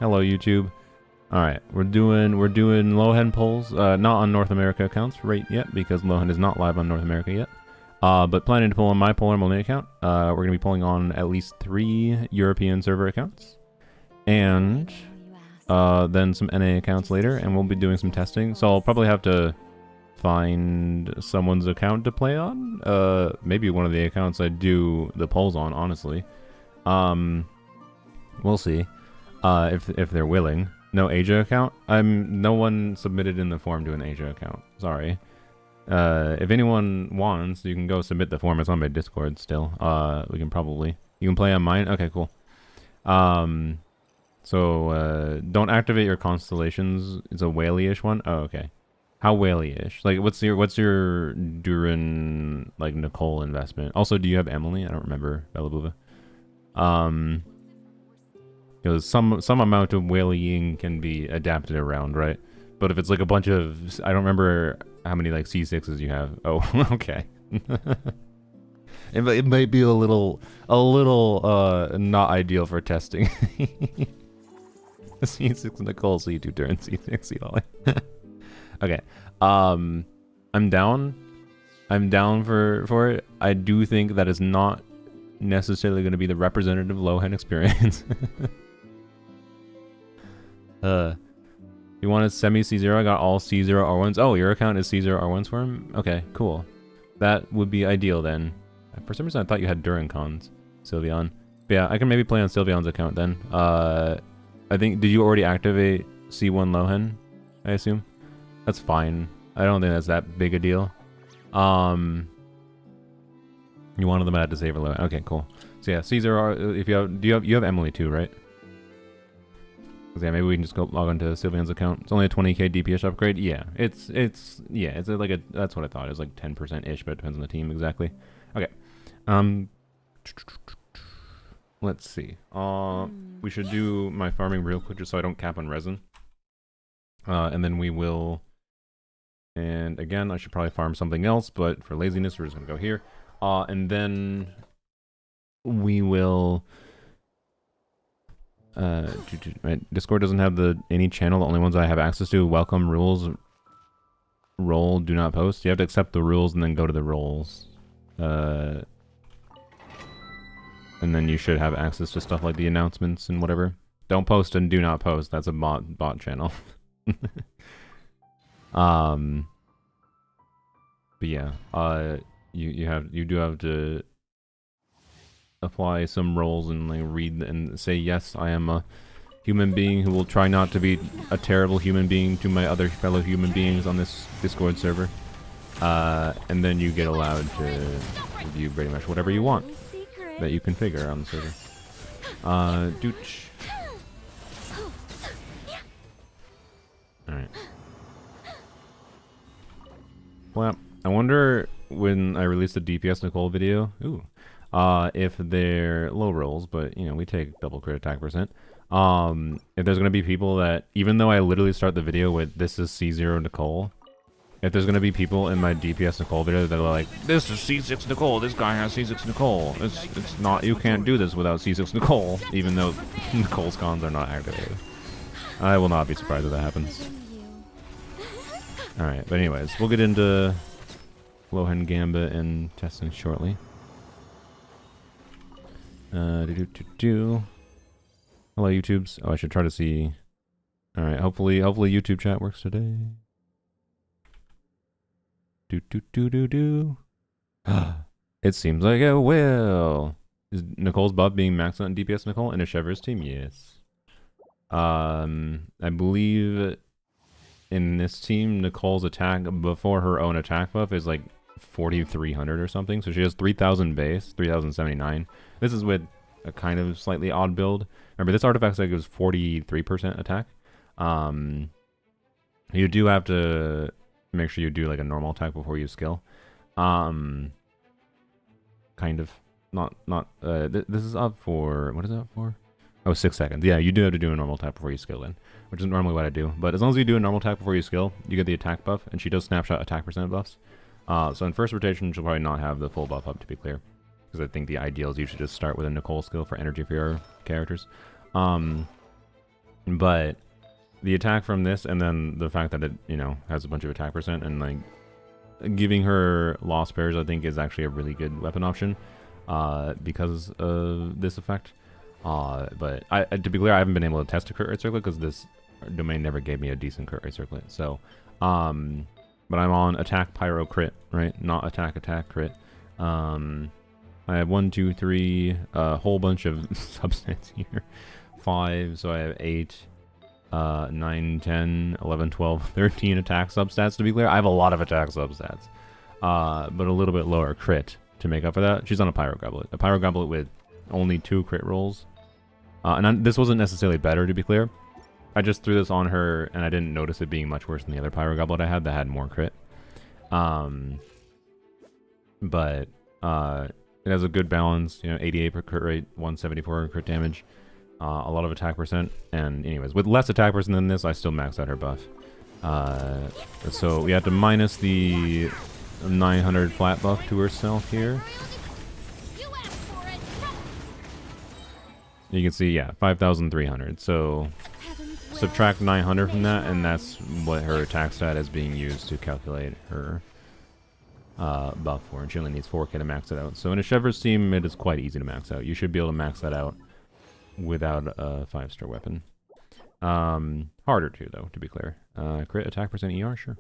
Hello, YouTube. All right, we're doing Lohen polls. Not on North America accounts right yet because Lohen is not live on North America yet. But planning to pull on my Polar Molina account. We're gonna be pulling on at least 3 European server accounts, and then some NA accounts later, and we'll be doing some testing. So I'll probably have to find someone's account to play on. Maybe one of the accounts I do the polls on. Honestly, we'll see. If they're willing. No Asia account? No one submitted in the form to an Asia account. Sorry. If anyone wants, you can go submit the form. It's on my Discord still. You can play on mine? Okay, cool. So don't activate your constellations. It's a whaley-ish one? Oh, okay. How whaley-ish? Like, what's your Durin, like, Nicole investment? Also, do you have Emily? I don't remember. Bellabuva. Because some amount of whaleying can be adapted around, right? But if it's like a bunch of... I don't remember how many like C6s you have. Oh, okay. It might be a little not ideal for testing. C6 Nicole, C2 turn, C6 Lohen. Okay. I'm down. I'm down for it. I do think that is not necessarily going to be the representative Lohen experience. You wanted semi C0? I got all C0 R1s. Oh, your account is C0 R1s for him? Okay, cool. That would be ideal then. For some reason I thought you had Durincons, Sylveon. But yeah, I can maybe play on Sylveon's account then. I think, did you already activate C1 Lohen? I assume? That's fine. I don't think that's that big a deal. You wanted them at Disable Lohen. Okay, cool. So yeah, C0R, if you have Emily too, right? Yeah, maybe we can just go log onto Sylveon's account. It's only a 20k DPS upgrade. Yeah, it's like a, that's what I thought. It's like 10%-ish, but it depends on the team exactly. Okay. Let's see. We should do my farming real quick just so I don't cap on resin. And then we will, and again, I should probably farm something else, but for laziness, we're just gonna go here. And then we will... my Discord doesn't have any channel. The only ones I have access to: welcome, rules, roll, do not post. You have to accept the rules and then go to the roles, and then you should have access to stuff like the announcements and whatever. Don't post and do not post. That's a bot channel. But yeah, you do have to apply some roles and like read and say, yes, I am a human being who will try not to be a terrible human being to my other fellow human beings on this Discord server. And then you get allowed to review pretty much whatever you want that you configure on the server. Dooch. Alright. Well, I wonder when I release the DPS Nicole video, if they're low rolls, but you know, we take double crit attack percent. If there's gonna be people that, even though I literally start the video with this is C0 Nicole, if there's gonna be people in my DPS Nicole video that are like, this is C6 Nicole, this guy has C6 Nicole, it's not, you can't do this without C6 Nicole, even though Nicole's cons are not activated. I will not be surprised if that happens. Alright, but anyways, we'll get into Lohen Gambit and testing shortly. Hello, YouTubes. Oh, I should try to see. Alright, hopefully YouTube chat works today. It seems like it will. Is Nicole's buff being maxed out in DPS Nicole in a Chevr's team? Yes. I believe in this team, Nicole's attack before her own attack buff is like 4,300 or something. So she has 3,000 base, 3,079. This is with a kind of slightly odd build. Remember, this artifact like gives 43% attack. You do have to make sure you do like a normal attack before you skill. Kind of. This is up for, what is that for? Oh, 6 seconds. Yeah, you do have to do a normal attack before you skill in, which is normally what I do. But as long as you do a normal attack before you skill, you get the attack buff, and she does snapshot attack percent buffs. So in first rotation, she'll probably not have the full buff up, to be clear. Because I think the ideal is you should just start with a Nicole skill for energy for your characters. But the attack from this, and then the fact that it, you know, has a bunch of attack percent, and like giving her lost pairs, I think is actually a really good weapon option, because of this effect. But to be clear, I haven't been able to test a crit rate circlet because this domain never gave me a decent crit rate circlet. So, but I'm on attack pyro crit, right? Not attack crit. I have 1, 2, 3, a whole bunch of substats here. 5, so I have 8, 9, 10, 11, 12, 13 attack substats. To be clear, I have a lot of attack substats, but a little bit lower crit to make up for that. She's on a pyro goblet. A pyro goblet with only 2 crit rolls. This wasn't necessarily better, to be clear. I just threw this on her, and I didn't notice it being much worse than the other pyro goblet I had that had more crit. But it has a good balance, you know, 88 per crit rate, 174 crit damage, a lot of attack percent, and anyways, with less attack percent than this, I still maxed out her buff. So we have to minus the 900 flat buff to herself here. You can see, yeah, 5,300. So subtract 900 from that, and that's what her attack stat is being used to calculate her buff for, and she only needs 4k to max it out. So in a Chevre's team, it is quite easy to max out. You should be able to max that out without a 5-star weapon. Harder to, though, to be clear. Crit attack percent ER, sure.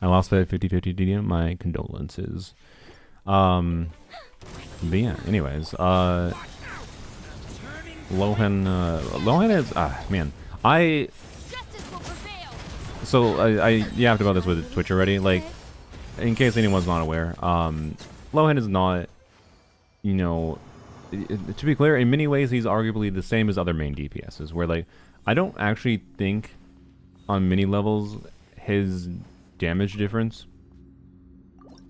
I lost that 50-50 DDM. My condolences. But yeah, anyways, Lohen is, man, so I yapped about this with Twitch already, like, in case anyone's not aware, Lohen is not, you know, to be clear, in many ways he's arguably the same as other main DPSs, where, like, I don't actually think on many levels his damage difference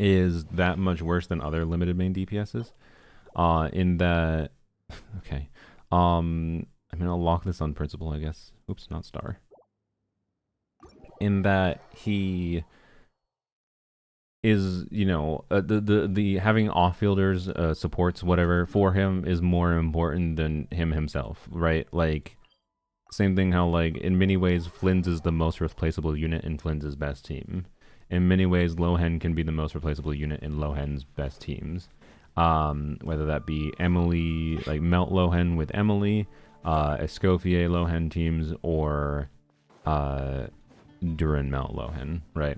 is that much worse than other limited main DPSs, in that, okay, I'm gonna lock this on principle, I guess. Oops, not star. In that he is, you know, the having off-fielders, supports, whatever, for him is more important than him himself, right? Like, same thing how, like, in many ways, Flynn's is the most replaceable unit in Flynn's best team. In many ways, Lohen can be the most replaceable unit in Lohen's best teams. Whether that be Emily, like Melt Lohen with Emily, Escoffier Lohen teams, or Durin Melt Lohen, right?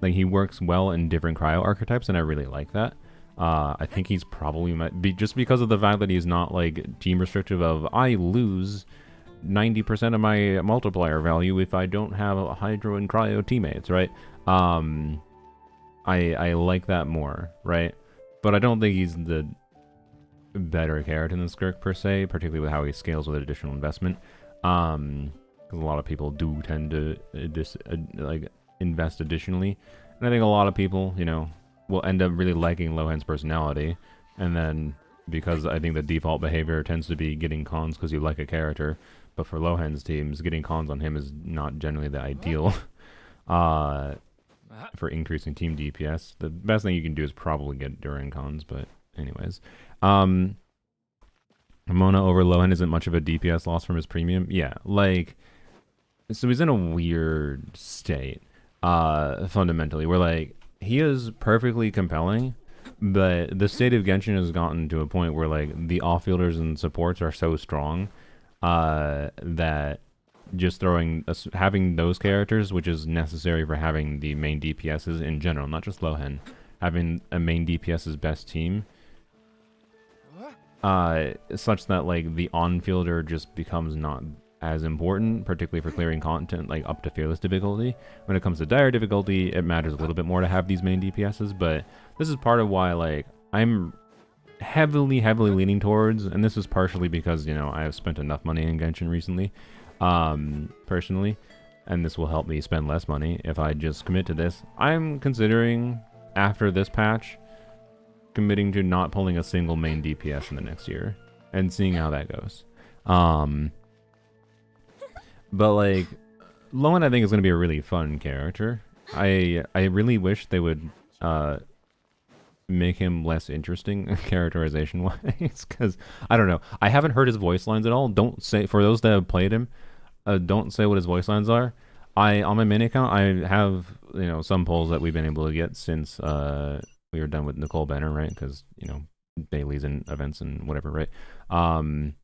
Like, he works well in different cryo archetypes, and I really like that. I think he's probably might be, just because of the fact that he's not like team restrictive of I lose 90% of my multiplier value if I don't have a Hydro and Cryo teammates, right? I like that more, right? But I don't think he's the better character than Skirk per se, particularly with how he scales with additional investment. Because a lot of people do tend to like invest additionally, and I think a lot of people, you know, will end up really liking Lohen's personality, and then because I think the default behavior tends to be getting cons because you like a character, but for Lohen's teams, getting cons on him is not generally the ideal. For increasing team DPS, the best thing you can do is probably get during cons, but anyways. Mona over Lohen isn't much of a DPS loss from his premium. Yeah, like, so he's in a weird state, fundamentally, where, like, he is perfectly compelling, but the state of Genshin has gotten to a point where, like, the off-fielders and supports are so strong, that just having those characters, which is necessary for having the main DPSs in general, not just Lohen, having a main DPS's best team, such that, like, the on-fielder just becomes not as important, particularly for clearing content, like, up to fearless difficulty. When it comes to dire difficulty, it matters a little bit more to have these main DPSs, but this is part of why, like, I'm heavily leaning towards, and this is partially because, you know, I have spent enough money in Genshin recently, personally, and this will help me spend less money if I just commit to this. I'm considering, after this patch, committing to not pulling a single main DPS in the next year, and seeing how that goes. But, like, Lohen, I think, is going to be a really fun character. I really wish they would make him less interesting characterization wise, because I don't know. I haven't heard his voice lines at all. Don't say, for those that have played him, don't say what his voice lines are. On my main account, I have, you know, some polls that we've been able to get since we were done with Nicole Banner, right? Because, you know, dailies and events and whatever, right? And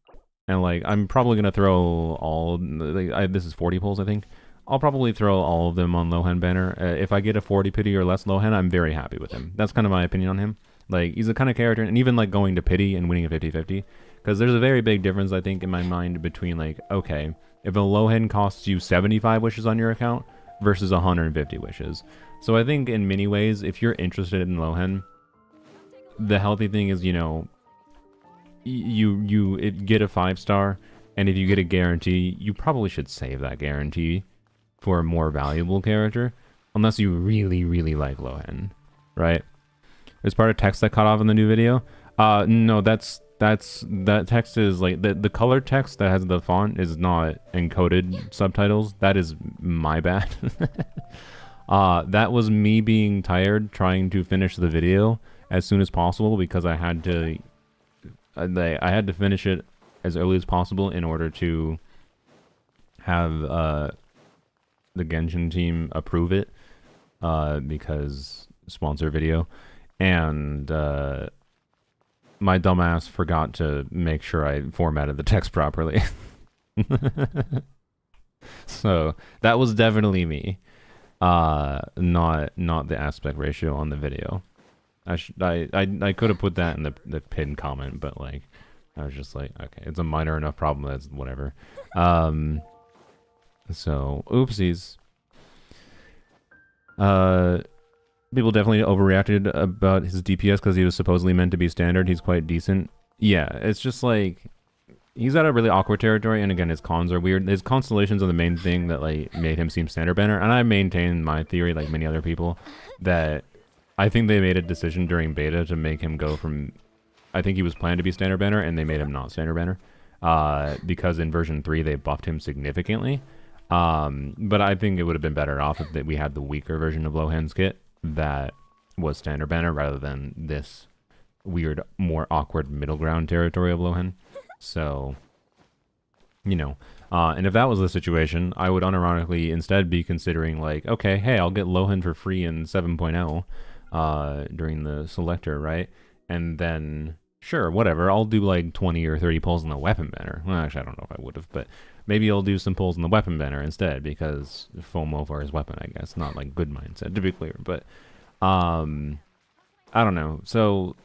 like, I'm probably gonna throw all, like, this is 40 polls, I think. I'll probably throw all of them on Lohen Banner. If I get a 40 pity or less Lohen, I'm very happy with him. That's kind of my opinion on him. Like, he's the kind of character, and even like going to pity and winning a 50-50, because there's a very big difference, I think, in my mind between like, okay, if a Lohen costs you 75 wishes on your account versus 150 wishes. So I think in many ways, if you're interested in Lohen, the healthy thing is, you know, you get a 5-star, and if you get a guarantee, you probably should save that guarantee for a more valuable character, unless you really, really like Lohen, right? There's part of text that cut off in the new video. No, that text is like the color text that has the font is not encoded subtitles. That is my bad. That was me being tired trying to finish the video as soon as possible, because I had to finish it as early as possible in order to have the Genshin team approve it, because sponsor video, and my dumbass forgot to make sure I formatted the text properly. So that was definitely me, not the aspect ratio on the video. I could have put that in the pinned comment, but like, I was just like, okay, it's a minor enough problem that's whatever. So, oopsies. People definitely overreacted about his DPS because he was supposedly meant to be standard. He's quite decent. Yeah, it's just like, he's at a really awkward territory, and again, his cons are weird. His constellations are the main thing that like made him seem standard banner, and I maintain my theory, like many other people, that I think they made a decision during beta to make him go from, I think he was planned to be standard banner, and they made him not standard banner, because in version 3 they buffed him significantly. But I think it would have been better off if we had the weaker version of Lohen's kit that was standard banner rather than this weird, more awkward middle ground territory of Lohen. So, you know, and if that was the situation, I would unironically instead be considering like, okay, hey, I'll get Lohen for free in 7.0 during the selector, right? And then, sure, whatever, I'll do like 20 or 30 pulls on the weapon banner. Well, actually, I don't know if I would have, but maybe I'll do some pulls in the weapon banner instead, because FOMO for his weapon, I guess. Not like good mindset, to be clear. But, I don't know. So,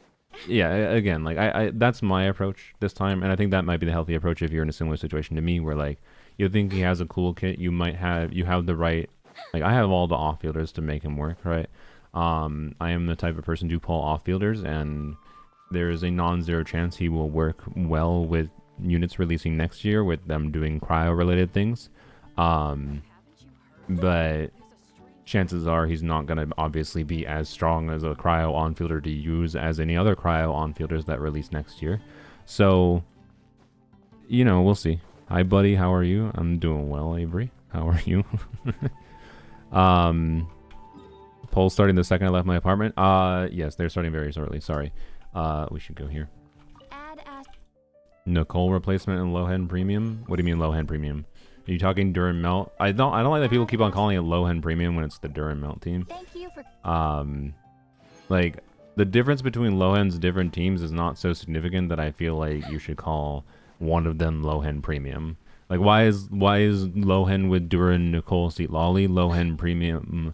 yeah, again, like, I that's my approach this time. And I think that might be the healthy approach if you're in a similar situation to me, where, like, you think he has a cool kit. You have the right, like, I have all the off-fielders to make him work, right? I am the type of person to pull off-fielders, and there is a non-zero chance he will work well with units releasing next year, with them doing cryo related things, but chances are he's not going to obviously be as strong as a cryo on-fielder to use as any other cryo on-fielders that release next year. So, you know, we'll see. Hi buddy, how are you? I'm doing well, Avery. How are you? Polls starting the second I left my apartment. Yes, they're starting very shortly. Sorry. We should go here. Nicole replacement and Lohen premium? What do you mean Lohen premium? Are you talking Durin Melt? I don't like that people keep on calling it Lohen premium when it's the Durin Melt team. Thank you for like the difference between Lohen's different teams is not so significant that I feel like you should call one of them Lohen premium. Like why is Lohen with Durin, Nicole, Seat Lolly Lohen premium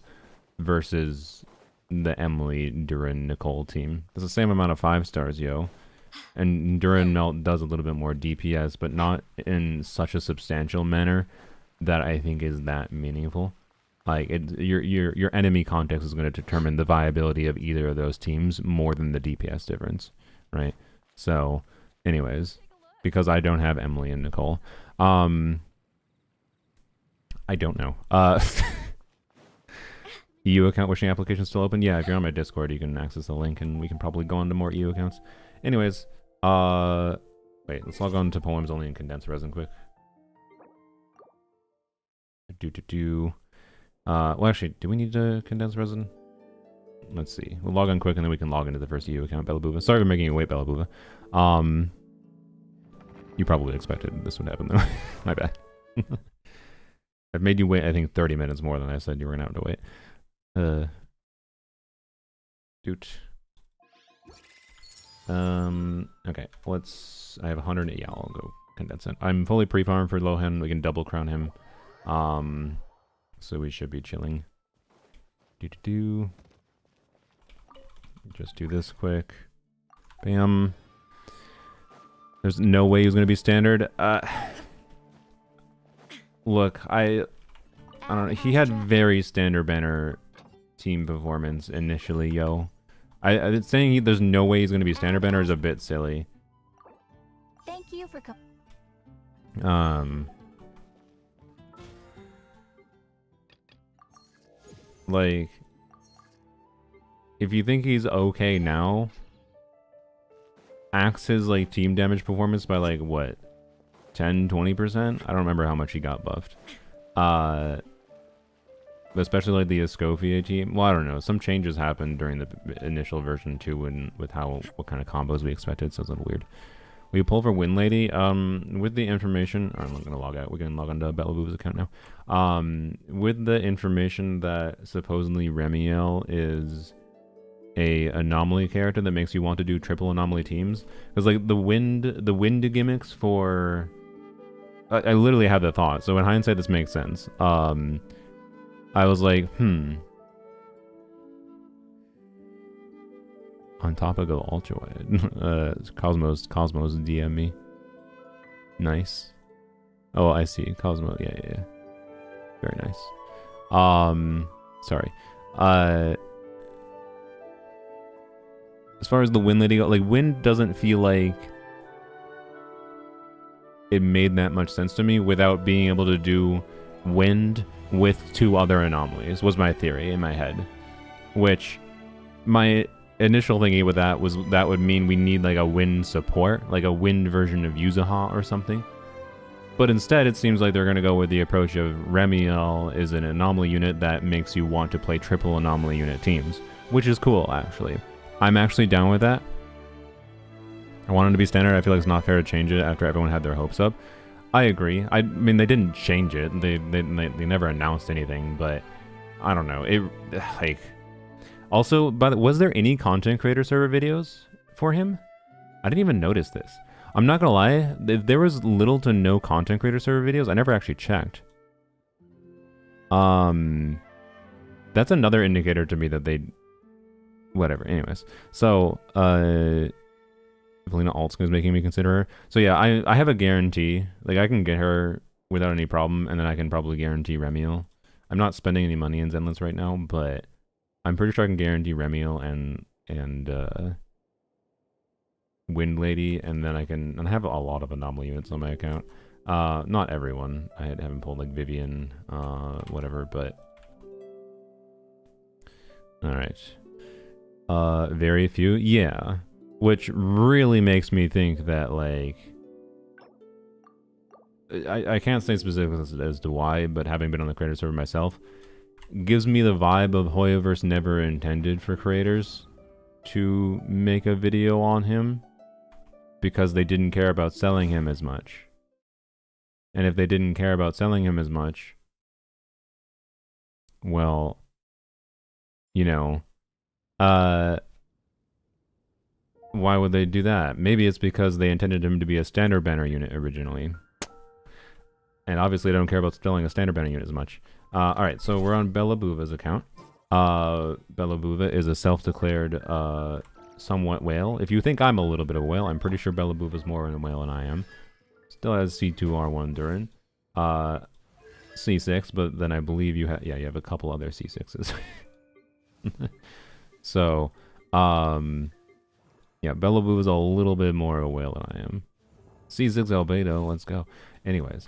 versus the Emily Durin Nicole team? It's the same amount of 5-stars, yo. And Durin Melt does a little bit more DPS, but not in such a substantial manner that I think is that meaningful. Like your enemy context is going to determine the viability of either of those teams more than the DPS difference, right? So, anyways, because I don't have Emily and Nicole, I don't know. EU account wishing application still open? Yeah, if you're on my Discord, you can access the link, and we can probably go on to more EU accounts. Anyways, wait, let's log on to poems only in condensed resin quick. Well, actually, do we need to condense resin? let's see. We'll log on quick and then we can log into the first EU account, Bellabuva. Sorry for making you wait, Bellabuva. You probably expected this would happen though. My bad. I've made you wait, I think, 30 minutes more than I said you were gonna have to wait. Doot. Okay, I have 100, yeah, I'll go condense it. I'm fully pre-farmed for Lohen, we can double crown him. So we should be chilling. Just do this quick. Bam. There's no way he's gonna be standard. Look, I don't know. He had very standard banner team performance initially, yo. Saying there's no way he's gonna be standard banner is a bit silly. Thank you for like, if you think he's okay now, axe his like team damage performance by like what, 10-20%? I don't remember how much he got buffed. But especially like the Escoffier team. Well, I don't know. Some changes happened during the initial version 2 with what kind of combos we expected, so it's a little weird. We pull for Wind Lady. With the information, I'm not gonna log out. We can log onto Bellabuva's account now. With the information that supposedly Remiel is a anomaly character that makes you want to do triple anomaly teams, because like the wind gimmicks for, I literally had the thought. So in hindsight, this makes sense. I was like, On topic of ultra wide, Cosmos DM me. Nice. Oh, I see. Cosmo, yeah. Very nice. Sorry. As far as the Wind Lady go, like, Wind doesn't feel like it made that much sense to me without being able to do Wind with 2 other anomalies, was my theory in my head. Which, my initial thinking with that was that would mean we need like a Wind support, like a Wind version of Yuzuha or something. But instead, it seems like they're going to go with the approach of Remiel is an anomaly unit that makes you want to play triple anomaly unit teams, which is cool, actually. I'm actually down with that. I want him to be standard. I feel like it's not fair to change it after everyone had their hopes up. I agree. I mean, they didn't change it. They never announced anything, but I don't know. It like also, was there any content creator server videos for him? I didn't even notice this. I'm not gonna lie. There was little to no content creator server videos. I never actually checked. That's another indicator to me that they. Whatever. Anyways, so Evelina Altska is making me consider her. So yeah, I have a guarantee. Like I can get her without any problem, and then I can probably guarantee Remiel. I'm not spending any money in Zenless right now, but I'm pretty sure I can guarantee Remiel and Wind Lady, and then I have a lot of anomaly units on my account. Not everyone. I haven't pulled like Vivian, whatever, but all right. Very few, yeah. Which really makes me think that, like, I can't say specifically as to why, but having been on the creator server myself, gives me the vibe of Hoyoverse never intended for creators to make a video on him, because they didn't care about selling him as much. And if they didn't care about selling him as much, well, you know, why would they do that? Maybe it's because they intended him to be a standard banner unit originally. And obviously they don't care about selling a standard banner unit as much. Alright, so we're on Bellabuva's account. Bellabuva is a self-declared, somewhat whale. If you think I'm a little bit of a whale, I'm pretty sure Bellabuva's more of a whale than I am. Still has C2R1 Durin. C6, but then I believe you have, yeah, you have a couple other C6s. So, yeah, Bellabuva is a little bit more of a whale than I am. C6 Albedo, let's go. Anyways,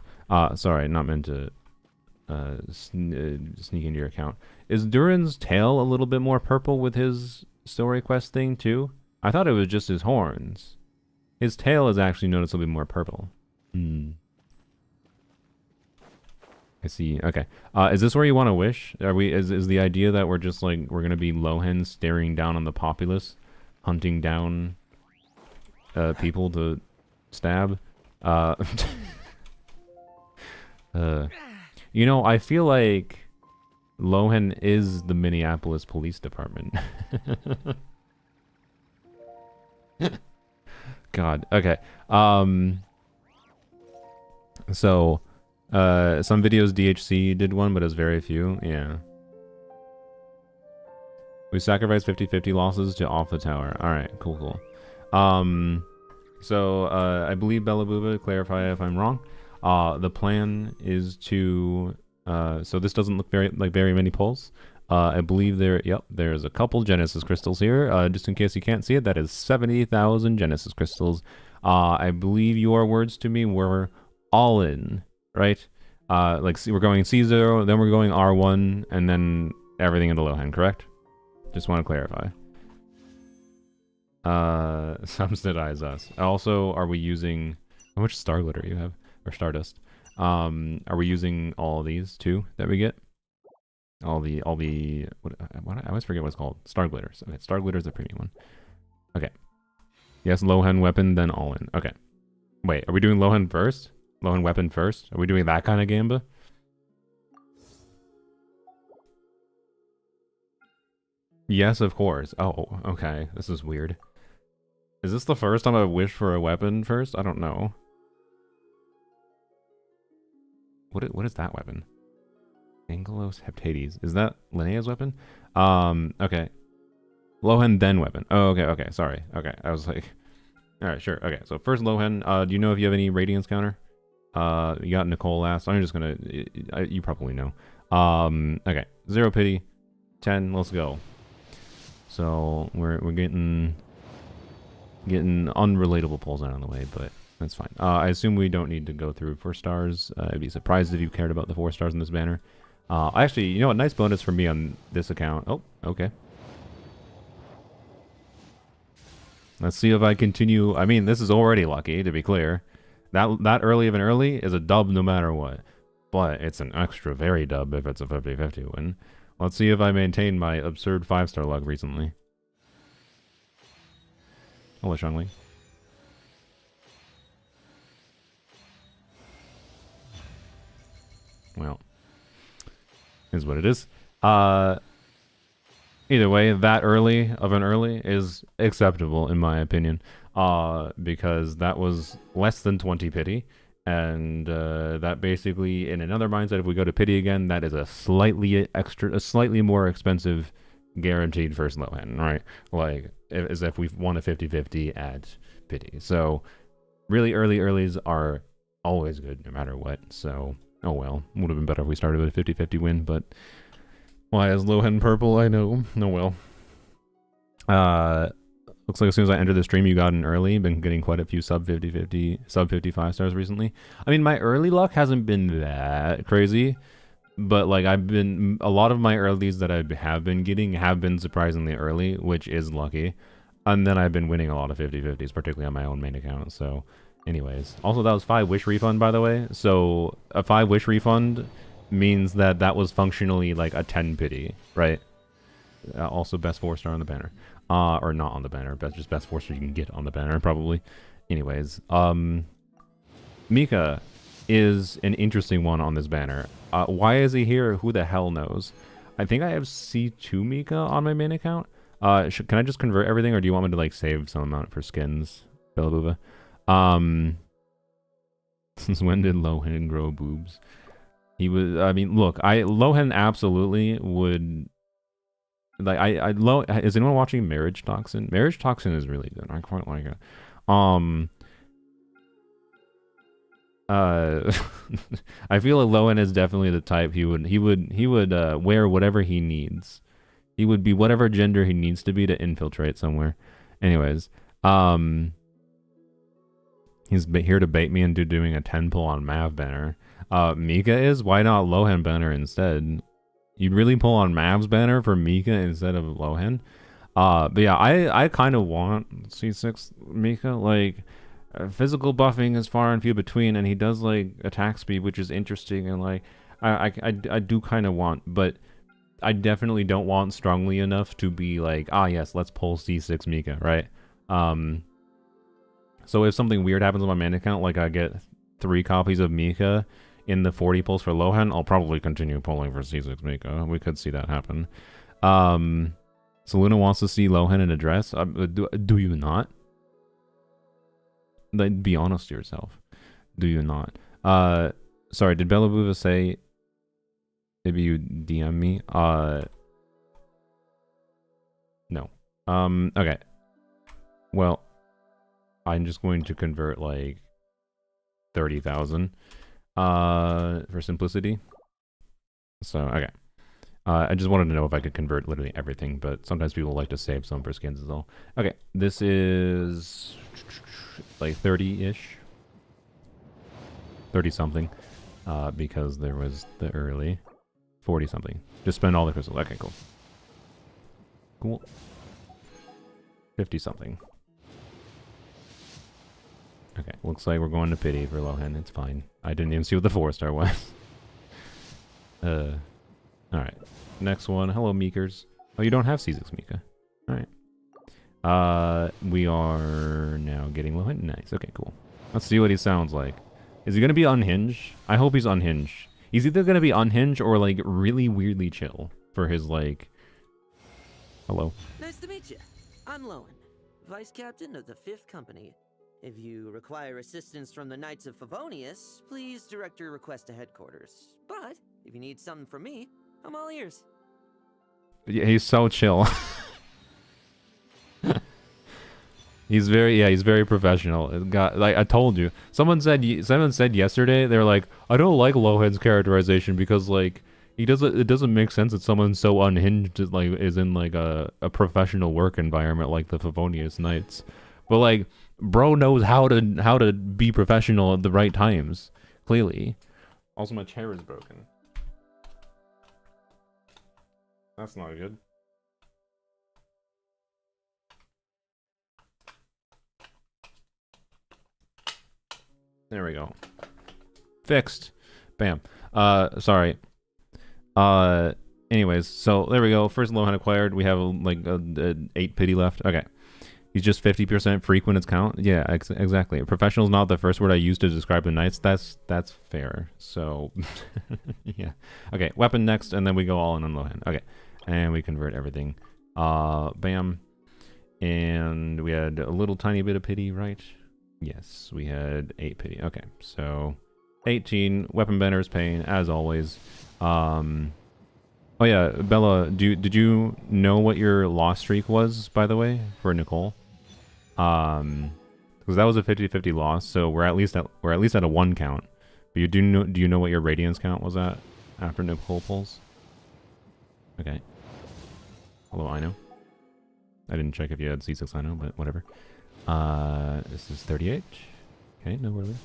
sorry, not meant to sneak into your account. Is Durin's tail a little bit more purple with his story quest thing too? I thought it was just his horns. His tail is actually noticeably more purple. I see. Okay. Is this where you want to wish? Are we? Is the idea that we're just like we're gonna be Lohen staring down on the populace, hunting down people to stab? Uh, you know, I feel like Lohen is the Minneapolis Police Department. God. Okay. So, some videos DHC did one, but it was very few. Yeah. We sacrificed 50-50 losses to off the tower. Alright, cool, cool. So, I believe Bella Booba, clarify if I'm wrong. The plan is to, so this doesn't look very many pulls. I believe there's a couple Genesis crystals here. Just in case you can't see it, that is 70,000 Genesis crystals. I believe your words to me were all in, right? Like, we're going C0, then we're going R1, and then everything into Lohen, correct? Just want to clarify. Subsidize us. Also, are we using... How much star glitter you have? Or stardust? Are we using all these, too, that we get? All the what I always forget what it's called. Star glitters. Okay, star glitter is the premium one. Okay. Yes, Lohen weapon, then all in. Okay. Wait, are we doing Lohen first? Lohen weapon first? Are we doing that kind of gamba? Yes, of course. Oh, okay. This is weird. Is this the first time I've wished for a weapon first? I don't know. What is that weapon? Angelos Heptades. Is that Linnea's weapon? Okay. Lohen then weapon. Oh, okay. Sorry. Okay. I was like... Alright, sure. Okay, so first Lohen. Do you know if you have any Radiance counter? You got Nicole last. I'm just gonna... you probably know. Okay. 0 pity. 10. Let's go. So, we're getting unrelatable pulls out of the way, but that's fine. I assume we don't need to go through 4 stars. I'd be surprised if you cared about the 4 stars in this banner. Actually, you know what? Nice bonus for me on this account. Oh, okay. Let's see if I continue. I mean, this is already lucky, to be clear. That early of an early is a dub no matter what. But it's an extra very dub if it's a 50-50 win. Let's see if I maintain my absurd 5-star luck recently. Holy Shangli. Well, is what it is. Either way, that early of an early is acceptable in my opinion. Because that was less than 20 pity. And that basically, in another mindset, if we go to pity again, that is a slightly more expensive guaranteed first Lohen, right? Like, as if we won a 50-50 at pity. So, really early earlies are always good no matter what. So, oh well. Would have been better if we started with a 50-50 win, but why is Lohen purple? I know. Oh well. Looks like as soon as I entered the stream, you got in early. Been getting quite a few sub 55 stars recently. I mean, my early luck hasn't been that crazy, but like a lot of my earlies that I have been getting have been surprisingly early, which is lucky. And then I've been winning a lot of 50-50s, particularly on my own main account. So, anyways, also that was 5 wish refund, by the way. So a 5 wish refund means that was functionally like a 10 pity, right? Also best 4-star on the banner. Or not on the banner, but just best 4-star you can get on the banner, probably. Anyways, Mika is an interesting one on this banner. Why is he here? Who the hell knows? I think I have C2 Mika on my main account. Can I just convert everything, or do you want me to like save some amount for skins, Bellabuba? Since when did Lohen grow boobs? He was. I mean, look, Lohen absolutely would. Like is anyone watching Marriage Toxin? Marriage Toxin is really good. I quite like it. I feel like Lohen is definitely the type he would wear whatever he needs. He would be whatever gender he needs to be to infiltrate somewhere. Anyways, he's here to bait me into doing a 10 pull on Mav banner. Mika is? Why not Lohen banner instead? You'd really pull on Mav's banner for Mika instead of Lohen? But yeah, I kind of want C6 Mika. Like, physical buffing is far and few between, and he does, like, attack speed, which is interesting, and, like, I do kind of want, but I definitely don't want strongly enough to be like, ah, yes, let's pull C6 Mika, right? So if something weird happens on my mana account, like I get 3 copies of Mika in the 40 pulls for Lohen, I'll probably continue pulling for C6 Mika. We could see that happen. So Luna wants to see Lohen in a dress. Do you not? Like, be honest to yourself. Do you not? Sorry, did Bella Buva say maybe you DM me? No. Okay. Well, I'm just going to convert like 30,000 for simplicity. So, okay. I just wanted to know if I could convert literally everything, but sometimes people like to save some for skins as well. Okay, this is like 30-ish. 30-something. Because there was the early 40-something. Just spend all the crystals. Okay, cool. Cool. 50-something. Okay, looks like we're going to pity for Lohen. It's fine. I didn't even see what the 4-star was. Alright. Next one. Hello, Meekers. Oh, you don't have C6 Mika. Alright. We are now getting Lohen. Nice. Okay, cool. Let's see what he sounds like. Is he going to be unhinged? I hope he's unhinged. He's either going to be unhinged or, like, really weirdly chill for his, like... Hello. Nice to meet you. I'm Lohen, Vice Captain of the 5th Company. If you require assistance from the Knights of Favonius, please direct your request to headquarters. But if you need something from me, I'm all ears. Yeah, he's so chill. He's very professional. Like I told you, someone said yesterday, they were like, I don't like Lohen's characterization because like it doesn't make sense that someone so unhinged like is in like a professional work environment like the Favonius Knights. But like bro knows how to be professional at the right times, clearly. Also my chair is broken. That's not good. There we go. Fixed. Bam. Sorry. Anyways, so there we go. First Lohen acquired. We have like 8 pity left. Okay. He's just 50% frequent its count. Yeah, exactly. Professional is not the first word I use to describe the knights. That's fair. So, yeah. Okay, weapon next, and then we go all in on Lohen. Okay, and we convert everything. Bam. And we had a little tiny bit of pity, right? Yes, we had 8 pity. Okay, so 18. Weapon Bender's Pain, as always. Oh yeah, Bella, did you know what your loss streak was, by the way, for Nicole? Because that was a 50-50 loss, so we're at least at a 1 count. But do you know what your Radiance count was at after Nicole pulls? Okay. Although I know. I didn't check if you had C6 I know, but whatever. This is 38. Okay, no worries.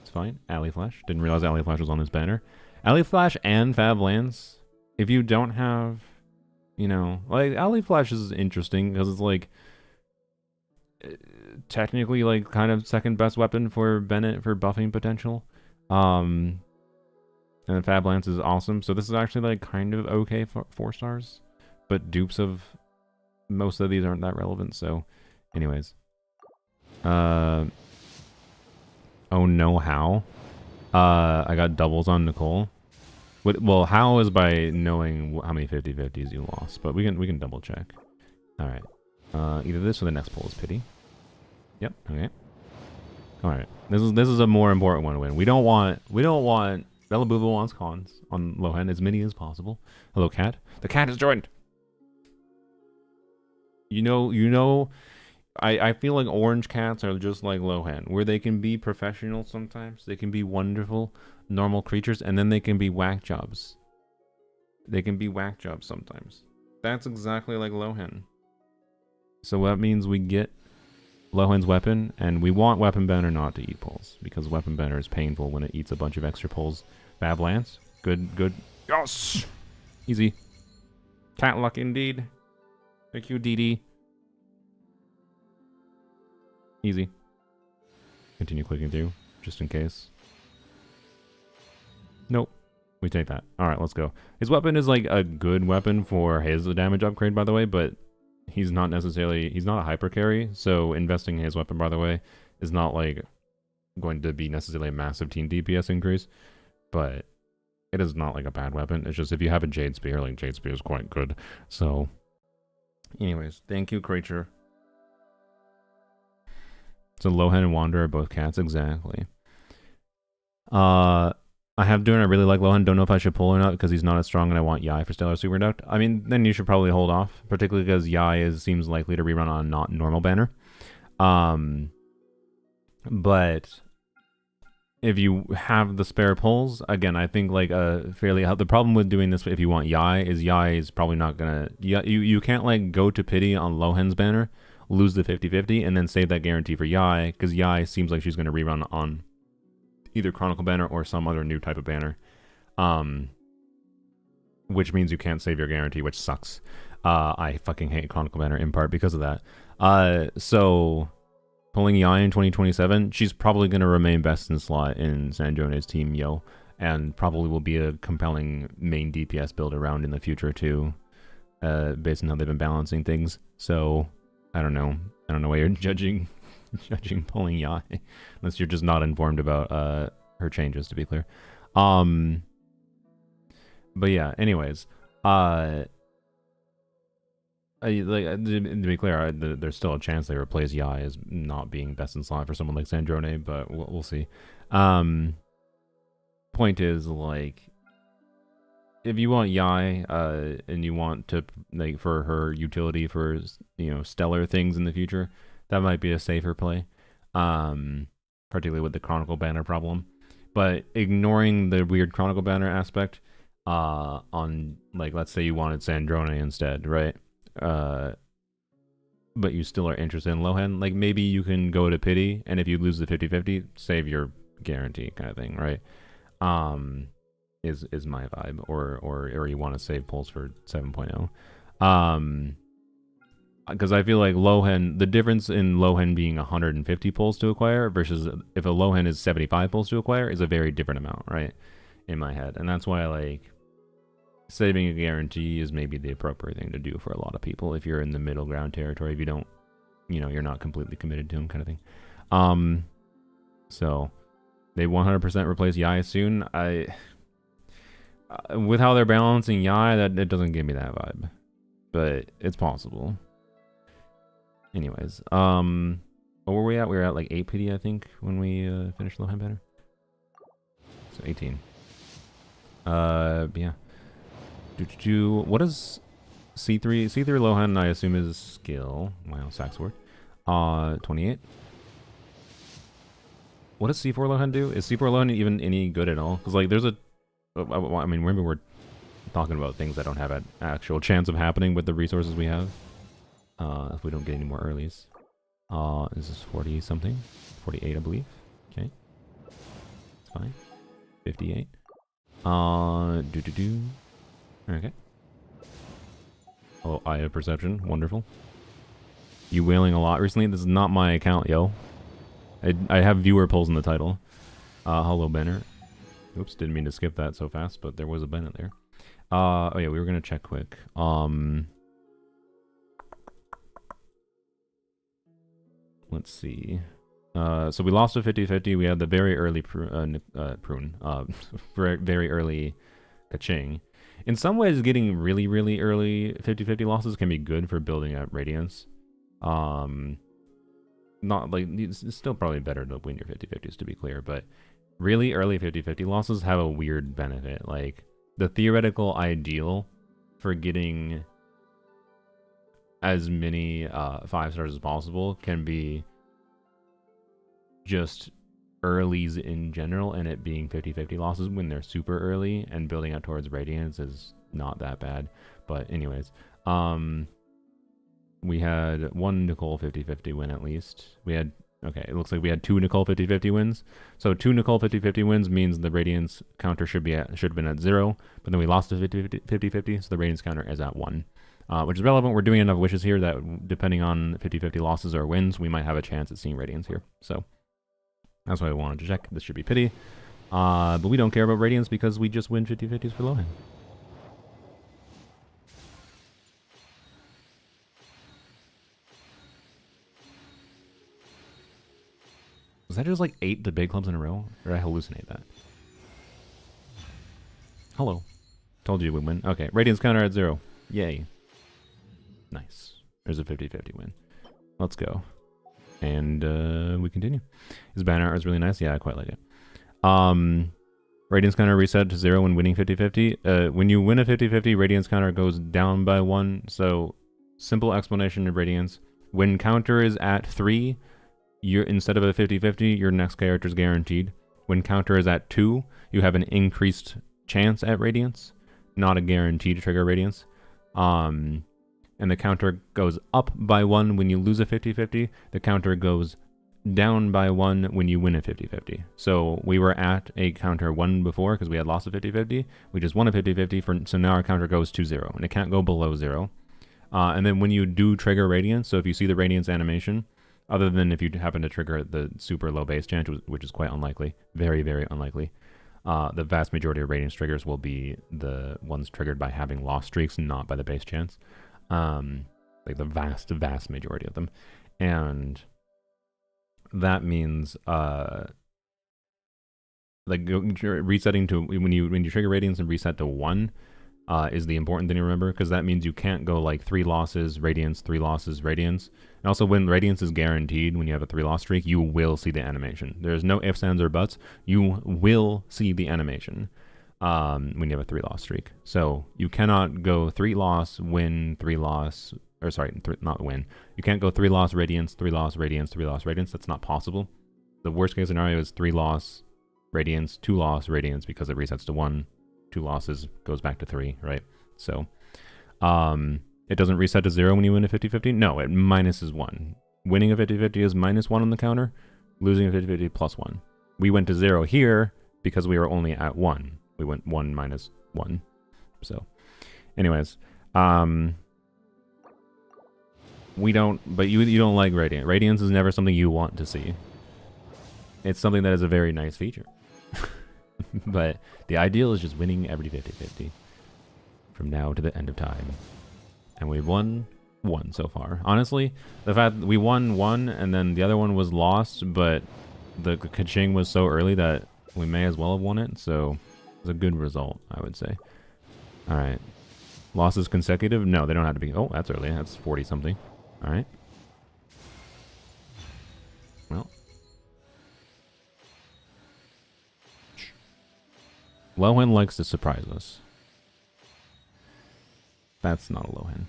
It's fine. Alley Flash. Didn't realize Alley Flash was on this banner. Alley Flash and Fab Lance. If you don't have, you know, like Alley Flash is interesting because it's like technically like kind of second best weapon for Bennett for buffing potential. And Fab Lance is awesome. So this is actually like kind of okay for 4 stars, but dupes of most of these aren't that relevant. So, anyways. Oh no, how? I got doubles on Nicole. Well, how is by knowing how many 50-50s you lost, but we can double check. All right. Either this or the next pull is pity. Yep. Okay. All right. This is a more important one to win. We don't want Bella Buva wants cons on Lohen as many as possible. Hello, cat. The cat has joined. You know. I feel like orange cats are just like Lohen, where they can be professional sometimes. They can be wonderful, normal creatures, and then they can be whack jobs. They can be whack jobs sometimes. That's exactly like Lohen. So that means we get Lohen's weapon, and we want Weapon Bender not to eat pulls, because Weapon Bender is painful when it eats a bunch of extra pulls. Fab Lance. Good. Yes! Easy. Cat luck indeed. Thank you, DD. Easy. Continue clicking through, just in case. Nope. We take that. Alright, let's go. His weapon is like a good weapon for his damage upgrade, by the way, but he's not a hyper carry, so investing in his weapon, by the way, is not like going to be necessarily a massive team DPS increase, but it is not like a bad weapon. It's just if you have a Jade Spear, like Jade Spear is quite good. So, anyways, thank you, creature. So Lohen and Wander are both cats, exactly. I have Dune. I really like Lohen. Don't know if I should pull or not because he's not as strong, and I want Yai for Stellar Superconduct. I mean, then you should probably hold off, particularly because Yai seems likely to rerun on not normal banner. But if you have the spare pulls, again, I think like the problem with doing this if you want Yai is probably not gonna. You can't like go to pity on Lohen's banner, lose the 50/50, and then save that guarantee for Yai because Yai seems like she's gonna rerun on either Chronicle banner or some other new type of banner, which means you can't save your guarantee, which sucks. I fucking hate Chronicle banner in part because of that. So pulling Yai in 2027, she's probably going to remain best in slot in Sandrone's team, and probably will be a compelling main DPS build around in the future too, based on how they've been balancing things. So I don't know why you're judging pulling Yai, unless you're just not informed about her changes, to be clear. But yeah, anyways, to be clear, there's still a chance they replace Yai as not being best in slot for someone like Sandrone, but we'll see. Point is, like, if you want Yai, and you want to, like, for her utility for, stellar things in the future, that might be a safer play, particularly with the Chronicle banner problem. But ignoring the weird Chronicle banner aspect, on, like, let's say you wanted Sandrone instead, right? But you still are interested in Lohen, like, maybe you can go to pity, and if you lose the 50/50, save your guarantee kind of thing, right? Is my vibe, or you want to save pulls for 7.0. Because I feel like Lohen, the difference in Lohen being 150 pulls to acquire versus if a Lohen is 75 pulls to acquire is a very different amount, right? In my head. And that's why, like, saving a guarantee is maybe the appropriate thing to do for a lot of people if you're in the middle ground territory, if you don't, you're not completely committed to him kind of thing. So they 100% replace Yai soon. With how they're balancing Yai, that it doesn't give me that vibe. But it's possible. Anyways, what were we at? We were at like 8 PD, I think, when we finished Lohen banner. So 18. Yeah. What is C3? C3 Lohen, I assume, is skill. Wow, sax word. 28. What does C4 Lohen do? Is C4 Lohen even any good at all? Because, like, there's a... I mean, remember we're talking about things that don't have an actual chance of happening with the resources we have. If we don't get any more earlies. Is this 40 something? 48, I believe. Okay. It's fine. 58. Okay. Oh, Eye of Perception. Wonderful. You wailing a lot recently? This is not my account, yo. I have viewer polls in the title. Hello, banner. Oops, didn't mean to skip that so fast, but there was a Bennett there. Oh yeah, we were gonna check quick. Let's see. So we lost a 50/50. We had the very early very early Kaching. In some ways, getting really, really early 50/50 losses can be good for building up Radiance. Not like, it's still probably better to win your 50/50s, to be clear, but really early 50/50 losses have a weird benefit. Like, the theoretical ideal for getting as many 5 stars as possible can be just earlies in general, and it being 50/50 losses when they're super early, and building up towards Radiance is not that bad. But anyways, we had one Nicole 50/50 win at least. We had, okay, it looks like we had 2 Nicole 50/50 wins. So 2 Nicole 50/50 wins means the Radiance counter should have been at 0, but then we lost the 50/50, so the Radiance counter is at 1. Which is relevant. We're doing enough wishes here that depending on 50/50 losses or wins, we might have a chance at seeing Radiance here. So that's why I wanted to check. This should be pity. But we don't care about Radiance because we just win 50-50s for Lohen. Was that just like 8 the big clubs in a row? Or did I hallucinate that? Hello. Told you we'd win. Okay, Radiance counter at 0. Yay. Nice. There's a 50-50 win. Let's go. And we continue. His banner art is really nice. Yeah, I quite like it. Radiance counter reset to 0 when winning 50-50. When you win a 50-50, Radiance counter goes down by 1. So, simple explanation of Radiance. When counter is at 3, you're instead of a 50-50, your next character is guaranteed. When counter is at 2, you have an increased chance at Radiance, not a guarantee to trigger Radiance. And the counter goes up by 1 when you lose a 50-50. The counter goes down by 1 when you win a 50-50. So we were at a counter 1 before because we had lost a 50-50. We just won a 50-50, so now our counter goes to 0, and it can't go below 0. And then when you do trigger Radiance, so if you see the Radiance animation, other than if you happen to trigger the super low base chance, which is quite unlikely, very, very unlikely, the vast majority of Radiance triggers will be the ones triggered by having lost streaks, not by the base chance. Like the vast, vast majority of them. And that means like resetting to when you trigger Radiance and reset to 1 is the important thing to remember, because that means you can't go like 3 losses Radiance, 3 losses Radiance. And also when Radiance is guaranteed, when you have a 3 loss streak, you will see the animation. There's no ifs, ands, or buts. You will see the animation when you have a 3 loss streak. So you cannot go 3 loss, win, 3 loss, or sorry, not win. You can't go 3 loss Radiance, 3 loss Radiance, 3 loss Radiance. That's not possible. The worst case scenario is 3 loss Radiance, 2 loss Radiance because it resets to 1. 2 losses goes back to 3, right? So it doesn't reset to 0 when you win a 50-50. No, it minuses 1. Winning a 50-50 is -1 on the counter. Losing a 50-50 plus 1. We went to 0 here because we were only at 1. We went 1 minus 1. So anyways, we don't, but you don't like Radiant. Radiance is never something you want to see. It's something that is a very nice feature. But the ideal is just winning every 50-50 from now to the end of time. And we've won 1 so far. Honestly, the fact that we won 1 and then the other one was lost, but the Kaching was so early that we may as well have won it. So it's a good result, I would say. All right. Losses consecutive? No, they don't have to be. Oh, that's early. That's 40 something. All right. Well. Lohen likes to surprise us. That's not a Lohen.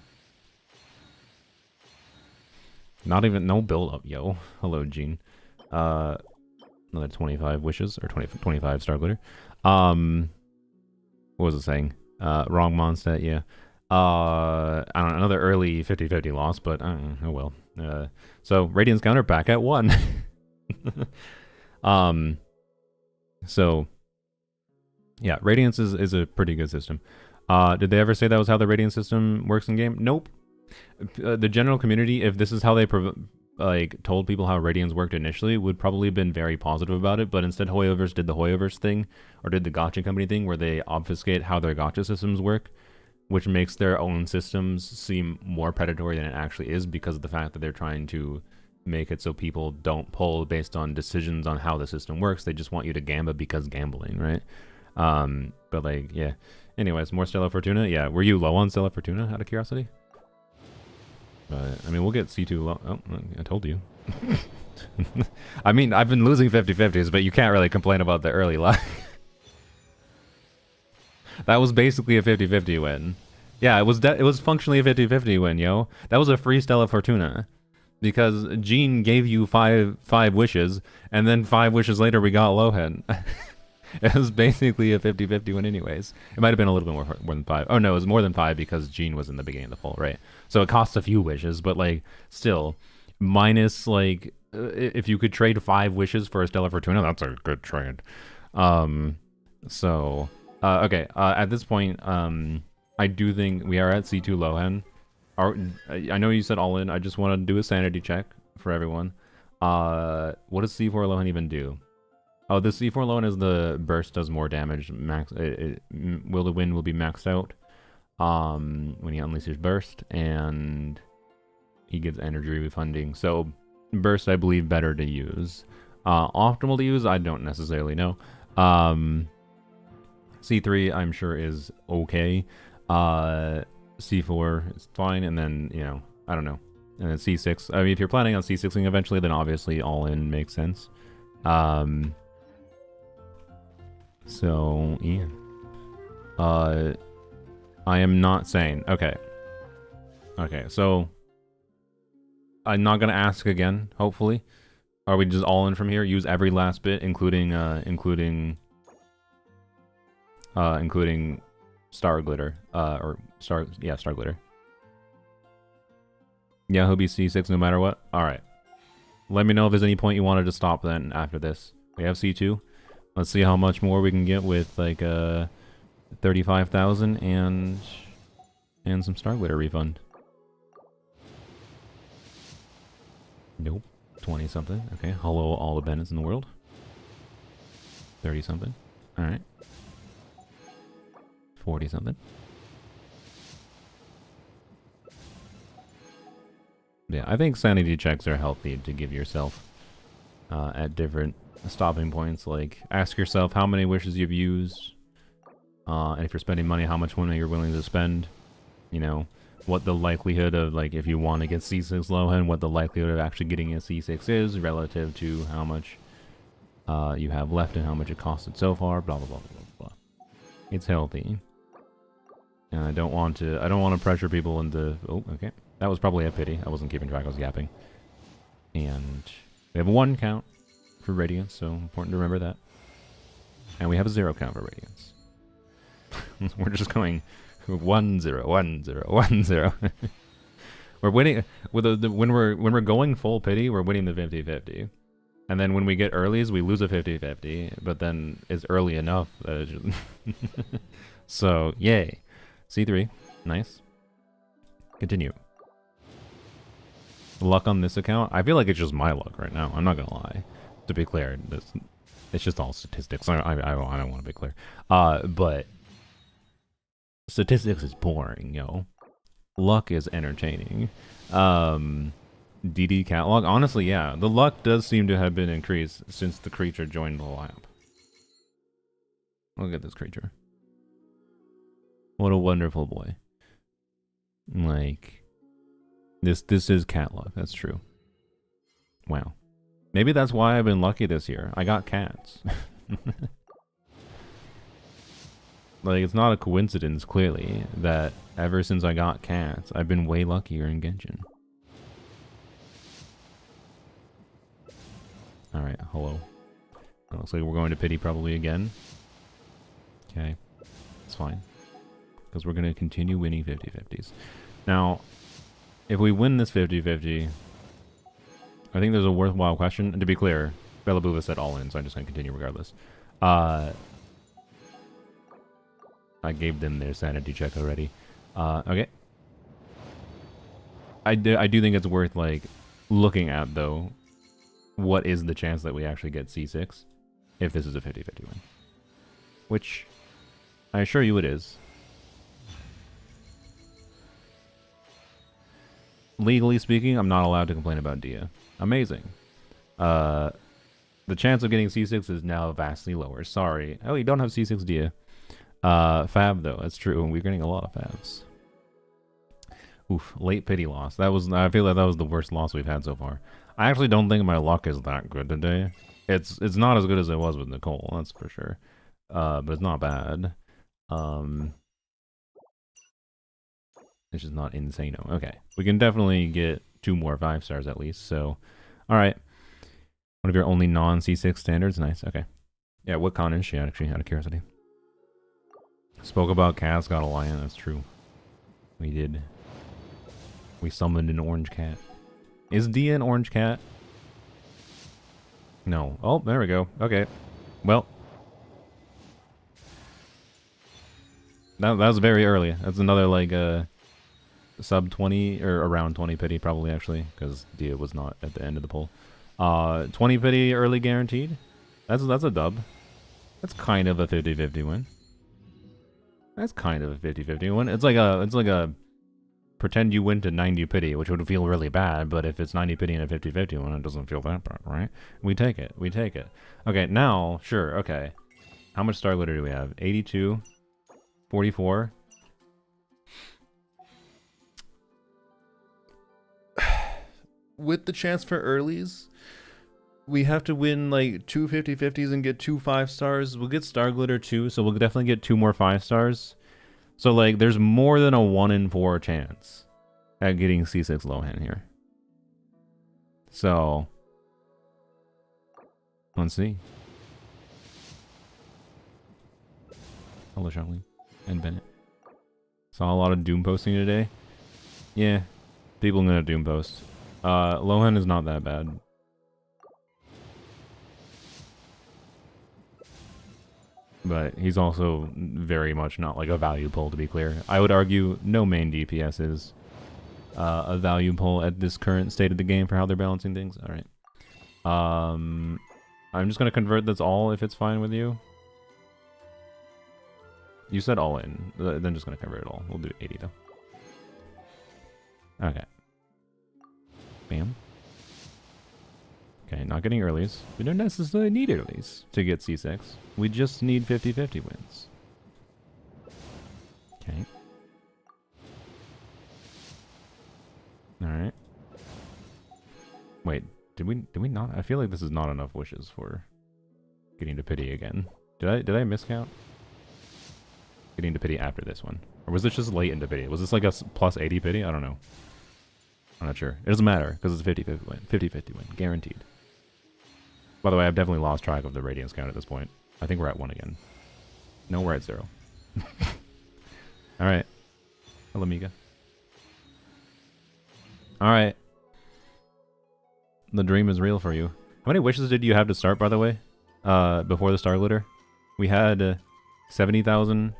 Not even, no build up, yo. Hello, Gene. Another 25 wishes, or 25 star glitter. What was it saying? Wrong Mondstadt, yeah. I don't know, another early 50-50 loss, but oh well. So Radiance counter back at 1. So yeah, Radiance is a pretty good system. Did they ever say that was how the Radiance system works in game? Nope. The general community, if this is how they told people how Radiance worked initially, would probably have been very positive about it, but instead Hoyoverse did the Hoyoverse thing, or did the gotcha company thing, where they obfuscate how their gotcha systems work, which makes their own systems seem more predatory than it actually is, because of the fact that they're trying to make it so people don't pull based on decisions on how the system works. They just want you to gamba because gambling, right? But like, yeah. Anyways, more Stella Fortuna. Yeah, were you low on Stella Fortuna, out of curiosity? But, I mean, we'll get C2 low. Oh, I told you. I mean, I've been losing 50-50s, but you can't really complain about the early luck. That was basically a 50-50 win. Yeah, it was functionally a 50-50 win, yo. That was a free Stella Fortuna. Because Gene gave you five wishes, and then 5 wishes later we got Lohen. It was basically a 50-50 win anyways. It might have been a little bit more than 5. Oh no, it was more than 5 because Gene was in the beginning of the full, right? So it costs a few wishes, but like, still, minus like, if you could trade 5 wishes for a Stella Fortuna, that's a good trade. So, okay, at this point, I do think we are at C2 Lohen. I know you said all in, I just want to do a sanity check for everyone. What does C4 Lohen even do? Oh, the C4 Lohen is the burst does more damage. Will the Wind will be maxed out when he unleashes burst, and he gets energy refunding. So burst, I believe, better to use. Optimal to use, I don't necessarily know. C3, I'm sure is okay. C4 is fine, and then, you know, I don't know. And then C6, I mean, if you're planning on C6ing eventually, then obviously all in makes sense. So, yeah. I am not saying, okay. Okay, so I'm not gonna ask again, hopefully. Are we just all in from here? Use every last bit, including Star Glitter, Star Glitter. Yeah, he'll be C6 no matter what. Alright. Let me know if there's any point you wanted to stop then after this. We have C2. Let's see how much more we can get with, like, 35,000 and some Star Glitter refund. Nope. 20-something. Okay. Hello, all the Bennetts in the world. 30-something. Alright. 40-something. Yeah, I think sanity checks are healthy to give yourself at different stopping points. Like, ask yourself how many wishes you've used, and if you're spending money, how much money you're willing to spend. You know, what the likelihood of, like, if you want to get C6 Lohen, what the likelihood of actually getting a C6 is relative to how much you have left and how much it costed so far. Blah blah blah blah blah. It's healthy, and I don't want to pressure people into. Oh, okay. That was probably a pity. I wasn't keeping track. I was yapping. And we have a 1 count for Radiance, so important to remember that. And we have a 0 count for Radiance. We're just going 1 0 1 0 1 0. We're winning with when we're going full pity. We're winning the 50-50. And then when we get earlies, we lose a 50-50. But then it's early enough. So yay, C3, nice. Continue. Luck on this account? I feel like it's just my luck right now. I'm not gonna lie. To be clear, it's just all statistics. I don't want to be clear. But statistics is boring, yo. Luck is entertaining. DD catalog? Honestly, yeah. The luck does seem to have been increased since the creature joined the lab. Look at this creature. What a wonderful boy. Like... This is cat luck, that's true. Wow. Maybe that's why I've been lucky this year. I got cats. Like, it's not a coincidence, clearly, that ever since I got cats, I've been way luckier in Genshin. Alright, hello. Looks like we're going to pity probably again. Okay. It's fine. Because we're going to continue winning 50-50s. Now... if we win this 50-50, I think there's a worthwhile question. And to be clear, Bella Buva said all in, so I'm just going to continue regardless. I gave them their sanity check already. Okay. I do think it's worth, like, looking at, though, what is the chance that we actually get C6 if this is a 50-50 win. Which, I assure you it is. Legally speaking, I'm not allowed to complain about Dia. Amazing. The chance of getting C6 is now vastly lower. Sorry. Oh, you don't have C6 Dia. Fab, though. That's true. We're getting a lot of Fabs. Oof. Late pity loss. I feel like that was the worst loss we've had so far. I actually don't think my luck is that good today. It's not as good as it was with Nicole, that's for sure. But it's not bad. It's just not insane-o. Okay. We can definitely get 2 more 5 stars at least, so... alright. One of your only non-C6 standards? Nice, okay. Yeah, what con is she actually, out of curiosity? Spoke about cats, got a lion, that's true. We did. We summoned an orange cat. Is Dia an orange cat? No. Oh, there we go. Okay. Well. That was very early. That's another, like, sub 20 or around 20 pity probably, actually, because Dia was not at the end of the poll. 20 pity early guaranteed. That's a dub. That's kind of a 50-50 win. That's kind of a 50-50 win. It's like a pretend you win to 90 pity, which would feel really bad, but if it's 90 pity and a 50-50 win, it doesn't feel that bad, right? We take it. We take it. Okay, now, sure, okay. How much star glitter do we have? 82, 44. With the chance for earlies, we have to win like 2 50-50s and get 2 5 stars. We'll get star glitter too, so we'll definitely get 2 more 5 stars. So like there's more than a 1 in 4 chance at getting C6 Lohen here. So let's see. Hello, Charlie and Bennett. Saw a lot of Doom posting today. Yeah, people gonna Doom post. Lohen is not that bad. But he's also very much not like a value pull, to be clear. I would argue no main DPS is a value pull at this current state of the game for how they're balancing things. Alright. I'm just going to convert this all if it's fine with you. You said all in. Then just going to convert it all. We'll do 80 though. Okay. Bam. Okay, not getting earlies. We don't necessarily need earlies to get C6. We just need 50-50 wins. Okay. Alright. Wait, did we not? I feel like this is not enough wishes for getting to pity again. Did I miscount? Getting to pity after this one. Or was this just late into pity? Was this like a plus 80 pity? I don't know. I'm not sure. It doesn't matter, because it's a 50-50 win. 50-50 win. Guaranteed. By the way, I've definitely lost track of the radiance count at this point. I think we're at 1 again. No, we're at 0. Alright. Hello, Mika. Alright. The dream is real for you. How many wishes did you have to start, by the way? Before the star glitter? We had 70,000.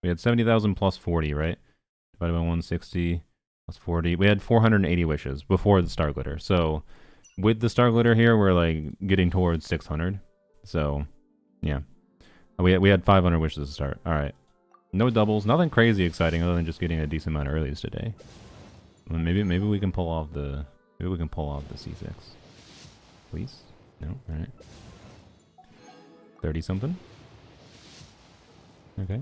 We had 70,000 plus 40, right? Divided by 160 plus 40. We had 480 wishes before the star glitter. So with the star glitter here, we're like getting towards 600. So yeah, we had 500 wishes to start. All right, no doubles, nothing crazy exciting other than just getting a decent amount of earlies today. Maybe we can pull off the C6. Please? No. All right. 30 something. Okay.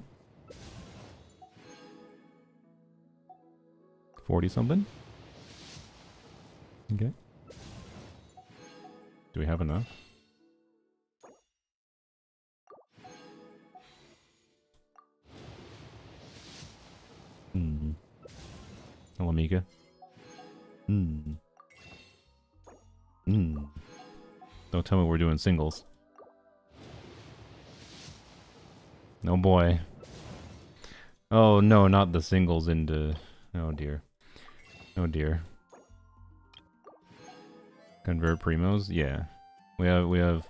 40 something. Okay. Do we have enough? Hello, Mika. Don't tell me we're doing singles. Oh boy. Oh no, not the singles into... Oh dear. Oh dear. Convert primos? Yeah. We have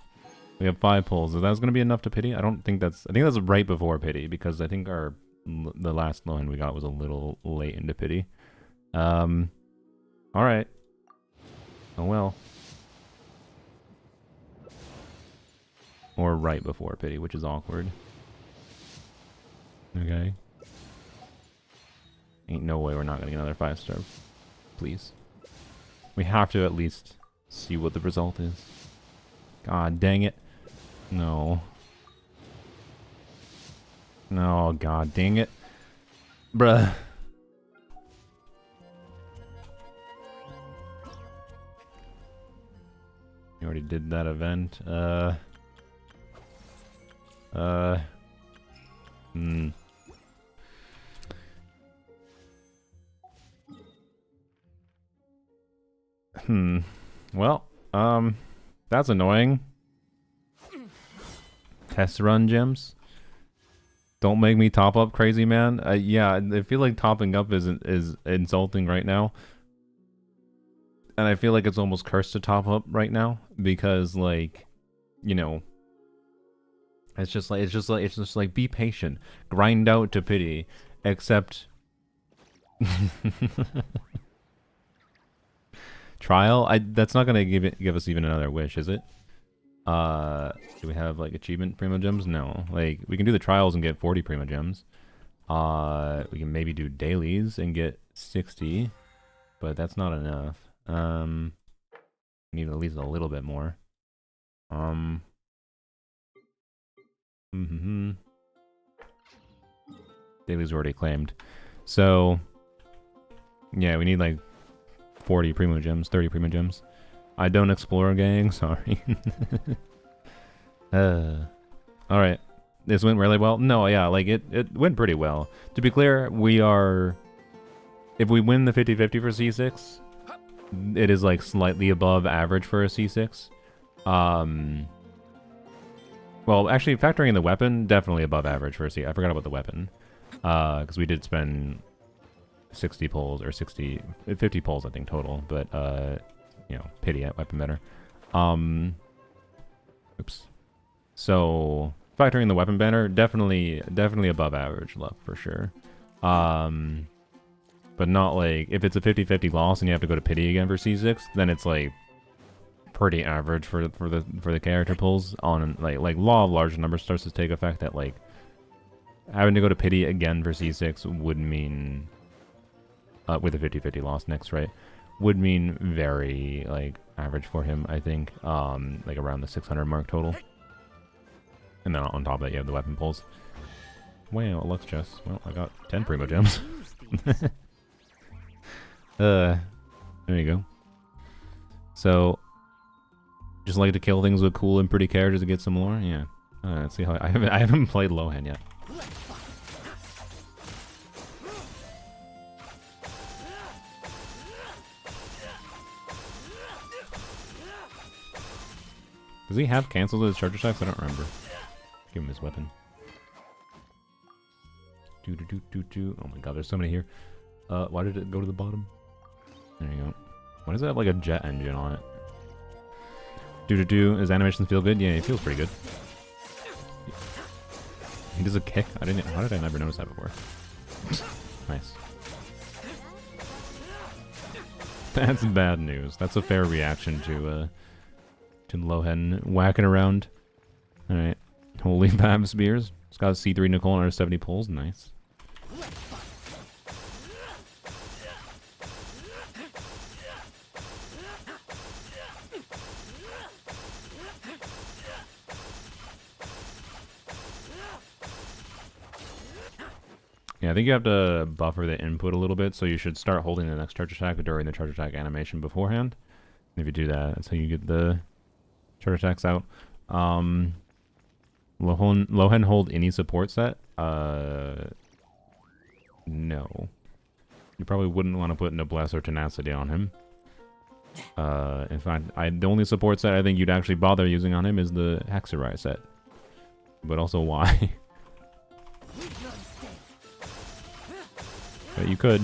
5 pulls. So that's gonna be enough to pity? I think that's right before pity, because I think the last Lohen we got was a little late into pity. Alright. Oh well. Or right before pity, which is awkward. Okay. Ain't no way we're not getting another 5-star. Please. We have to at least see what the result is. God dang it. No. No, god dang it. Bruh. You already did that event. Well, that's annoying. Test run gems. Don't make me top up, crazy man. Yeah, I feel like topping up is insulting right now. And I feel like it's almost cursed to top up right now because, like, you know, it's just like be patient, grind out to pity, except Trial? That's not gonna give us even another wish, is it? Do we have like achievement primo gems? No. Like we can do the trials and get 40 primo gems. We can maybe do dailies and get 60, but that's not enough. We need at least a little bit more. Dailies already claimed. So yeah, we need like 40 primo gems, 30 primo gems. I don't explore, gang. Sorry. Alright. This went really well? No, yeah, like it went pretty well. To be clear, we are... If we win the 50-50 for C6, it is like slightly above average for a C6. Well, actually, factoring in the weapon, definitely above average for a C. I forgot about the weapon. Because we did spend 60 pulls, or 50 pulls, I think, total. But, you know, pity at weapon better. Oops. So, factoring the weapon banner, definitely above average luck, for sure. But not like, if it's a 50-50 loss and you have to go to pity again for C6, then it's like pretty average for the character pulls on like law of large numbers starts to take effect. That like having to go to pity again for C6 would mean with a 50-50 loss next, right, would mean very like average for him, I think, like around the 600 mark total. And then on top of that you have the weapon pulls. Wow, a Lux chest. Well, I got 10 primo gems. There you go. So just like to kill things with cool and pretty characters to get some lore? Yeah. Let's see how I haven't played Lohen yet. Does he have cancels his charge attacks? I don't remember. Give him his weapon. Oh my god, there's so many here. Why did it go to the bottom? There you go. Why does it have like a jet engine on it? His animations feel good? Yeah, he feels pretty good. He does a kick? How did I never notice that before? Nice. That's bad news. That's a fair reaction to Lohen whacking around. Alright. Holy Fab Spears. It's got C3 Nicole and 70 pulls. Nice. Yeah, I think you have to buffer the input a little bit, so you should start holding the next charge attack during the charge attack animation beforehand. And if you do that, that's how you get the charge attacks out. Lohen hold any support set? No. You probably wouldn't want to put Noblesse or Tenacity on him. In fact, the only support set I think you'd actually bother using on him is the Hexerai set. But also why? But you could.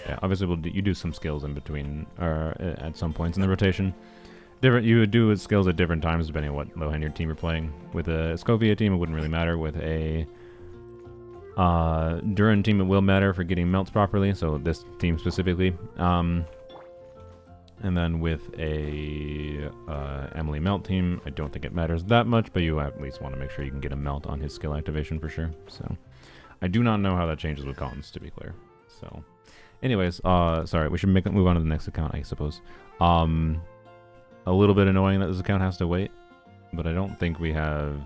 Yeah, obviously you do some skills in between, or at some points in the rotation. You would do skills at different times depending on what Lohen your team are playing. With a Scovia team, it wouldn't really matter. With a Duran team, it will matter for getting melts properly. So this team specifically. And then with a Emily melt team, I don't think it matters that much, but you at least want to make sure you can get a melt on his skill activation for sure. So I do not know how that changes with cons, to be clear. So anyways, sorry, we should move on to the next account, I suppose. A little bit annoying that this account has to wait, but I don't think we have...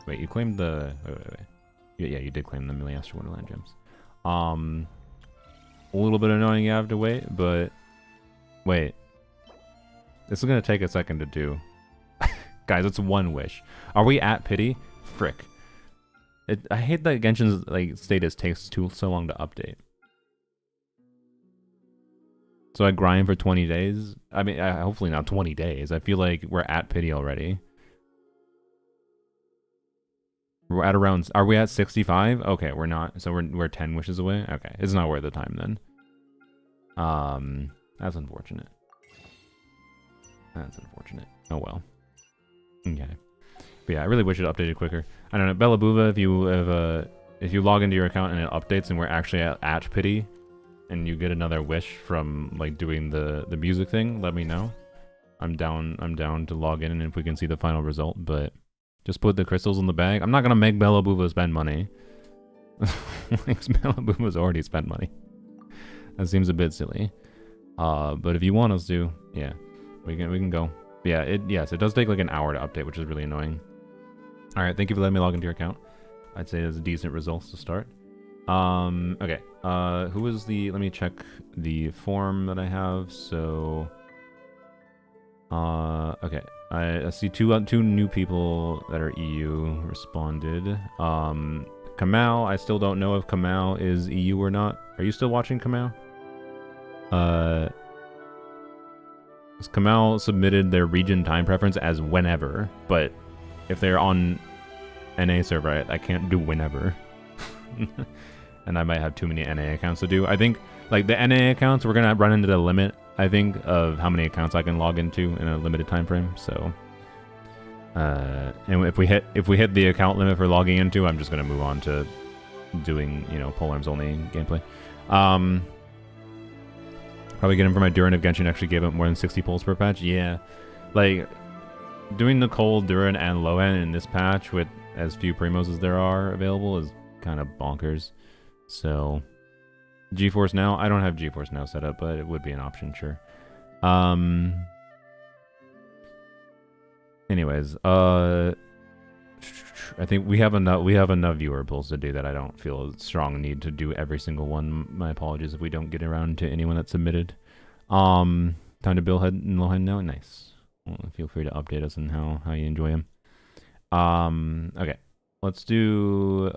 Wait, you claimed the... Wait. Yeah, you did claim the Milliaster Wonderland gems. A little bit annoying you have to wait, but... Wait. This is going to take a second to do. Guys, it's one wish. Are we at pity? Frick. I hate that Genshin's like status takes so long to update. So I grind for 20 days? I mean, hopefully not 20 days. I feel like we're at pity already. We're at around... Are we at 65? Okay, we're not. So we're 10 wishes away? Okay, it's not worth the time then. That's unfortunate. That's unfortunate. Oh well. Okay. But yeah, I really wish it updated quicker. I don't know, Bella Buva, if you log into your account and it updates and we're actually at Pity, and you get another wish from like doing the music thing, let me know. I'm down to log in and if we can see the final result, but just put the crystals in the bag. I'm not gonna make Bella Buva spend money. Bella Buva's already spent money. That seems a bit silly. But if you want us to, yeah, we can go. But yeah, yes, it does take like an hour to update, which is really annoying. All right, thank you for letting me log into your account. I'd say there's decent results to start. Okay. Who was the? Let me check the form that I have. So, okay. I see two new people that are EU responded. Kamau, I still don't know if Kamau is EU or not. Are you still watching, Kamau? Kamau submitted their region time preference as whenever, but if they're on NA server, I can't do whenever. And I might have too many NA accounts to do. I think, like, the NA accounts, we're gonna run into the limit, I think, of how many accounts I can log into in a limited time frame, so... and if we hit the account limit for logging into, I'm just gonna move on to doing, you know, polearms only gameplay. Probably get him for my Durin if Genshin actually gave up more than 60 pulls per patch. Yeah, like doing Nicole, Durin, and Lohen in this patch with as few primos as there are available is kind of bonkers. So GeForce Now, I don't have GeForce Now set up, but it would be an option, sure. Anyways, I think we have enough viewer pulls to do that. I don't feel a strong need to do every single one. My apologies if we don't get around to anyone that submitted. Time to Bill Head and Lohen now. Nice. Well, feel free to update us on how you enjoy them. Okay, let's do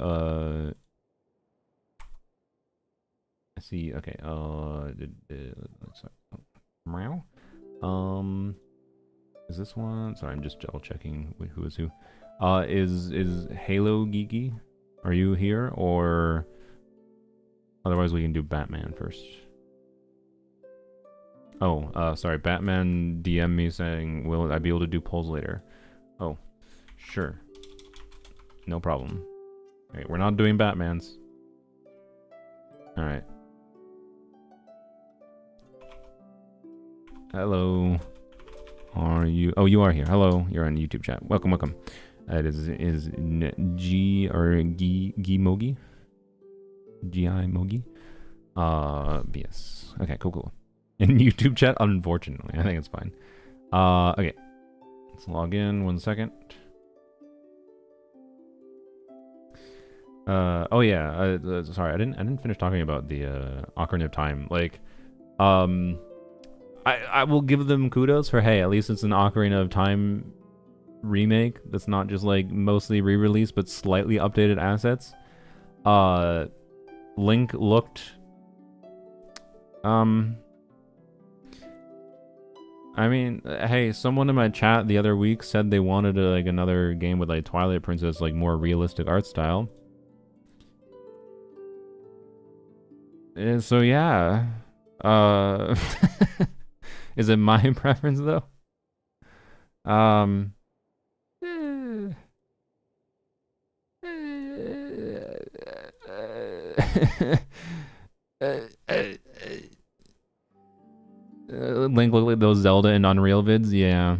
I see. Okay. Meow. Is this one? Sorry, I'm just double checking who is who. Is Halo Geeky? Are you here, or otherwise we can do Batman first. Oh, sorry. Batman DM me saying, "Will I be able to do polls later?" Oh, sure. No problem. Okay, we're not doing Batmans. All right. Hello. Are you? Oh, you are here. Hello. You're on YouTube chat. Welcome, welcome. It is G or G Mogi? G-I Mogi? Yes. Okay, cool. In YouTube chat, unfortunately. I think it's fine. Okay. Let's log in 1 second. Oh yeah, sorry, I didn't finish talking about the Ocarina of Time. Like, I will give them kudos for, hey, at least it's an Ocarina of Time remake that's not just like mostly re-released but slightly updated assets. Link looked I mean, hey, someone in my chat the other week said they wanted like another game with like Twilight Princess, like more realistic art style. And so yeah, is it my preference though? Link look like those Zelda and Unreal vids, yeah.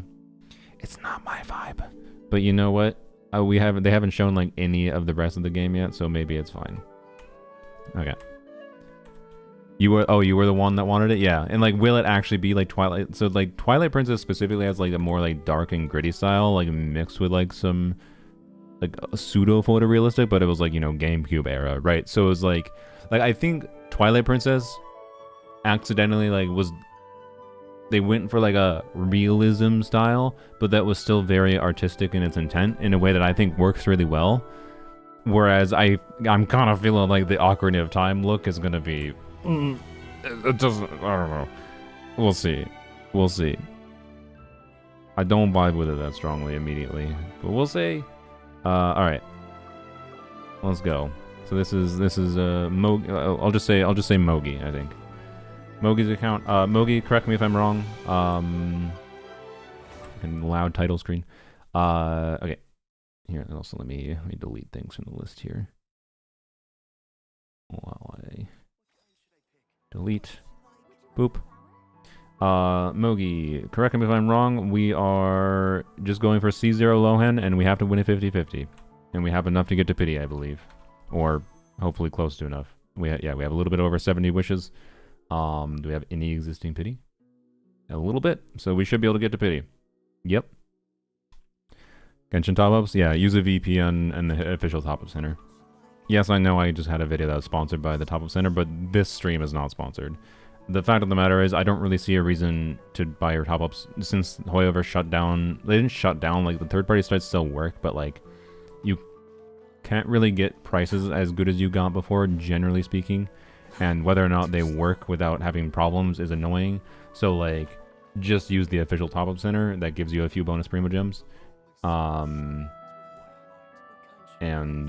It's not my vibe, but you know what? They haven't shown like any of the rest of the game yet, so maybe it's fine. Okay. You were the one that wanted it, yeah. And like, will it actually be like Twilight? So like, Twilight Princess specifically has like a more like dark and gritty style, like mixed with like some like pseudo photorealistic, but it was like, you know, GameCube era, right? So it was like I think Twilight Princess accidentally like they went for like a realism style, but that was still very artistic in its intent in a way that I think works really well. Whereas I'm kind of feeling like the Ocarina of Time look is gonna be. It doesn't. I don't know. We'll see. We'll see. I don't vibe with it that strongly immediately, but we'll see. All right. Let's go. So this is Mogi. I'll just say Mogi. I think Mogi's account. Mogi, correct me if I'm wrong. And loud title screen. Okay. Here, and also let me delete things from the list here. While I delete. Boop. Mogi, correct me if I'm wrong. We are just going for C0 Lohen, and we have to win a 50-50. And we have enough to get to pity, I believe. Or hopefully close to enough. We have a little bit over 70 wishes. Do we have any existing pity? A little bit, so we should be able to get to pity. Yep. Genshin top-ups? Yeah, use a VPN and the official top-up center. Yes, I know I just had a video that was sponsored by the top-up center, but this stream is not sponsored. The fact of the matter is, I don't really see a reason to buy your top-ups since Hoyoverse shut down. They didn't shut down, like, the third-party sites still work, but, like, you can't really get prices as good as you got before, generally speaking. And whether or not they work without having problems is annoying. So, like, just use the official top-up center. That gives you a few bonus Primo Gems. And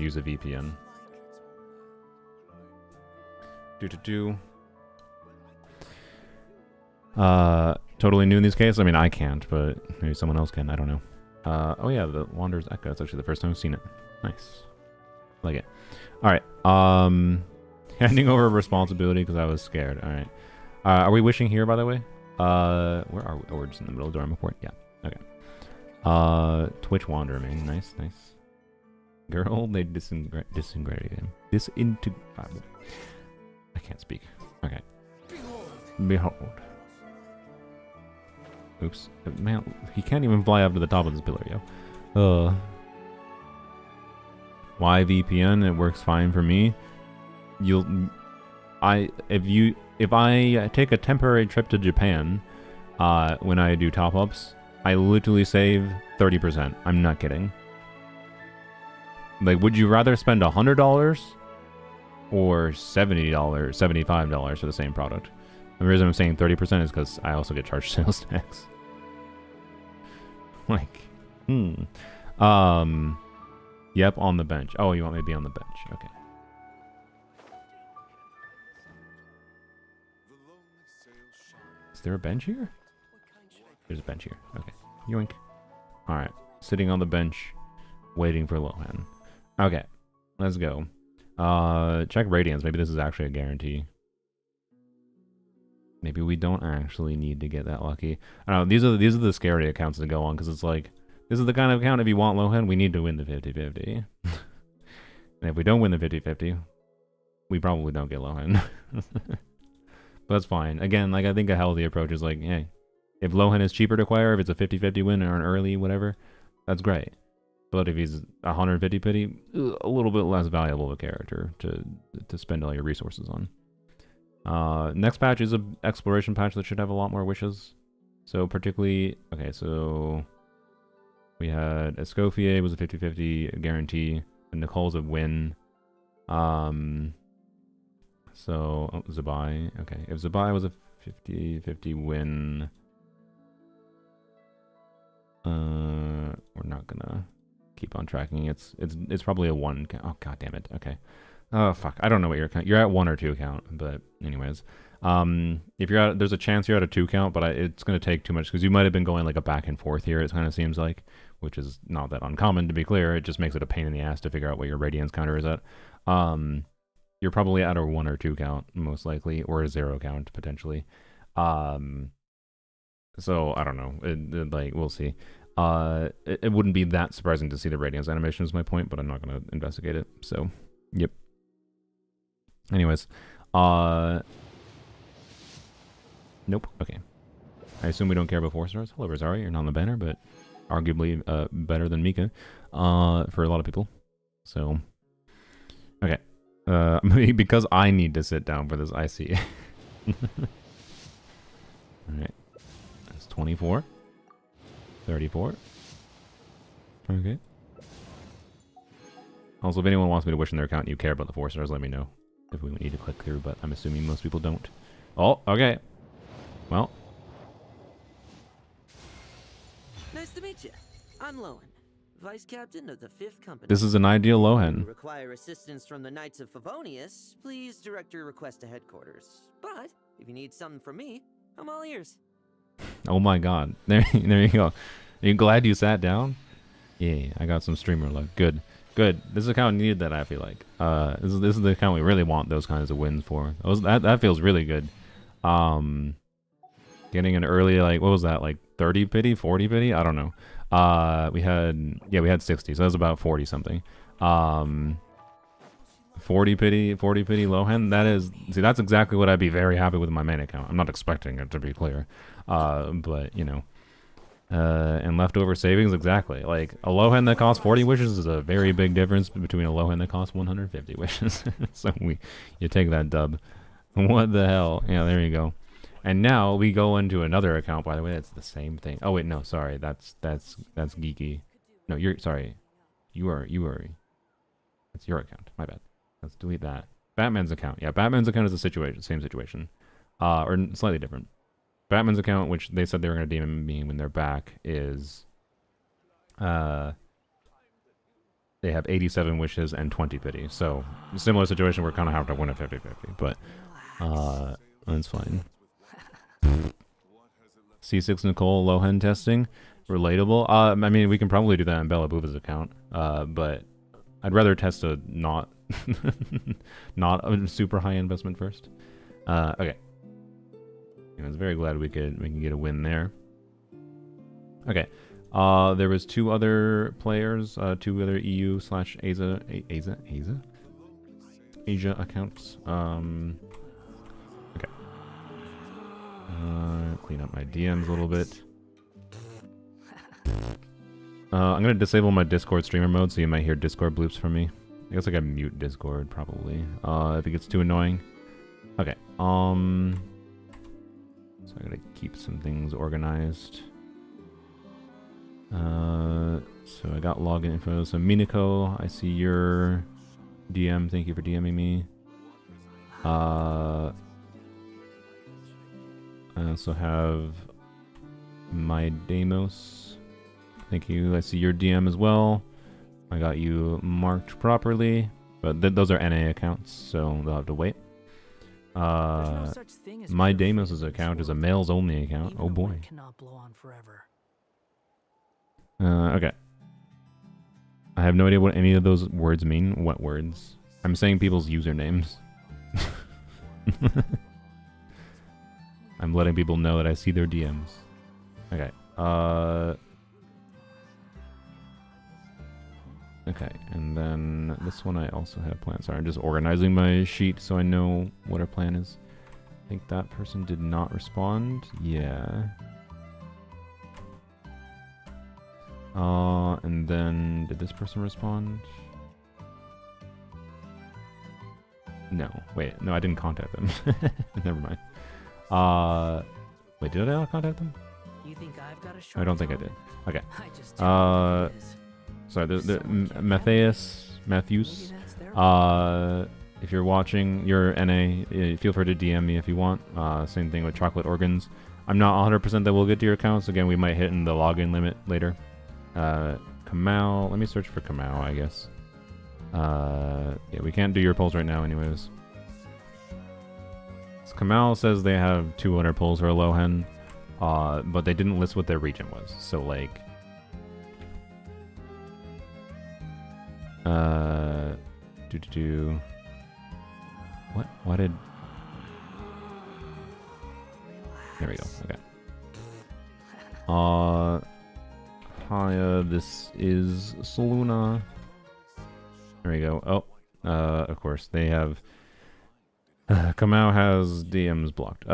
use a VPN. Totally new in these cases. I mean, I can't, but maybe someone else can. I don't know. Oh yeah, the Wanderer's Echo. That's actually the first time I've seen it. Nice. Like it. Alright, handing over responsibility because I was scared. Alright. Are we wishing here, by the way? Where are we? Oh, we're just in the middle of Dormaport. Yeah. Okay. Twitch Wanderer, man. Nice, nice. Girl, they disintegrated him. I can't speak. Okay. Behold. Oops. Man, he can't even fly up to the top of this pillar, yo. Why VPN? It works fine for me. If I take a temporary trip to Japan, when I do top-ups, I literally save 30%. I'm not kidding. Like, would you rather spend $100 or $70, $75 for the same product? The reason I'm saying 30% is because I also get charged sales tax. Like, yep, on the bench. Oh, you want me to be on the bench? Okay. Is there a bench here? There's a bench here. Okay. Yoink. Alright. Sitting on the bench, waiting for Lohen. Okay. Let's go. Check Radiance. Maybe this is actually a guarantee. Maybe we don't actually need to get that lucky. I don't know. These are the scary accounts to go on, because it's like, this is the kind of account, if you want Lohen, we need to win the 50-50. And if we don't win the 50-50, we probably don't get Lohen. But that's fine. Again, like, I think a healthy approach is like, hey, if Lohen is cheaper to acquire, if it's a 50-50 win or an early whatever, that's great. But if he's 150 pity, a little bit less valuable of a character to spend all your resources on. Next patch is an exploration patch that should have a lot more wishes. So particularly, okay, so we had Escoffier was a 50-50 guarantee, and Nicole's a win. So Zabai, okay, if Zabai was a 50-50 win, we're not gonna keep on tracking. It's probably a 1 count. Oh god damn it. Okay. Oh fuck, I don't know what your count. You're at 1 or 2 count, but anyways, if you're at, there's a chance you're at a 2 count, but it's gonna take too much because you might have been going like a back and forth here. It kind of seems like, which is not that uncommon to be clear. It just makes it a pain in the ass to figure out what your Radiance counter is at. You're probably at a 1 or 2 count most likely, or a 0 count potentially. So I don't know. Like we'll see. It wouldn't be that surprising to see the Radiance animation is my point, but I'm not gonna investigate it. So, yep. Anyways, nope. Okay. I assume we don't care about 4 stars. Hello, Rosario. You're not on the banner, but arguably better than Mika for a lot of people. So, okay. Because I need to sit down for this, I see. Alright. That's 24. 34. Okay. Also, if anyone wants me to wish in their account and you care about the 4 stars, let me know. If we need to click through, but I'm assuming most people don't. Oh, okay. Well. Nice to meet you. I'm Lohen, Vice Captain of the 5th Company. This is an ideal If Lohen. you require assistance from the Knights of Favonius, please direct your request to headquarters. But if you need something from me, I'm all ears. Oh my god. There you go. Are you glad you sat down? Yeah, I got some streamer luck. Good. Good. This account needed that, I feel like. This is the account we really want those kinds of wins for. That feels really good. Getting an early, like, what was that, like 30 pity, 40 pity? I don't know. We had 60, so that was about 40 something. 40 pity Lohen. That's exactly what I'd be very happy with my main account. I'm not expecting it, to be clear. But you know, and leftover savings, exactly. Like a Lohen that costs 40 wishes is a very big difference between a Lohen that costs 150 wishes. So you take that dub. What the hell? Yeah, there you go. And now we go into another account. By the way, that's the same thing. Oh wait, no, sorry, that's geeky. No, you're sorry. You are. That's your account. My bad. Let's delete that. Batman's account. Yeah, Batman's account is the same situation, or slightly different. Batman's account, which they said they were going to DM me when they're back, is they have 87 wishes and 20 pity. So similar situation. We're kind of have to win a 50-50, but that's fine. C6 Nicole Lohen testing, relatable. I mean, we can probably do that on Bella Buva's account, but I'd rather test a not a super high investment first. Okay. I was very glad we can get a win there. Okay. There was two other players, two other EU/Asia accounts. Okay. Clean up my DMs a little bit. I'm gonna disable my Discord streamer mode, so you might hear Discord bloops from me. I guess I gotta mute Discord probably. If it gets too annoying. Okay. So I gotta keep some things organized. So I got login info. So Minako, I see your DM. Thank you for DMing me. I also have my Demos. Thank you. I see your DM as well. I got you marked properly, but those are NA accounts, so they'll have to wait. My Demos' account is a males only account. Oh boy. Okay. I have no idea what any of those words mean. What words? I'm saying people's usernames. I'm letting people know that I see their DMs. Okay. Okay, and then this one I also have planned. Sorry, I'm just organizing my sheet so I know what our plan is. I think that person did not respond. Yeah. And then did this person respond? No. Wait, no, I didn't contact them. Never mind. Wait, did I not contact them? You think I've got a I don't think I did. Okay. Sorry, Matthews. If you're watching, you're NA. Feel free to DM me if you want. Same thing with Chocolate Organs. I'm not 100% that we'll get to your accounts. Again, we might hit in the login limit later. Kamal. Let me search for Kamal, I guess. Yeah, we can't do your polls right now anyways. So Kamal says they have 200 polls for a Lohen, but they didn't list what their region was. So, like... What? Why did... There we go. Okay. Hi, this is Saluna. There we go. Oh, of course, they have... Kamau has DMs blocked,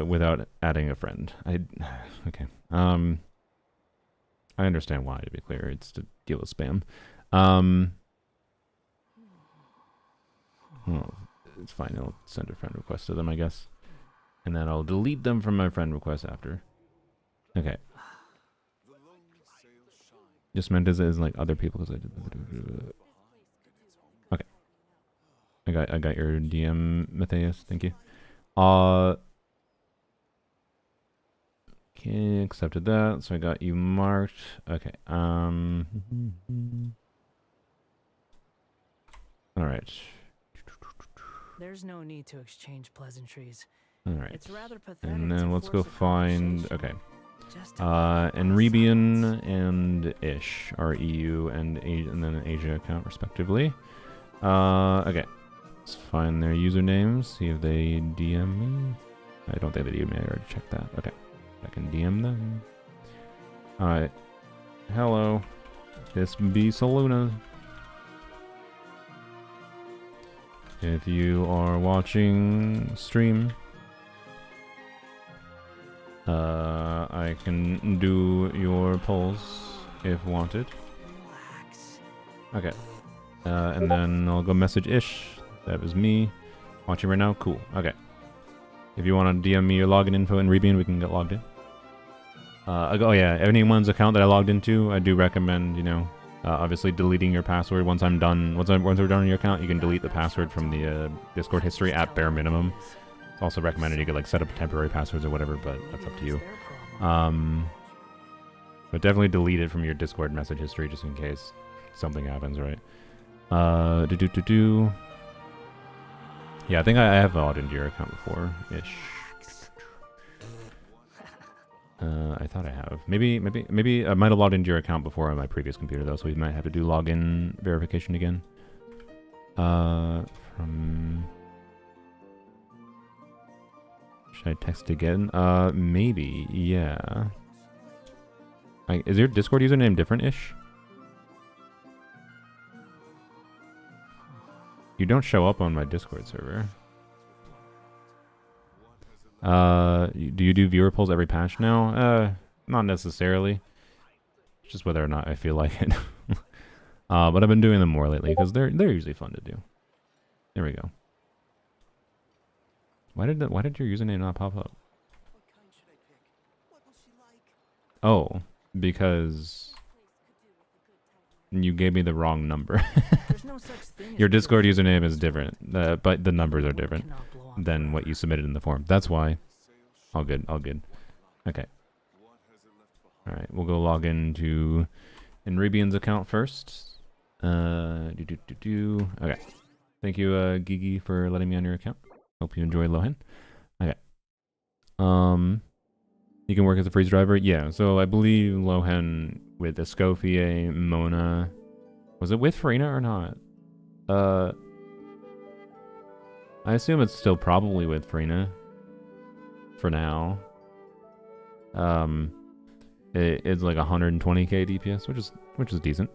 without adding a friend. Okay. I understand why, to be clear. It's to deal with spam. Well, it's fine. I'll send a friend request to them, I guess. And then I'll delete them from my friend request after. Okay. Just meant as like other people because I did. Okay. I got your DM, Matthias. Thank you. Okay, accepted that. So I got you marked. Okay. All right. There's no need to exchange pleasantries. All right. It's rather pathetic. And then let's go find. Okay. Just about Enrebian and Ish are EU and then an Asia account respectively. Okay. Let's find their usernames, see if they DM me. I don't think they DM me, I already checked that. Okay. I can DM them. Alright. Hello. This be Saluna. If you are watching stream, I can do your polls if wanted. Relax. Okay. And then I'll go message Ish. That was me. Watching right now? Cool. Okay. If you want to DM me your login info in Rebian, we can get logged in. Oh yeah, anyone's account that I logged into, I do recommend, you know, obviously deleting your password once I'm done. Once we're done on your account, you can delete the password from the Discord history at bare minimum. It's also recommended you could like set up temporary passwords or whatever, but that's up to you. But definitely delete it from your Discord message history just in case something happens, right? Yeah, I think I have logged into your account before-ish. I thought I have. Maybe I might have logged into your account before on my previous computer though, so we might have to do login verification again. From... Should I text again? Maybe, yeah. Is your Discord username different-ish? You don't show up on my Discord server. Do you do viewer polls every patch now? Not necessarily. It's just whether or not I feel like it. But I've been doing them more lately because they're usually fun to do. There we go. Why did your username not pop up? Oh, because you gave me the wrong number. There's no such thing Your as Discord beautiful. username is different, but the numbers are different Cannot blow on than forever. what you submitted in the form. That's why. All good, all good. Okay. Alright, we'll go log into Enrebian's account first. Okay. Thank you, Gigi, for letting me on your account. Hope you enjoy Lohen. Okay. You can work as a freeze driver? Yeah, so I believe Lohen with Escoffier, Mona... Was it with Farina or not? I assume it's still probably with Farina. For now. It's like 120k DPS, which is decent.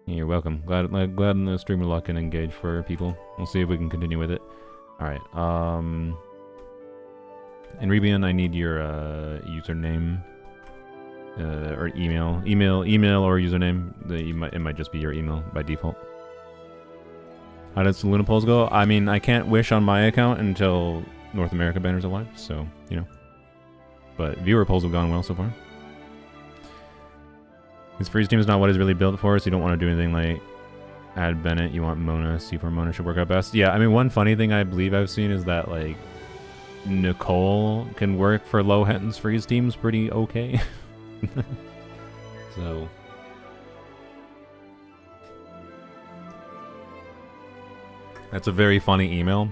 Yeah, you're welcome. Glad the streamer luck can engage for people. We'll see if we can continue with it. Alright, in Rebian, I need your username or email or username. It might just be your email by default. How does Luna polls go? I mean, I can't wish on my account until North America banner's alive, so you know. But viewer polls have gone well so far. His freeze team is not what is really built for, so you don't want to do anything like add Bennett. You want Mona. C4 Mona should work out best. Yeah, I mean, one funny thing I believe I've seen is that like Nicole can work for Lohen's freeze teams pretty okay. So that's a very funny email.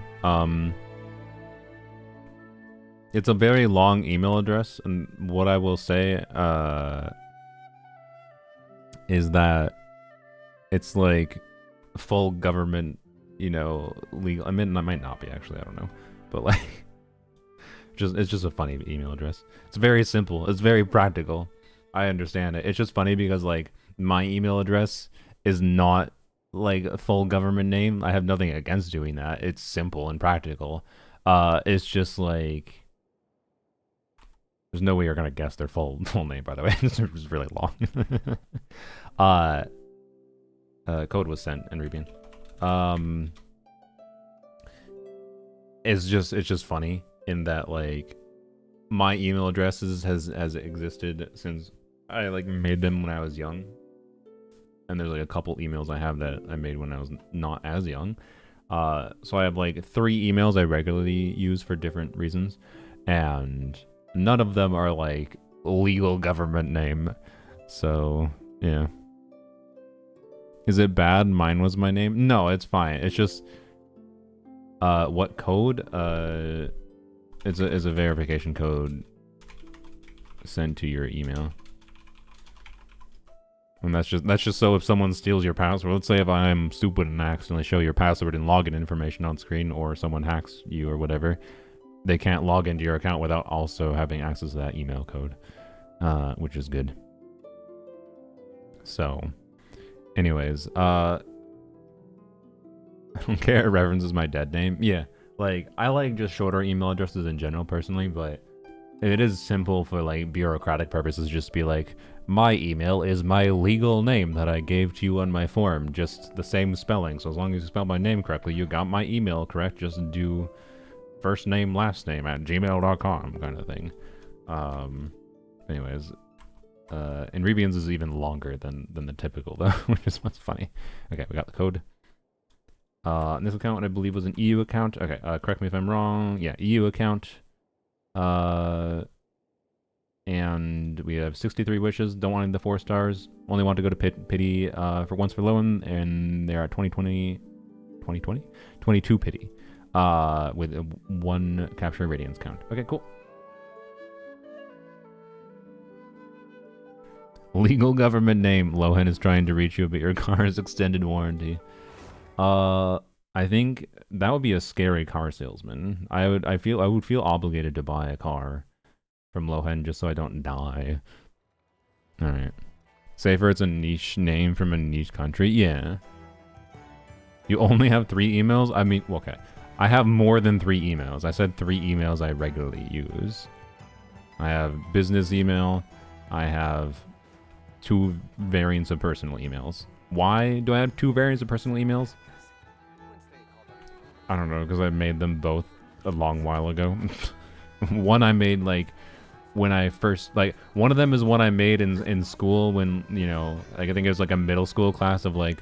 It's a very long email address, and what I will say is that it's like full government, you know, legal. I mean, that might not be actually. I don't know, but like, it's just a funny email address. It's very simple. It's very practical. I understand it. It's just funny because like my email address is not like a full government name. I have nothing against doing that. It's simple and practical. It's just like there's no way you're gonna guess their full name. By the way, it's really long. Code was sent in Rebian. It's just funny in that like my email addresses has existed since I like made them when I was young, and there's like a couple emails I have that I made when I was not as young. So I have like 3 emails I regularly use for different reasons, and none of them are like legal government name. So yeah. Is it bad? Mine was my name? No, it's fine. It's just what code? it's a verification code sent to your email. And that's just so if someone steals your password, let's say if I'm stupid and accidentally show your password and login information on screen, or someone hacks you or whatever, they can't log into your account without also having access to that email code, which is good. So, anyways, I don't care. It references my dead name. Yeah, like I like just shorter email addresses in general personally, but it is simple for like bureaucratic purposes. Just be like, my email is my legal name that I gave to you on my form, just the same spelling. So as long as you spell my name correctly, you got my email correct. Just do first name, last name at gmail.com kind of thing. Anyways, and Rebian's is even longer than the typical though, which is what's funny. Okay, we got the code. This account I believe was an EU account. Okay, correct me if I'm wrong. Yeah, EU account. And we have 63 wishes. Don't want the 4 stars. Only want to go to pity for once for Lohen, and they're at 22 pity. With 1 capture radiance count. Okay, cool. Legal government name. Lohen is trying to reach you, but your car is extended warranty. I think that would be a scary car salesman. I would feel obligated to buy a car from Lohen just so I don't die. Alright. Safer it's a niche name from a niche country? Yeah. You only have 3 emails? I mean, okay. I have more than 3 emails. I said 3 emails I regularly use. I have business email. I have 2 variants of personal emails. Why do I have 2 variants of personal emails? I don't know, because I made them both a long while ago. One I made, like, when I first, like, one of them is one I made in school when, you know, like, I think it was, like, a middle school class of, like,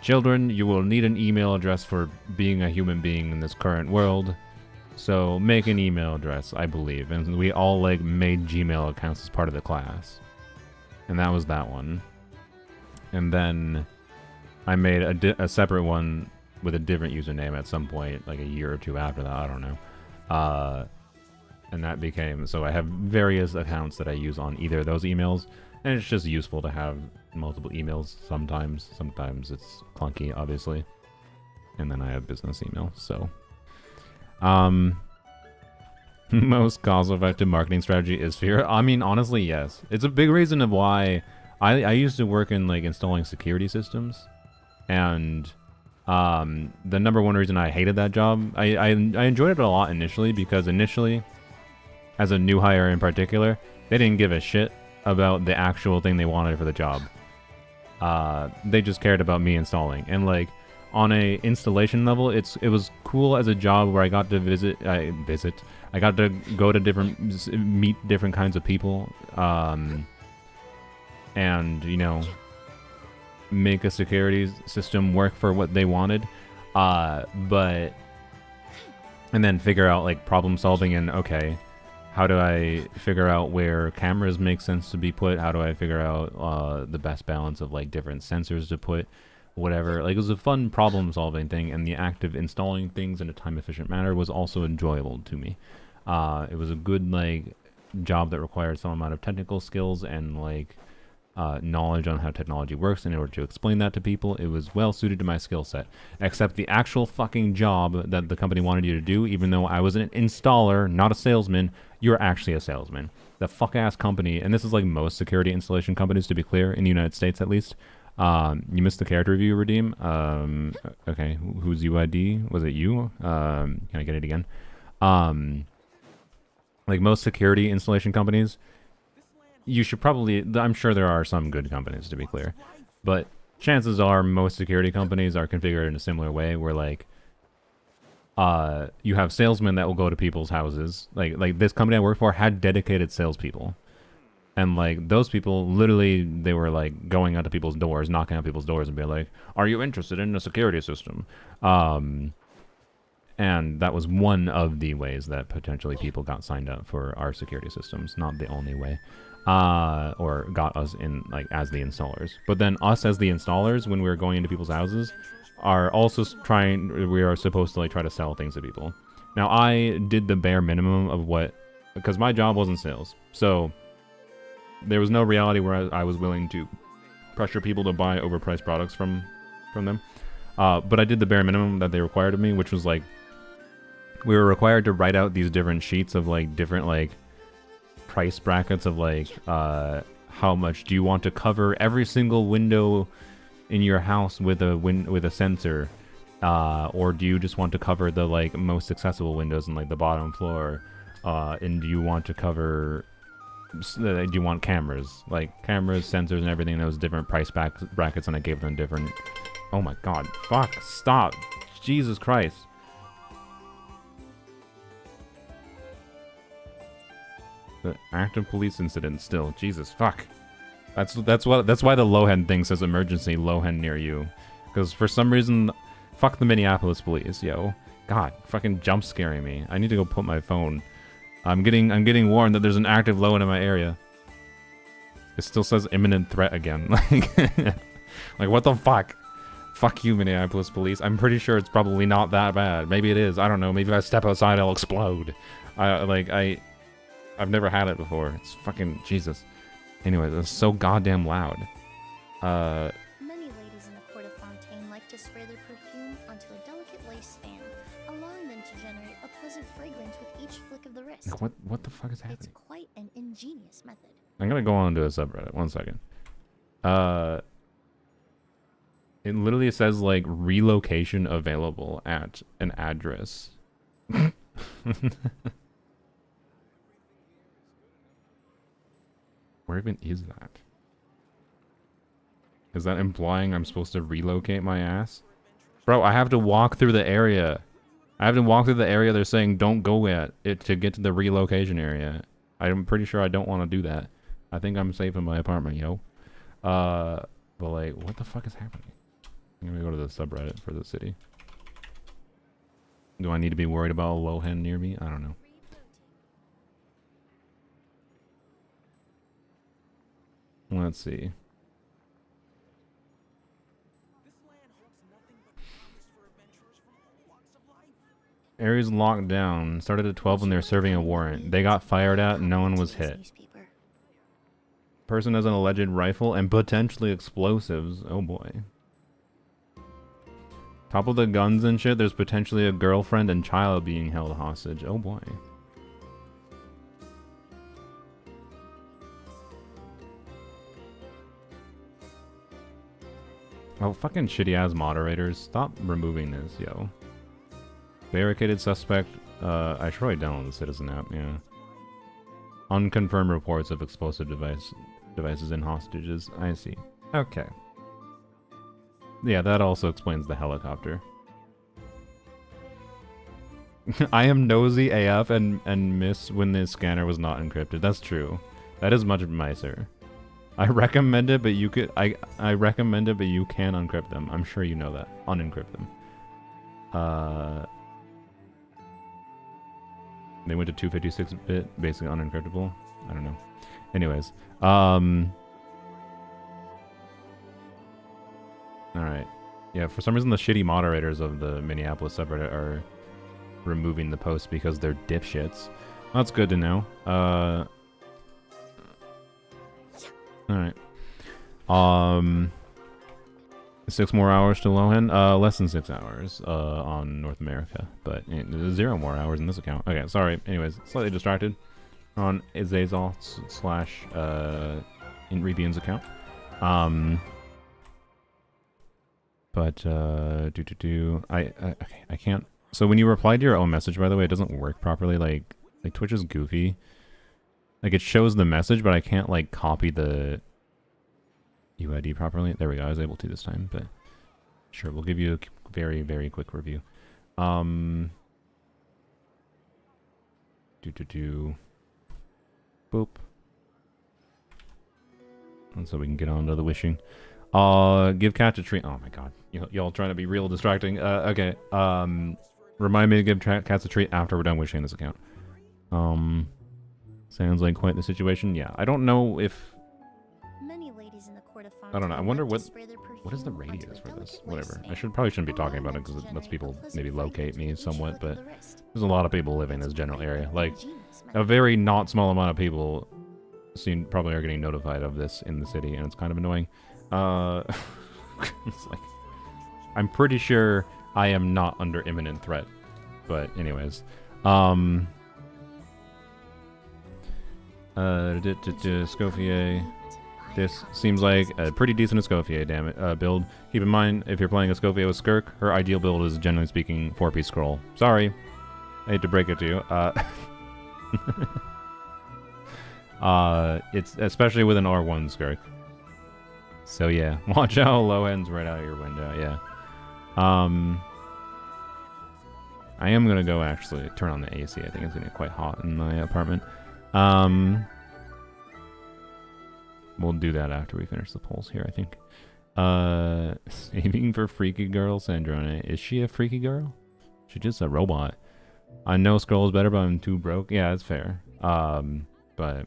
children, you will need an email address for being a human being in this current world. So, make an email address, I believe. And we all, like, made Gmail accounts as part of the class. And that was that one. And then I made a separate one with a different username at some point, like a year or 2 after that, I don't know. And that became, so I have various accounts that I use on either of those emails, and it's just useful to have multiple emails sometimes. Sometimes it's clunky, obviously. And then I have business email, so. Most cost-effective marketing strategy is fear. I mean, honestly, yes. It's a big reason of why I used to work in, like, installing security systems, and the number one reason I hated that job, I enjoyed it a lot initially, because initially, as a new hire in particular, they didn't give a shit about the actual thing they wanted for the job. They just cared about me installing. And like on a installation level, it was cool as a job where I got to I got to go to meet different kinds of people, and you know, make a security system work for what they wanted, and then figure out like problem solving and okay, how do I figure out where cameras make sense to be put? How do I figure out the best balance of like different sensors to put? Whatever. Like it was a fun problem solving thing, and the act of installing things in a time efficient manner was also enjoyable to me. It was a good like job that required some amount of technical skills and like knowledge on how technology works in order to explain that to people. It was well suited to my skill set, except the actual fucking job that the company wanted you to do, even though I was an installer, not a salesman, you're actually a salesman. The fuck ass company, and this is like most security installation companies, to be clear, in the United States at least. You missed the character review, Redeem. Okay, whose UID? Was it you? Can I get it again? Like most security installation companies, you should probably, I'm sure there are some good companies, to be clear, but chances are most security companies are configured in a similar way where like you have salesmen that will go to people's houses. Like this company I work for had dedicated salespeople, and like those people literally, they were like going out to people's doors, knocking on people's doors and be like, are you interested in a security system? And that was one of the ways that potentially people got signed up for our security systems, not the only way. Or got us in like as the installers. But then us as the installers, when we were going into people's houses, are also we are supposed to like try to sell things to people. Now, I did the bare minimum of what... Because my job wasn't sales. So, there was no reality where I was willing to pressure people to buy overpriced products from them. But I did the bare minimum that they required of me, which was like... We were required to write out these different sheets of like different like price brackets of like how much do you want to cover every single window in your house with a sensor, or do you just want to cover the like most accessible windows in like the bottom floor, and do you want to cover do you want cameras, sensors and everything, those different price brackets, and I gave them different... Oh my god, fuck, stop, Jesus Christ. The active police incident still. Jesus fuck. That's why the Lohen thing says emergency Lohen near you. Because for some reason, fuck the Minneapolis police, yo. God, fucking jump scaring me. I need to go put my phone. I'm getting warned that there's an active Lohen in my area. It still says imminent threat again. Like what the fuck? Fuck you, Minneapolis police. I'm pretty sure it's probably not that bad. Maybe it is. I don't know. Maybe if I step outside, I'll explode. I've never had it before. It's fucking Jesus. Anyway, it's so goddamn loud. Many ladies in the court of Fontaine like to spray their perfume onto a delicate lace fan, allowing them to generate a pleasant fragrance with each flick of the wrist. What the fuck is happening? It's quite an ingenious method. I'm gonna go on to a subreddit. 1 second. It literally says like relocation available at an address. Where even is that? Is that implying I'm supposed to relocate my ass? Bro, I have to walk through the area. I have to walk through the area they're saying don't go at it to get to the relocation area. I'm pretty sure I don't want to do that. I think I'm safe in my apartment, yo. But like, what the fuck is happening? I'm gonna go to the subreddit for the city. Do I need to be worried about a Lohen near me? I don't know. Let's see. Area's locked down. Started at 12 when they're serving a warrant. They got fired at and no one was hit. Person has an alleged rifle and potentially explosives. Oh boy. Top of the guns and shit, there's potentially a girlfriend and child being held hostage. Oh boy. Oh, fucking shitty ass moderators. Stop removing this, yo. Barricaded suspect. I should probably download the Citizen app, yeah. Unconfirmed reports of explosive devices and hostages. I see. Okay. Yeah, that also explains the helicopter. I am nosy AF and miss when the scanner was not encrypted. That's true. That is much nicer. I recommend it, but you could. I recommend it, but you can uncrypt them. I'm sure you know that. Unencrypt them. They went to 256-bit, basically unencryptable. I don't know. Anyways, all right. Yeah, for some reason the shitty moderators of the Minneapolis subreddit are removing the post because they're dipshits. That's good to know. Alright. 6 more hours to Lohen. Less than 6 hours on North America, but 0 more hours in this account. Okay, sorry. Anyways, slightly distracted on Izazal / in Rebian's account. But I can't. So when you reply to your own message, by the way, it doesn't work properly. Like Twitch is goofy. Like it shows the message, but I can't like copy the UID properly. There we go. I was able to this time, but sure, we'll give you a very, very quick review. Boop. And so we can get on to the wishing. Give cats a treat. Oh my god. Y'all trying to be real distracting. Okay. Remind me to give cats a treat after we're done wishing this account. Sounds like quite the situation. Yeah, I don't know if ladies in the court of I don't know. I Fontaine wonder like to what spray their what is the perfume onto radius a for this? delicate Whatever. I waistband, probably shouldn't be talking allowing about it them because to it lets generate a people pleasant maybe locate fragrance me with each somewhat, flick of but the wrist. there's a lot of people living in It's this general quite area. an Like, ingenious a method. very not small amount of people probably are getting notified of this in the city, and it's kind of annoying. It's like, I'm pretty sure I am not under imminent threat. But anyways, Escoffier. This seems like a pretty decent Escoffier build. Keep in mind, if you're playing Escoffier with Skirk, her ideal build is, generally speaking, 4-piece scroll. Sorry. I hate to break it to you. It's especially with an R1 Skirk. So yeah, watch out, Lohen's right out your window, yeah. I am gonna go actually turn on the AC. I think it's gonna get quite hot in my apartment. We'll do that after we finish the polls here, I think. Saving for Freaky Girl Sandrone. Is she a freaky girl? She's just a robot. I know Scroll is better, but I'm too broke. Yeah, that's fair. But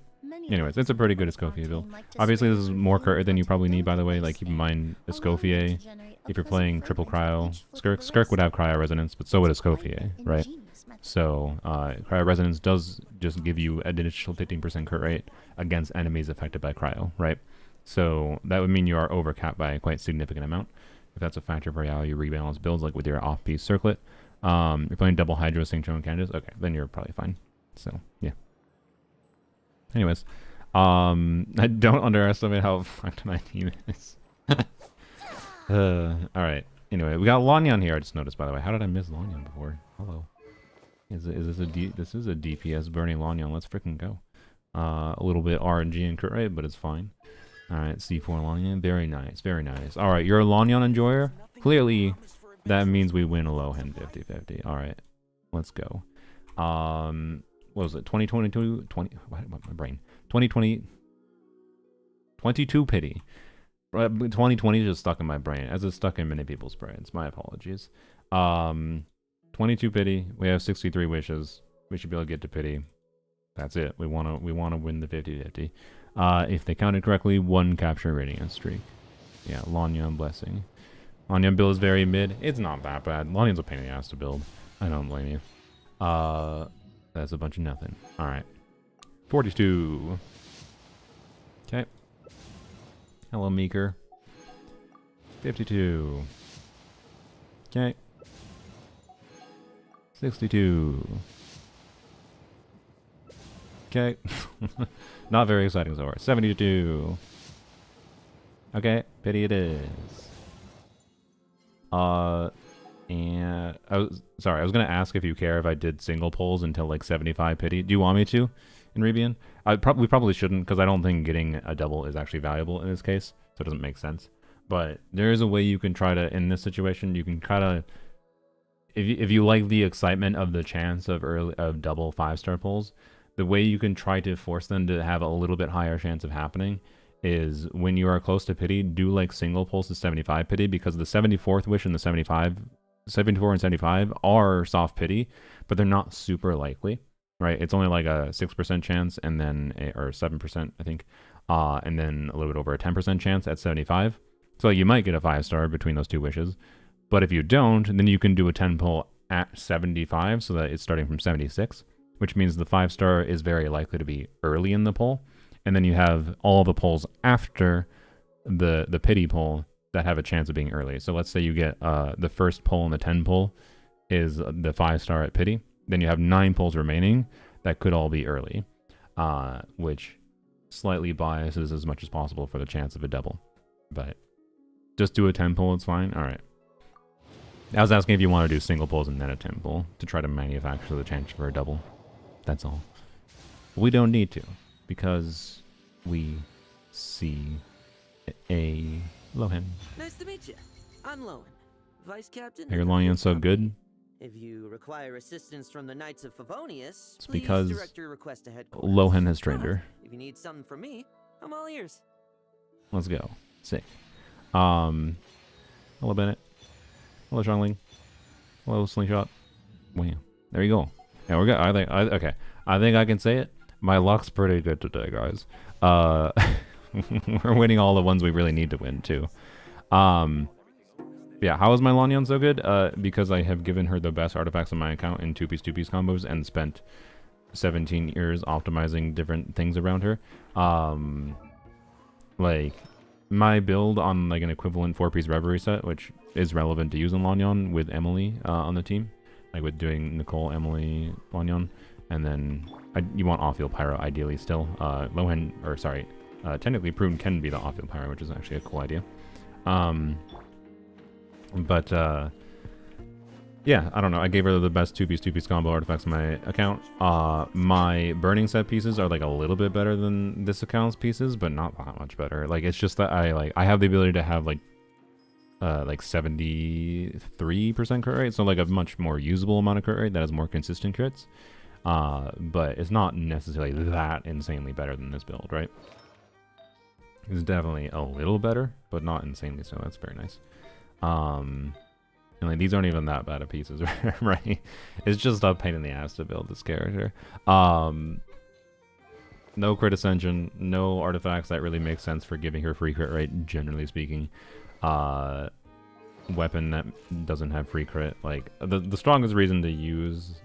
anyways, it's a pretty good Escoffier build. Obviously, this is more Kurt than you probably need, by the way. Like, keep in mind, Escoffier, if you're playing triple Cryo, Skirk would have Cryo Resonance, but so would Escoffier, right? So, Cryo Resonance does just give you an additional 15% crit rate against enemies affected by Cryo, right? So, that would mean you are overcapped by a quite significant amount. If that's a factor for how you rebalance builds, like with your off-piece Circlet. You're playing double Hydro, Synchrone, and Candace, okay, then you're probably fine. So, yeah. Anyways, I don't underestimate how fucked my team is. Alright. Anyway, we got Lanyan here, I just noticed, by the way. How did I miss Lanyan before? Hello. Is this this is a DPS burning Lanyan. Let's freaking go. A little bit RNG and crit rate, but it's fine. Alright, C4 Lanyan. Very nice, very nice. Alright, you're a Lanyan enjoyer? Clearly, that means we win a Lohen 50-50. Alright, let's go. What was it? 2022? What, my brain. 2020. 22 pity. 2020 is just stuck in my brain, as it's stuck in many people's brains. My apologies. 22 pity. We have 63 wishes. We should be able to get to pity. That's it. We wanna win the 50-50. If they counted correctly, 1 capture radiant streak. Yeah, Lanyan blessing. Lanyan build is very mid. It's not that bad. Lanyan's a pain in the ass to build. I don't blame you. That's a bunch of nothing. Alright. 42. Okay. Hello, Meeker. 52. Okay. 62. Okay. Not very exciting so far. 72. Okay, pity it is. And I was gonna ask if you care if I did single polls until like 75 pity. Do you want me to in Rebian? We probably shouldn't, because I don't think getting a double is actually valuable in this case, so it doesn't make sense. But there is a way you can try to, in this situation, you can kind of, if you like the excitement of the chance of double 5-star polls, the way you can try to force them to have a little bit higher chance of happening is when you are close to pity, do like single polls to 75 pity, because the 74th wish and the 74 and 75 are soft pity, but they're not super likely, right? It's only like a 6% chance, and then or 7%, I think, and then a little bit over a 10% chance at 75. So you might get a 5-star between those two wishes, but if you don't, then you can do a 10 pull at 75, so that it's starting from 76, which means the 5-star is very likely to be early in the pull. And then you have all the polls after the pity poll that have a chance of being early. So let's say you get the first poll and the 10 poll is the 5-star at pity. Then you have 9 polls remaining that could all be early, which slightly biases as much as possible for the chance of a double. But just do a 10 poll, it's fine. All right. I was asking if you want to do single polls and then a 10 poll to try to manufacture the chance for a double. That's all. We don't need to, because we see a Lohen. Nice to meet you. I'm Lohen, Vice Captain. Your Lanyan's so good. If you require assistance from the Knights of Favonius, It's please because direct your request to headquarters. Lohen has trained her. If you need something from me, I'm all ears. Let's go. Sick. Hello, Bennett. Hello, Xiangling. Hello, Slingshot. Wow. There you go. Yeah, we're good. Okay. I think I can say it. My luck's pretty good today, guys. We're winning all the ones we really need to win, too. Yeah, how is my Lanyon so good? Because I have given her the best artifacts on my account in 2-piece combos and spent 17 years optimizing different things around her. Like, my build on like an equivalent 4-piece Reverie set, which is relevant to use in Lanyon with Emily on the team. Like with doing Nicole, Emily, Lanyon. And then you want off-field Pyro ideally still. Lohen, or sorry, technically Prune can be the off-field Pyro, which is actually a cool idea. Yeah, I don't know. I gave her the best 2-piece combo artifacts in my account. My burning set pieces are like a little bit better than this account's pieces, but not that much better. Like it's just that I have the ability to have like 73% crit rate, so like a much more usable amount of crit rate that has more consistent crits. But it's not necessarily that insanely better than this build, right? It's definitely a little better, but not insanely so. That's very nice. And like these aren't even that bad of pieces, right? It's just a pain in the ass to build this character. No crit ascension, no artifacts that really make sense for giving her free crit rate, generally speaking. Weapon that doesn't have free crit. Like the strongest reason to use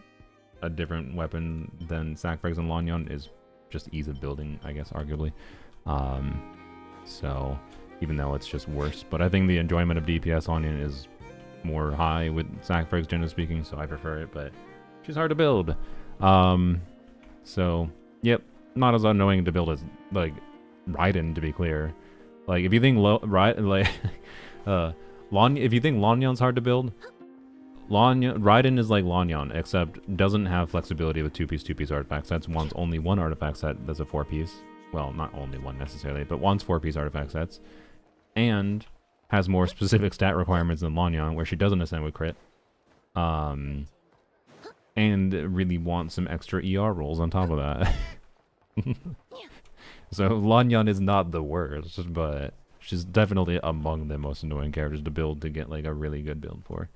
a different weapon than Sacrifice and Lanyon is just ease of building, I guess, arguably. So even though it's just worse, but I think the enjoyment of DPS Lanyon is more high with Sacrifice, generally speaking, so I prefer it, but she's hard to build. So yep, not as annoying to build as like Raiden, to be clear. Like if you think if you think Lanyon's hard to build, Raiden is like Lanyon, except doesn't have flexibility with 2-piece artifacts. That's only one artifact set that's a 4-piece. Well, not only one necessarily, but one's 4-piece artifact sets. And has more specific stat requirements than Lanyon, where she doesn't ascend with crit. And really wants some extra ER rolls on top of that. So Lanyon is not the worst, but she's definitely among the most annoying characters to build to get like a really good build for.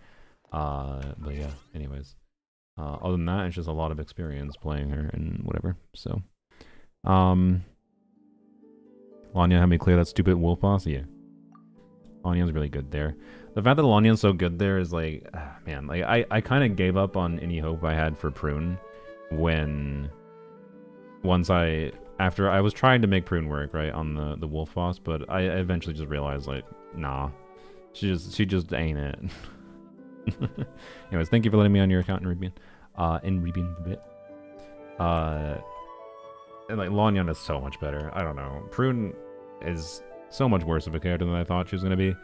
But yeah, anyways. Other than that, it's just a lot of experience playing her and whatever. So, Lanyon had me clear that stupid wolf boss. Yeah, Lanyon's really good there. The fact that Lanyon's so good there is like, man, like I kind of gave up on any hope I had for Prune after I was trying to make Prune work, right, on the wolf boss, but I eventually just realized like, nah, she just ain't it. Anyways, thank you for letting me on your account in Rubian a bit. And like Lanyon is so much better. I don't know. Prune is so much worse of a character than I thought she was gonna be.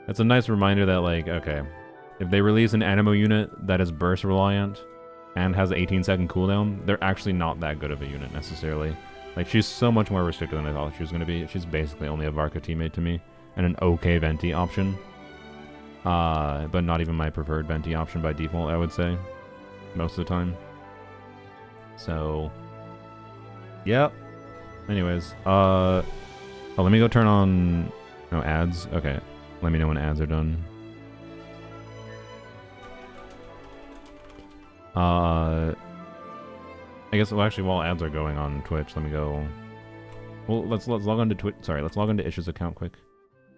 It's a nice reminder that like, okay, if they release an Animo unit that is burst reliant and has 18-second cooldown, they're actually not that good of a unit necessarily. Like she's so much more restricted than I thought she was gonna be. She's basically only a Varka teammate to me and an okay Venti option. But not even my preferred Venti option by default, I would say. Most of the time. So, yep. Anyways, oh, let me go turn on, no, ads. Okay, let me know when ads are done. I guess, well, actually, while ads are going on Twitch, let me go. Well, let's log on to Twitch. Sorry, let's log on to Ish's account quick.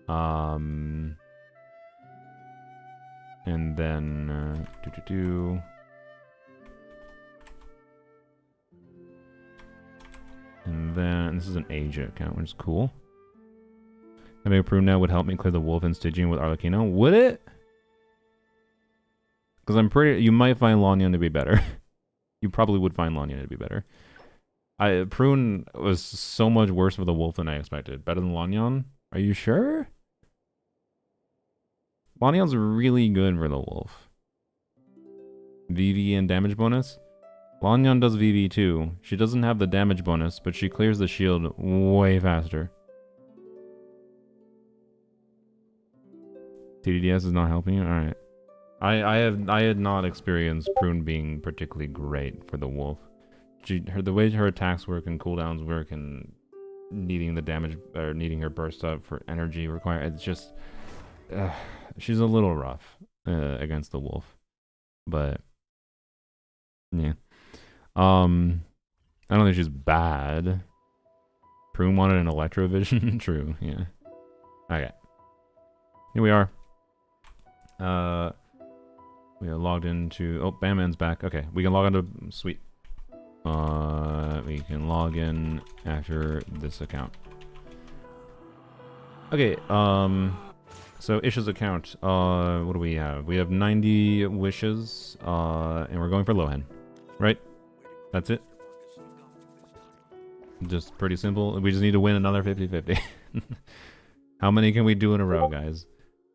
And then, And then, this is an Asia account, which is cool. Having a Prune now would help me clear the Wolf and Stygian with Arlecchino. Would it? Because you might find Lanyon to be better. You probably would find Lanyon to be better. Prune was so much worse for the Wolf than I expected. Better than Lanyon? Are you sure? Lanyon's really good for the Wolf. VV and damage bonus? Lanyon does VV too. She doesn't have the damage bonus, but she clears the shield way faster. TDDS is not helping you? Alright. I had not experienced Prune being particularly great for the Wolf. The way her attacks work and cooldowns work and needing the damage, or needing her burst up for energy required, it's just... she's a little rough against the Wolf, but yeah. I don't think she's bad, Prune wanted an Electrovision. True, yeah. Okay. Here we are. We are logged into... Oh, Batman's back. Okay, we can log into... Sweet. We can log in after this account. Okay, so Ish's account. What do we have? We have 90 wishes, and we're going for Lohen. Right? That's it? Just pretty simple. We just need to win another 50-50. How many can we do in a row, guys?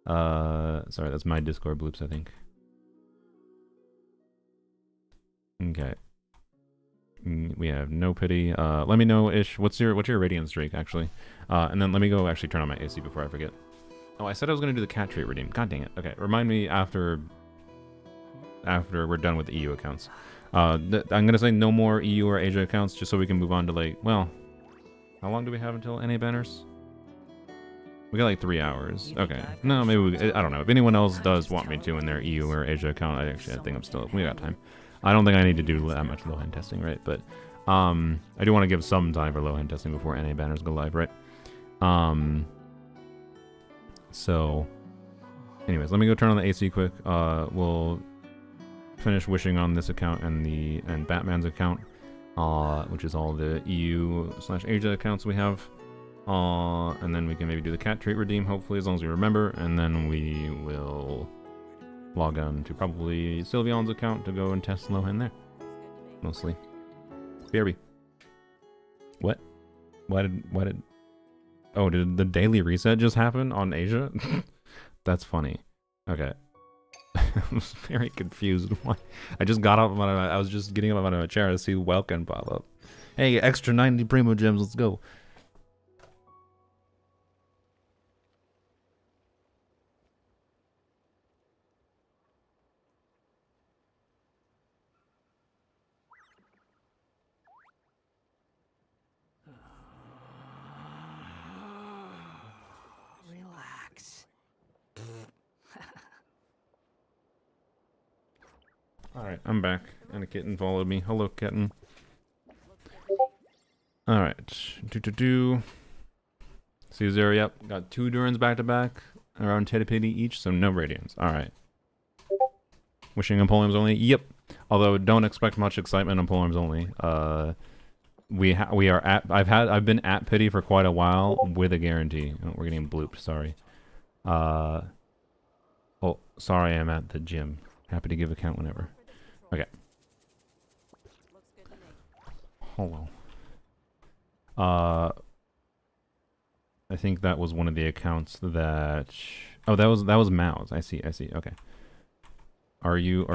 Sorry, that's my Discord bloops, I think. Okay. We have no pity. Let me know, Ish. What's your radiant streak, actually? And then let me go actually turn on my AC before I forget. Oh, I said I was gonna do the cat trait redeem. God dang it. Okay, remind me after we're done with the EU accounts. I'm gonna say no more EU or Asia accounts, just so we can move on to like, well, how long do we have until NA banners? We got like 3 hours. Okay. No, maybe I don't know. If anyone else does want me to in their EU or Asia account, I think I'm still. We got time. I don't think I need to do that much Lohen testing, right? But I do want to give some time for Lohen testing before NA banners go live, right? So, anyways, let me go turn on the AC quick. We'll finish wishing on this account and Batman's account, which is all the EU/Asia accounts we have. And then we can maybe do the cat trait redeem, hopefully, as long as we remember, and then we will log on to probably Sylveon's account to go and test Lohen there. Mostly. BRB. What? Why did... Oh, did the daily reset just happen on Asia? That's funny. Okay. I was very confused. Why? I just got up, I was just getting up out of a chair to see Welkin pop up. Hey, extra 90 Primo Gems, let's go. Alright, I'm back. And a kitten followed me. Hello, kitten. Alright. Caesar, yep. Got 2 Durans back to back. Around Tedipity each, so no Radiance. Alright. Wishing on Polearms only? Yep. Although, don't expect much excitement on Polearms only. We are at... I've been at Pity for quite a while with a guarantee. Oh, we're getting blooped, sorry. Oh, sorry, I'm at the gym. Happy to give account whenever. Okay. Hello. I think that was one of the accounts that... Oh, that was Mao's. I see. Okay. Are you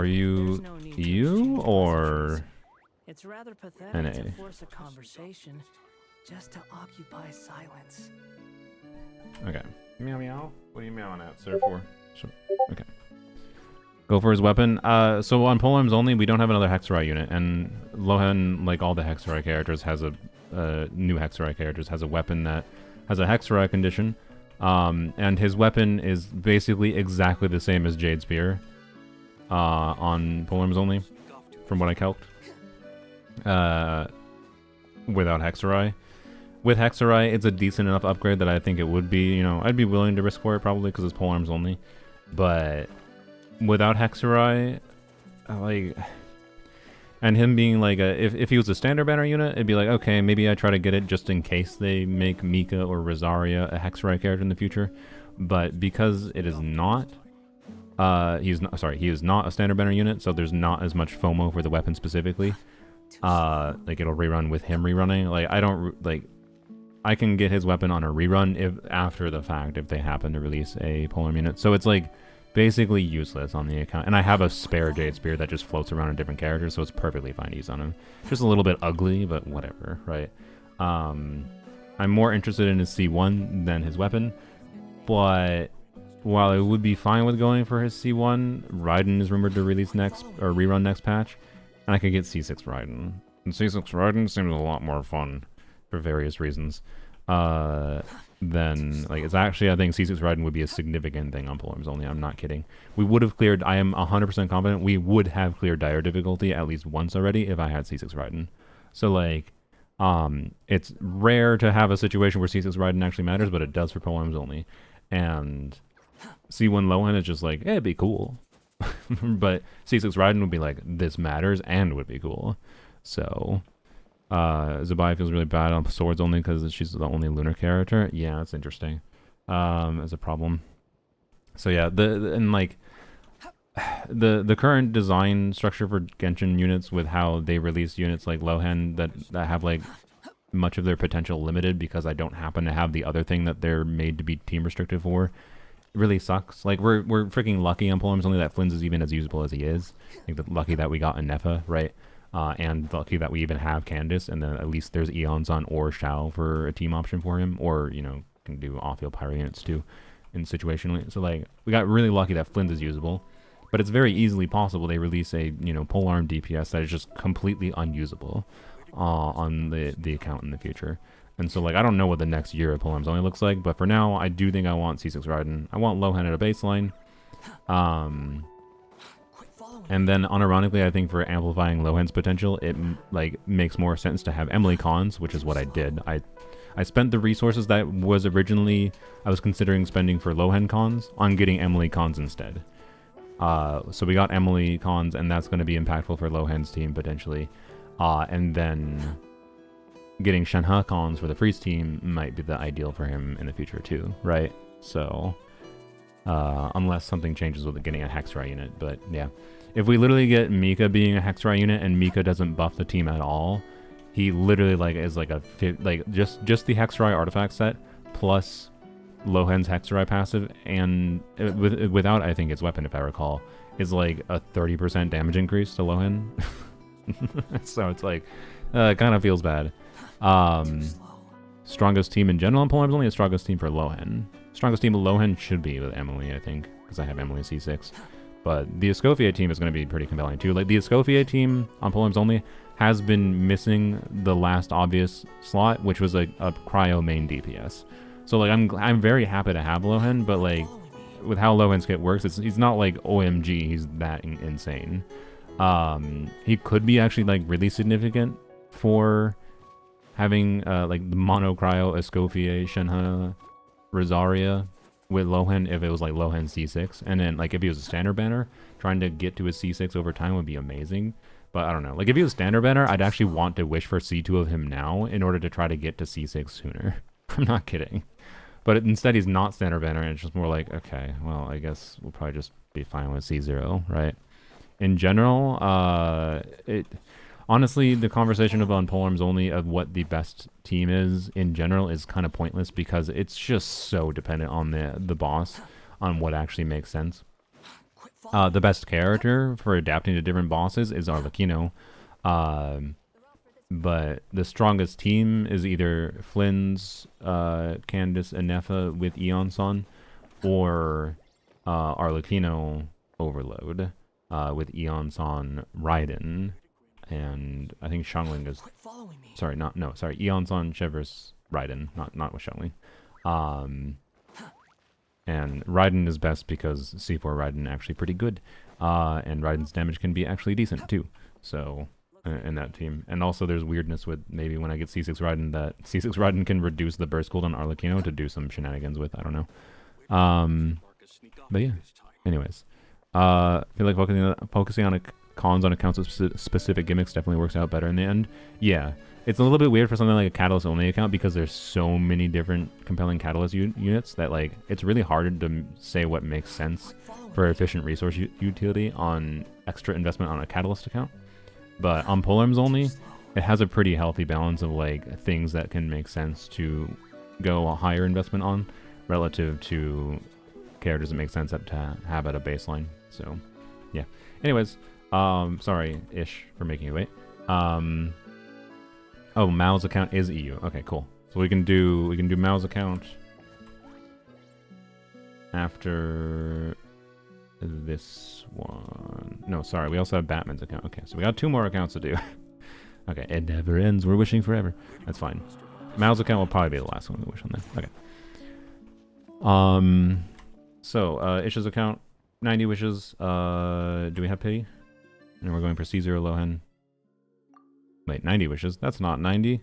EU or It's rather pathetic NA? to force a conversation just to occupy silence. Okay. Meow meow. What are you meowing at, sir? For? Sure. Okay. Go for his weapon. So on Polearms only, we don't have another Hexarai unit, and Lohen, like all the Hexarai characters, has a new Hexarai characters has a weapon that has a Hexarai condition, and his weapon is basically exactly the same as Jade Spear on Polearms only, from what I calced. Without Hexarai. With Hexarai, it's a decent enough upgrade that I think it would be, you know, I'd be willing to risk for it probably because it's Polearms only, but without Hexarai, like, and him being like if he was a standard banner unit, it'd be like, okay, maybe I try to get it just in case they make Mika or Rosaria a Hexarai character in the future. But because it is not, he is not a standard banner unit, so there's not as much FOMO for the weapon specifically. Like it'll rerun with him rerunning. Like I can get his weapon on a rerun if after the fact if they happen to release a Polearm unit. So it's like basically useless on the account. And I have a spare Jade Spear that just floats around in different characters, so it's perfectly fine to use on him. Just a little bit ugly, but whatever, right? I'm more interested in his C1 than his weapon, but while I would be fine with going for his C1, Raiden is rumored to release next, or rerun next patch, and I could get C6 Raiden. And C6 Raiden seems a lot more fun for various reasons. Then, like, it's actually, I think C6 Raiden would be a significant thing on Polearms only. I'm not kidding. We would have cleared, I am 100% confident, we would have cleared Dire difficulty at least once already if I had C6 Raiden. So, like, It's rare to have a situation where C6 Raiden actually matters, but it does for poems only. And C1 Lohen is just like, it'd be cool. But C6 Raiden would be like, this matters and would be cool. So, Zabai feels really bad on swords only because she's the only lunar character. Yeah, that's interesting. As a problem. So yeah, the current design structure for Genshin units with how they release units like Lohen that have like much of their potential limited because I don't happen to have the other thing that they're made to be team restricted for. It really sucks. Like we're freaking lucky on poems only that Flynn's is even as usable as he is. Like lucky that we got Nefa, right? And lucky that we even have Candace, and then at least there's Eons on or Shao for a team option for him, or you know can do off-field pyro units too, in situationally. So like we got really lucky that Flynn's is usable, but it's very easily possible they release a polearm DPS that is just completely unusable on the account in the future. And so like I don't know what the next year of polearms only looks like, but for now I do think I want C6 Raiden. I want Lohen at a baseline. And then unironically, I think for amplifying Lohen's potential, it like makes more sense to have Emily Cons, which is what I did. I spent the resources that was originally I was considering spending for Lohen Cons on getting Emily Cons instead. So we got Emily Cons, and that's going to be impactful for Lohen's team potentially. And then getting Shenhe Cons for the Freeze team might be the ideal for him in the future too, right? So unless something changes with getting a Hexrai unit, but yeah. If we literally get Mika being a Hexrai unit and Mika doesn't buff the team at all, he literally like is like just the Hexrai artifact set plus Lohen's Hexrai passive and without I think its weapon if I recall is like a 30% damage increase to Lohen. So it's like it kind of feels bad. Strongest team in general in polearms only a strongest team for Lohen. Strongest team of Lohen should be with Emily, I think, because I have Emily C6. But the Escoffier team is going to be pretty compelling too. Like the Escoffier team on polearms only has been missing the last obvious slot, which was a cryo main DPS. So like I'm very happy to have Lohen, but like with how Lohen's kit works, he's not like OMG, he's that insane. He could be actually like really significant for having like the mono cryo Escoffier Shenhe Rosaria with Lohen if it was like Lohen C6, and then like if he was a standard banner, trying to get to his C6 over time would be amazing. But I don't know, like if he was standard banner, I'd actually want to wish for C2 of him now in order to try to get to C6 sooner. I'm not kidding. But instead he's not standard banner, and it's just more like, okay, well I guess we'll probably just be fine with C0, right? In general, honestly, the conversation about polearms only of what the best team is in general is kind of pointless because it's just so dependent on the boss on what actually makes sense. The best character for adapting to different bosses is Arlecchino. But the strongest team is either Flynn's Candace and Nefa with Eon-san or Arlecchino Overload with Eon-san Raiden. And I think Xiangling is Eon-san Chevers Raiden, not with Xiangling. And Raiden is best because C4 Raiden actually pretty good. And Raiden's damage can be actually decent too. So in that team. And also there's weirdness with maybe when I get C6 Raiden that C6 Raiden can reduce the burst cooldown on Arlecchino to do some shenanigans with. I don't know. But yeah. Anyways. I feel like focusing on cons on accounts of specific gimmicks definitely works out better in the end. Yeah, it's a little bit weird for something like a Catalyst only account because there's so many different compelling Catalyst units that like it's really hard to say what makes sense for efficient resource utility on extra investment on a Catalyst account. But on polearms only, it has a pretty healthy balance of like things that can make sense to go a higher investment on relative to characters that make sense to have at a baseline. So yeah. Anyways, sorry, Ish, for making you wait. Oh, Mao's account is EU. Okay, cool. So we can do Mao's account after this one. No, sorry, we also have Batman's account. Okay, so we got 2 more accounts to do. Okay, it never ends. We're wishing forever. That's fine. Mao's account will probably be the last one we wish on there. Okay. So Ish's account, 90 wishes. Do we have pity? And we're going for C0 Lohen. Wait, 90 wishes. That's not 90.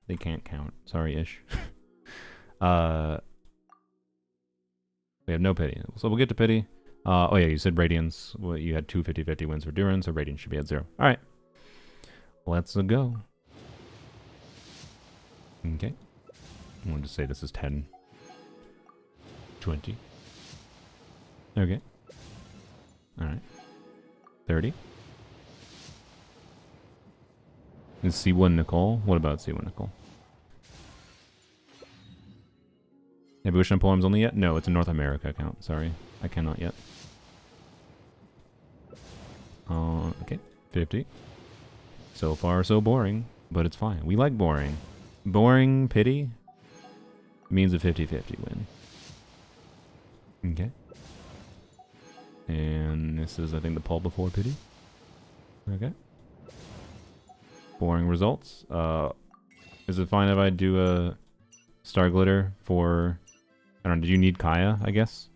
They can't count. Sorry, Ish. We have no pity. So we'll get to pity. Oh yeah, you said Radiance. Well, you had two 50-50 wins for Duran, so Radiance should be at 0. Alright. Let's go. Okay. I wanted to say this is 10. 20. Okay. Alright. 30. Is C1 Nicole? What about C1 Nicole? Have you wished on poems only yet? No, it's a North America account. Sorry. I cannot yet. Okay. 50. So far, so boring. But it's fine. We like boring. Boring pity means a 50-50 win. Okay. And this is, I think, the pull before pity. Okay. Boring results. Is it fine if I do a Star Glitter for... I don't know, did you need Kaya, I guess?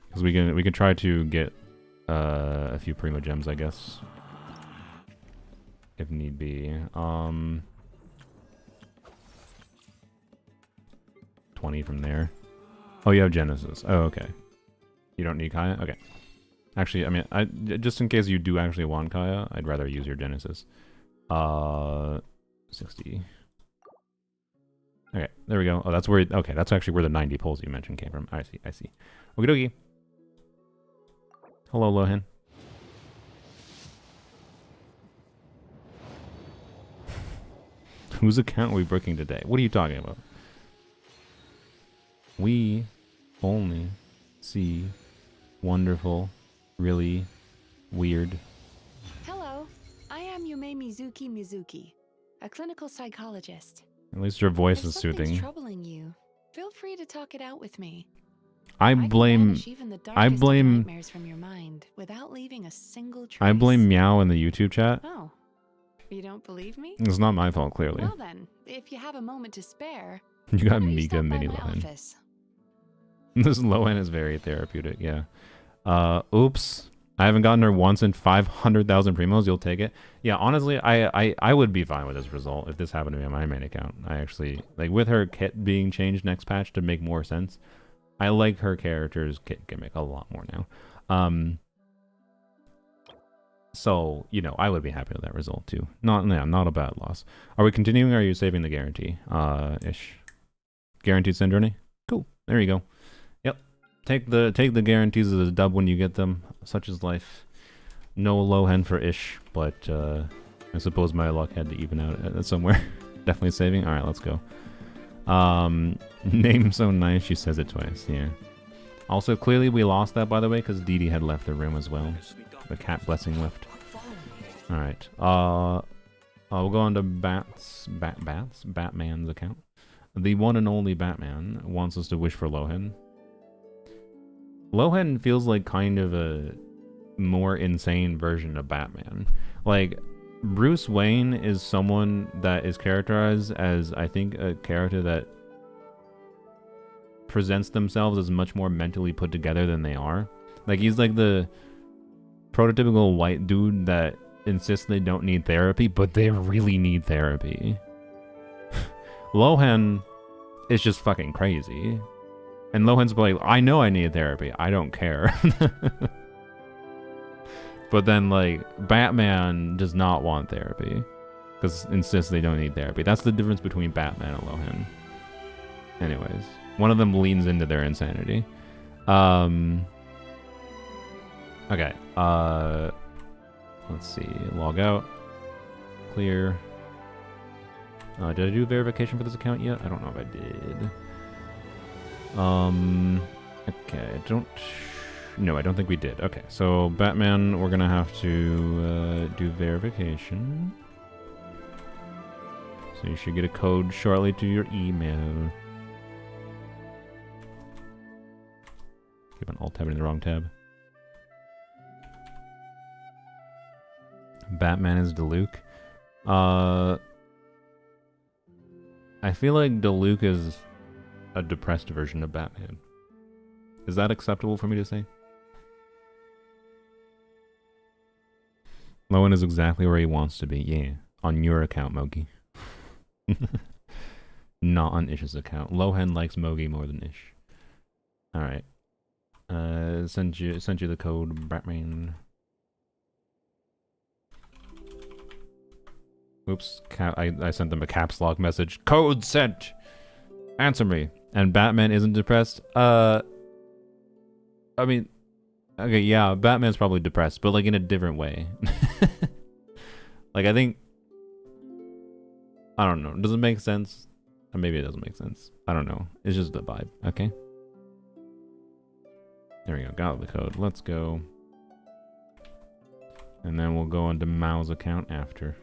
Because we can try to get a few Primo Gems, I guess. If need be. 20 from there. Oh, you have Genesis. Oh, okay. You don't need Kaya? Okay. Actually, I mean, just in case you do actually want Kaya, I'd rather use your Genesis. 60. Okay, there we go. Oh, that's where... Okay, that's actually where the 90 pulls you mentioned came from. I see, I see. Okie dokie. Hello, Lohen. Whose account are we breaking today? What are you talking about? We only see wonderful, really weird. Hello, I am Yume Mizuki, a clinical psychologist. At least your voice If is something's soothing. troubling you, feel free to talk it out with me. I can blame banish even the darkest of nightmares from your mind without leaving a single trace. I blame Meow in the YouTube chat. Oh, you don't believe me? It's not my fault, clearly. Well then, if you have a moment to spare, You got why don't you Mika stop by Mini my Lohen. office? This Lohen is very therapeutic, yeah. Oops. I haven't gotten her once in 500,000 primos. You'll take it. Yeah, honestly, I would be fine with this result if this happened to me on my main account. I actually, like, with her kit being changed next patch to make more sense, I like her character's kit gimmick a lot more now. So, you know, I would be happy with that result too. Not a bad loss. Are we continuing or are you saving the guarantee? Ish. Guaranteed send journey? Cool. There you go. Yep. Take the guarantees as a dub when you get them. Such is life. No Lohen for Ish, but I suppose my luck had to even out at somewhere. Definitely saving. Alright, let's go. Name so nice, she says it twice, yeah. Also, clearly we lost that, by the way, because Dee Dee had left the room as well. The cat blessing left. Alright. We'll go on to Batman's account. The one and only Batman wants us to wish for Lohen. Lohen feels like kind of a more insane version of Batman. Like, Bruce Wayne is someone that is characterized as, I think, a character that presents themselves as much more mentally put together than they are. Like, he's like the prototypical white dude that insists they don't need therapy, but they really need therapy. Lohen is just fucking crazy. And Lohen's like, I know I need therapy. I don't care. But then, like, Batman does not want therapy. Because insists they don't need therapy. That's the difference between Batman and Lohen. Anyways. One of them leans into their insanity. Okay. Let's see. Log out. Clear. Did I do verification for this account yet? I don't know if I did. Okay, I don't... No, I don't think we did. Okay, so Batman, we're gonna have to do verification. So you should get a code shortly to your email. Keep on alt-tabbing in the wrong tab. Batman is Diluc. I feel like Diluc is a depressed version of Batman. Is that acceptable for me to say? Lohen is exactly where he wants to be, yeah. On your account, Mogi. Not on Ish's account. Lohen likes Mogi more than Ish. Alright. Sent you the code, Batman. Oops, I sent them a caps lock message. Code sent! Answer me. And Batman isn't depressed? I mean... Okay, yeah, Batman's probably depressed, but like in a different way. Like, I think... I don't know. Does it make sense? Or maybe it doesn't make sense. I don't know. It's just the vibe, okay? There we go. Got the code. Let's go. And then we'll go onto Mao's account after.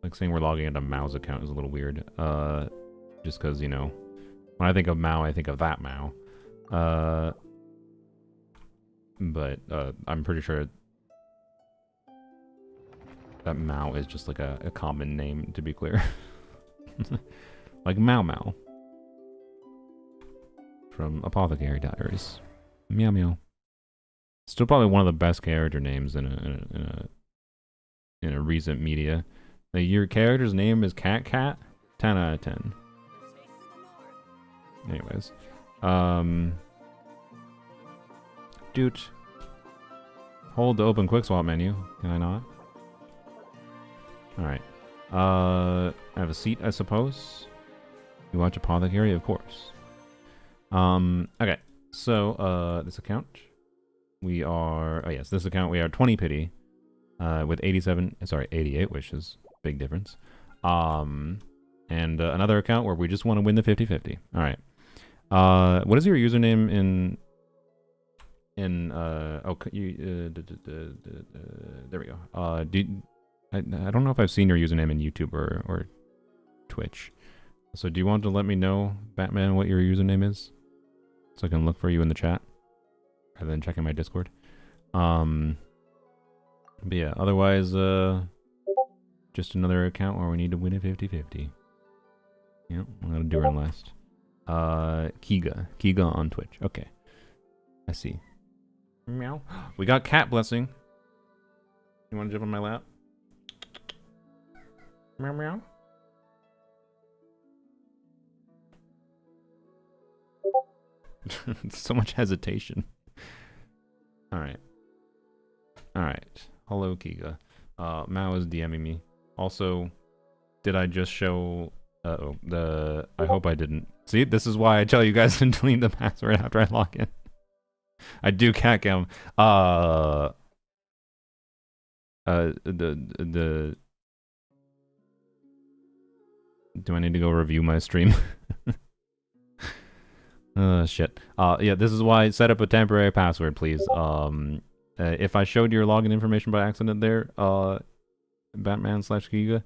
Like saying we're logging into Mao's account is a little weird. Just because, you know, when I think of Mao, I think of that Mao. But I'm pretty sure that Mao is just like a common name, to be clear. Like Mao Mao from Apothecary Diaries. Meow meow. Still probably one of the best character names in a recent media. Like, your character's name is Cat Cat. 10 out of 10. Anyways, dude, hold the open quick swap menu. Can I not? All right. I have a seat, I suppose. You watch Apothecary, of course. Okay. So, this account, we are. Oh yes, this account we are 20 pity, with 88 wishes. Big difference. And another account where we just want to win the 50-50. All right. What is your username in there we go. I don't know if I've seen your username in YouTube or Twitch. So do you want to let me know, Batman, what your username is? So I can look for you in the chat rather than checking my Discord. But yeah, otherwise, just another account where we need to win a 50-50. Yeah, I'm gonna do her last. Kiga on Twitch. Okay. I see. Meow. We got cat blessing. You wanna jump on my lap? Meow meow. So much hesitation. Alright. Alright. Hello, Kiga. Mao is DMing me. Also, did I just show... I hope I didn't. See, this is why I tell you guys to delete the password after I log in. I do cat cam. Do I need to go review my stream? Shit. Yeah, this is why set up a temporary password, please. If I showed your login information by accident there, Batman/Giga,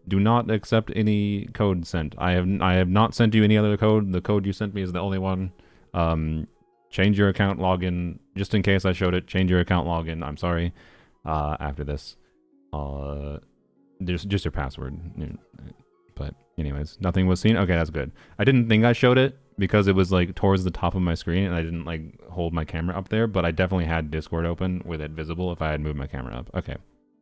do not accept any code sent. I have not sent you any other code. The code you sent me is the only one. Change your account login, just in case I showed it. Change your account login. I'm sorry. After this, there's just your password. But anyways, nothing was seen. Okay, that's good. I didn't think I showed it because it was like towards the top of my screen and I didn't like hold my camera up there, but I definitely had Discord open with it visible if I had moved my camera up. Okay,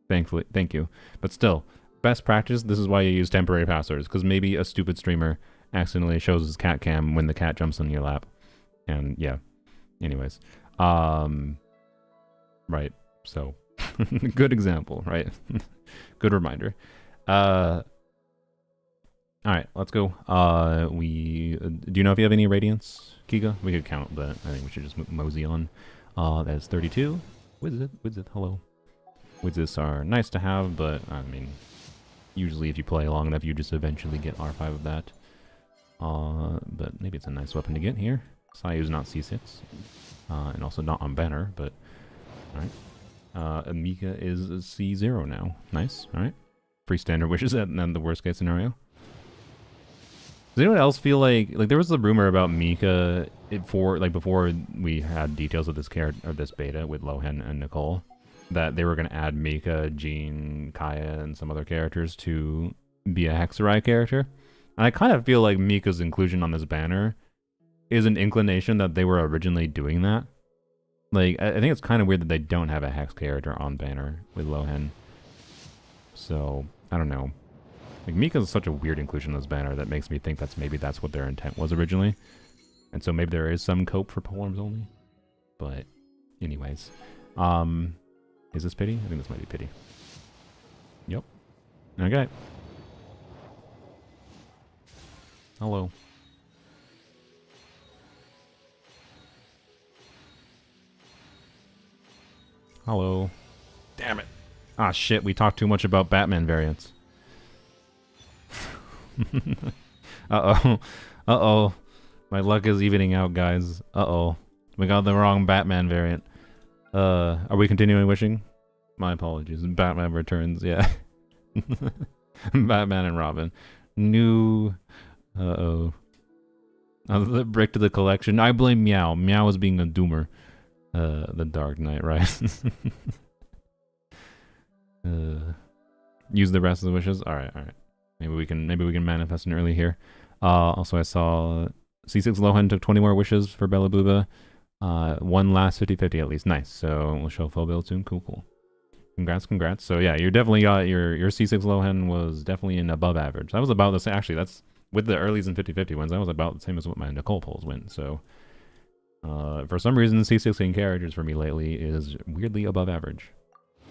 thankfully, thank you. But still, best practice, this is why you use temporary passwords, because maybe a stupid streamer accidentally shows his cat cam when the cat jumps on your lap. And yeah, anyways. Right, so, good example, right? Good reminder. Alright, let's go. Do you know if you have any radiance, Kiga? We could count, but I think we should just mosey on. That's 32. Wizard, hello. Wizards are nice to have, but I mean, usually if you play long enough, you just eventually get R5 of that. But maybe it's a nice weapon to get here. Sayu's not C6, and also not on banner, but alright. Amika is C0 now. Nice, alright. Free standard wishes and then the worst case scenario. Does anyone else feel like there was the rumor about Mika before we had details of this character or this beta with Lohen and Nicole, that they were going to add Mika, Jean, Kaya, and some other characters to be a Hexarai character. And I kind of feel like Mika's inclusion on this banner is an inclination that they were originally doing that. Like, I think it's kind of weird that they don't have a Hex character on banner with Lohen. So, I don't know. Like, Mika is such a weird inclusion in this banner that makes me think that's what their intent was originally. And so maybe there is some cope for polearms only. But, anyways. Is this pity? I think this might be pity. Yep. Okay. Hello. Hello. Damn it. Ah, shit, we talked too much about Batman variants. Uh-oh. Uh-oh. My luck is evening out, guys. Uh-oh. We got the wrong Batman variant. Are we continuing wishing? My apologies. Batman Returns, yeah. Batman and Robin. New... Uh-oh. The brick to the collection. I blame Meow. Meow is being a doomer. The Dark Knight, right? Use the rest of the wishes. Alright, alright. Maybe we can manifest an early here. Also I saw C6 Lohen took 20 more wishes for Bella Booba. One last 50-50 at least. Nice. So we'll show full build soon. Cool, cool. Congrats, congrats. So yeah, you definitely got your C6 Lohen was definitely an above average. That was about the same. Actually, that's with the earlies and 50-50 wins. That was about the same as what my Nicole polls win. So for some reason, C16 characters for me lately is weirdly above average.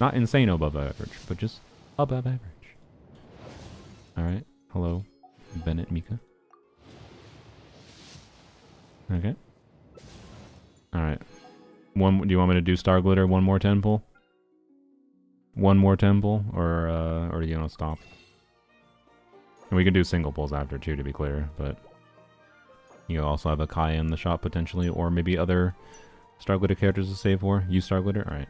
Not insane above average, but just above average. All right. Hello, Bennett, Mika. Okay. All right. Do you want me to do Star Glitter one more 10 pull? One more 10 pull, or do you want to stop? And we can do single pulls after too, to be clear. But you also have a Kai in the shop potentially, or maybe other Star Glitter characters to save for. Use Star Glitter. All right.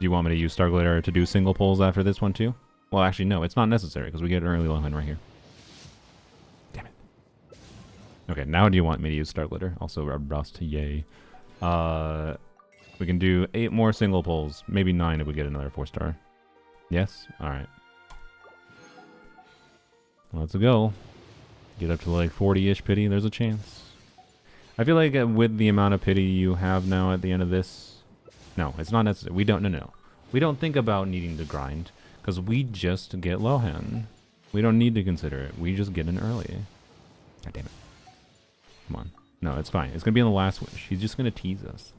Do you want me to use Star Glitter to do single pulls after this one too? Well, actually, no. It's not necessary because we get an early Lohen right here. Damn it. Okay, now do you want me to use Star Glitter? Also, Rust, yay. We can do 8 more single pulls. Maybe 9 if we get another 4-star. Yes? Alright. Let's go. Get up to like 40-ish pity. There's a chance. I feel like with the amount of pity you have now at the end of this... No, it's not necessary. We don't... No. We don't think about needing to grind. Because we just get Lohen. We don't need to consider it. We just get an early. God damn it. Come on. No, it's fine. It's going to be on the last wish. He's just going to tease us.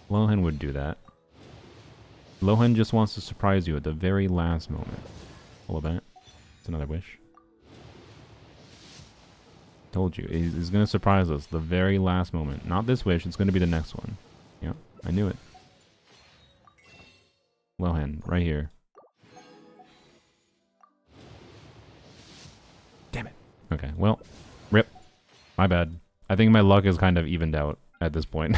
Lohen would do that. Lohen just wants to surprise you at the very last moment. Full event. It's another wish. Told you. He's going to surprise us the very last moment. Not this wish. It's going to be the next one. Yep. I knew it. Lohen. Right here. Damn it. Okay. Well. Rip. My bad. I think my luck is kind of evened out at this point.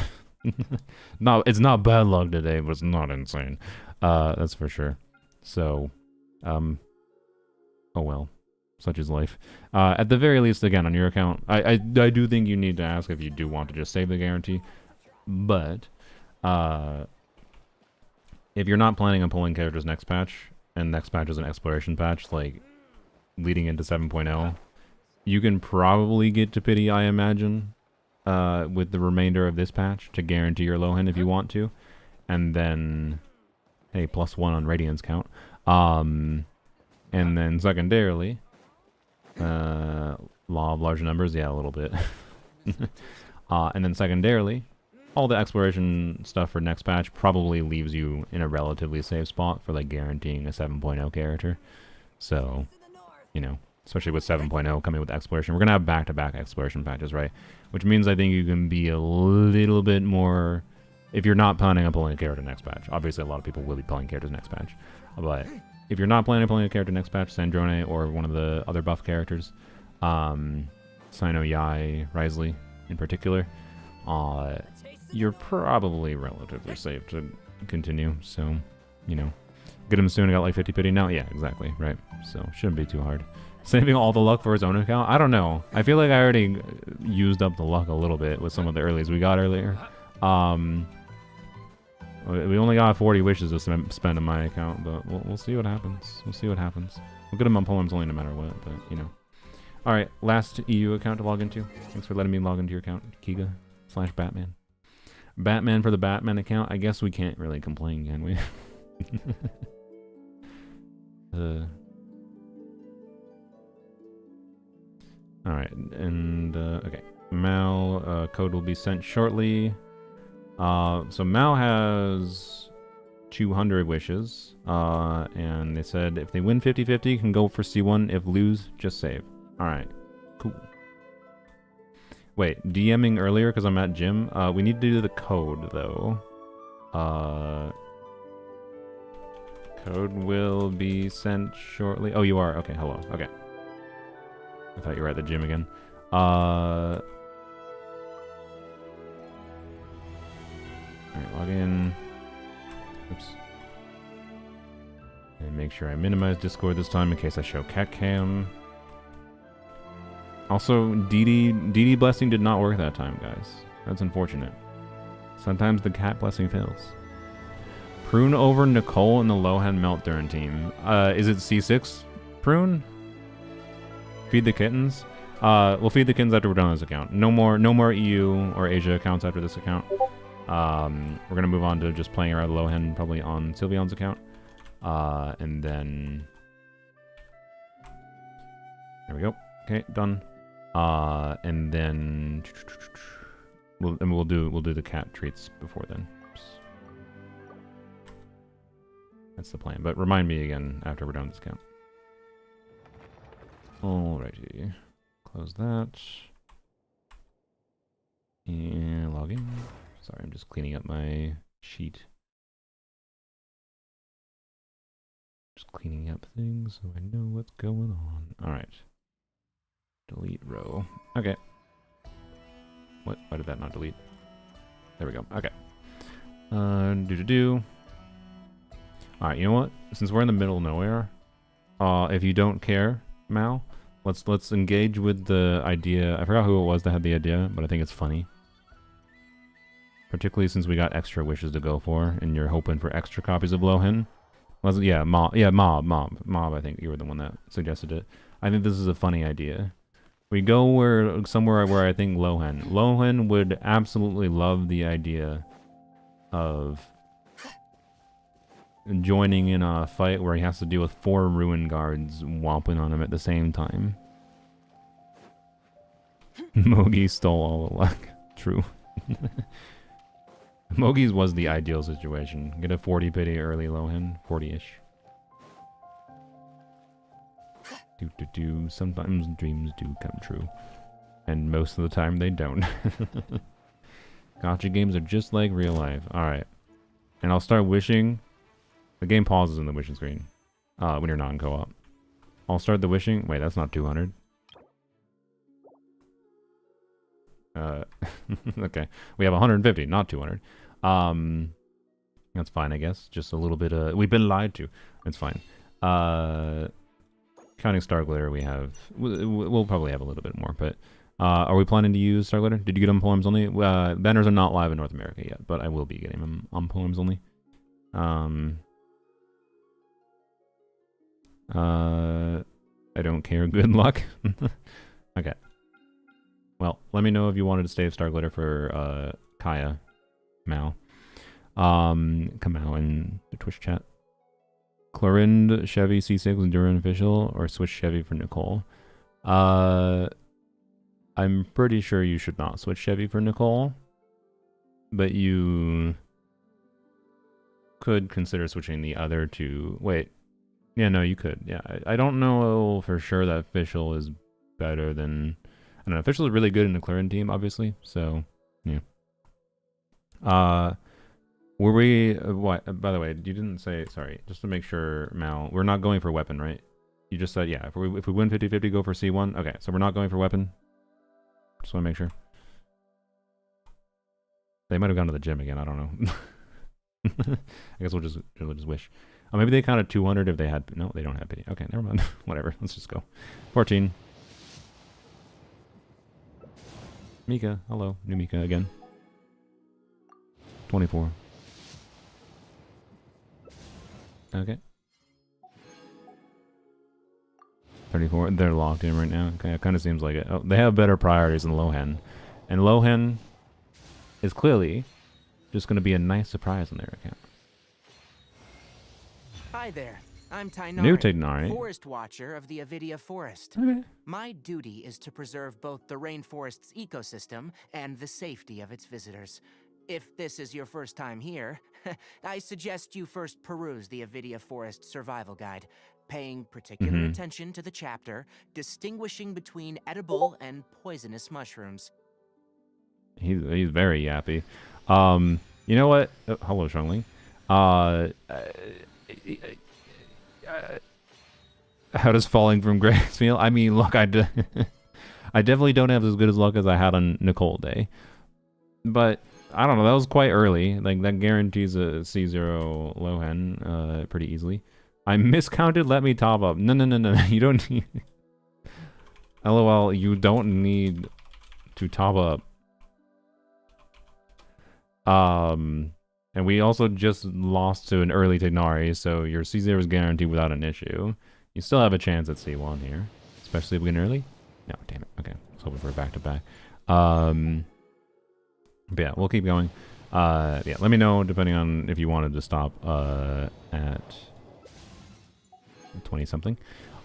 No, it's not bad luck today, but it's not insane. That's for sure. So, oh well. Such is life. At the very least, again, on your account, I do think you need to ask if you do want to just save the guarantee. But, if you're not planning on pulling characters next patch, and next patch is an exploration patch, like, leading into 7.0, you can probably get to pity, I imagine, with the remainder of this patch to guarantee your Lohen if you want to. And then, hey, +1 on Radiance count. And then secondarily, law of large numbers, yeah, a little bit. And then secondarily, all the exploration stuff for next patch probably leaves you in a relatively safe spot for like guaranteeing a 7.0 character. So, you know, especially with 7.0 coming with exploration. We're going to have back-to-back exploration patches, right? Which means I think you can be a little bit more... If you're not planning on pulling a character next patch. Obviously, a lot of people will be pulling characters next patch. But if you're not planning on pulling a character next patch, Sandrone or one of the other buff characters, Sino Yai, Risley in particular, you're probably relatively safe to continue. So, you know, get him soon. I got like 50 pity now. Yeah, exactly. Right. So, shouldn't be too hard. Saving all the luck for his own account? I don't know. I feel like I already used up the luck a little bit with some of the earlies we got earlier. We only got 40 wishes to spend on my account, but we'll see what happens. We'll see what happens. We'll get him on poems only no matter what, but, you know. Alright, last EU account to log into. Thanks for letting me log into your account, Kiga/Batman. Batman for the Batman account. I guess we can't really complain, can we? Alright, and okay. Mal, code will be sent shortly. So Mal has 200 wishes. And they said if they win 50-50, can go for C1. If lose, just save. Alright, cool. Wait, DMing earlier because I'm at gym? We need to do the code, though. Code will be sent shortly. Oh, you are? Okay, hello. Okay. I thought you were at the gym again. Alright, log in. Oops. And make sure I minimize Discord this time in case I show cat cam. Also, DD blessing did not work that time, guys. That's unfortunate. Sometimes the cat blessing fails. Prune over Nicole in the Lohen Meltdown team. Is it C6? Prune? Feed the kittens? We'll feed the kittens after we're done with this account. No more EU or Asia accounts after this account. We're gonna move on to just playing around Lohen, probably on Sylveon's account. And then... There we go. Okay, done. And then... We'll do the cat treats before then. Oops. That's the plan. But remind me again after we're done with this account. Alrighty. Close that. And log in. Sorry, I'm just cleaning up my sheet. Just cleaning up things so I know what's going on. Alright. Delete row. Okay. What? Why did that not delete? There we go. Okay. Alright, you know what? Since we're in the middle of nowhere, if you don't care, Mal, let's engage with the idea. I forgot who it was that had the idea, but I think it's funny. Particularly since we got extra wishes to go for, and you're hoping for extra copies of Lohen. Yeah, Mob. I think you were the one that suggested it. I think this is a funny idea. We go somewhere where I think Lohen would absolutely love the idea of joining in a fight where he has to deal with 4 ruin guards whomping on him at the same time. Mogi stole all the luck. True. Mogi's was the ideal situation. Get a 40 pity early Lohen. 40-ish. Sometimes dreams do come true. And most of the time they don't. Gotcha games are just like real life. Alright. And I'll start wishing. The game pauses in the wishing screen. When you're not in co-op. I'll start the wishing. Wait, that's not 200. Okay. We have 150, not 200. That's fine, I guess. Just a little bit we've been lied to. It's fine. Counting Star Glitter, we have... We'll probably have a little bit more, but... are we planning to use Star Glitter? Did you get them poems only? Banners are not live in North America yet, but I will be getting them on poems only. I don't care. Good luck. Okay. Well, let me know if you wanted to save Star Glitter for Kaya, Mal. Come out in the Twitch chat. Clorind, Chevy, C6, Duran official, or switch Chevy for Nicole. I'm pretty sure you should not switch Chevy for Nicole, but you could consider switching the other two. Wait. Yeah, no, you could. Yeah, I don't know for sure that official is better than... I don't know, official is really good in the Clorind team, obviously, so, yeah. Were we... what? By the way, you didn't say... Sorry, just to make sure, Mal, we're not going for weapon, right? You just said, yeah, if we win 50-50, go for C1. Okay, so we're not going for weapon. Just want to make sure. They might have gone to the gym again, I don't know. I guess we'll just wish. Oh, maybe they counted 200 if they had... No, they don't have pity. Okay, never mind. Whatever, let's just go. 14. Mika, hello. New Mika again. 24. Okay. 34. They're locked in right now. Okay, it kind of seems like it. Oh, they have better priorities than Lohen. And Lohen is clearly just going to be a nice surprise on their account. Hi there. I'm New Tainari, Tignari. Forest Watcher of the Avidia Forest. Okay. My duty is to preserve both the rainforest's ecosystem and the safety of its visitors. If this is your first time here, I suggest you first peruse the Avidia Forest Survival Guide, paying particular attention to the chapter distinguishing between edible and poisonous mushrooms. He's very yappy. You know what? Oh, hello, Shungling. How does falling from grace feel? I mean, look, I definitely don't have as good as luck as I had on Nicole Day. But, I don't know, that was quite early. Like, that guarantees a C0 Lohen pretty easily. I miscounted, let me top up. No, you don't need... LOL, you don't need to top up. And we also just lost to an early Tignari, so your C0 is guaranteed without an issue. You still have a chance at C1 here, especially if we win early. No, damn it. Okay, I was hoping for a back-to-back. But yeah, we'll keep going. Yeah, let me know depending on if you wanted to stop at 20-something.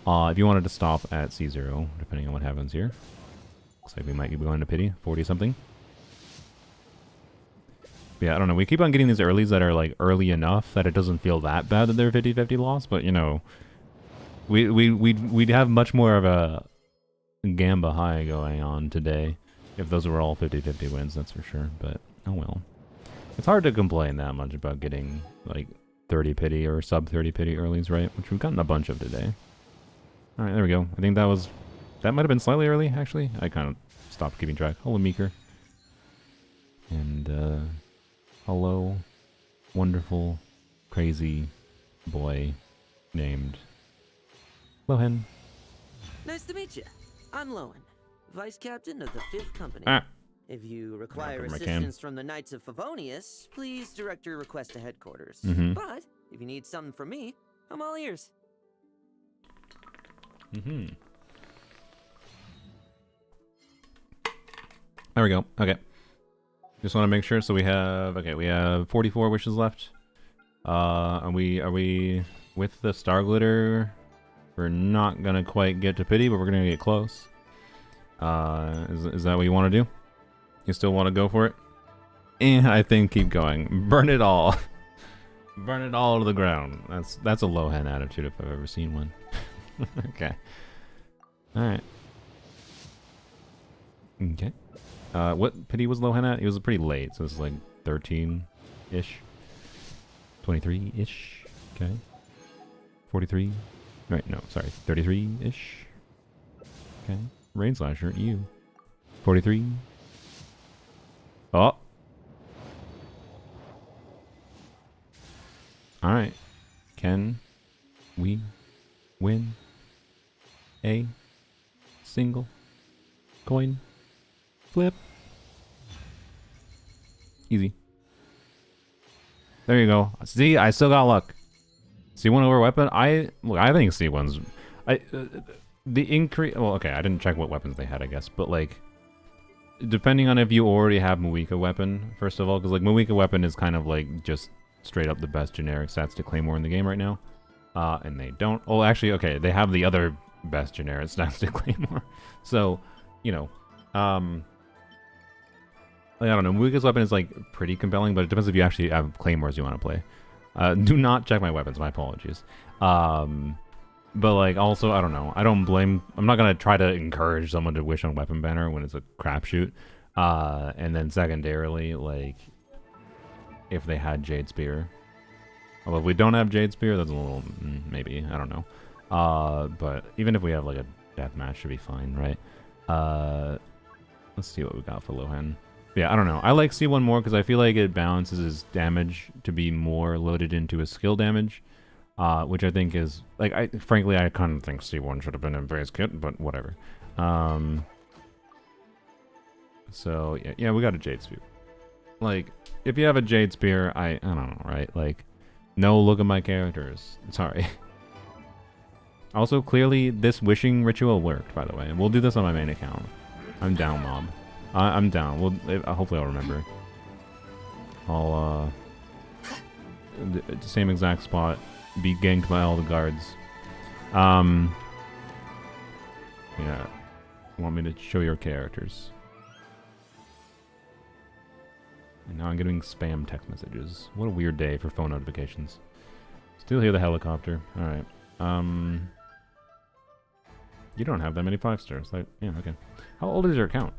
If you wanted to stop at C0, depending on what happens here. Looks like we might be going to pity, 40-something. Yeah, I don't know. We keep on getting these earlies that are like early enough that it doesn't feel that bad that they're 50-50 loss, but you know, we'd have much more of a Gamba high going on today if those were all 50-50 wins, that's for sure. But oh well. It's hard to complain that much about getting like 30 pity or sub 30 pity earlies, right? Which we've gotten a bunch of today. All right, there we go. I think that might have been slightly early actually. I kind of stopped keeping track. Hello, Meeker. And hello, wonderful, crazy boy named Lohen. Nice to meet you. I'm Lohen, Vice Captain of the 5th Company. Ah. If you require Open my can. assistance from the Knights of Favonius, please direct your request to headquarters. But if you need something from me, I'm all ears. There we go. Okay. Just want to make sure. So we have 44 wishes left. Are we with the Star Glitter? We're not gonna quite get to pity, but we're gonna get close. Is that what you want to do? You still want to go for it? And I think keep going. Burn it all. Burn it all to the ground. That's a Lohen attitude if I've ever seen one. Okay. All right. Okay. What pity was Lohen at? He was pretty late, so it's like 13-ish. 23-ish. Okay. 43. Right, no, sorry. 33-ish. Okay. Rain Slasher, you. 43. Oh! Alright. Can we win a single coin flip? Easy. There you go. See, I still got luck. C1 over weapon. I think C1's. The increase. Well, okay, I didn't check what weapons they had, I guess, but like, depending on if you already have Muika weapon, first of all, because like Muika weapon is kind of like just straight up the best generic stats to Claymore in the game right now, and they don't. Oh, actually, okay, they have the other best generic stats to Claymore, so you know, I don't know. Muika's weapon is like pretty compelling, but it depends if you actually have Claymores you want to play. Do not check my weapons. My apologies. But like also, I don't know. I'm not gonna try to encourage someone to wish on weapon banner when it's a crapshoot. And then secondarily, like if they had Jade Spear. Although if we don't have Jade Spear, that's a little maybe, I don't know. But even if we have like a death match, should be fine, right? Let's see what we got for Lohen. Yeah, I don't know. I like C1 more because I feel like it balances his damage to be more loaded into his skill damage. Which I think is, like, frankly, I kind of think C1 should have been in base kit, but whatever. So, yeah, we got a Jade Spear. Like, if you have a Jade Spear, I don't know, right? Like, no, look at my characters. Sorry. Also, clearly, this wishing ritual worked, by the way. We'll do this on my main account. I'm down, mob. I'm down. Hopefully I'll remember. I'll, the same exact spot be ganked by all the guards. Yeah. You want me to show your characters? And now I'm getting spam text messages. What a weird day for phone notifications. Still hear the helicopter. Alright. You don't have that many 5 stars. Like, yeah, okay. How old is your account?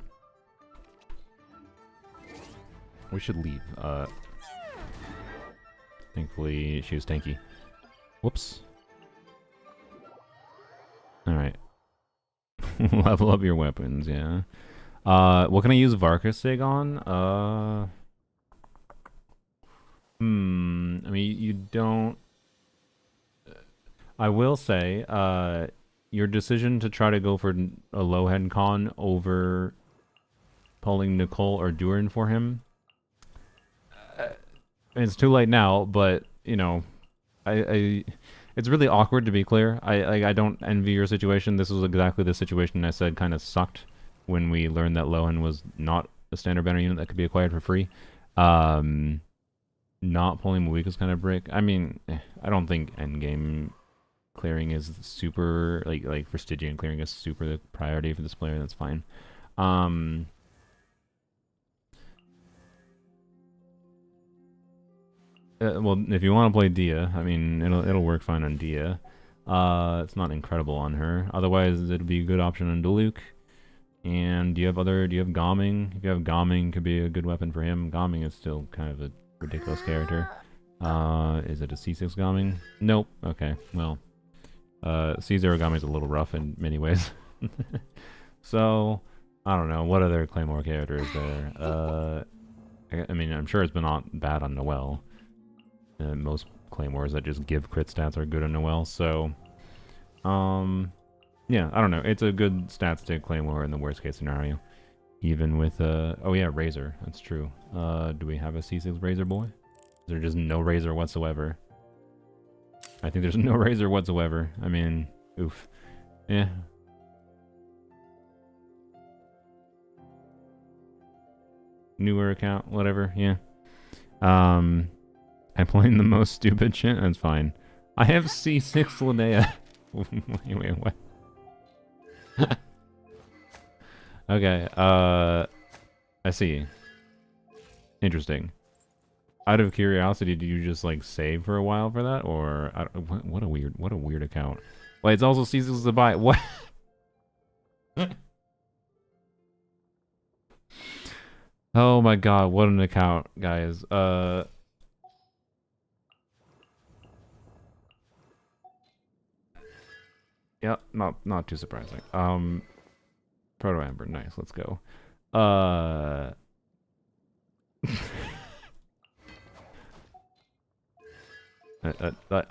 We should leave. Thankfully, she was tanky. Whoops. Alright. Level up your weapons, yeah. What can I use Varkasig on? I mean, you don't... I will say, your decision to try to go for a Lohen con over pulling Nicole or Durin for him, it's too late now, but, you know, it's really awkward, to be clear. I don't envy your situation. This was exactly the situation I said kind of sucked when we learned that Lohen was not a standard banner unit that could be acquired for free. Not pulling Mawika's kind of brick. I mean, I don't think endgame clearing is super, like for Stygian clearing is super the priority for this player. That's fine. Well, if you want to play Dia, I mean, it'll work fine on Dia. It's not incredible on her. Otherwise, it'll be a good option on Duluc. And do you have Gaming? If you have Gaming, could be a good weapon for him. Gaming is still kind of a ridiculous character. Is it a C6 Gaming? Nope. Okay, well. C0 Gaming is a little rough in many ways. So, I don't know. What other Claymore character is there? I mean, I'm sure it's been not bad on Noelle. Most Claymores that just give crit stats are good on Noelle, so... yeah, I don't know. It's a good stats to Claymore in the worst case scenario. Even with, oh yeah, Razor. That's true. Do we have a C6 Razor boy? Is there just no Razor whatsoever? I think there's no Razor whatsoever. I mean, oof. Yeah. Newer account, whatever, yeah. I'm playing the most stupid shit, that's fine. I have C6 Linnea. wait, what? Okay, I see. Interesting. Out of curiosity, did you just like save for a while for that, or what a weird account. Wait, it's also C6 to buy. What? Oh my god, what an account, guys. Yeah, not too surprising. Proto Amber, nice, let's go. I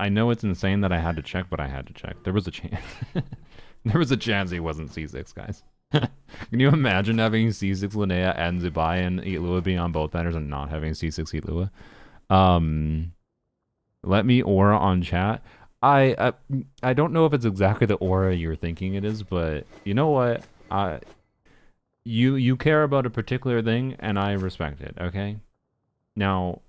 know it's insane that I had to check, but I had to check. There was a chance. There was a chance he wasn't C6, guys. Can you imagine having C6 Linnea and Zubai and Eat Lua being on both banners and not having C6 Eat Lua? Let me aura on chat. I don't know if it's exactly the aura you're thinking it is, but you know what? You care about a particular thing, and I respect it, okay? Now,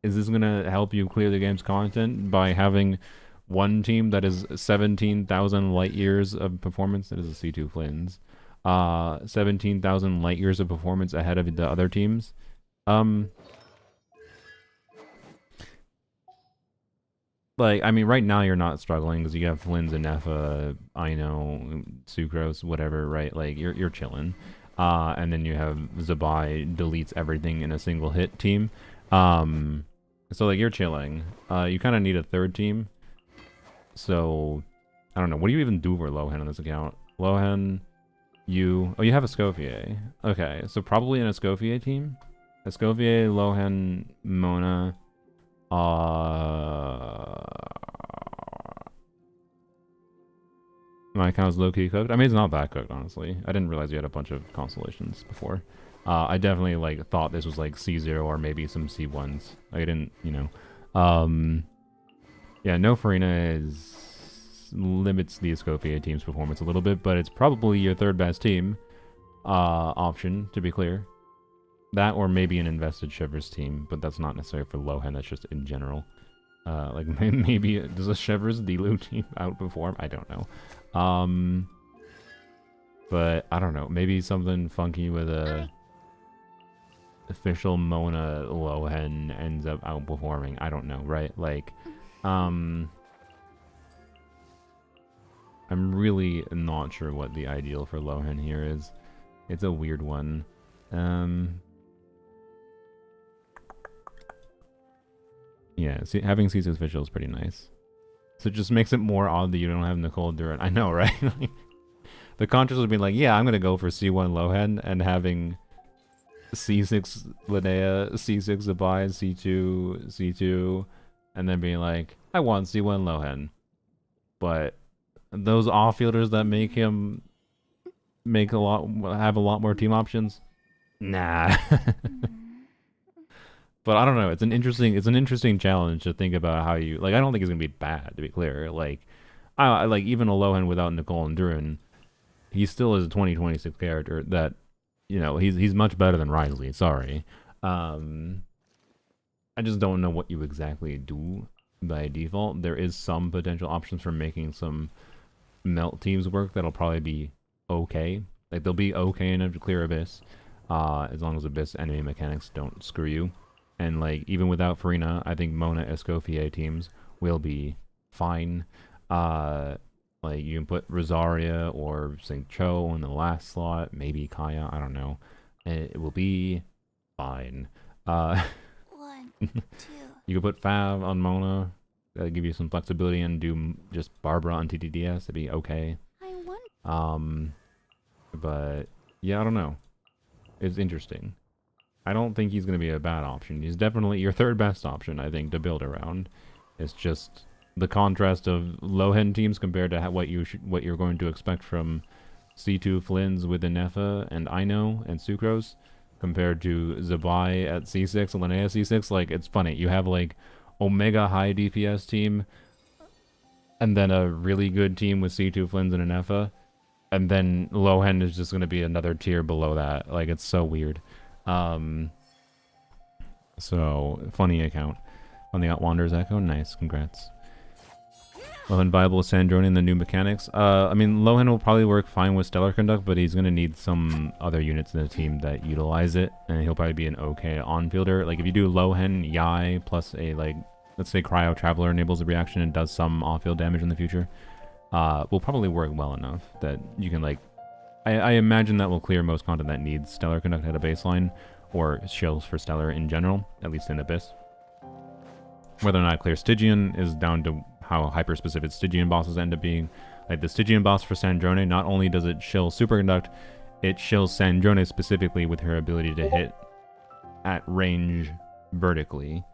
is this gonna help you clear the game's content by having one team that is 17,000 light years of performance? That is a C2 Flins. 17,000 light years of performance ahead of the other teams. Like, I mean, right now you're not struggling because you have Flins and Nefa, Ino, Sucrose, whatever, right? Like, you're chilling. And then you have Zabai deletes everything in a single hit team. So, like, you're chilling. You kind of need a third team. So, I don't know. What do you even do for Lohen on this account? Lohen, you... Oh, you have a Escoffier. Okay, so probably an Escoffier team? Escoffier, Lohen, Mona... My account's low-key cooked. I mean, it's not that cooked, honestly. I didn't realize you had a bunch of constellations before. I definitely, like, thought this was, like, C0 or maybe some C1s. I didn't, you know. Yeah, no Farina limits the Escoffier team's performance a little bit, but it's probably your third best team option, to be clear. That or maybe an invested Shivers team, but that's not necessarily for Lohen, that's just in general. Like maybe does a Chevrolet's Delu team outperform? I don't know. But I don't know. Maybe something funky with a official Mona Lohen ends up outperforming. I don't know, right? Like, I'm really not sure what the ideal for Lohen here is. It's a weird one. Yeah, see, having C6 official is pretty nice. So it just makes it more odd that you don't have Nicole Duran. I know, right? The contrast would be like, yeah, I'm gonna go for C1 Lohen, and having C6 Linnea, C6 Zabai, C2, C2, and then being like, I want C1 Lohen. But those off-fielders that make him have a lot more team options? Nah. But I don't know. It's an interesting challenge to think about how you like. I don't think it's gonna be bad, to be clear. Like, I like even a Lohen without Nicole and Duran, he still is a 2026 character that, you know, he's much better than Risley. Sorry, I just don't know what you exactly do by default. There is some potential options for making some melt teams work that'll probably be okay. Like they'll be okay enough to clear Abyss, as long as Abyss enemy mechanics don't screw you. And like even without Farina, I think Mona Escoffier teams will be fine. Like you can put Rosaria or Sing Cho in the last slot, maybe Kaya, I don't know. It will be fine. 1, 2. You could put Fav on Mona, give you some flexibility, and do just Barbara on TTDS. It'd be okay. I want. But yeah, I don't know. It's interesting. I don't think he's going to be a bad option. He's definitely your third best option, I think, to build around. It's just the contrast of Lohen teams compared to what you're going to expect from C2 Flynn's with Inefa and Ino and Sucrose compared to Zabai at C6 and Linnea C6. Like, it's funny. You have like Omega high DPS team and then a really good team with C2 Flynn's and Inefa, and then Lohen is just going to be another tier below that. Like, it's so weird. So funny account on the Wanderer's Echo. Nice, congrats. Lohen viable with Sandrone and the new mechanics. I mean, Lohen will probably work fine with Stellar Conduct, but he's gonna need some other units in the team that utilize it, and he'll probably be an okay on-fielder. Like if you do Lohen, Yai plus a like, let's say Cryo Traveler enables a reaction and does some off-field damage in the future, will probably work well enough that you can like. I imagine that will clear most content that needs Stellar Conduct at a baseline, or shills for Stellar in general, at least in Abyss. Whether or not clear Stygian is down to how hyper-specific Stygian bosses end up being. Like the Stygian boss for Sandrone, not only does it shill Superconduct, it shills Sandrone specifically with her ability to hit at range vertically.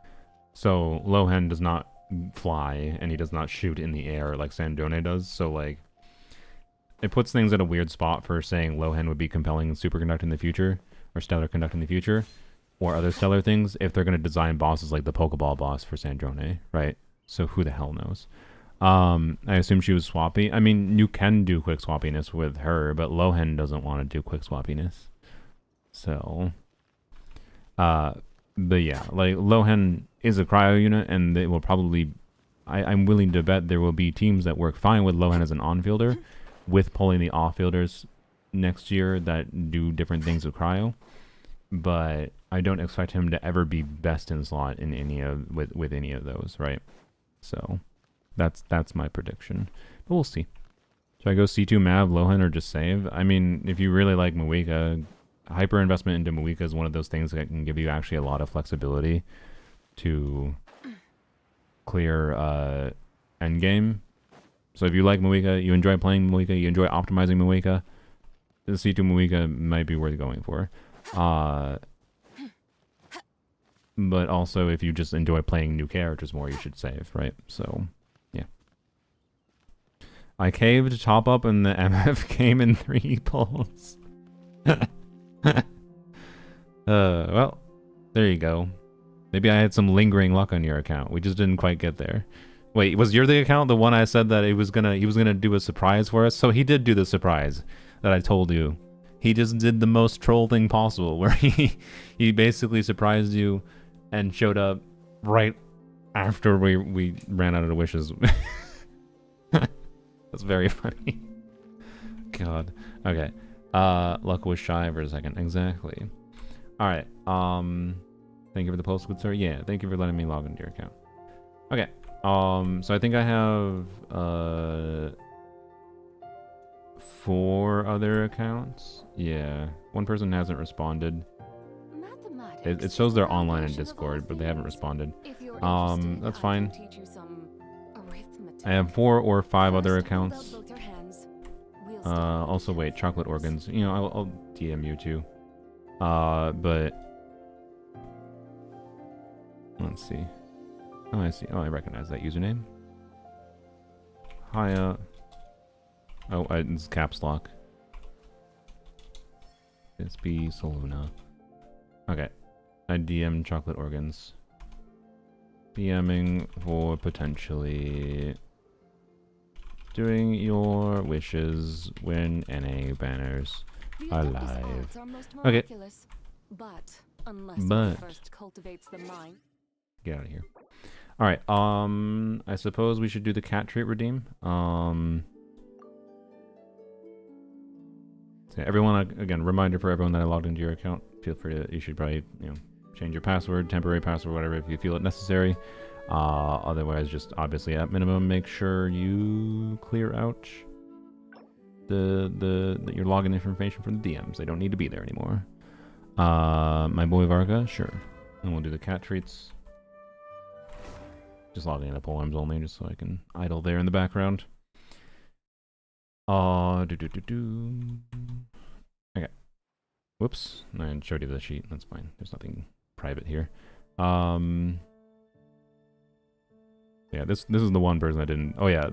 So Lohen does not fly, and he does not shoot in the air like Sandrone does, so like, it puts things at a weird spot for saying Lohen would be compelling in Superconduct in the future, or Stellar Conduct in the future, or other Stellar things, if they're going to design bosses like the Pokeball boss for Sandrone, right? So who the hell knows? I assume she was swappy. I mean, you can do quick swappiness with her, but Lohen doesn't want to do quick swappiness. So, but yeah, like Lohen is a cryo unit, and they will probably, I'm willing to bet there will be teams that work fine with Lohen as an on-fielder, with pulling the off-fielders next year that do different things with cryo. But I don't expect him to ever be best in slot in any of with any of those, right? So that's my prediction. But we'll see. Should I go C2 Mav, Lohen, or just save? I mean, if you really like Muika, hyper investment into Muika is one of those things that can give you actually a lot of flexibility to clear endgame. So if you like Muika, you enjoy playing Muika, you enjoy optimizing Muika, the C2 Muika might be worth going for. But also, if you just enjoy playing new characters more, you should save, right? So, yeah. I caved top up and the MF came in 3 pulls. Well, there you go. Maybe I had some lingering luck on your account. We just didn't quite get there. Wait, was your the account the one I said that he was gonna do a surprise for us? So he did do the surprise that I told you. He just did the most troll thing possible, where he basically surprised you and showed up right after we ran out of wishes. That's very funny. God. Okay. Luck was shy for a second. Exactly. Alright. Thank you for the post, good sir. Yeah, thank you for letting me log into your account. Okay. So I think I have 4 other accounts. Yeah. One person hasn't responded. It shows they're online in Discord, but they haven't responded. That's fine. I have 4 or 5 other accounts. Also, wait, chocolate organs. You know, I'll DM you too. But let's see. Oh, I see. Oh, I recognize that username. Hi. Oh, it's caps lock. It's B Soluna. Okay. I DM chocolate organs. DMing for potentially doing your wishes when NA banners are live. Okay. But get out of here. Alright, I suppose we should do the cat trait redeem. So everyone, again, reminder for everyone that I logged into your account. Feel free to, you should probably, you know, change your password, temporary password, whatever, if you feel it necessary. Otherwise, just obviously at minimum, make sure you clear out your login information from the DMs. They don't need to be there anymore. My boy Varga, sure. And we'll do the cat treats. Just logging into polearms only, just so I can idle there in the background. Okay. Whoops. I showed you the sheet. That's fine. There's nothing private here. Yeah, this is the one person I didn't. Oh yeah,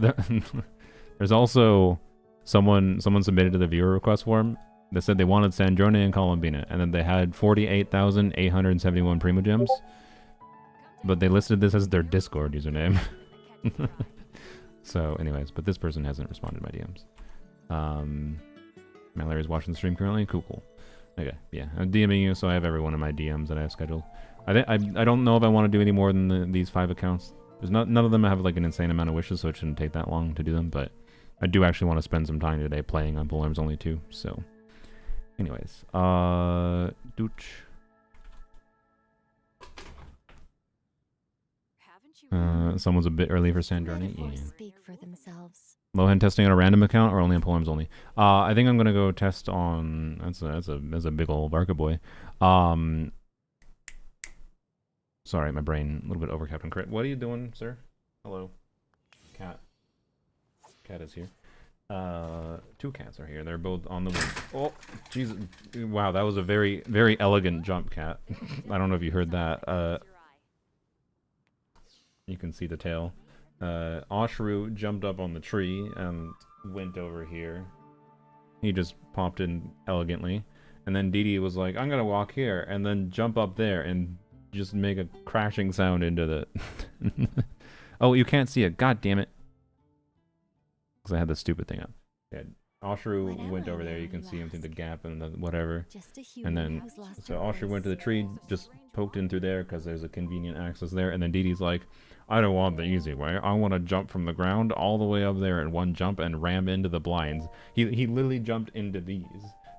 there's also someone submitted to the viewer request form that said they wanted Sandrone and Columbina, and then they had 48,871 Primogems, but they listed this as their Discord username. So, anyways, but this person hasn't responded to my DMs. Mallory's watching the stream currently. Cool. Okay, yeah, I'm DMing you, so I have everyone in my DMs that I have scheduled. I don't know if I want to do any more than these 5 accounts. There's none of them have like an insane amount of wishes, so it shouldn't take that long to do them. But I do actually want to spend some time today playing on polearms only too. So, anyways, Dooch. Someone's a bit early for Sandrone. Yeah. Speak for themselves. Lohen testing on a random account or only on polearms only? I think I'm gonna go test on. That's a big old Varka boy. Sorry, my brain a little bit over Captain Crit. What are you doing, sir? Hello. Cat. Cat is here. 2 cats are here. They're both on the wing. Oh, Jesus. Wow, that was a very, very elegant jump, Cat. I don't know if you heard that. You can see the tail. Oshru jumped up on the tree and went over here. He just popped in elegantly. And then Dee Dee was like, I'm gonna walk here, and then jump up there and just make a crashing sound into the... Oh, you can't see it. God damn it. Because I had the stupid thing up. Yeah, Oshru went over there. You can see him through the gap and the whatever. And then, so Oshru went to the tree, just poked in through there because there's a convenient access there. And then Dee Dee's like, I don't want the easy way. I want to jump from the ground all the way up there in one jump and ram into the blinds. He literally jumped into these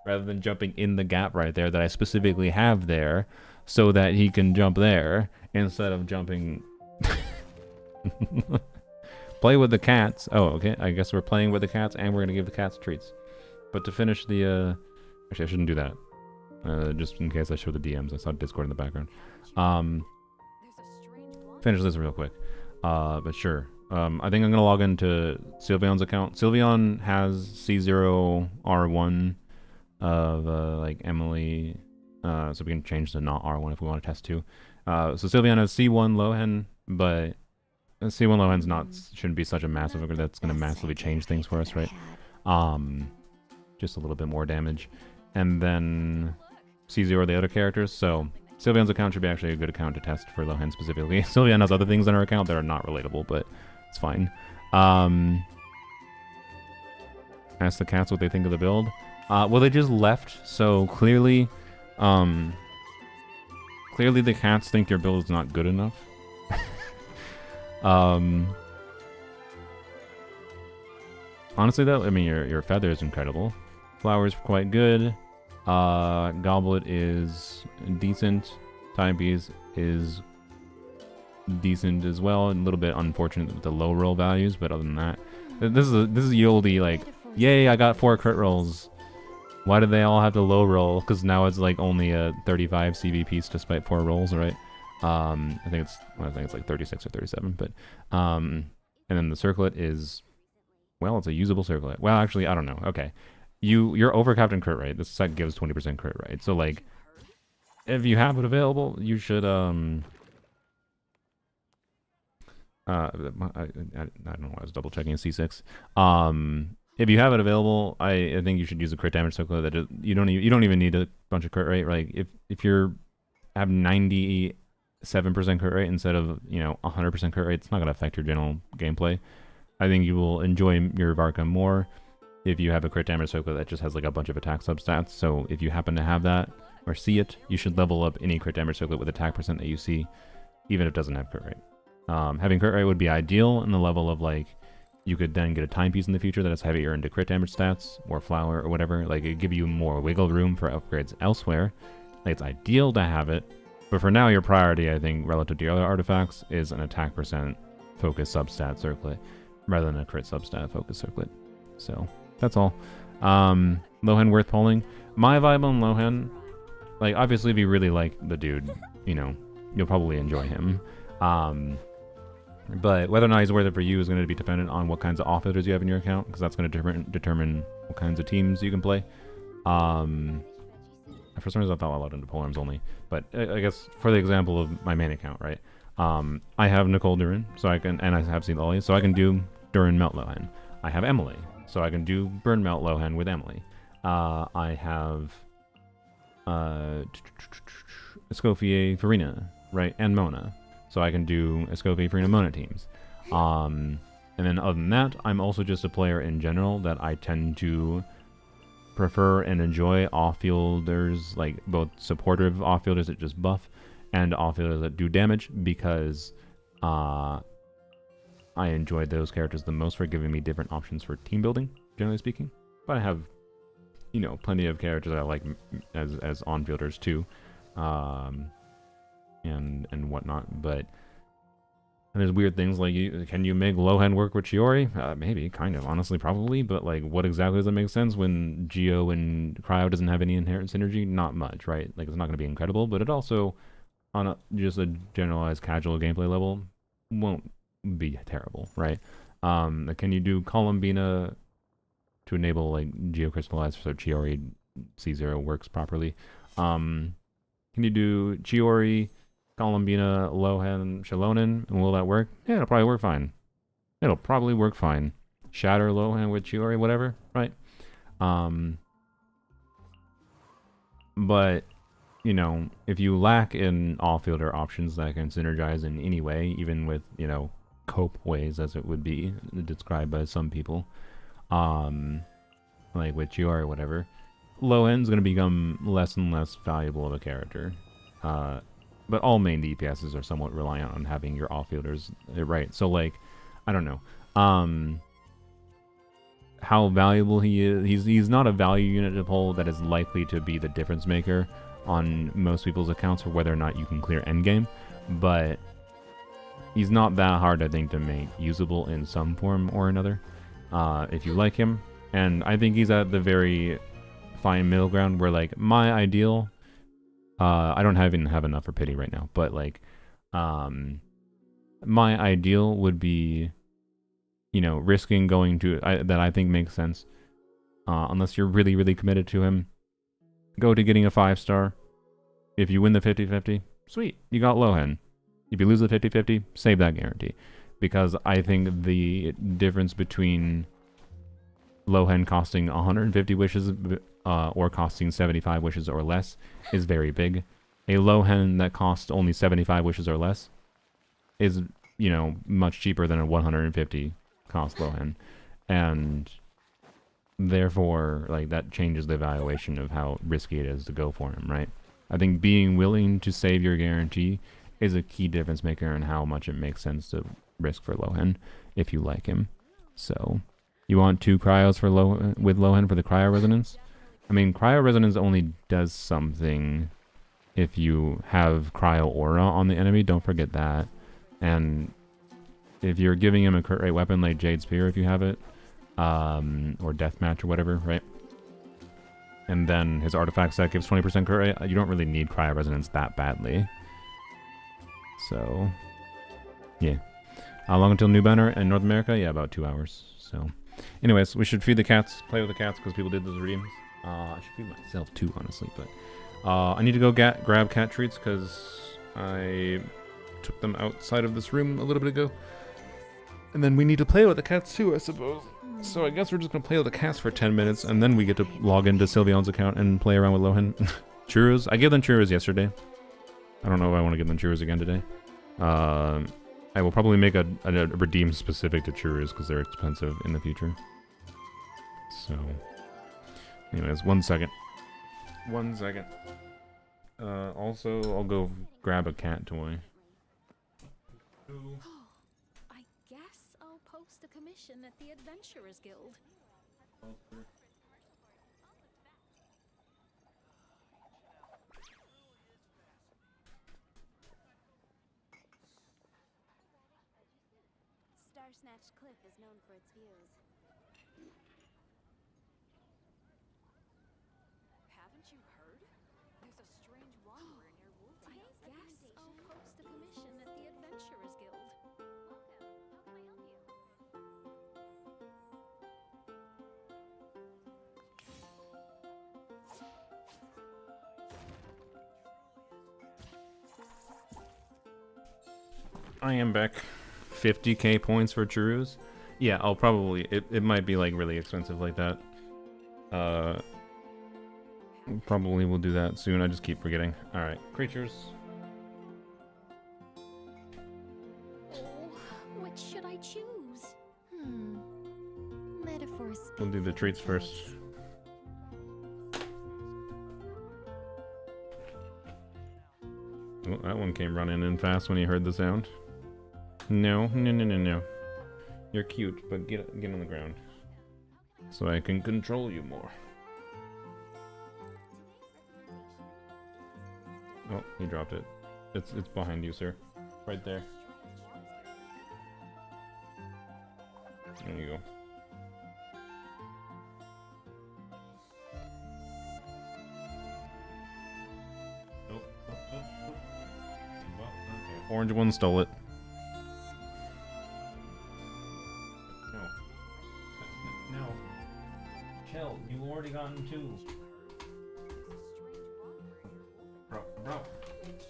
rather than jumping in the gap right there that I specifically have there so that he can jump there instead of jumping... Play with the cats. Oh, okay. I guess we're playing with the cats and we're going to give the cats treats. But to finish the... Actually, I shouldn't do that. Just in case I show the DMs. I saw Discord in the background. Finish this real quick. But sure. I think I'm going to log into Sylveon's account. Sylveon has C0R1 of like Emily... so we can change to not R1 if we want to test 2. So Sylveon has C1 Lohen, but C1 Lohen's shouldn't be such a massive, that's going to massively change things for us, right? Just a little bit more damage. And then C0 are the other characters, so Sylveon's account should be actually a good account to test for Lohen specifically. Sylveon has other things on her account that are not relatable, but it's fine. Ask the cats what they think of the build. Well, they just left, so clearly the cats think your build is not good enough. Honestly though, I mean your feather is incredible. Flower's quite good. Goblet is decent. Timepiece is decent as well. A little bit unfortunate with the low roll values, but other than that, this is Yoldi like, yay, I got 4 crit rolls. Why did they all have to low roll? Because now it's like only a 35 CV piece despite 4 rolls, right? I think it's like 36 or 37, but and then the circlet is, well, it's a usable circlet. Well, actually, I don't know. Okay, you're overcapped in crit rate. This set gives 20% crit rate, so like, if you have it available, you should I don't know why I was double checking a C6. If you have it available, I think you should use a crit damage circlet. That you don't even need a bunch of crit rate. Like if you're have 97% crit rate instead of 100% crit rate, it's not gonna affect your general gameplay. I think you will enjoy your Varka more if you have a crit damage circlet that just has like a bunch of attack substats. So if you happen to have that or see it, you should level up any crit damage circlet with attack percent that you see, even if it doesn't have crit rate. Having crit rate would be ideal in the level of like, you could then get a timepiece in the future that is heavier into crit damage stats, or flower, or whatever. Like, it'd give you more wiggle room for upgrades elsewhere. Like, it's ideal to have it, but for now, your priority, I think, relative to your other artifacts, is an attack percent focus substat circlet, rather than a crit substat focus circlet. So, that's all. Lohen worth pulling. My vibe on Lohen, like, obviously, if you really like the dude, you'll probably enjoy him. But whether or not he's worth it for you is going to be dependent on what kinds of offloaders you have in your account, because that's going to determine what kinds of teams you can play. For some reason I thought I allowed into polearms only, but I guess for the example of my main account, right? I have Nicole Durin, so I can, and I have seen Ollie, so I can do Durin Melt Lohen. I have Emily, so I can do Burn Melt Lohen with Emily. I have Escoffier Farina, right, and Mona. So I can do Escoffier, Farina, Mona teams. And then other than that, I'm also just a player in general that I tend to prefer and enjoy off-fielders, like both supportive off-fielders that just buff and off-fielders that do damage, because I enjoy those characters the most for giving me different options for team building, generally speaking. But I have, plenty of characters I like as on-fielders too. And whatnot, but there's weird things like, can you make Lohen work with Chiori? Maybe, kind of, honestly, probably, but like, what exactly does that make sense when Geo and Cryo doesn't have any inherent synergy? Not much, right? Like, it's not going to be incredible, but it also, on just a generalized casual gameplay level, won't be terrible, right? Can you do Columbina to enable like Geo Crystallize so Chiori C0 works properly? Can you do Chiori, Columbina, Lohen, Shalonen, and will that work? Yeah, it'll probably work fine. It'll probably work fine. Shatter Lohen with Chiori, whatever, right? But, if you lack in off-fielder options that can synergize in any way, even with, cope ways, as it would be described by some people, like with Chiori or whatever, Lohen's going to become less and less valuable of a character. But all main DPSs are somewhat reliant on having your off-fielders right. So, like, I don't know. How valuable he is. He's not a value unit to pull that is likely to be the difference maker on most people's accounts for whether or not you can clear endgame. But he's not that hard, I think, to make usable in some form or another, if you like him. And I think he's at the very fine middle ground where, like, my ideal... I don't even have enough for pity right now, but like, my ideal would be, risking going to, that I think makes sense, unless you're really, really committed to him, go to getting a 5-star. If you win the 50-50, sweet, you got Lohen. If you lose the 50-50, save that guarantee, because I think the difference between Lohen costing 150 wishes or costing 75 wishes or less is very big. A Lohen that costs only 75 wishes or less is, much cheaper than a 150 cost Lohen. And therefore, like, that changes the evaluation of how risky it is to go for him, right? I think being willing to save your guarantee is a key difference maker in how much it makes sense to risk for Lohen if you like him. So, you want 2 cryos for with Lohen for the cryo resonance? I mean, cryo resonance only does something if you have cryo aura on the enemy. Don't forget that. And if you're giving him a crit rate weapon like Jade Spear, if you have it, or Deathmatch or whatever, right? And then his artifact set gives 20% crit rate, you don't really need cryo resonance that badly. So, yeah. How long until New Banner in North America? Yeah, about 2 hours. So, anyways, we should feed the cats, play with the cats, because people did those redeems. I should feed myself too, honestly, but I need to go grab cat treats because I took them outside of this room a little bit ago. And then we need to play with the cats too, I suppose. So I guess we're just going to play with the cats for 10 minutes, and then we get to log into Sylveon's account and play around with Lohen. Churros. I gave them churros yesterday. I don't know if I want to give them churros again today. I will probably make a redeem specific to churros because they're expensive in the future. So, anyways, 1 second. 1 second. Also, I'll go grab a cat toy. I guess I'll post a commission at the Adventurers Guild. Star Snatch Cliff is known for its views. Haven't you heard? There's a strange wanderer near Wolfen. I guess I'll post a commission at the Adventurers Guild. Welcome. How can I help you? I am back. 50k points for churros. Yeah, I'll probably... It might be, like, really expensive like that. Probably will do that soon. I just keep forgetting. Alright, creatures. Oh, which should I choose? Metaphors. We'll do the treats first. Oh, that one came running in fast when he heard the sound. No. You're cute, but get on the ground. So I can control you more. Oh, he dropped it. It's behind you, sir. Right there. There you go. Oh. Well, okay. Orange one stole it. No. Chill, you already gotten 2. Bro.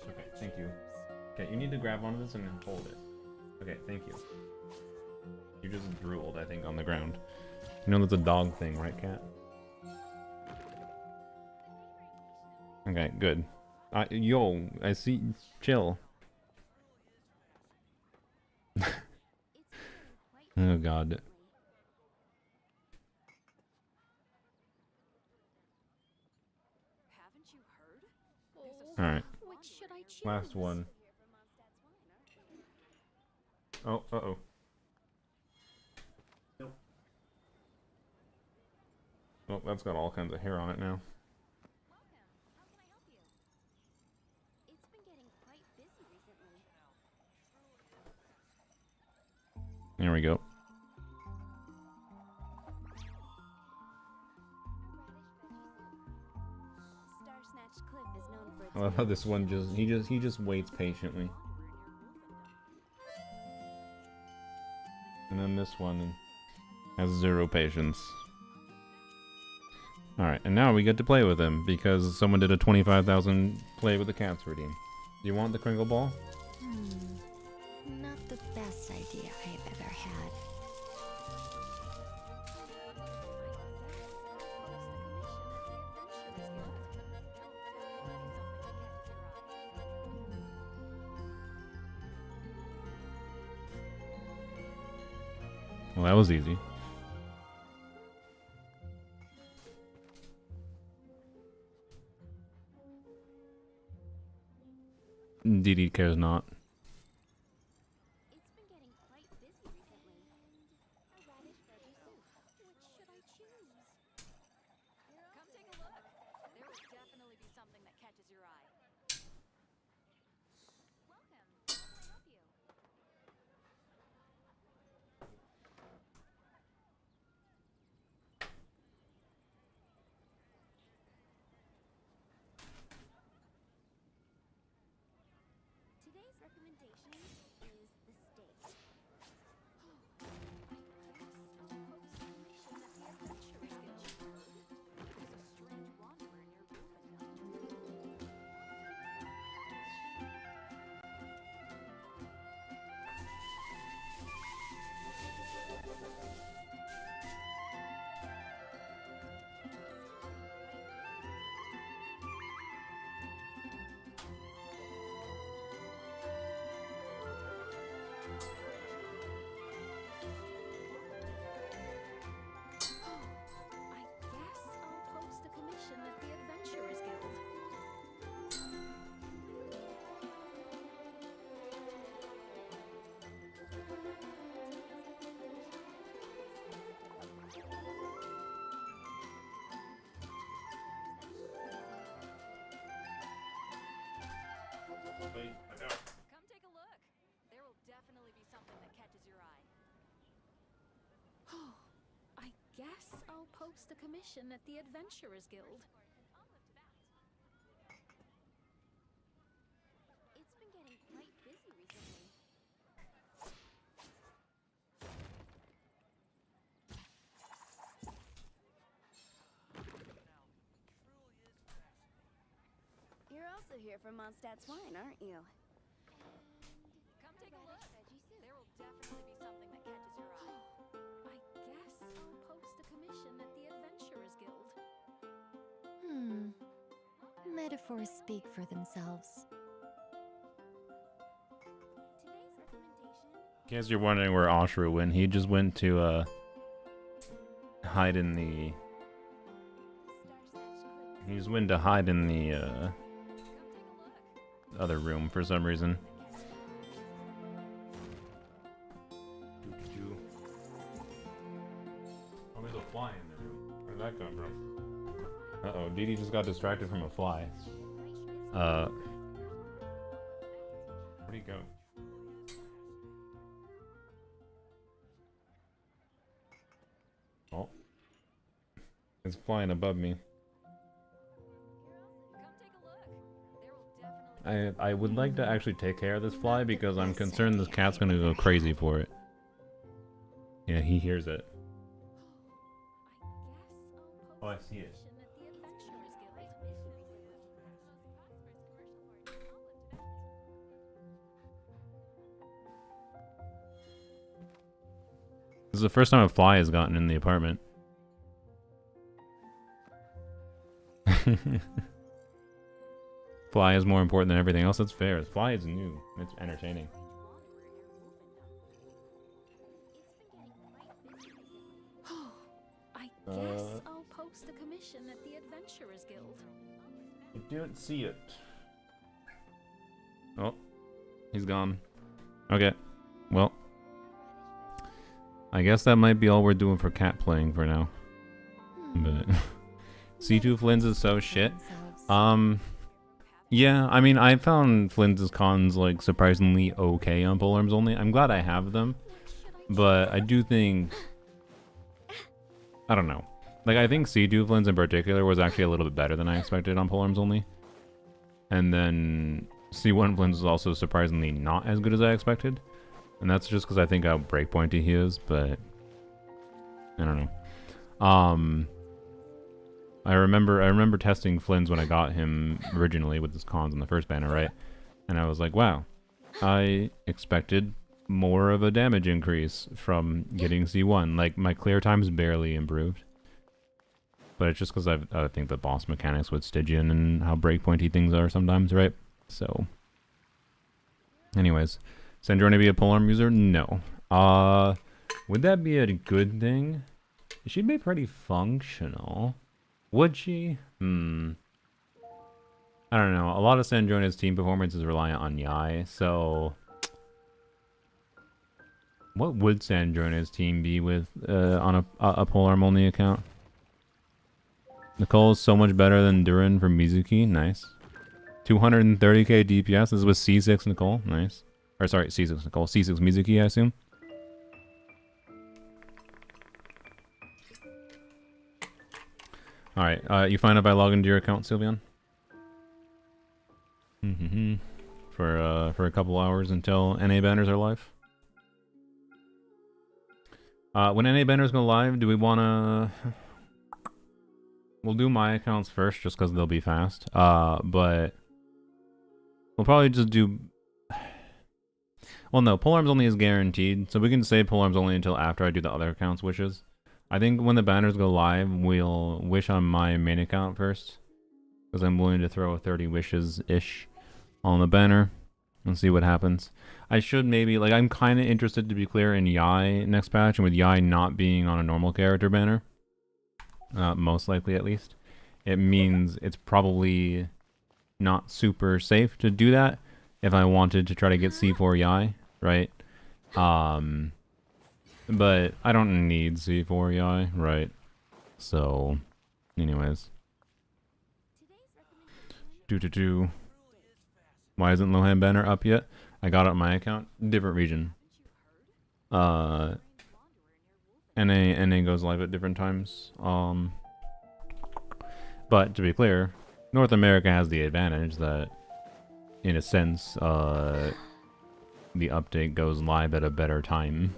Okay, thank you. Okay, you need to grab onto this and hold it. Okay, thank you. You just drooled, I think, on the ground. You know that's a dog thing, right, cat? Okay, good. Yo, I see. Chill. Oh, God. Haven't you heard? Alright, Which should I choose? last one. Oh, uh-oh. Nope. Oh, that's got all kinds of hair on it now. Welcome. How can I help you? It's been getting quite busy recently. There we go. Star Snatch Cliff is known for its I love how this one he just waits patiently. And then this one has 0 patience. Alright, and now we get to play with him because someone did a 25,000 play with the cats redeem. Do you want the Kringle Ball? Not the best idea I've ever had. Well, that was easy. DD cares not. It's been getting quite Come take a look. There will definitely be something that catches your eye. Oh, I guess I'll post a commission at the Adventurers Guild. It's been getting quite busy recently. You're also here for Mondstadt's wine, aren't you? Come take a look. There will definitely be something that catches your eye. I guess I'll post a commission at the Adventurers Guild. Metaphors speak for themselves. Today's recommendation. In case you're wondering where Ashra went, he just went to hide in the. He just went to hide in the other room for some reason. Oh, there's a fly in the room. Where'd that come from? Uh-oh, Dee Dee just got distracted from a fly. Where'd he go? Oh. It's flying above me. I would like to actually take care of this fly because I'm concerned this cat's gonna go crazy for it. Yeah, he hears it. Oh, I see it. This is the first time a fly has gotten in the apartment. Fly is more important than everything else. That's fair. The fly is new. It's entertaining. Oh, I guess I'll post a commission at the Adventurers Guild. I don't see it. Oh, he's gone. Okay, well, I guess that might be all we're doing for cat playing for now. But C2 Flins is so shit. Yeah, I mean, I found Flint's cons like surprisingly okay on polearms only. I'm glad I have them, but I do think, I don't know. Like, I think C2 Flins in particular was actually a little bit better than I expected on polearms only. And then C1 Flins was also surprisingly not as good as I expected. And that's just because I think how breakpointy he is, but I don't know. I remember testing Flynn's when I got him originally with his cons on the first banner, right? And I was like, wow, I expected more of a damage increase from getting C1. Like, my clear time's barely improved. But it's just because I think the boss mechanics with Stygian and how breakpointy things are sometimes, right? So, anyways, Sandrone be a polearm user? No. Would that be a good thing? She'd be pretty functional. Would she? I don't know. A lot of Sandrona's team performance is reliant on Yai, so what would Sandrona's team be with on a polearm only account? Nicole is so much better than Durin from Mizuki. Nice. 230k DPS. This is with C6 Nicole. Nice. Or sorry, C6 Nicole. C6 Mizuki, I assume. Alright, you find if I log into your account, Sylveon? for a couple hours until NA banners are live. When NA banners go live, do we wanna? We'll do my accounts first, just because they'll be fast. But we'll probably just do. Well, no, polearms only is guaranteed, so we can say polearms only until after I do the other accounts' wishes. I think when the banners go live, we'll wish on my main account first, because I'm willing to throw 30 wishes-ish on the banner and see what happens. I should maybe, like, I'm kind of interested, to be clear, in Yai next patch, and with Yai not being on a normal character banner, most likely at least, it means it's probably not super safe to do that if I wanted to try to get C4 Yai, right? But I don't need C4 Yai, right? So, anyways. Why isn't Lohen banner up yet? I got it on my account. Different region. NA goes live at different times. But to be clear, North America has the advantage that, in a sense, the update goes live at a better time.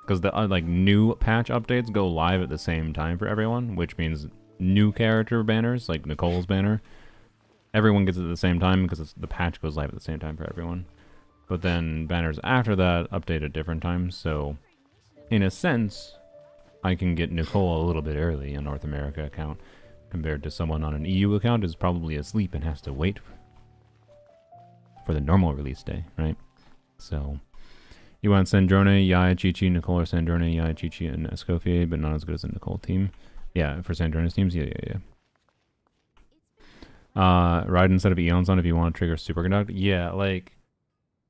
Because the like new patch updates go live at the same time for everyone, which means new character banners, like Nicole's banner, everyone gets it at the same time because the patch goes live at the same time for everyone. But then banners after that update at different times, so in a sense, I can get Nicole a little bit early on North America account compared to someone on an EU account who's probably asleep and has to wait for the normal release day, right? So, you want Sandrone, Yai, Chi-Chi, Nicole, or Sandrone, Yai, Chi-Chi, and Escoffier, but not as good as the Nicole team. Yeah, for Sandrone's teams, yeah. Ride instead of Eons on if you want to trigger Superconduct. Yeah, like,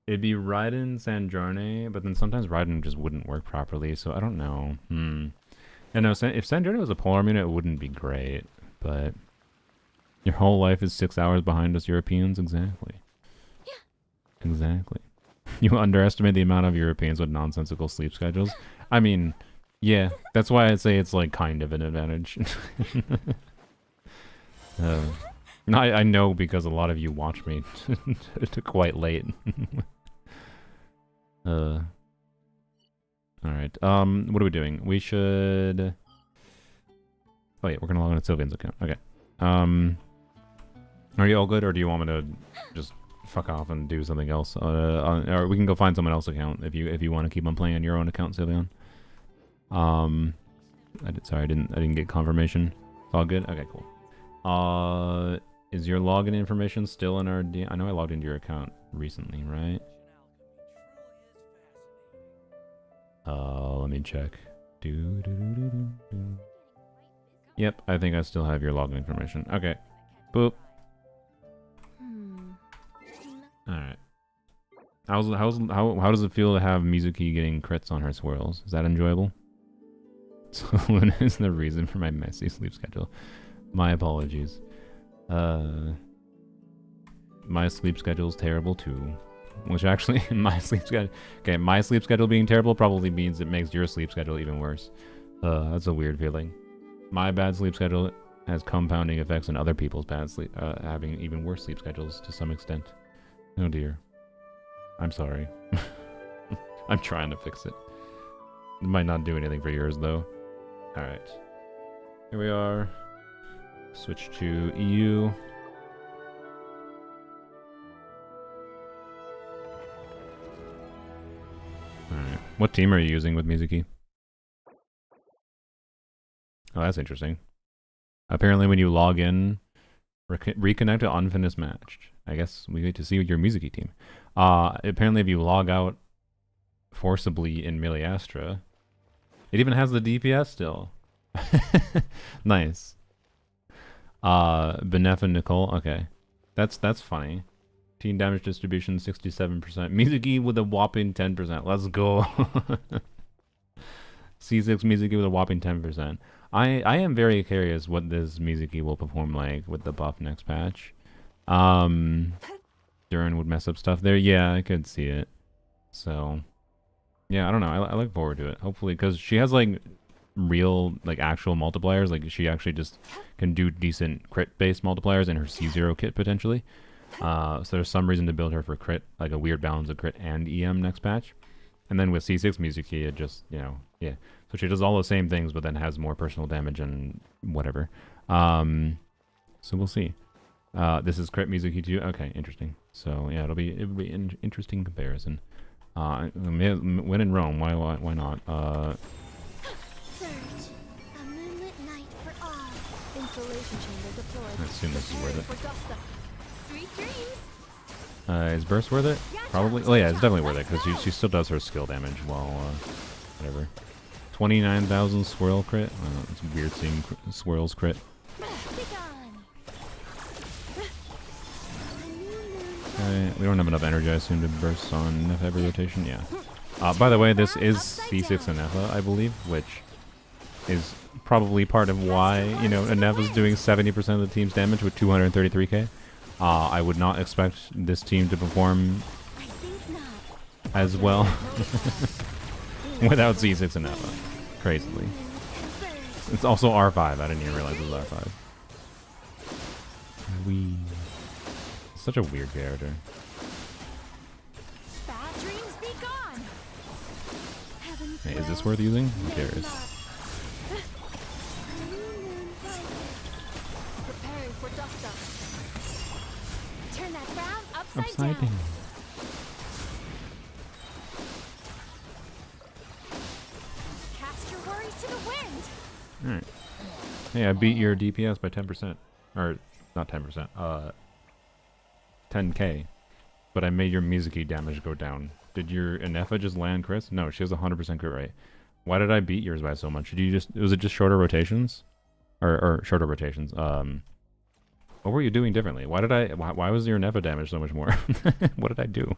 it'd be Raiden, Sandrone, but then sometimes Raiden just wouldn't work properly, so I don't know. And no, if Sandrone was a polearm unit, it wouldn't be great, but your whole life is 6 hours behind us Europeans? Exactly. Exactly. You underestimate the amount of Europeans with nonsensical sleep schedules. I mean, yeah, that's why I say it's like kind of an advantage. I know because a lot of you watch me to quite late. Alright, what are we doing? We should... Oh yeah, we're gonna log on to Sylvian's account. Okay. Are you all good, or do you want me to just fuck off and do something else? Or we can go find someone else's account if you want to keep on playing on your own account, Sylvian. Sorry, I didn't get confirmation. It's all good? Okay, cool. Is your login information still in our I know I logged into your account recently, right? Let me check. Yep, I think I still have your login information. Okay. Boop. Alright. How does it feel to have Mizuki getting crits on her swirls? Is that enjoyable? So Luna is the reason for my messy sleep schedule. My apologies. My sleep schedule is terrible too. Which actually, my sleep schedule being terrible probably means it makes your sleep schedule even worse. That's a weird feeling. My bad sleep schedule has compounding effects on other people's bad sleep, having even worse sleep schedules to some extent. Oh dear. I'm sorry. I'm trying to fix it. It might not do anything for yours though. Alright. Here we are. Switch to EU. Alright. What team are you using with Mizuki? Oh, that's interesting. Apparently when you log in, reconnect to unfinished match. I guess we get to see your Mizuki team. Apparently if you log out forcibly in Miliastra, it even has the DPS still. Nice. Benef and Nicole. Okay. That's funny. Team damage distribution 67%. Mizuki with a whopping 10%. Let's go. C6 Mizuki with a whopping 10%. I am very curious what this Mizuki will perform like with the buff next patch. Durin would mess up stuff there. Yeah, I could see it. So, yeah, I don't know. I look forward to it. Hopefully, because she has like real, like actual multipliers. Like she actually just can do decent crit-based multipliers in her C0 kit potentially. So there's some reason to build her for crit, like a weird balance of crit and EM next patch. And then with C6 Mizuki, it just, you know, yeah. So she does all the same things, but then has more personal damage and whatever. So we'll see. This is crit Mizuki too. Okay, interesting. So yeah, it'll be an interesting comparison. Win in Rome. Why not? Surge, a moonlit night for all. Installation chamber deployed. I assume this is worth it. For Gusta. Sweet dreams. Is burst worth it? Probably. Oh yeah, it's definitely worth it because she still does her skill damage while whatever. 29,000 swirl crit. It's weird seeing swirls crit. Be gone. Okay, we don't have enough energy, I assume, to burst on Nefa every rotation. Yeah. By the way, this is C6 and Nefa, I believe, which is probably part of why, you know, Nefa's doing 70% of the team's damage with 233k. I would not expect this team to perform I think not. as well without C6 and Nefa. Crazily. It's also R5. I didn't even realize it was R5. Wee. Such a weird character. Bad dreams be gone. Heaven's Hey, is this will, worth using? I'm may curious. not. Moon rising. Preparing for Gusta. Turn that frown upside, Upside down. down. Cast your worries to the wind. Alright. Hey, I beat your DPS by 10%. Or, not 10%. 10k. But I made your Mizuki damage go down. Did your Nefa just land crits? No, she has 100% crit rate. Why did I beat yours by so much? Did you just... Was it just shorter rotations? Or shorter rotations. What were you doing differently? Why did I... Why was your Nefa damage so much more? What did I do?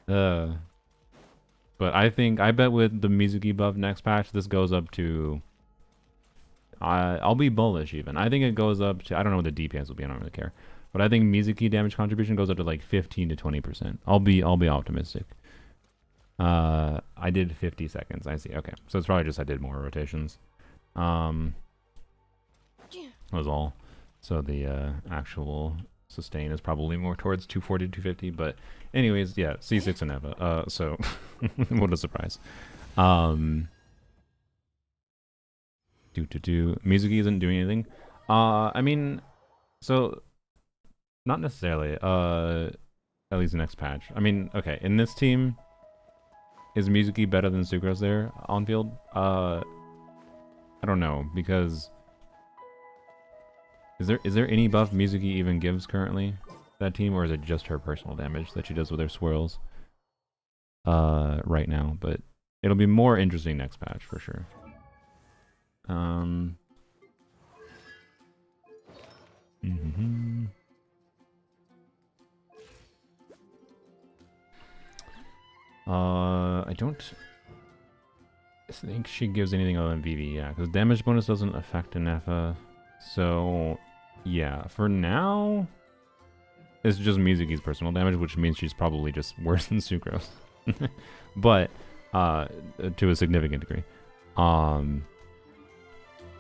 But I bet with the Mizuki buff next patch, this goes up to... I'll be bullish even. I think it goes up to... I don't know what the DPS will be, I don't really care. But I think Mizuki damage contribution goes up to like 15 to 20%. I'll be optimistic. I did 50 seconds, I see. Okay, so it's probably just I did more rotations. That was all. So the actual sustain is probably more towards 240 to 250. But anyways, yeah, C6 and Eva. So what a surprise. Mizuki isn't doing anything. I mean, so not necessarily. At least the next patch. I mean, okay, in this team, is Mizuki better than Sucrose there on field? I don't know, because is there any buff Mizuki even gives currently that team, or is it just her personal damage that she does with her swirls right now? But it'll be more interesting next patch for sure. I don't think she gives anything other than VV, yeah, because damage bonus doesn't affect Nefa. So, yeah, for now, it's just Mizuki's personal damage, which means she's probably just worse than Sucrose. But, to a significant degree.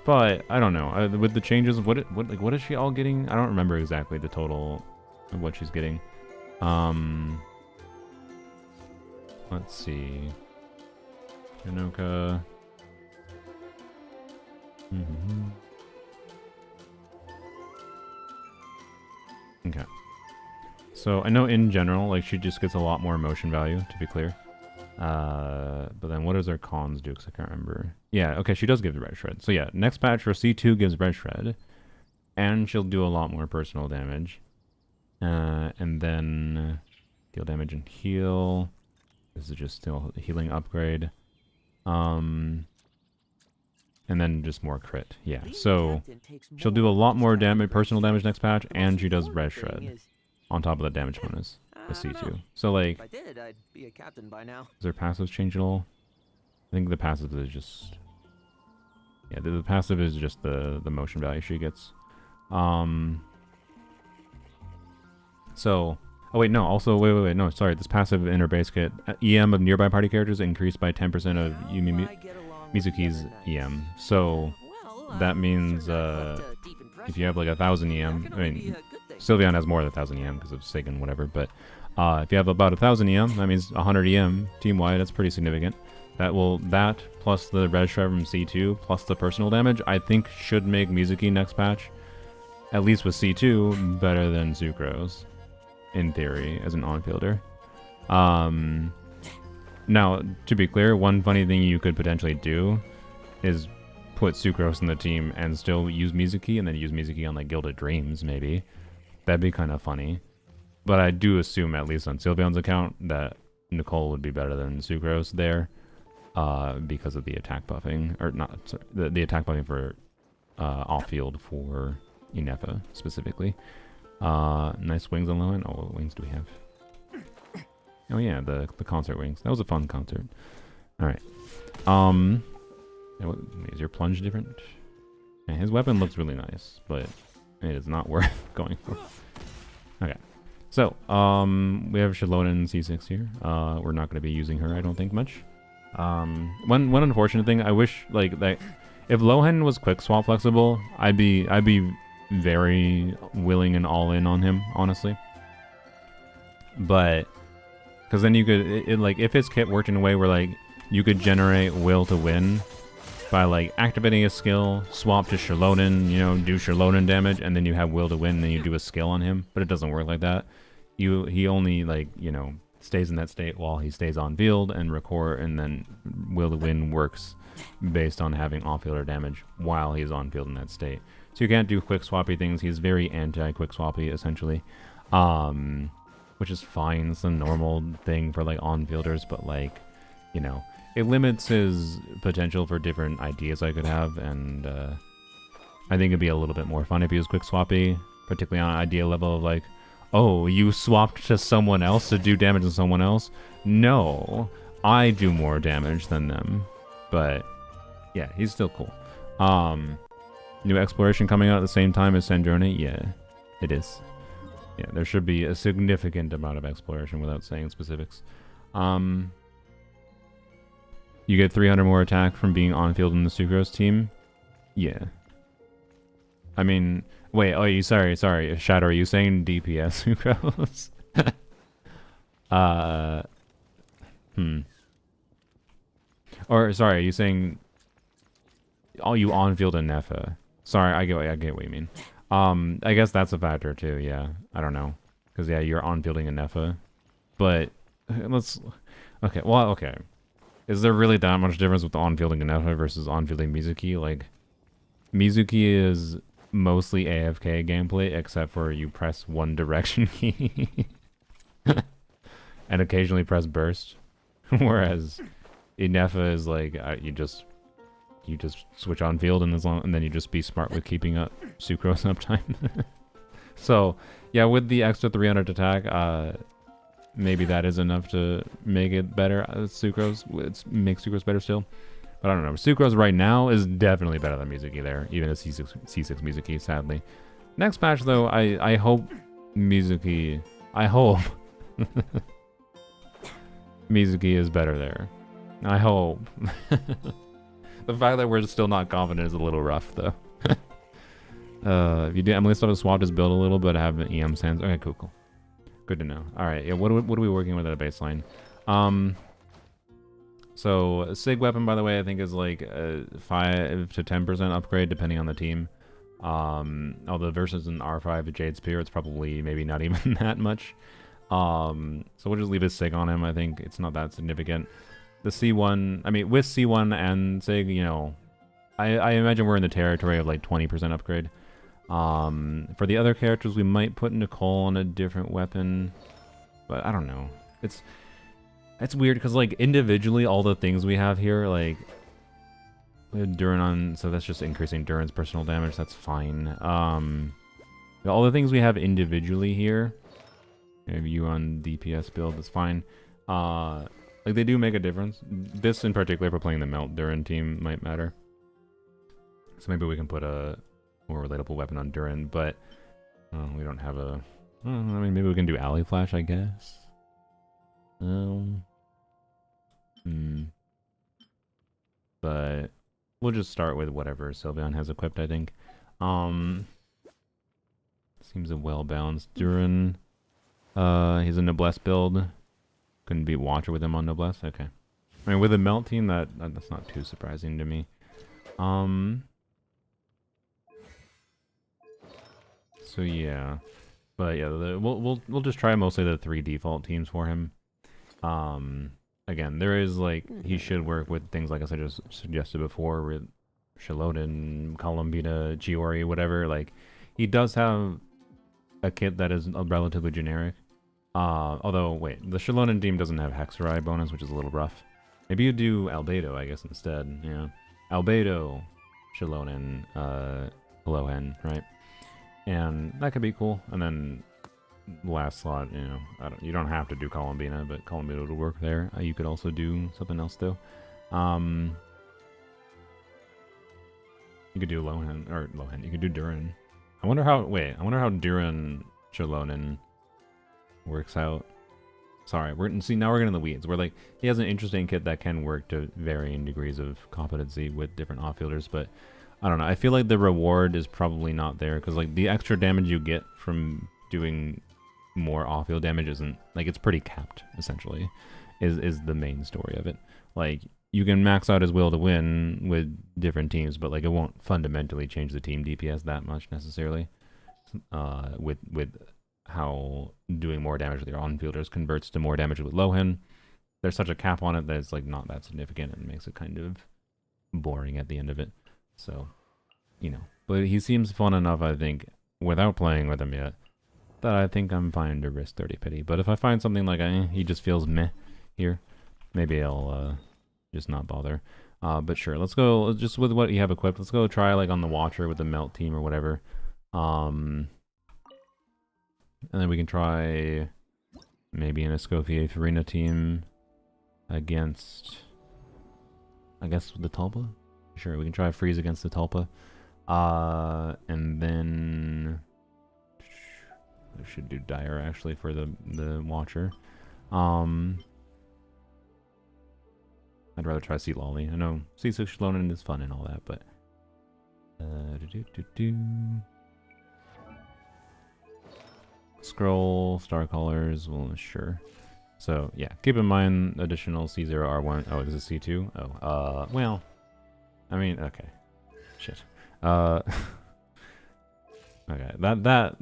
But, I don't know, with the changes, what is she all getting? I don't remember exactly the total of what she's getting. Let's see. Yanoka. Okay. So I know in general, like, she just gets a lot more motion value, to be clear. But then what does her cons do? Because I can't remember. Yeah, okay, she does give the Red Shred. So yeah, next patch for C2 gives Red Shred. And she'll do a lot more personal damage. And then deal damage and heal. This is just still a healing upgrade. And then just more crit. Yeah, so she'll do a lot more damage, personal damage next patch, and she does Red Shred on top of the damage bonus with C2. So, like, If I did, I'd be a captain by now. does her passives change at all? I think the passive is just... Yeah, the passive is just the motion value she gets. So... Oh wait, no, also, wait, no, sorry, this passive in her base kit, EM of nearby party characters increased by 10% of Yumi Mizuki's EM. So, that means, if you have like 1,000 EM, I mean, Sylveon has more than 1,000 EM because of Sig and whatever, but if you have about 1,000 EM, that means 100 EM team-wide. That's pretty significant. That plus the red shred from C2 plus the personal damage, I think should make Mizuki next patch, at least with C2, better than Sucrose, in theory, as an on-fielder. Now, to be clear, one funny thing you could potentially do is put Sucrose in the team and still use Mizuki, and then use Mizuki on like Gilded Dreams, maybe. That'd be kind of funny. But I do assume, at least on Sylveon's account, that Nicole would be better than Sucrose there, because of the attack buffing, or not, sorry, the attack buffing for off-field for Inefa, specifically. Nice wings on Lohen. Oh, what wings do we have? Oh yeah, the concert wings. That was a fun concert. Alright. Is your plunge different? Yeah, his weapon looks really nice, but it is not worth going for. Okay. So, we have Shalonen C6 here. We're not going to be using her, I don't think, much. One unfortunate thing, I wish, like, that if Lohen was quick swap flexible, I'd be very willing and all in on him, honestly. But, because then you could, like, if his kit worked in a way where, like, you could generate will to win by, like, activating a skill, swap to Shalonen, you know, do Shalonen damage, and then you have will to win, and then you do a skill on him. But it doesn't work like that. He only, like, you know, stays in that state while he stays on field and record, and then will to win works based on having off-fielder damage while he's on field in that state. So you can't do quick swappy things. He's very anti-quick swappy, essentially. Which is fine. It's a normal thing for, like, on-fielders, but, like, you know, it limits his potential for different ideas I could have, and I think it'd be a little bit more fun if he was quick swappy, particularly on an idea level of, like, oh, you swapped to someone else to do damage to someone else? No, I do more damage than them. But, yeah, he's still cool. New exploration coming out at the same time as Sandrone? Yeah, it is. Yeah, there should be a significant amount of exploration without saying specifics. You get 300 more attack from being on field in the Sucrose team? Yeah. I mean, wait, oh, sorry. Shadow, are you saying DPS Sucrose? Or, sorry, are you saying... Oh, you on-field in Nefa. Sorry, I get what you mean. I guess that's a factor too, yeah. I don't know. Because, yeah, you're on-fielding in Nefa. But, let's... Okay, well, okay. Is there really that much difference with on-fielding in Nefa versus on-fielding Mizuki? Like, Mizuki is mostly AFK gameplay, except for you press one direction key. And occasionally press burst. Whereas, Inefa is like, you just switch on field, and then you just be smart with keeping up Sucrose uptime. So, yeah, with the extra 300 attack, maybe that is enough to make it better. Sucrose, makes Sucrose better still. But I don't know. Sucrose right now is definitely better than Mizuki there, even as C6 Mizuki, sadly. Next patch, though, I hope Mizuki... I hope Mizuki is better there. I hope. The fact that we're still not confident is a little rough, though. If you do, Emily still have swapped his build a little, but have an EM sands. Okay, cool. Good to know. All right, yeah. What are we working with at a baseline? So Sig weapon, by the way, I think is like a 5 to 10% upgrade depending on the team. Although versus an R5 Jade Spear, it's probably maybe not even that much. So we'll just leave a Sig on him. I think it's not that significant. The C1, I mean, with C1 and Sig, you know, I imagine we're in the territory of like 20% upgrade. For the other characters, we might put Nicole on a different weapon, but I don't know. It's weird because, like, individually, all the things we have here, like, we have Duran on, so that's just increasing Duran's personal damage. That's fine. All the things we have individually here, maybe you on DPS build, that's fine. Like, they do make a difference. This, in particular, for playing the Melt Duran team, might matter. So maybe we can put a more relatable weapon on Duran, but we don't have a... I mean, maybe we can do Alley Flash, I guess. But we'll just start with whatever Sylveon has equipped, I think. Seems a well-balanced Durin. He's a Noblesse build. Couldn't beat Watcher with him on Noblesse. Okay. I mean, with a Melt team, that's not too surprising to me. So yeah, but yeah, we'll just try mostly the 3 default teams for him. Again, there is like he should work with things like I just suggested before with Lohen, Columbina, Chiori, whatever. Like he does have a kit that is relatively generic. Although wait, the Lohen team doesn't have Hexerai bonus, which is a little rough. Maybe you do Albedo, I guess, instead. Yeah, Albedo, Lohen, Lohen, right? And that could be cool. And then last slot, you know, you don't have to do Columbina, but Columbina would work there. You could also do something else though. You could do Lohen. You could do Durin. I wonder how Durin Shalonen works out. Sorry, now we're getting in the weeds. We're like, he has an interesting kit that can work to varying degrees of competency with different offfielders, but I don't know. I feel like the reward is probably not there because like the extra damage you get from doing more off-field damage isn't like it's pretty capped essentially. Is the main story of it. Like you can max out his will to win with different teams, but like it won't fundamentally change the team DPS that much necessarily. With how doing more damage with your on-fielders converts to more damage with Lohen. There's such a cap on it that it's like not that significant and makes it kind of boring at the end of it. So, you know, but he seems fun enough, I think, without playing with him yet, that I think I'm fine to risk 30 pity. But if I find something like he just feels meh here, maybe I'll just not bother. But sure, let's go just with what you have equipped. Let's go try like on the Watcher with the Melt team or whatever. And then we can try maybe an Escoffier Farina team against, I guess, the Tulpa. Sure, we can try freeze against the Tulpa. And then I should do Dire actually for the Watcher. I'd rather try Sea Lolly. I know C6 Shalonen is fun and all that, but Scroll, Star Colors, well sure. So yeah, keep in mind additional C0R1. Oh, it is a C2? Oh, well, I mean, okay. Shit. Okay,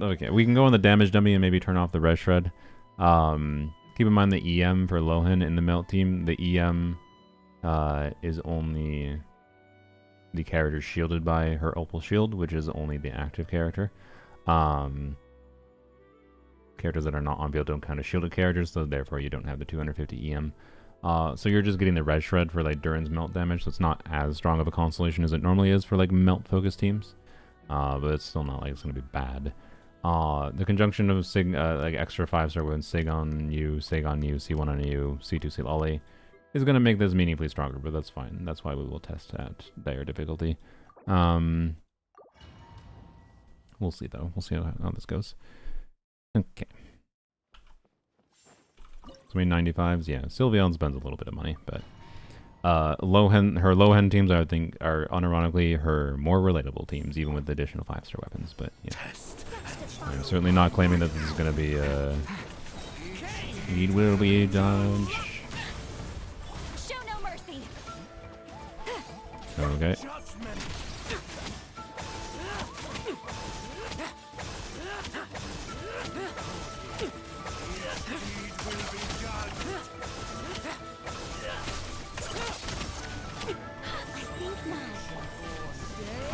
okay. We can go on the damage dummy and maybe turn off the res shred. Keep in mind the EM for Lohen in the Melt team. The EM is only the character shielded by her Opal Shield, which is only the active character. Characters that are not on field don't count as shielded characters, so therefore you don't have the 250 EM. So you're just getting the res shred for like Durin's melt damage, so it's not as strong of a constellation as it normally is for like melt focused teams. But it's still not like it's gonna be bad. The conjunction of Sig like extra 5-star with Sig on you, C1 on you, C2 Sea Lolly is gonna make this meaningfully stronger, but that's fine. That's why we will test at dire difficulty. We'll see though. We'll see how this goes. Okay. So many 95s, yeah. Sylveon spends a little bit of money, but her Lohen teams I think are unironically her more relatable teams, even with the additional 5-star weapons. But yeah, I'm certainly not claiming that this is gonna be need will be dodge. Show no mercy. Okay.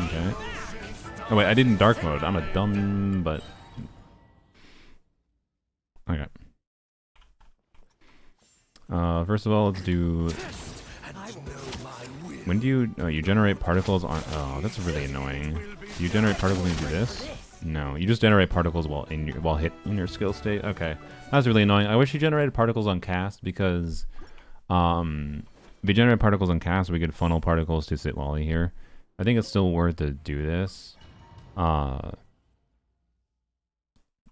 Okay. Oh wait, I did in dark mode. I'm a dumb, but okay. First of all, let's do. When do you? Oh, you generate particles on. Oh, that's really annoying. Do you generate particles when you do this? No, you just generate particles while hit in your skill state. Okay, that's really annoying. I wish you generated particles on cast because, if you generate particles on cast, we could funnel particles to Sit Lolly here. I think it's still worth to do this, but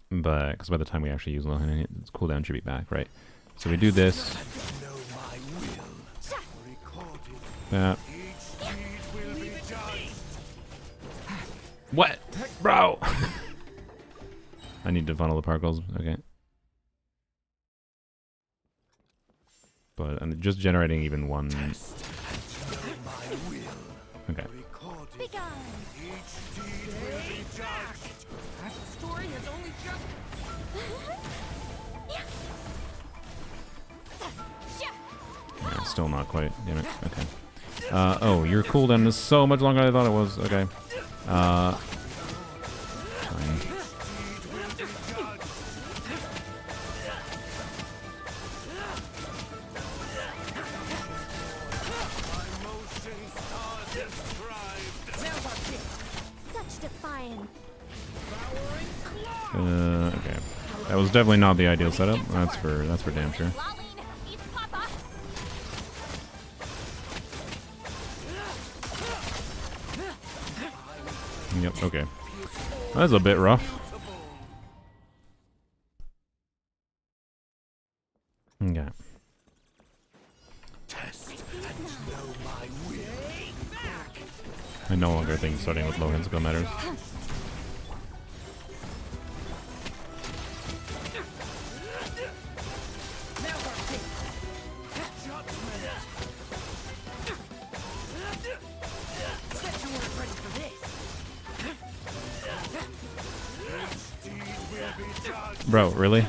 because by the time we actually use Lohen, its cooldown should be back, right? So we do this. That. What, bro? I need to funnel the particles. Okay. But I'm just generating even one. Okay. Yeah, still not quite. Damn it. Okay. Oh, your cooldown is so much longer than I thought it was. Okay. Fine. Such defiance. Okay. That was definitely not the ideal setup. That's for damn sure. Yep, okay. That's a bit rough. Okay. I no longer think starting with Lohen skill matters. Bro, really?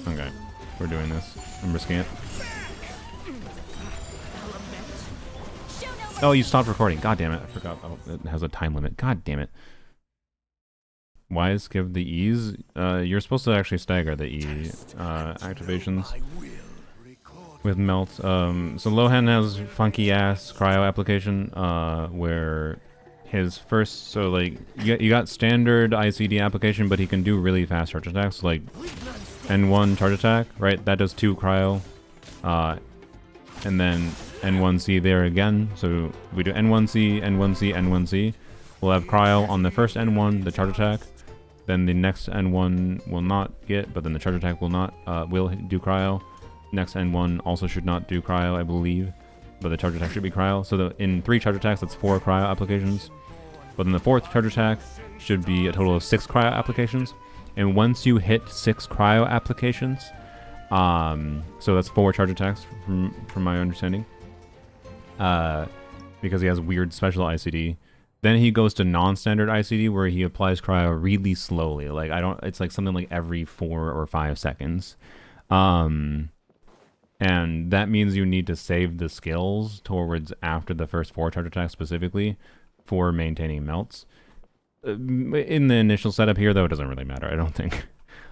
Okay, we're doing this. I'm risking it. Oh, you stopped recording. God damn it. I forgot. Oh, it has a time limit. God damn it. Why skip the E's? You're supposed to actually stagger the E activations with melt. So Lohen has funky ass cryo application where his first, so like you got standard ICD application, but he can do really fast charge attacks, like N1 charge attack, right? That does 2 cryo, and then N1C there again. So we do N1C, N1C, N1C. We'll have cryo on the first N1, the charge attack. Then the next N1 will not get, but then the charge attack will not, will do cryo. Next N1 also should not do cryo, I believe, but the charge attack should be cryo. So in 3 charge attacks, that's 4 cryo applications. But then the 4th charge attack should be a total of 6 cryo applications. And once you hit 6 cryo applications, so that's 4 charge attacks from my understanding, because he has weird special ICD. Then he goes to non-standard ICD where he applies cryo really slowly. Like it's like something like every 4 or 5 seconds. And that means you need to save the skills towards after the first 4 charge attacks specifically for maintaining melts. In the initial setup here, though, it doesn't really matter, I don't think.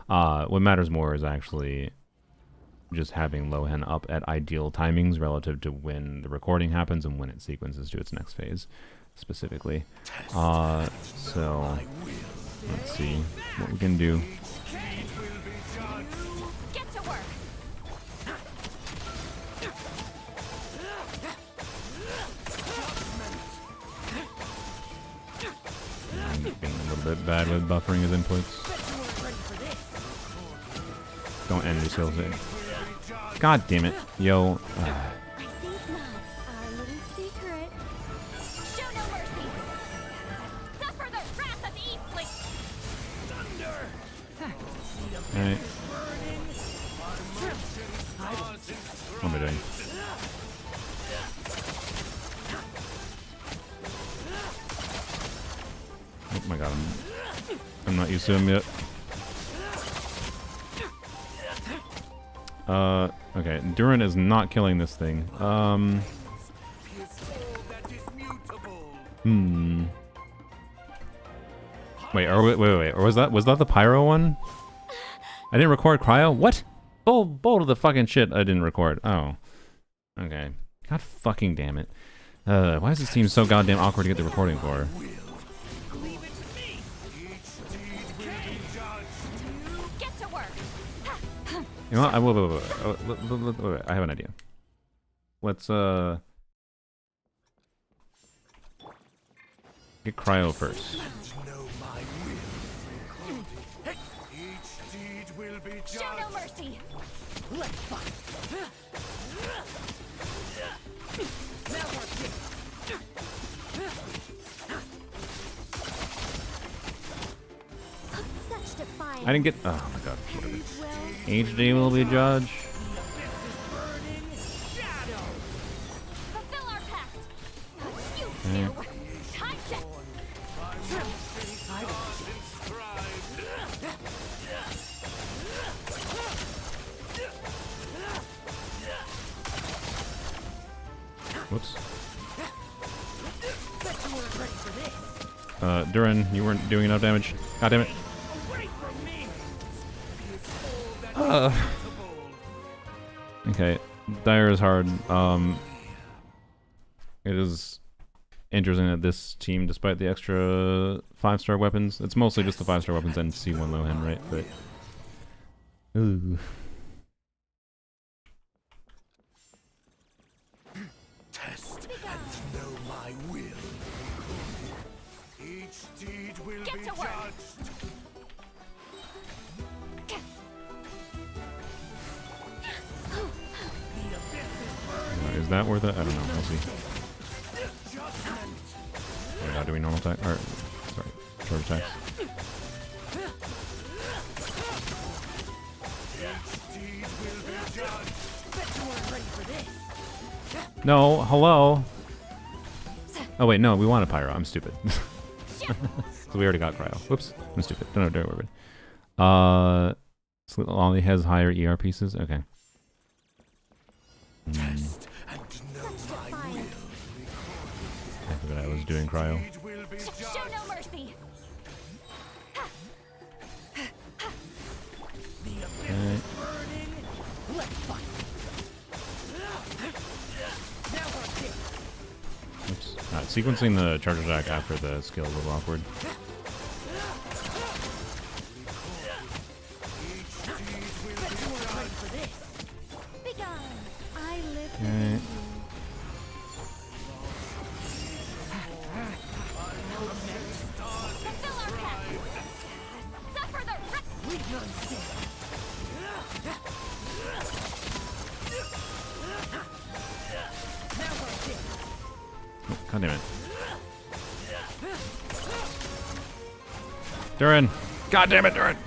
What matters more is actually just having Lohen up at ideal timings relative to when the recording happens and when it sequences to its next phase, specifically. So, let's see what we can do. Get to work. I'm being a little bit bad with buffering his inputs. Don't end yourself in. God damn it. Yo. I think not. Our little secret. Show no mercy. Suffer the wrath of the Eastling. Alright. What am I doing? Oh my god, I'm not used to him yet. Okay, Durin is not killing this thing. Wait, or was that the pyro one? I didn't record cryo? What? Bold of the fucking shit I didn't record. Oh. Okay. God fucking damn it. Why does this seem so goddamn awkward to get the recording for? You know what? Wait, I have an idea. Let's get cryo first. Show no mercy. Let's fight. defiance. I didn't get. Oh my god. Whatever. HD will be judge. Fulfill our pact. You Okay. two. Time to. Whoops. Durin, you weren't doing enough damage. God damn it. Okay, Dire is hard. It is interesting that this team, despite the extra 5-star weapons, it's mostly just the 5-star weapons and C1 Lohen, right? But ooh. Test and know my will. Each deed will Get be to work. judged. Is that worth it? I don't know. We'll see. We're not doing normal attack. Or, sorry, short attacks. No, hello. Oh wait, no, we want a pyro. I'm stupid. So we already got cryo. Whoops, I'm stupid. Don't worry about it. So only has higher ER pieces. Okay. Test and know my will. I forgot I was doing cryo. Deed will be Show judged. no mercy. Okay. Oops. Sequencing the charge attack after the skill is a little awkward. Begone. I live Okay. Fulfill our pact. Suffer the Oh, God damn it. Durin! God damn it, Durin!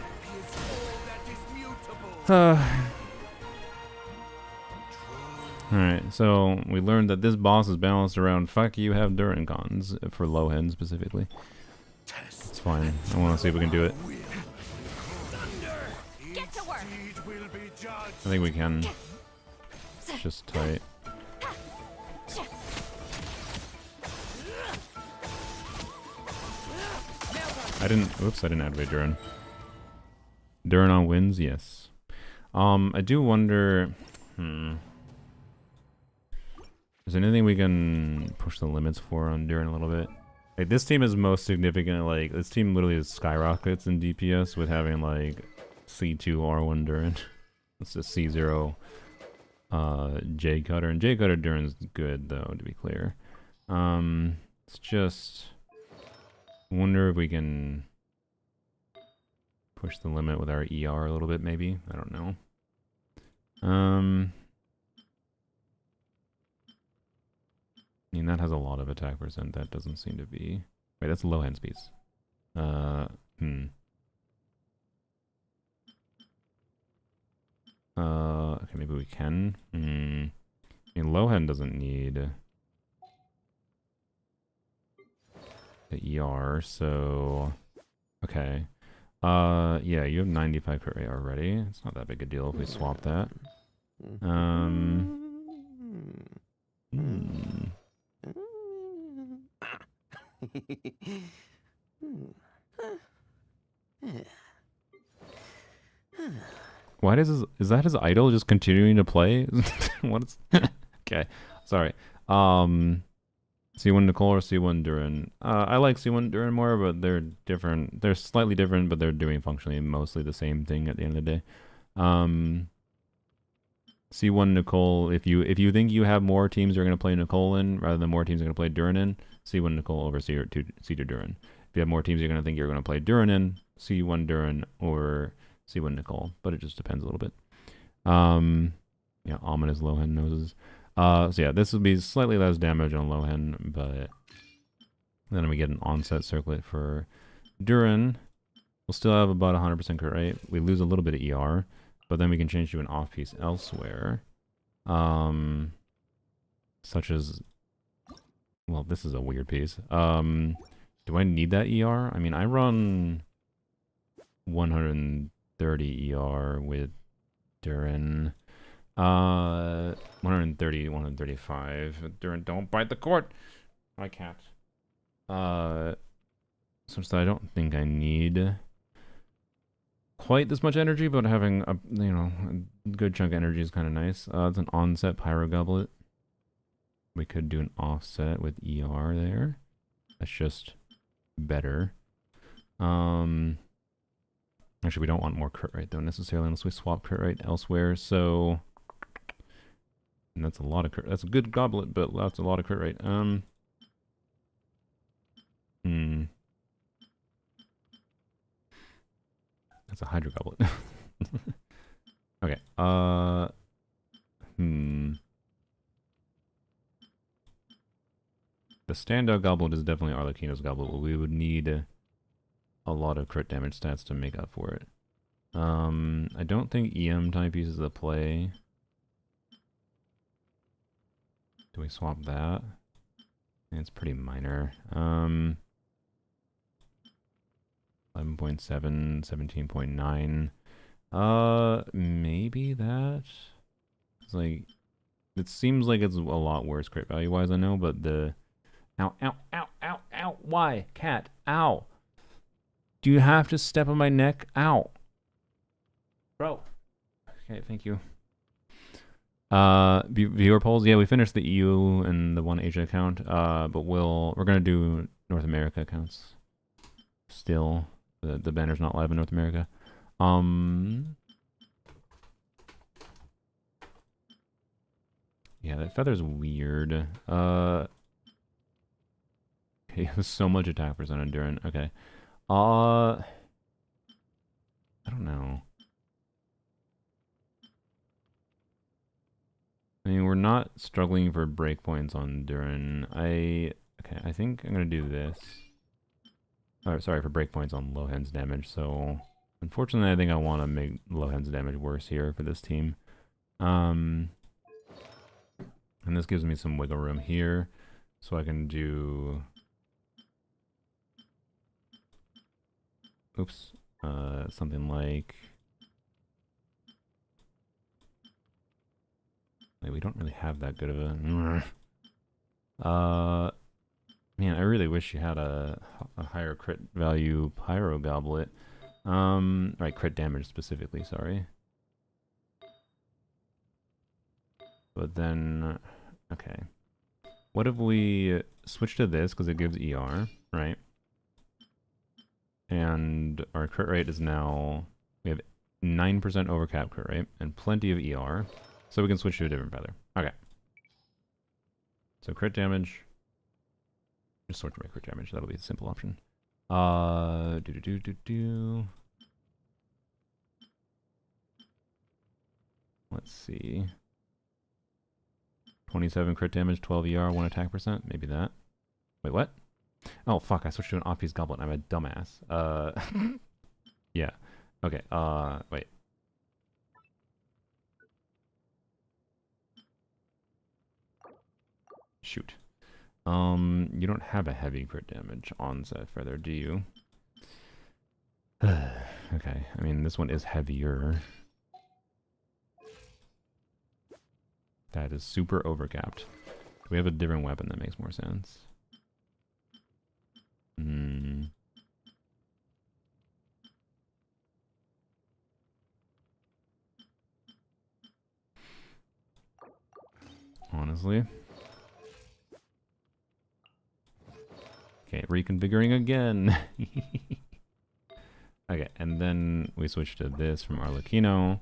Alright, so we learned that this boss is balanced around fuck you have Durin cons, for Lohen specifically. It's fine. I want to see if we can do it. Get to work. Deed will be judged. I think we can. It's just tight. Oops, I didn't activate Durin. Durin on wins, yes. I do wonder, is there anything we can push the limits for on Durin a little bit? Like, this team is most significant, like, this team literally skyrockets in DPS with having, like, C2 R1 Durin. It's a C0 J Cutter, and J Cutter Durin's good, though, to be clear. It's just... wonder if we can push the limit with our ER a little bit, maybe. I don't know. I mean, that has a lot of attack percent. That doesn't seem to be... Wait, that's Lohen's piece. Okay, maybe we can. I mean, Lohen doesn't need the ER, so... Okay. Yeah, you have 95 per AR already. It's not that big a deal if we swap that. Why does is that his idol just continuing to play? What's okay? Sorry. C1 Nicole or C1 Durin? I like C1 Durin more, but they're different. They're slightly different, but they're doing functionally mostly the same thing at the end of the day. C1 Nicole, if you think you have more teams you're going to play Nicole in rather than more teams you're going to play Durin in, C1 Nicole over C2 Durin. If you have more teams you're going to think you're going to play Durin in, C1 Durin or C1 Nicole. But it just depends a little bit. Yeah, ominous Lohen noses. So yeah, this will be slightly less damage on Lohen, but then we get an onset circlet for Durin. We'll still have about 100% crit rate. We lose a little bit of ER, but then we can change to an off piece elsewhere. Such as, well, this is a weird piece. Do I need that ER? I mean, I run 130 ER with Durin. 130, 135. Durin, don't bite the cord! My cat. Such that I don't think I need quite this much energy, but having a, you know, a good chunk of energy is kind of nice. It's an onset pyro goblet. We could do an offset with ER there. That's just better. Actually, we don't want more crit rate though necessarily unless we swap crit rate elsewhere. So, and that's a lot of crit. That's a good goblet, but that's a lot of crit rate. That's a hydro goblet. Okay. The standout goblet is definitely Arlecchino's goblet, but we would need a lot of crit damage stats to make up for it. I don't think EM timepieces the play. Do we swap that? It's pretty minor. 11.7, 17.9. Maybe that? It's like, it seems like it's a lot worse crit value wise, I know, but the... Ow, ow, ow, ow, ow. Why? Cat. Ow. Do you have to step on my neck? Ow. Bro. Okay, thank you. Viewer polls. Yeah, we finished the EU and the one Asia account. But we're gonna do North America accounts. Still. The banner's not live in North America. Yeah, that feather's weird. Okay, it was so much attack percent on Durin. Okay. I don't know. I mean, we're not struggling for breakpoints on Durin. Okay, I think I'm gonna do this. Oh, sorry, for breakpoints on Lohen's damage. So, unfortunately, I think I want to make Lohen's damage worse here for this team. And this gives me some wiggle room here, so I can do... Oops. Something like... we don't really have that good of a... Man, I really wish you had a higher crit value pyro goblet. Right, crit damage specifically, sorry. But then... Okay. What if we switch to this, because it gives ER, right? And our crit rate is now... We have 9% overcap crit rate, and plenty of ER. So we can switch to a different feather. Okay. So crit damage... Just sort by crit damage, that'll be a simple option. Let's see. 27 crit damage, 12 ER, 1 attack percent. Maybe that. Wait, what? Oh, fuck, I switched to an off-piece goblet. I'm a dumbass. Yeah. Okay, wait. Shoot. You don't have a heavy crit damage onset feather, do you? Okay, I mean, this one is heavier. That is super overcapped. Do we have a different weapon that makes more sense? Honestly. Okay, reconfiguring again. Okay, and then we switch to this from Arlecchino.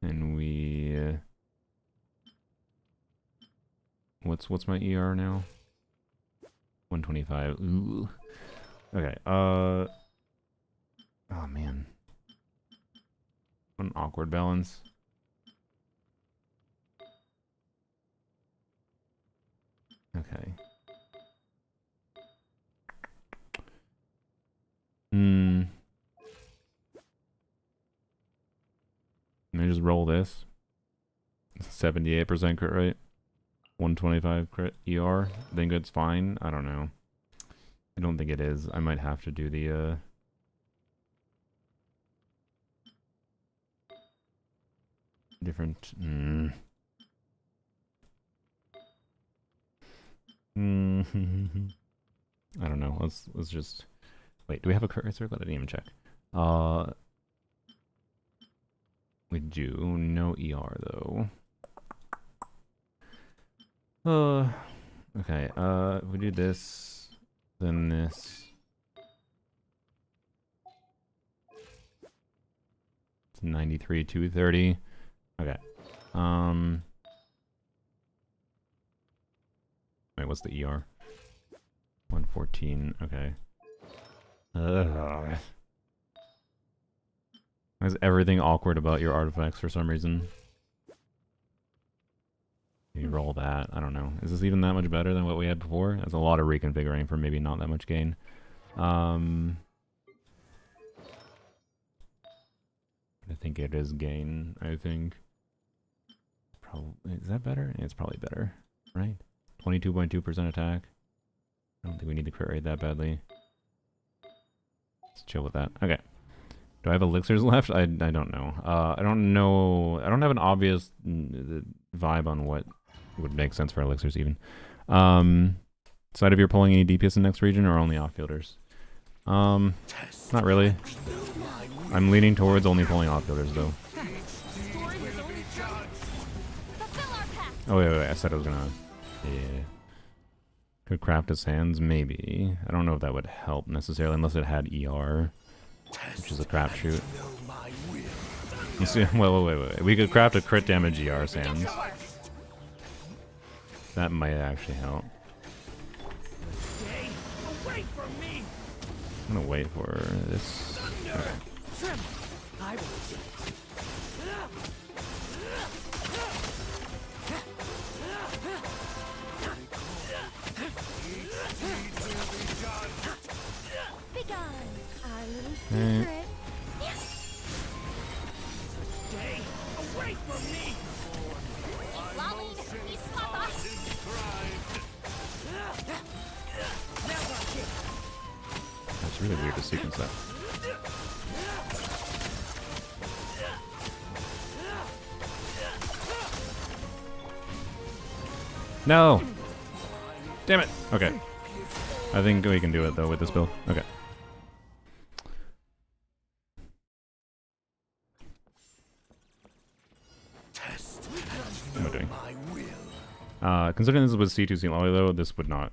And we... What's my ER now? 125. Ooh. Okay, oh man. What an awkward balance. Okay. roll this. 78% crit rate. 125 crit ER. Think it's fine? I don't know. I don't think it is. I might have to do the different I don't know. Let's just wait. Do we have a crit circle? I didn't even check. We do. No ER though. Okay. If we do this, then this. It's 93, 230. Okay. Wait, what's the ER? 114. Okay. Why is everything awkward about your artifacts for some reason? You roll that. I don't know. Is this even that much better than what we had before? That's a lot of reconfiguring for maybe not that much gain. I think it is gain. I think. Probably is that better? It's probably better, right? 22.2% attack. I don't think we need the crit rate that badly. Let's chill with that. Okay. Do I have elixirs left? I don't know. I don't know. I don't have an obvious vibe on what would make sense for elixirs even. Decide if you're pulling any DPS in next region or only offfielders. Not really. I'm leaning towards only pulling offfielders though. Oh wait, I said I was gonna. Yeah. Could craft his hands, maybe. I don't know if that would help necessarily unless it had ER, which is a crapshoot. You see, wait. We could craft a crit damage ER sands. That might actually help. I'm gonna wait for this. Okay. Okay. That's really weird to sequence that. No! Damn it! Okay. I think we can do it though with this build. Okay. What am I doing? Considering this was C2C Lolly though, this would not.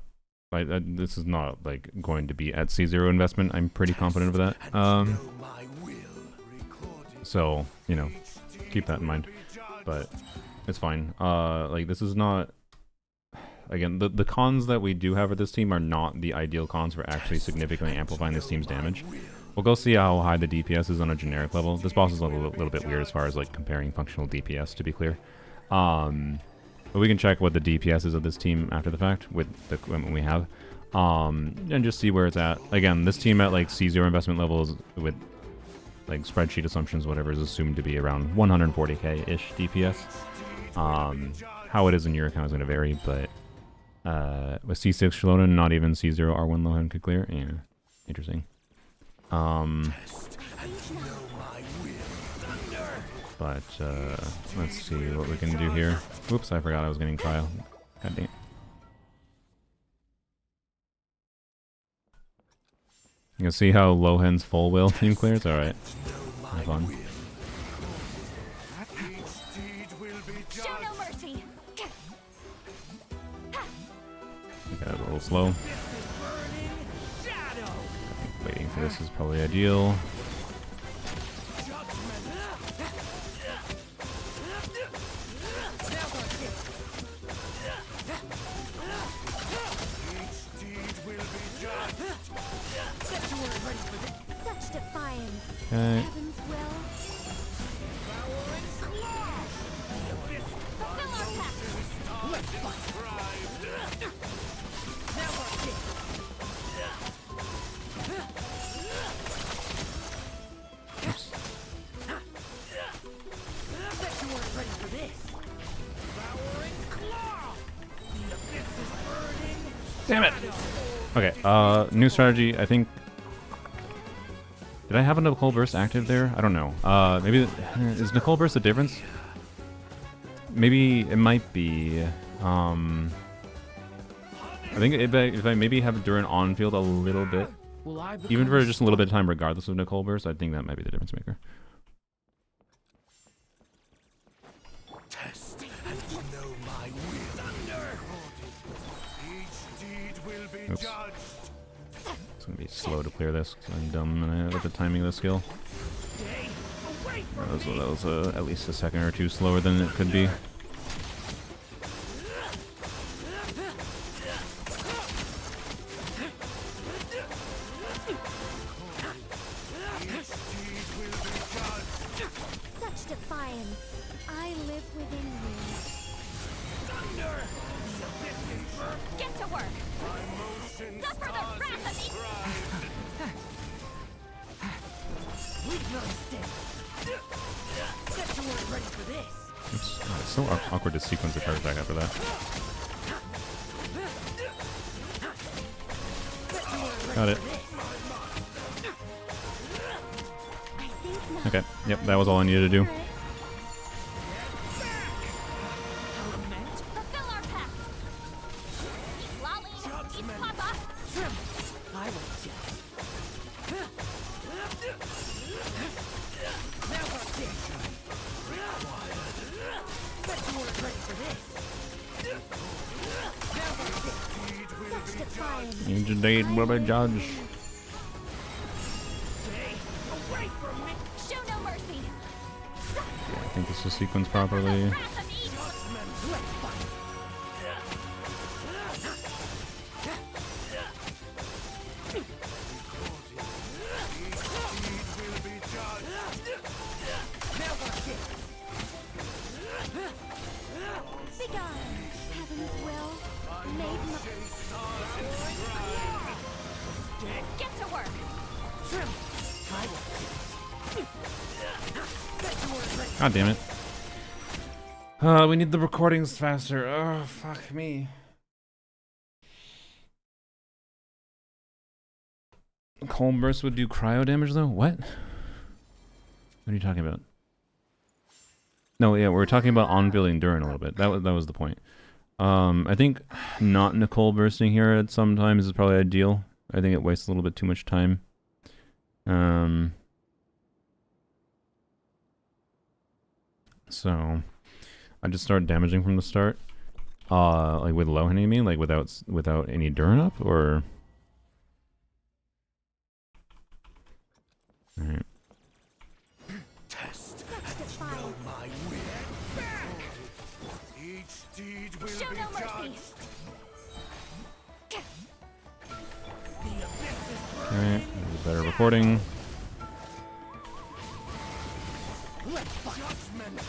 This is not like going to be at C0 investment. I'm pretty confident of that. So you know, keep that in mind. But it's fine. Like this is not. Again, the cons that we do have for this team are not the ideal cons for actually significantly amplifying this team's damage. We'll go see how high the DPS is on a generic level. This boss is a little bit weird as far as like comparing functional DPS, to be clear. But we can check what the DPS is of this team after the fact with the equipment we have, and just see where it's at. Again, this team at like C0 investment levels with like spreadsheet assumptions, whatever, is assumed to be around 140k-ish DPS. How it is in your account is going to vary, but with C6 Lohen, not even C0 R1 Lohen could clear. Yeah, interesting. But let's see what we can do here. Whoops, I forgot I was getting trial. God dang it. You can see how Lohen's full will team clears? Alright. Have fun. Okay, a little slow. Waiting for this is probably ideal. Okay. Okay, new strategy, I think... Did I have a Nicole Burst active there? I don't know. Maybe... Is Nicole Burst the difference? Maybe it might be... I think if I maybe have Durin on field a little bit, even for just a little bit of time regardless of Nicole Burst, I think that might be the difference maker. Test and know my will. Each deed will be Oops. judged. It's gonna be slow to clear this, 'cause I'm dumb with the timing of the skill. That was at least a second or two slower than it could be. Such defiance. I live within you. Get to work! Suffer the wrath of Oops. Oh, it's so awkward to sequence the charge back after that. Got it. Okay, yep, that was all I needed to do. fulfill our pact! Eat Lolly, eat Papa! I will Such defiance. You date will be judged. Show no mercy! Yeah, I think this was sequenced properly. Wrath of evil! Begone. Heaven's will. Made Get to work! God damn it. We need the recordings faster. Oh, fuck me. Cold Burst would do cryo damage though? What? What are you talking about? No, yeah, we're talking about on-building Durin a little bit. That was the point. I think not Nicole bursting here at some times is probably ideal. I think it wastes a little bit too much time. So I just start damaging from the start. Like with Lohen, you mean? Like without any Durin up, or? Alright. Test and know my will. Each deed will Show be no mercy! judged. Alright, better recording. Judgment.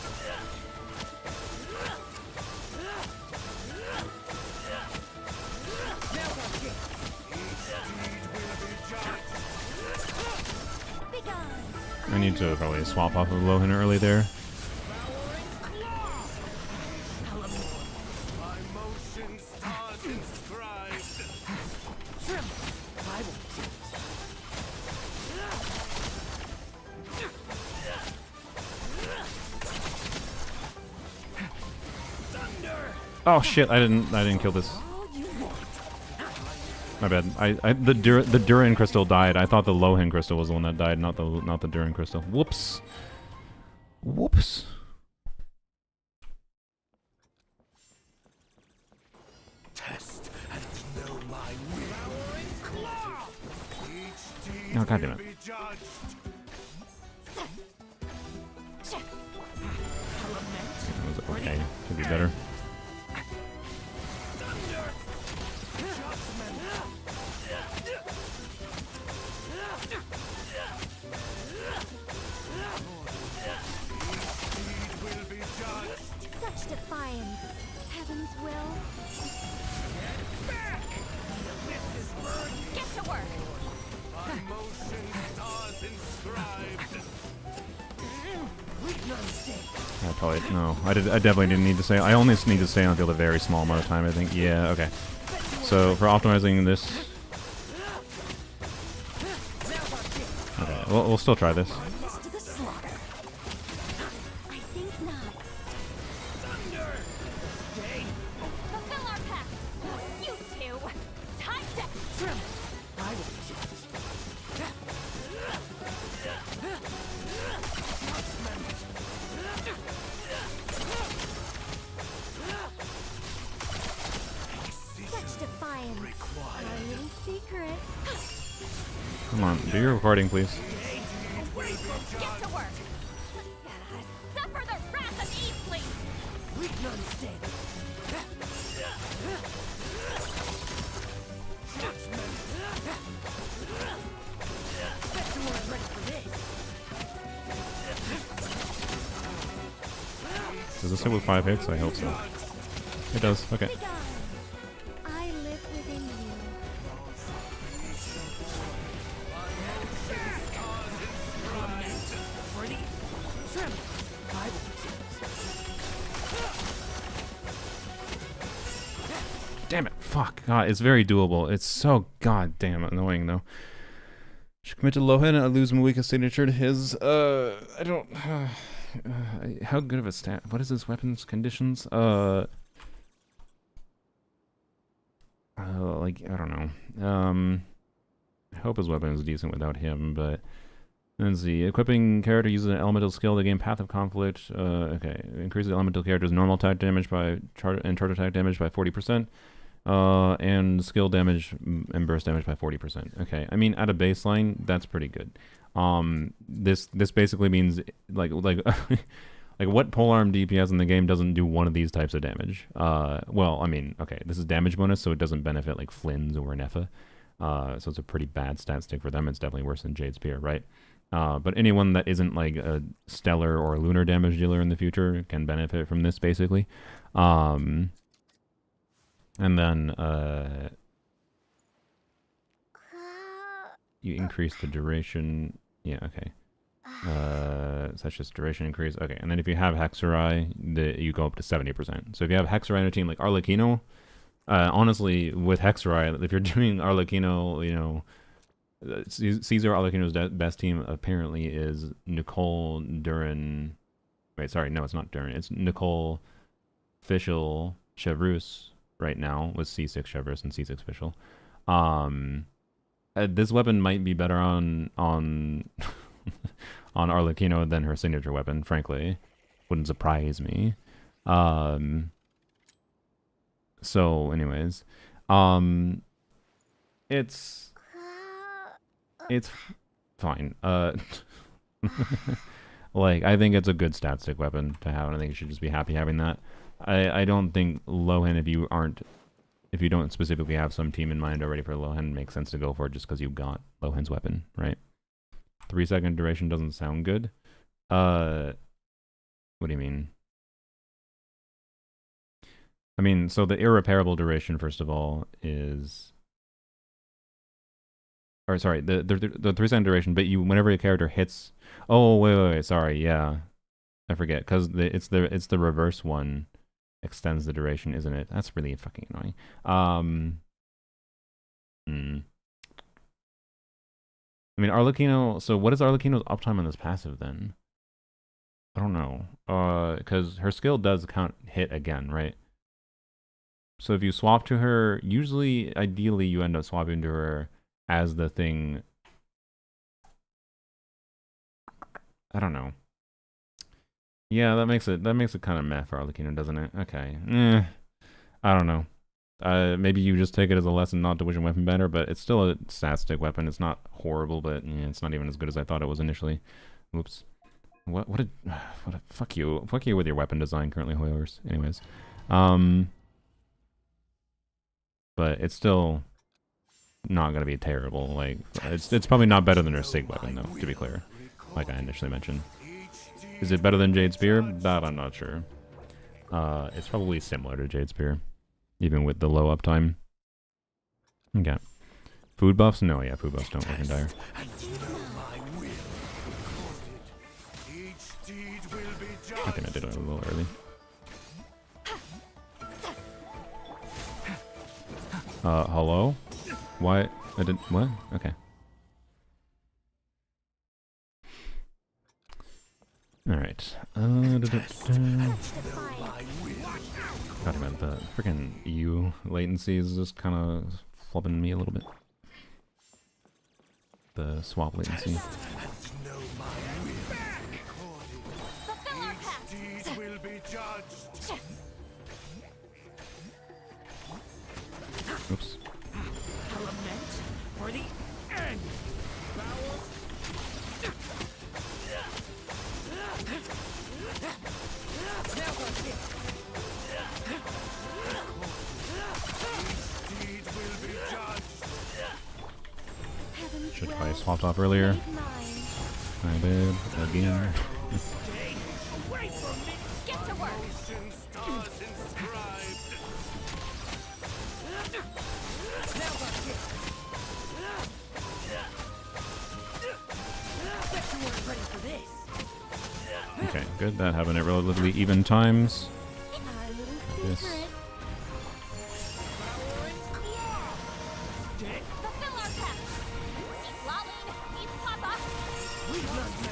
I need to probably swap off of Lohen early there. My motions are inscribed. Oh shit! I didn't kill this. My bad. The Durin crystal died. I thought the Lohen crystal was the one that died, not the Durin crystal. Whoops. Whoops. Test and know my will. Each deed Oh, God damn will it. be judged. Okay, could be better. Such defiance. Heaven's will. Get to work! My motions are inscribed. I probably no. I definitely didn't need to stay. I only need to stay on field a very small amount of time. I think. Yeah. Okay. So for optimizing this we'll still try this. To the slaughter. I think not. Fulfill our pact! You two! Time to... Such defiance. Our little secret. Come on, do your recording, please. Get to work! Suffer the wrath of Eve, please! Does this hit with 5 hits? I hope so. It does. Okay. I live within you. Damn it. Fuck. God, it's very doable. It's so goddamn annoying, though. Should commit to Lohen. I lose Muika's signature to his. I don't. How good of a stat? What is his weapons conditions? Like, I don't know. I hope his weapon is decent without him, but. Let's see. Equipping character uses an elemental skill to gain Path of Conflict. Okay. Increases elemental character's normal attack damage by charge attack damage by 40%. And skill damage and burst damage by 40%. Okay. I mean, at a baseline, that's pretty good. This basically means like like what polearm DPS in the game doesn't do one of these types of damage. Well, I mean, okay, this is damage bonus, so it doesn't benefit like Flynn's or Nefa. So it's a pretty bad stat stick for them. It's definitely worse than Jade Spear, right? But anyone that isn't like a stellar or lunar damage dealer in the future can benefit from this, basically. And then you increase the duration. Yeah, okay. Such just duration increase. Okay, and then if you have Hexerai, you go up to 70%. So if you have Hexerai in a team like Arlecchino, honestly, with Hexerai, if you're doing Arlecchino, you know, Caesar Arlecchino's best team apparently is Nicole, Duran. Wait, sorry, no, it's not Duran. It's Nicole, Fischl, Chevrus right now with C6 Chevrus and C6 Fischl. This weapon might be better on on Arlecchino than her signature weapon. Frankly, wouldn't surprise me. So, anyways, it's fine. Like, I think it's a good stat stick weapon to have, and I think you should just be happy having that. I don't think Lohen, if you don't specifically have some team in mind already for Lohen, makes sense to go for it just because you got Lohen's weapon, right? 3-second duration doesn't sound good. What do you mean? I mean, so the irreparable duration, first of all, is... Or sorry, the 3-second duration, but whenever a character hits... Oh, wait, sorry, yeah. I forget, because it's the reverse one extends the duration, isn't it? That's really fucking annoying. I mean, Arlecchino... So what is Arlecchino's uptime on this passive, then? I don't know. Because her skill does count hit again, right? So if you swap to her, usually, ideally, you end up swapping to her as the thing. I don't know. Yeah, that makes it kind of meh for Arlecchino, doesn't it? Okay. I don't know. Maybe you just take it as a lesson not to wish a weapon better, but it's still a stat stick weapon. It's not horrible, but yeah, it's not even as good as I thought it was initially. Oops. What a fuck you with your weapon design currently, Hoyers. Anyways. But it's still not gonna be terrible. Like, it's probably not better than her Sig weapon, though, to be clear. Like I initially mentioned. Is it better than Jade Spear? That I'm not sure. It's probably similar to Jade Spear, even with the low uptime. Okay. Food buffs? No, yeah, food buffs don't work in Dire. I think I did it a little early. Hello? Why? I didn't... What? Okay. Alright. God, man, the freaking EU latency is just kind of flubbing me a little bit. The swap latency. Oops. For the end. Should have probably swapped off earlier. My bad. Again. Stay away from me. Get to work. Stars inscribed. Ready for this. Okay, good. That happened at relatively even times. Our little This. secret. Fulfill our pact. Eat Lohen, eat Papa. We love this.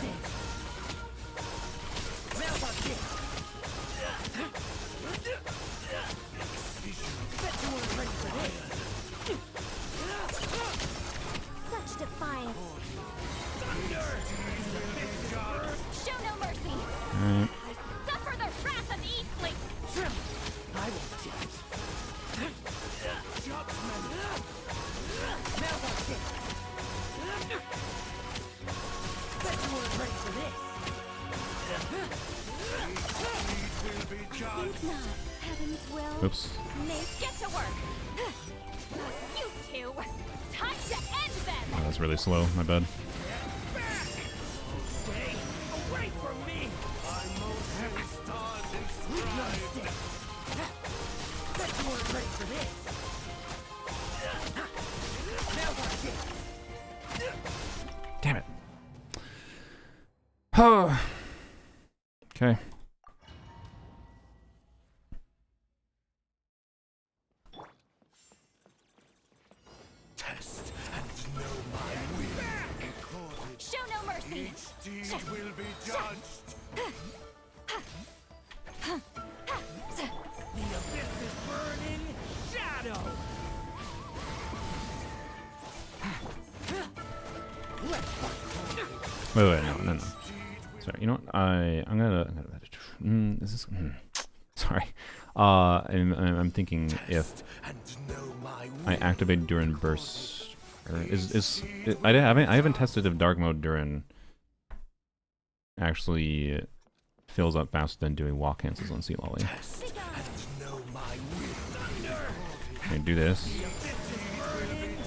Ready for this. Such defiance. Show no mercy. Alright. I suffer the wrath of Eastling. I will judge. Ready for this. Will be judged. Think not. Heaven's will. Oops. May get to work. You two. Time to end them. Oh, that's really slow. My bad. Stay away from me. I'm most stars inscribed. Ready for this. Damn it. Oh. Okay. Test and know my will. Show no mercy. Each deed will be judged. The abyss is burning. Shadow. Wait, no. Sorry, you know what? I'm gonna. Is this? Sorry. I'm thinking if And know my I will. activate Durin burst, or I haven't tested if dark mode Durin actually fills up faster than doing walk cancels on Sea Lolly. Test and know my will. Can I do this?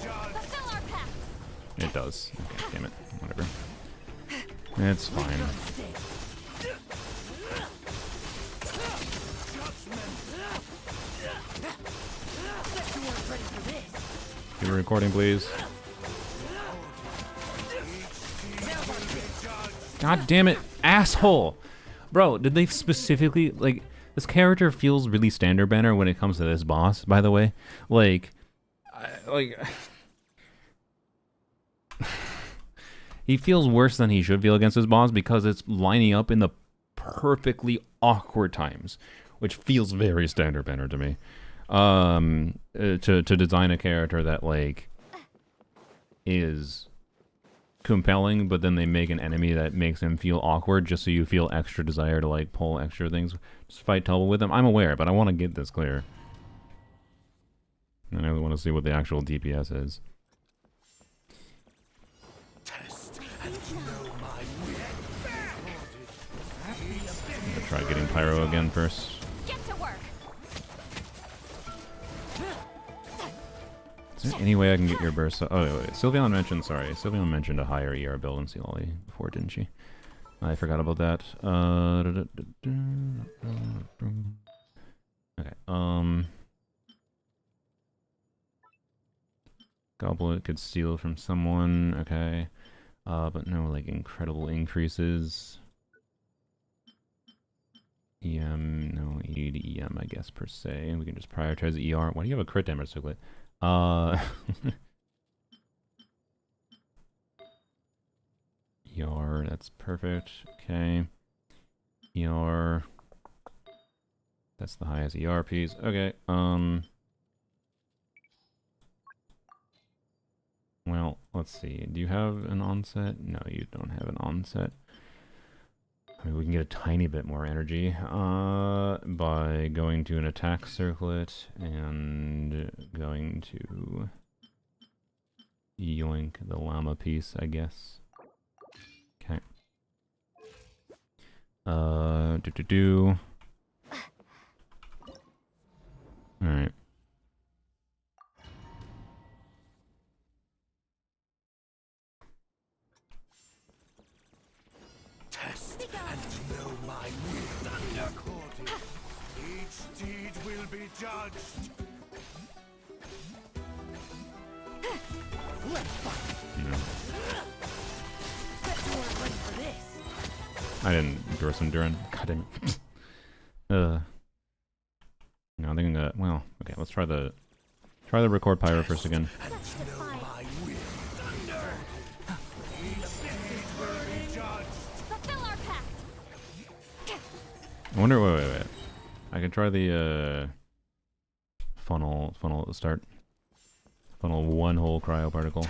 Fulfill our pact. It does. Okay, damn it. Whatever. It's fine. Keep it recording, please. God damn it, asshole! Bro, did they specifically, like, this character feels really standard banner when it comes to this boss, by the way. He feels worse than he should feel against his boss because it's lining up in the perfectly awkward times, which feels very standard banner to me. To design a character that, like, is compelling, but then they make an enemy that makes him feel awkward just so you feel extra desire to, like, pull extra things. Just fight Tubble with him. I'm aware, but I want to get this clear. And I want to see what the actual DPS is. Test and know my will. I'm gonna try getting Pyro again first. Get to work. Is there any way I can get your burst? Oh, wait. Sylveon mentioned, sorry. Sylveon mentioned a higher ER build in Sealolly before, didn't she? I forgot about that. Okay, Goblet could steal from someone, okay. But no, like, incredible increases. EM, no, ED to EM, I guess, per se. We can just prioritize ER. Why do you have a crit damage circlet? ER, that's perfect. Okay. ER. That's the highest ER piece. Okay, well, let's see. Do you have an onset? No, you don't have an onset. I mean, we can get a tiny bit more energy by going to an attack circlet and going to yoink the llama piece, I guess. Okay. Alright. Test and know my will. Undercourted. Each deed will be judged. I didn't draw some Duran. God damn it. No, I think I'm gonna, well, okay, let's try the record pyro first again. I wonder, wait. I can try the funnel at the start. Funnel one whole cryo particle.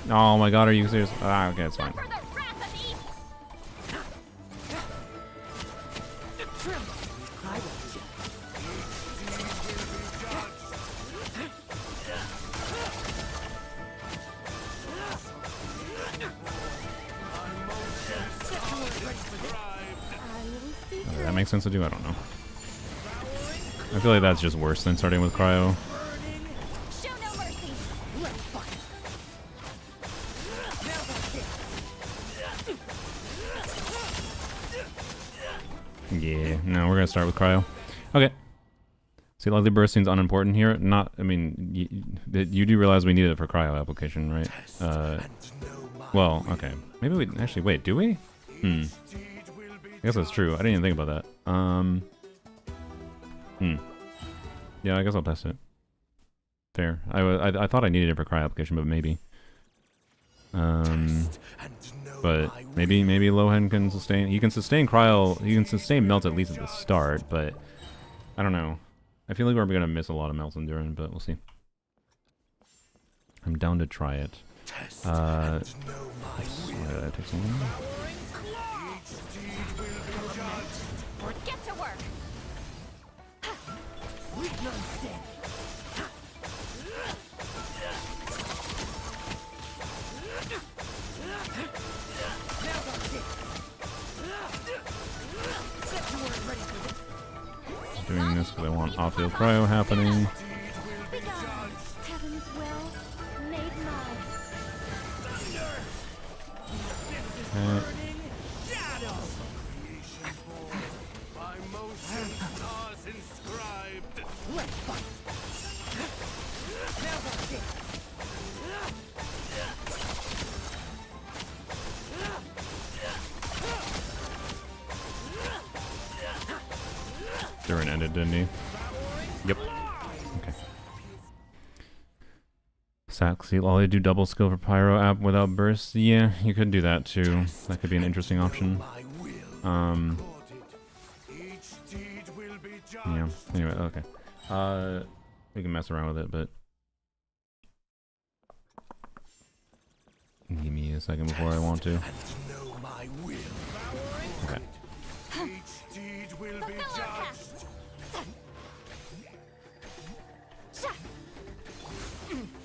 Oh my god, are you serious? Ah, okay, it's fine. That makes sense to do? I don't know. I feel like that's just worse than starting with cryo. Yeah, no, we're gonna start with cryo. Okay. See, Lovely Burst seems unimportant here. Not, I mean, you do realize we need it for cryo application, right? Well, okay. Maybe we actually wait. Do we? I guess that's true. I didn't even think about that. Yeah, I guess I'll test it. Fair. I thought I needed it for cryo application, but maybe. But maybe Lohen can sustain. He can sustain cryo. He can sustain melt at least at the start, but I don't know. I feel like we're gonna miss a lot of melts in Duran, but we'll see. I'm down to try it. Let's take some. Get to work. Doing this because I want off-field cryo happening. Heaven's will made mine. Okay. Duran ended, didn't he? Yep. Okay. Saxy, all they do double skill for pyro app without burst. Yeah, you could do that too. That could be an interesting option. Yeah. Anyway, okay. We can mess around with it, but give me a second before I want to. Okay.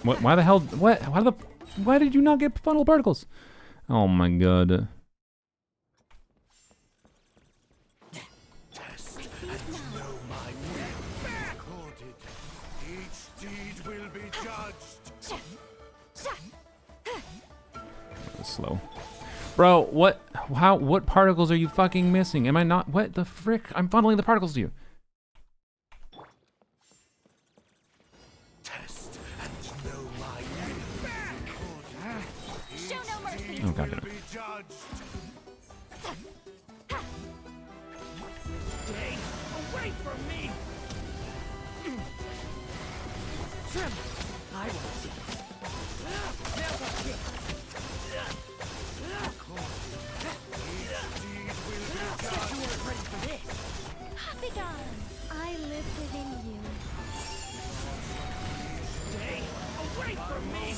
What? Why the hell? What? Why did you not get funnel particles? Oh my god. Slow. Bro, what? How? What particles are you fucking missing? Am I not? What the frick? I'm funneling the particles to you. Oh god damn it. Stay away from me. I will see. Begone! I live within you. Stay away from me!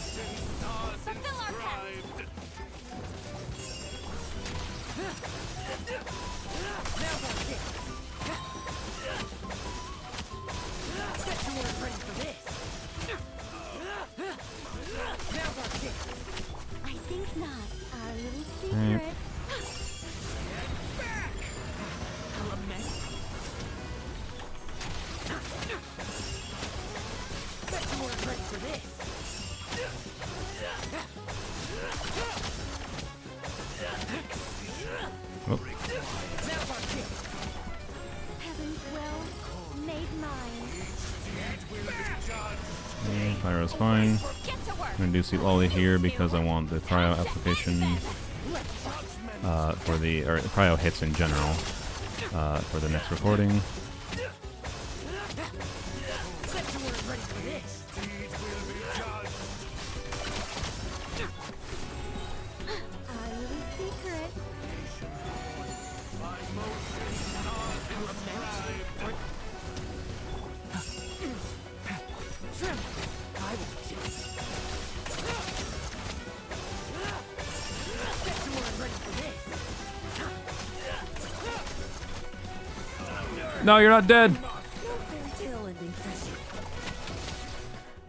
Fulfill our pact! I think not. Our little secret. Oh. Heaven's will made mine. Pyro's fine. Get to work! I'm gonna do Seat Lolly here because I want the cryo application for the cryo hits in general for the next recording. Our little secret. No, you're not dead.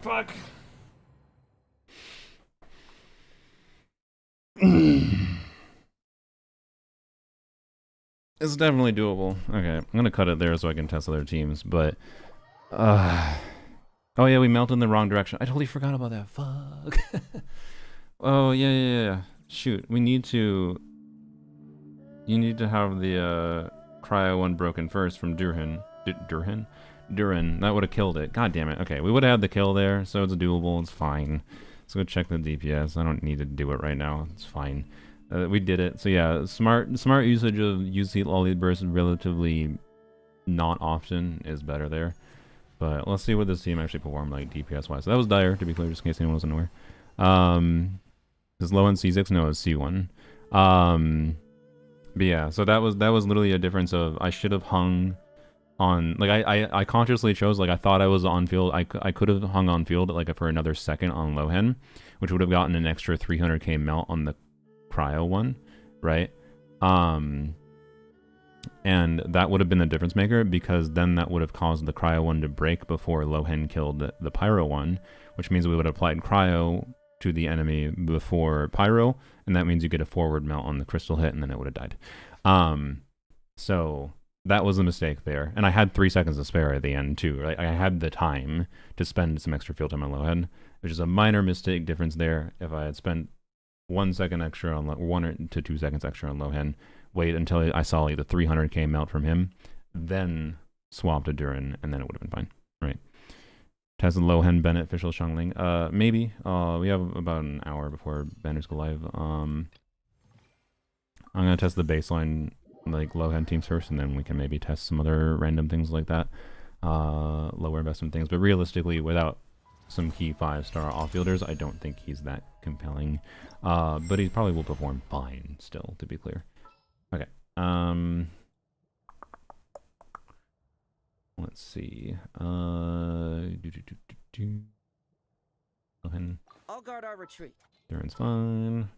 Fuck. It's definitely doable. Okay, I'm gonna cut it there so I can test other teams, but oh yeah, we melted in the wrong direction. I totally forgot about that. Fuck. Oh yeah. Shoot, you need to have the cryo one broken first from Durin. That would have killed it. God damn it. Okay, we would have had the kill there, so it's doable. It's fine. Let's go check the DPS. I don't need to do it right now. It's fine. We did it. So yeah, smart usage of UC Lolly Burst relatively not often is better there. But let's see what this team actually performed like DPS wise. So that was Dire, to be clear, just in case anyone wasn't aware. Is Lohen C6? No, it's C1. But yeah, so that was literally a difference of I should have hung on, like I consciously chose, like I thought I was on field. I could have hung on field like for another second on Lohen, which would have gotten an extra 300k melt on the cryo one, right? And that would have been the difference maker, because then that would have caused the cryo one to break before Lohen killed the pyro one, which means we would have applied cryo to the enemy before pyro, and that means you get a forward melt on the crystal hit, and then it would have died. So that was a mistake there, and I had 3 seconds to spare at the end too, right? I had the time to spend some extra field time on Lohen, which is a minor mistake difference there. If I had spent 1 second extra on 1 to 2 seconds extra on Lohen, wait until I saw like the 300k melt from him, then swap to Durin, and then it would have been fine, right? Test Lohen beneficial Xiangling. Maybe. We have about an hour before banners go live. I'm gonna test the baseline like Lohen teams first, and then we can maybe test some other random things like that, lower investment things. But realistically, without some key 5-star off-fielders, I don't think he's that compelling. But he probably will perform fine still, to be clear. Okay. Let's see. Lohen. I'll guard our retreat. Durin's fine.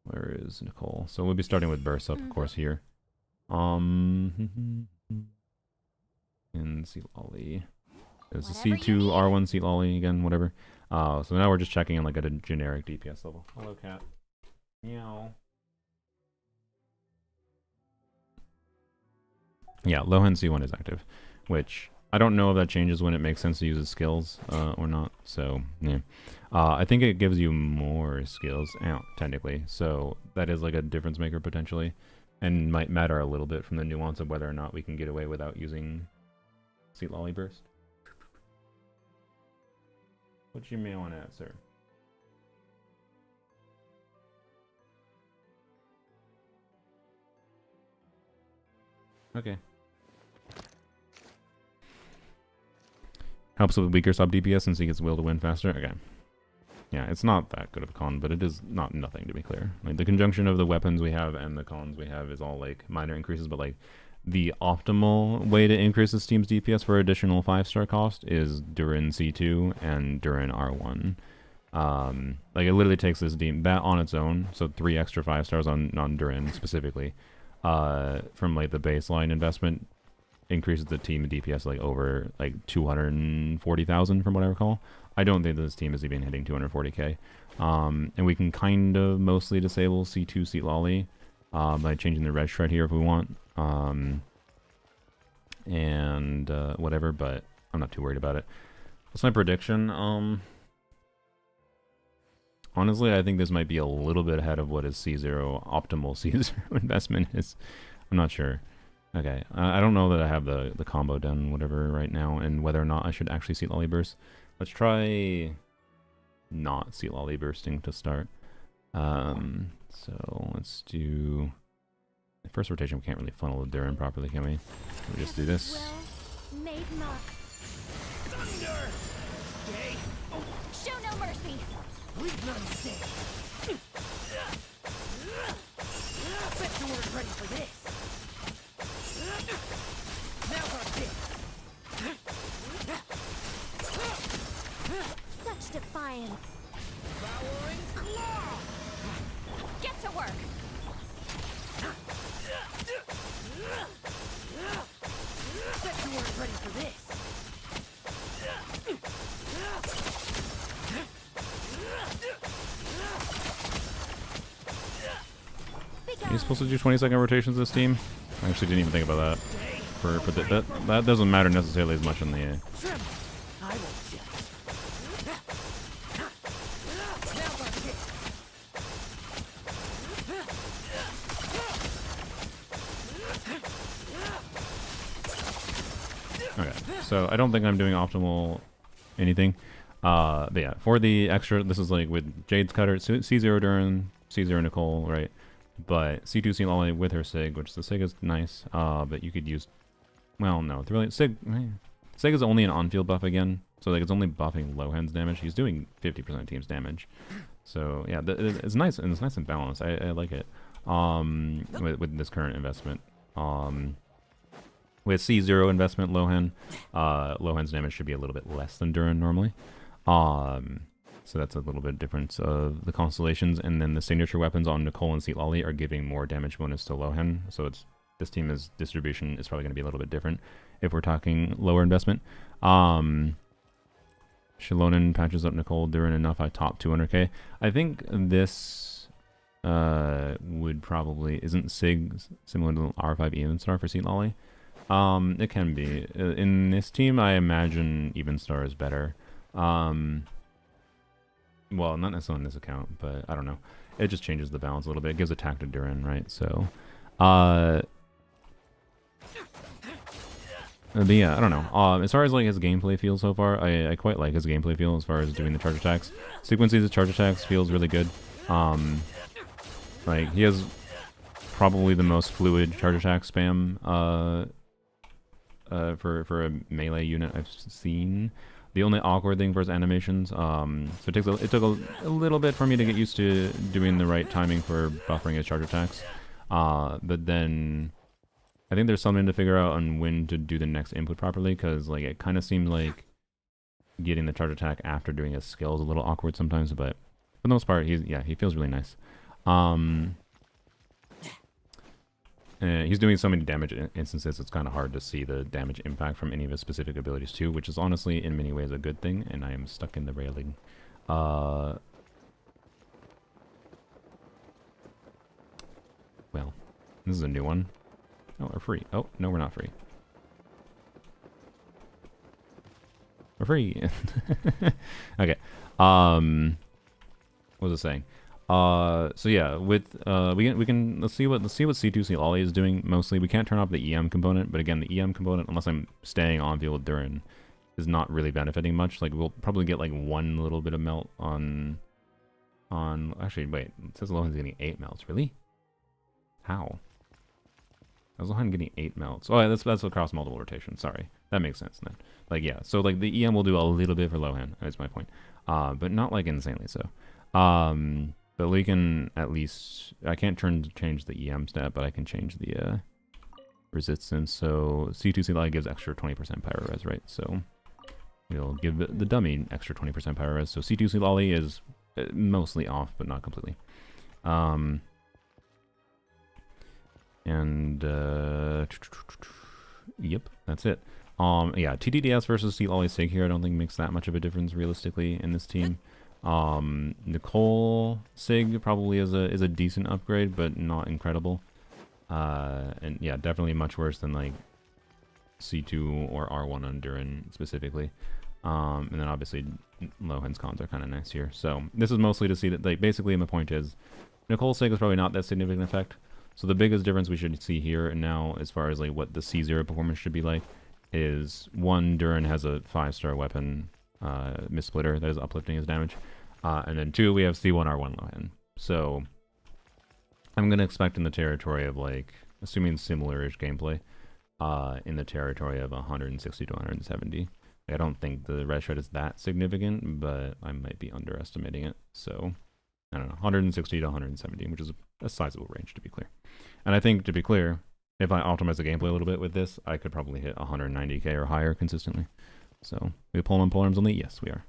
Where is Nicole? So we'll be starting with burst up, of course, here. And Seat Lolly. There's a C2, R1 Seat Lolly again, whatever. So now we're just checking in like at a generic DPS level. Hello, cat. Meow. Yeah, Lohen C1 is active, which I don't know if that changes when it makes sense to use his skills or not. So yeah, I think it gives you more skills, technically. So that is like a difference maker potentially, and might matter a little bit from the nuance of whether or not we can get away without using Seat Lolly Burst. What you meowing at, sir? Okay. Helps with weaker sub DPS since he gets will to win faster. Okay. Yeah, it's not that good of a con, but it is not nothing, to be clear. Like, the conjunction of the weapons we have and the cons we have is all, like, minor increases, but, like, the optimal way to increase this team's DPS for additional 5-star cost is Durin C2 and Durin R1. Like, it literally takes this team, that on its own, so 3 extra 5 stars on Durin specifically, from, like, the baseline investment, increases the team DPS, like, over, like, 240,000 from what I recall. I don't think this team is even hitting 240k. And we can kind of mostly disable C2 Seat Lolly by changing the red shred here if we want. And whatever, but I'm not too worried about it. What's my prediction? Honestly, I think this might be a little bit ahead of what is C0 optimal C0 investment is. I'm not sure. Okay, I don't know that I have the combo done, whatever, right now, and whether or not I should actually Seat Lolly burst. Let's try not Seat Lolly bursting to start. So let's do the first rotation. We can't really funnel the Durin properly, can we? Can we just do this? Well, made mark. Thunder! Stay. Oh, show no mercy. We've none stay. Bet you weren't ready for this. Now's our bit. Such defiance. Devouring claw! Get to work. Bet you weren't ready for this. Are you supposed to do 20-second rotations this team? I actually didn't even think about that. For that doesn't matter necessarily as much in the. I won't judge. Now's our bit. Okay, so I don't think I'm doing optimal anything. But yeah, for the extra, this is like with Jade's Cutter, C0 Durin, C0 Nicole, right? But C2 Seat Lolly with her Sig, which the Sig is nice, but you could use, well, no, it's really, Sig is only an on-field buff again, so like it's only buffing Lohen's damage. He's doing 50% of team's damage. So yeah, it's nice, and it's nice and balanced. I like it, with this current investment. With C0 investment Lohen, Lohen's damage should be a little bit less than Durin normally. So that's a little bit difference of the constellations, and then the signature weapons on Nicole and Seat Lolly are giving more damage bonus to Lohen. So it's this team's distribution is probably going to be a little bit different if we're talking lower investment. Shilonen patches up Nicole Durin enough. I top 200k. I think this would probably isn't Sig similar to R5 Even Star for Seat Lolly. It can be. In this team, I imagine Even Star is better. Well, not necessarily on this account, but I don't know. It just changes the balance a little bit. It gives attack to Durin, right? So, but yeah, I don't know. As far as like his gameplay feels so far, I quite like his gameplay feel as far as doing the charge attacks. Sequencing the charge attacks feels really good. Like he has probably the most fluid charge attack spam for a melee unit I've seen. The only awkward thing for his animations, so it took a little bit for me to get used to doing the right timing for buffering his charge attacks. But then I think there's something to figure out on when to do the next input properly, because like it kind of seems like getting the charge attack after doing his skill is a little awkward sometimes. But for the most part, he feels really nice. He's doing so many damage instances, it's kind of hard to see the damage impact from any of his specific abilities too, which is honestly in many ways a good thing, and I am stuck in the railing. Well, this is a new one. Oh, we're free. Oh, no, we're not free. We're free. Okay. What was I saying? So yeah, with we can let's see what C2 Seat Lolly is doing mostly. We can't turn off the EM component, but again, the EM component, unless I'm staying on field with Durin, is not really benefiting much. Like we'll probably get like one little bit of melt on actually wait, it says Lohen's getting 8 melts. Really? How? How's Lohen getting 8 melts? Oh, yeah, that's across multiple rotations. Sorry. That makes sense then. Like, yeah. So, like, the EM will do a little bit for Lohen. That's my point. But not, like, insanely so. But we can at least... I can't change the EM stat, but I can change the resistance. So, C2 Sealali gives extra 20% pyro res, right? So, we'll give the dummy extra 20% pyro res. So, C2 Sealali is mostly off, but not completely. Yep, that's it. Yeah, TDDS versus Sealali Sig here I don't think makes that much of a difference realistically in this team. Nicole Sig probably is a decent upgrade, but not incredible. And yeah, definitely much worse than like C2 or R1 on Durin specifically. And then obviously Lohen's cons are kind of nice here. So this is mostly to see that, like, basically my point is Nicole Sig is probably not that significant effect. So the biggest difference we should see here now as far as like what the C0 performance should be like is 1, Durin has a 5-star weapon missplitter that is uplifting his damage. And then 2, we have C1 R1 Lohen. So I'm going to expect in the territory of like, assuming similar-ish gameplay, in the territory of 160 to 170. Like, I don't think the red shred is that significant, but I might be underestimating it. So I don't know, 160 to 170, which is a sizable range to be clear. And I think, to be clear, if I optimize the gameplay a little bit with this, I could probably hit 190k or higher consistently. So, we pull on polearms only? Yes, we are.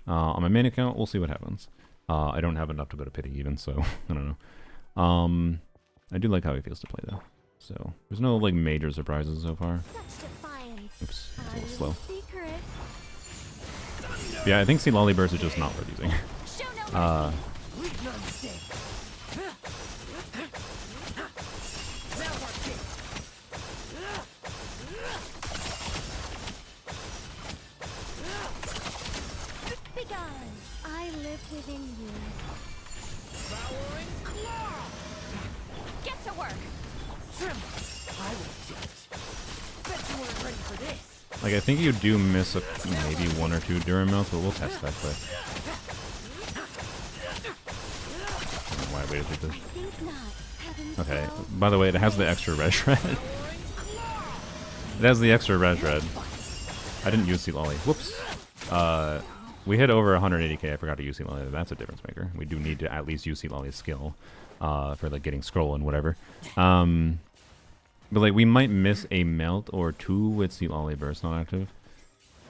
On my main account, we'll see what happens. I don't have enough to go to pity even, so I don't know. I do like how he feels to play though. So, there's no like major surprises so far. Oops, it's a little slow. Yeah, I think Sealali Burst is just not worth using. I live within you. Devouring claw! Get to work. I will just. Bet you weren't ready for this. Like, I think you do miss maybe 1 or 2 Durin melts, but we'll test that quick. I don't know why I waited to do this. Okay, by the way, it has the extra red shred. It has the extra red shred. I didn't use Sealali. Whoops. We hit over 180k. I forgot to use Sealali. That's a difference maker. We do need to at least use Sealali's skill for like getting scroll and whatever. But like we might miss a melt or 2 with Sealali Burst not active.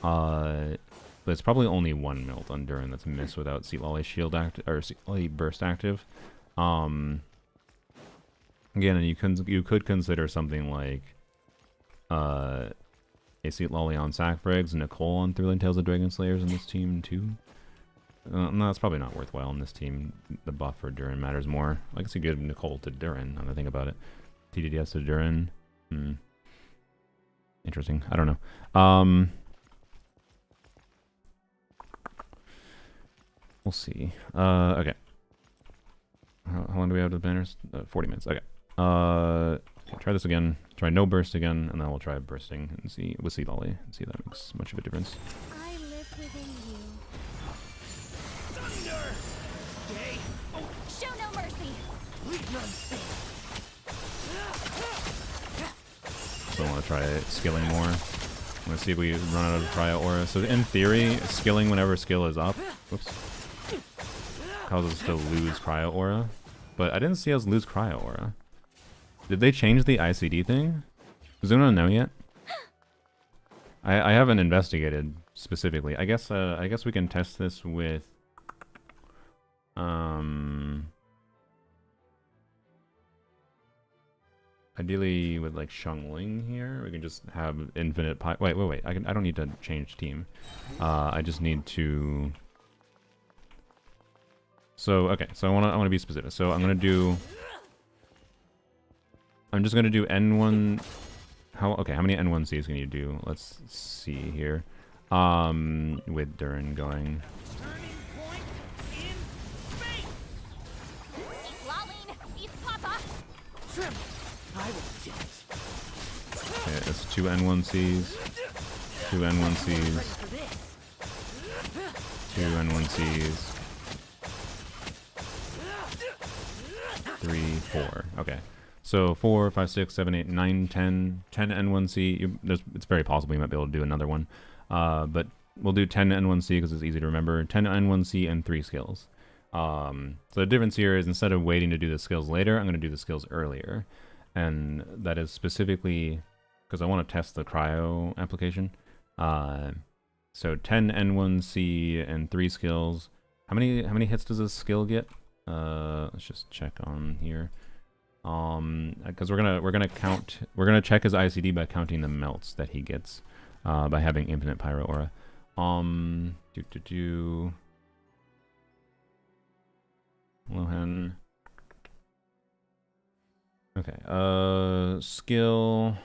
But it's probably only 1 melt on Durin that's missed without Sealali Shield active or Sealali Burst active. Again, and you could consider something like a Sealali on Sackfrags and Nicole on Thrilling Tales of Dragon Slayers in this team too. No, that's probably not worthwhile in this team. The buff for Durin matters more. I guess you give Nicole to Durin, now that I think about it. TDDS to Durin. Interesting. I don't know. We'll see. Okay. How long do we have to the banners? 40 minutes. Okay. Okay, try this again. Try no burst again, and then we'll try bursting and see with Sealali and see if that makes much of a difference. I live within you. Thunder! Day! Oh, show no mercy. Leave none stand. So I want to try skilling more. Let's see if we run out of cryo aura. So in theory, skilling whenever skill is up, whoops, causes us to lose cryo aura. But I didn't see us lose cryo aura. Did they change the ICD thing? Does anyone know yet? I haven't investigated specifically. I guess we can test this with ideally with like Xiangling here. We can just have infinite wait. I don't need to change team. I just need to. So okay, so I want to be specific. So I'm just gonna do N1. How many N1Cs can you do? Let's see here. With Durin going. Turning point in space! Laline, eat Papa. Trim! I will just. Okay, that's 2 N1Cs. 2 N1Cs. 2 N1Cs. 3, 4. Okay. So 4, 5, 6, 7, 8, 9, 10, 10 N1C. It's very possible you might be able to do another one. But we'll do 10 N1C because it's easy to remember. 10 N1C and 3 skills. So the difference here is instead of waiting to do the skills later, I'm going to do the skills earlier. And that is specifically because I want to test the cryo application. So 10 N1C and 3 skills. How many hits does this skill get? Let's just check on here. Because we're gonna check his ICD by counting the melts that he gets by having infinite pyro aura. Lohen. Okay. Skill.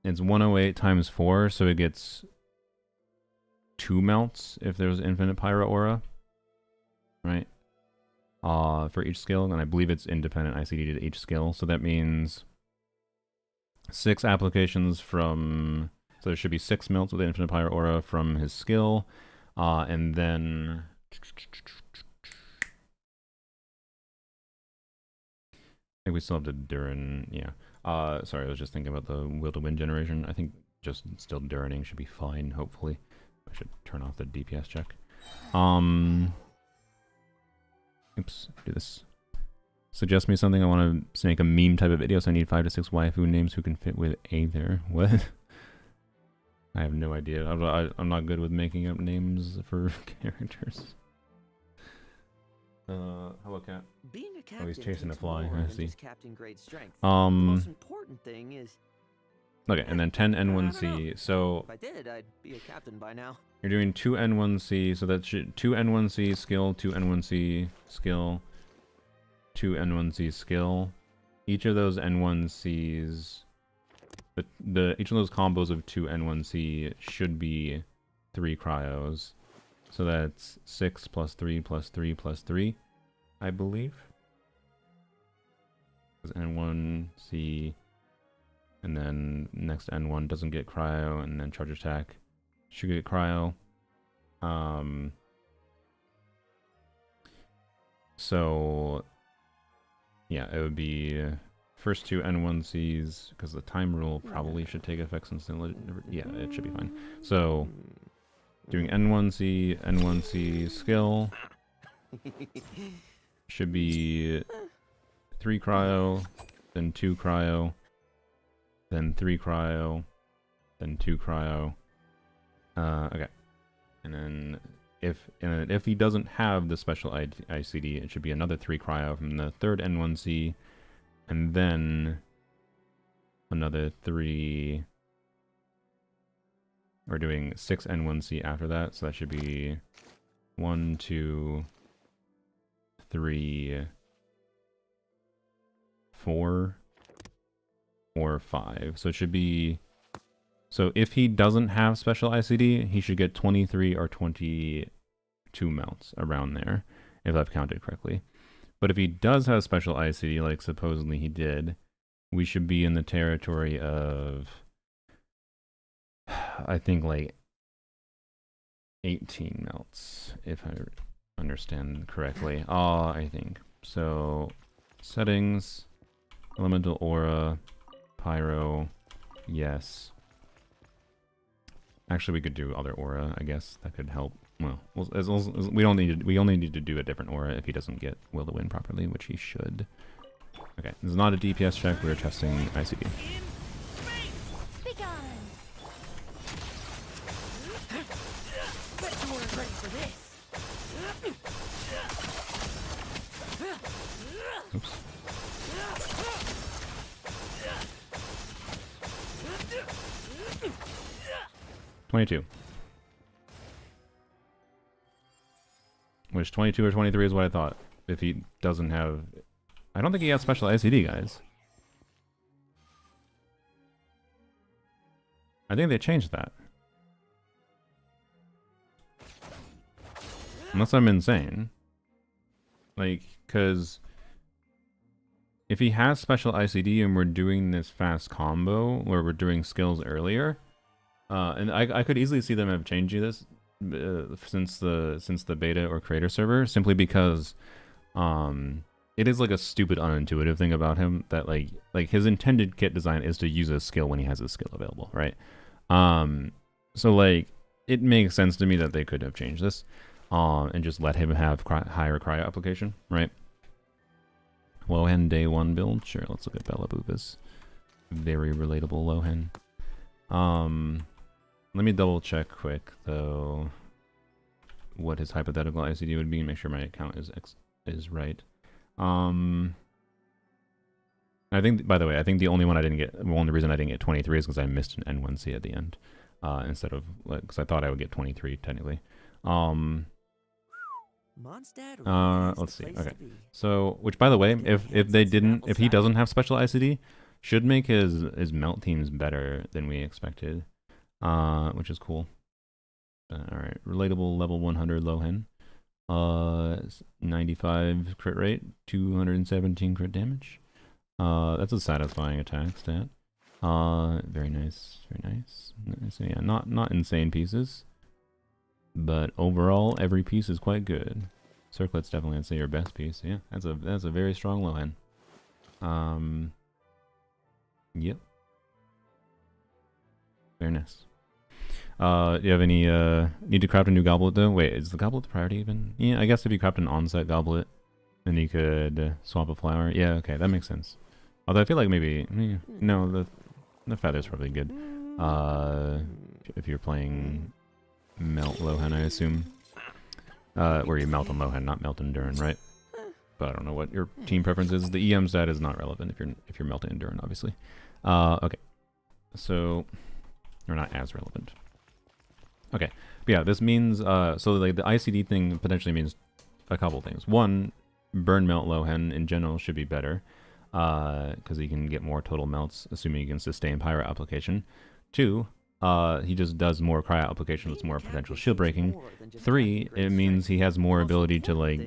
It's 108 times 4, so it gets 2 melts if there's infinite pyro aura. Right? For each skill, and I believe it's independent ICD to each skill, so that means 6 applications from, so there should be 6 melts with infinite pyro aura from his skill, and then I think we still have the Durin, yeah. Sorry, I was just thinking about the Will to Win generation. I think just still Durining should be fine, hopefully. I should turn off the DPS check. Oops, do this. Suggest me something. I want to make a meme type of video, so I need 5 to 6 waifu names who can fit with Aether. What? I have no idea. I'm not good with making up names for characters. How about Cat? Being a captain, he's chasing a takes fly. more I than see. just captain grade strength. The most important thing is. Okay, and then 10 I don't know. N1C. So If I did, I'd be a captain by now. you're doing 2 N1C, so that's 2 N1C skill, 2 N1C skill, 2 N1C skill. Each of those N1Cs, each of those combos of 2 N1C should be 3 cryos. So that's 6 plus 3 plus 3 plus 3, I believe. N1C, and then next N1 doesn't get cryo, and then charge attack should get cryo. So yeah, it would be first 2 N1Cs, because the time rule probably should take effect since yeah, it should be fine. So doing N1C, N1C skill should be 3 cryo, then 2 cryo, then 3 cryo, then 2 cryo. Okay. And then if he doesn't have the special ICD, it should be another 3 cryo from the third N1C, and then another 3. We're doing 6 N1C after that, so that should be 1, 2, 3, 4, or 5. So it should be... So if he doesn't have special ICD, he should get 23 or 22 melts around there, if I've counted correctly. But if he does have special ICD, like supposedly he did, we should be in the territory of... I think like 18 melts, if I understand correctly. I think. So, settings, elemental aura, pyro, yes. Actually, we could do other aura, I guess. That could help. Well, as we only need to do a different aura if he doesn't get Will to Win properly, which he should. Okay, this is not a DPS check, we're testing ICD. Oops. $22. Which 22 or 23 is what I thought. If he doesn't have... I don't think he has special ICD, guys. I think they changed that. Unless I'm insane. Like, because... if he has special ICD and we're doing this fast combo, where we're doing skills earlier... and I could easily see them have changed this since the beta or creator server, simply because it is like a stupid unintuitive thing about him that like his intended kit design is to use a skill when he has a skill available, right? So like it makes sense to me that they could have changed this and just let him have higher cryo application, right? Lohen day 1 build, sure. Let's look at Bella Boovis. Very relatable Lohen. Let me double check quick though what his hypothetical ICD would be and make sure my account is right. I think, by the way, I think the only one I didn't get, the only reason I didn't get 23 is because I missed an N1C at the end, instead of, like, because I thought I would get 23 technically. Let's see. Okay, so which, by the way, if he doesn't have special ICD, should make his melt teams better than we expected, which is cool. All right, relatable level 100 Lohen. 95 crit rate, 217 crit damage. That's a satisfying attack stat. Very nice, very nice. So yeah, not insane pieces, but overall every piece is quite good. Circlet's definitely, I'd say, your best piece. Yeah, that's a very strong Lohen. Yep. Very nice. Do you have any, need to craft a new goblet though? Wait, is the goblet the priority even? Yeah, I guess if you craft an on-set goblet, then you could swap a flower. Yeah, okay, that makes sense. Although I feel like maybe, no, the feather's probably good. If you're playing Melt Lohen, I assume. Where you melt on Lohen, not melt Endurin, right? But I don't know what your team preference is. The EM stat is not relevant if you're melting Endurin, obviously. Okay. So, or not as relevant. Okay, but yeah, this means, so like the ICD thing potentially means a couple things. One, burn melt Lohen in general should be better, because he can get more total melts, assuming he can sustain pyro application. Two, he just does more cryo application with more potential shield breaking. Three, it means he has more ability to like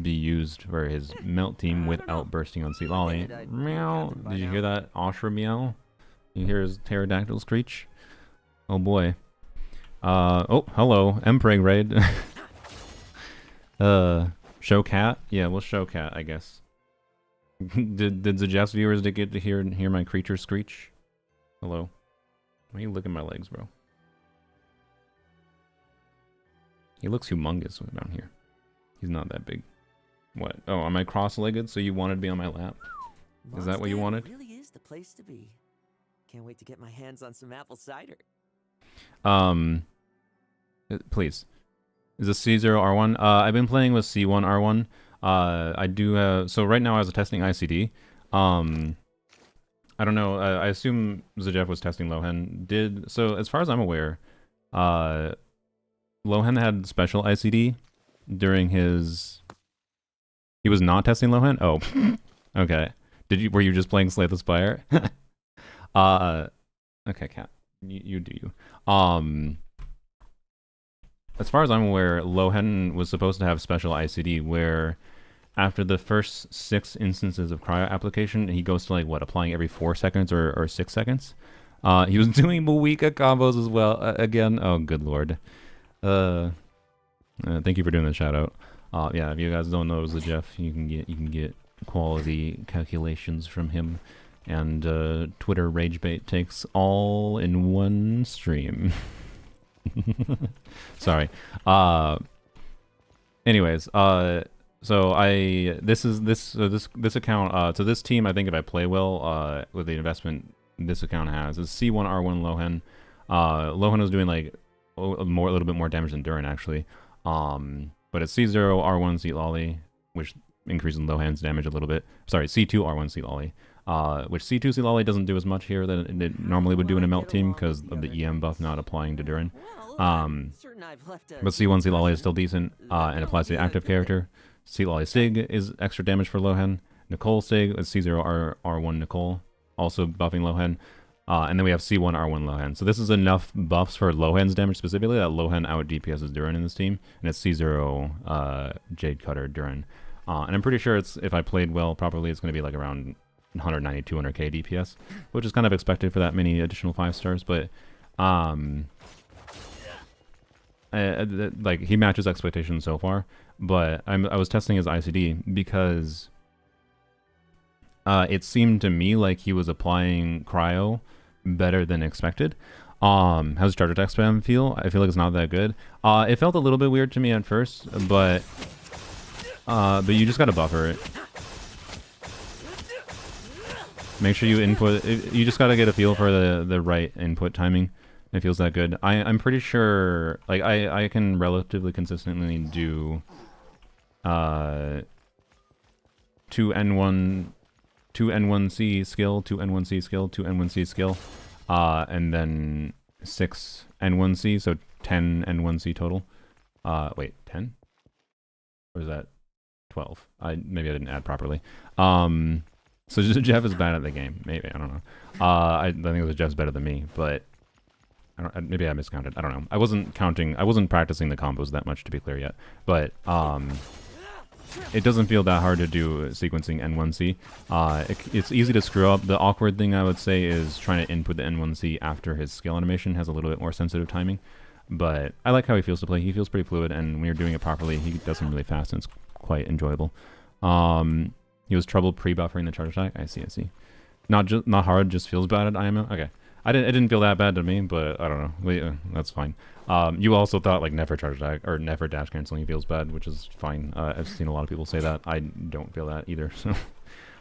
be used for his melt team without bursting on Sea Lolly. Meow! Did you hear that Oshra meow? You hear his pterodactyl screech? Oh boy. Oh, hello, Empreg raid. Show cat? Yeah, we'll show cat, I guess. did Zajeff's viewers get to hear my creature screech? Hello. Why are you licking my legs, bro? He looks humongous down here. He's not that big. What? Oh, am I cross-legged so you wanted to be on my lap? Is that what you wanted? Really is the place to be. Can't wait to get my hands on some apple cider. Please. Is this C0R1? I've been playing with C1R1. I do have, so right now I was testing ICD. I don't know, I assume Zajeff was testing Lohen. So as far as I'm aware, Lohen had special ICD during his, he was not testing Lohen? Oh, okay. Were you just playing Slay the Spire? Okay, Cat. You do you. As far as I'm aware, Lohen was supposed to have special ICD where after the first 6 instances of cryo application, he goes to like, what, applying every 4 seconds or 6 seconds? He was doing Moika combos as well. Again, oh good lord. Thank you for doing the shout out. Yeah, if you guys don't know Zajeff, you can get quality calculations from him. And Twitter Ragebait takes all in one stream. Sorry. Anyways, so this account, so this team, I think if I play well, with the investment this account has, is C1R1 Lohen. Lohen is doing like a little bit more damage than Durin actually. But it's C0R1 Seat Lolly, which increases Lohen's damage a little bit. Sorry, C2R1 Seat Lolly. Which C2 Seat Lolly doesn't do as much here than it normally would do in a melt team because of the EM buff not applying to Durin. But C1 Seat Lolly is still decent and applies to the active character. Seat Lolly Sig is extra damage for Lohen. Nicole Sig is C0R1 Nicole, also buffing Lohen. And then we have C1R1 Lohen. So this is enough buffs for Lohen's damage specifically that Lohen out DPS's Durin in this team. And it's C0 Jade Cutter Durin. And I'm pretty sure it's, if I played well properly, it's going to be like around 190, 200k DPS, which is kind of expected for that many additional 5 stars, but like he matches expectations so far. But I was testing his ICD because it seemed to me like he was applying cryo better than expected. How's charge attack spam feel? I feel like it's not that good. It felt a little bit weird to me at first, but you just gotta buffer it. Make sure you input. You just gotta get a feel for the right input timing. It feels that good. I'm pretty sure, like I can relatively consistently do 2 N1C skill, 2 N1C skill, 2 N1C skill, and then 6 N1C, so 10 N1C total. Wait, 10? Or is that 12? Maybe I didn't add properly. So just Jeff is bad at the game. Maybe, I don't know. I think it was Jeff's better than me, but maybe I miscounted. I don't know. I wasn't practicing the combos that much, to be clear, yet. But it doesn't feel that hard to do sequencing N1C. It's easy to screw up. The awkward thing I would say is trying to input the N1C after his skill animation has a little bit more sensitive timing. But I like how he feels to play. He feels pretty fluid, and when you're doing it properly, he does them really fast, and it's quite enjoyable. He was trouble pre-buffering the charge attack. I see. Not hard, just feels bad at IMO. Okay. It didn't feel that bad to me, but I don't know. That's fine. You also thought like never charge attack or never dash canceling feels bad, which is fine. I've seen a lot of people say that. I don't feel that either. So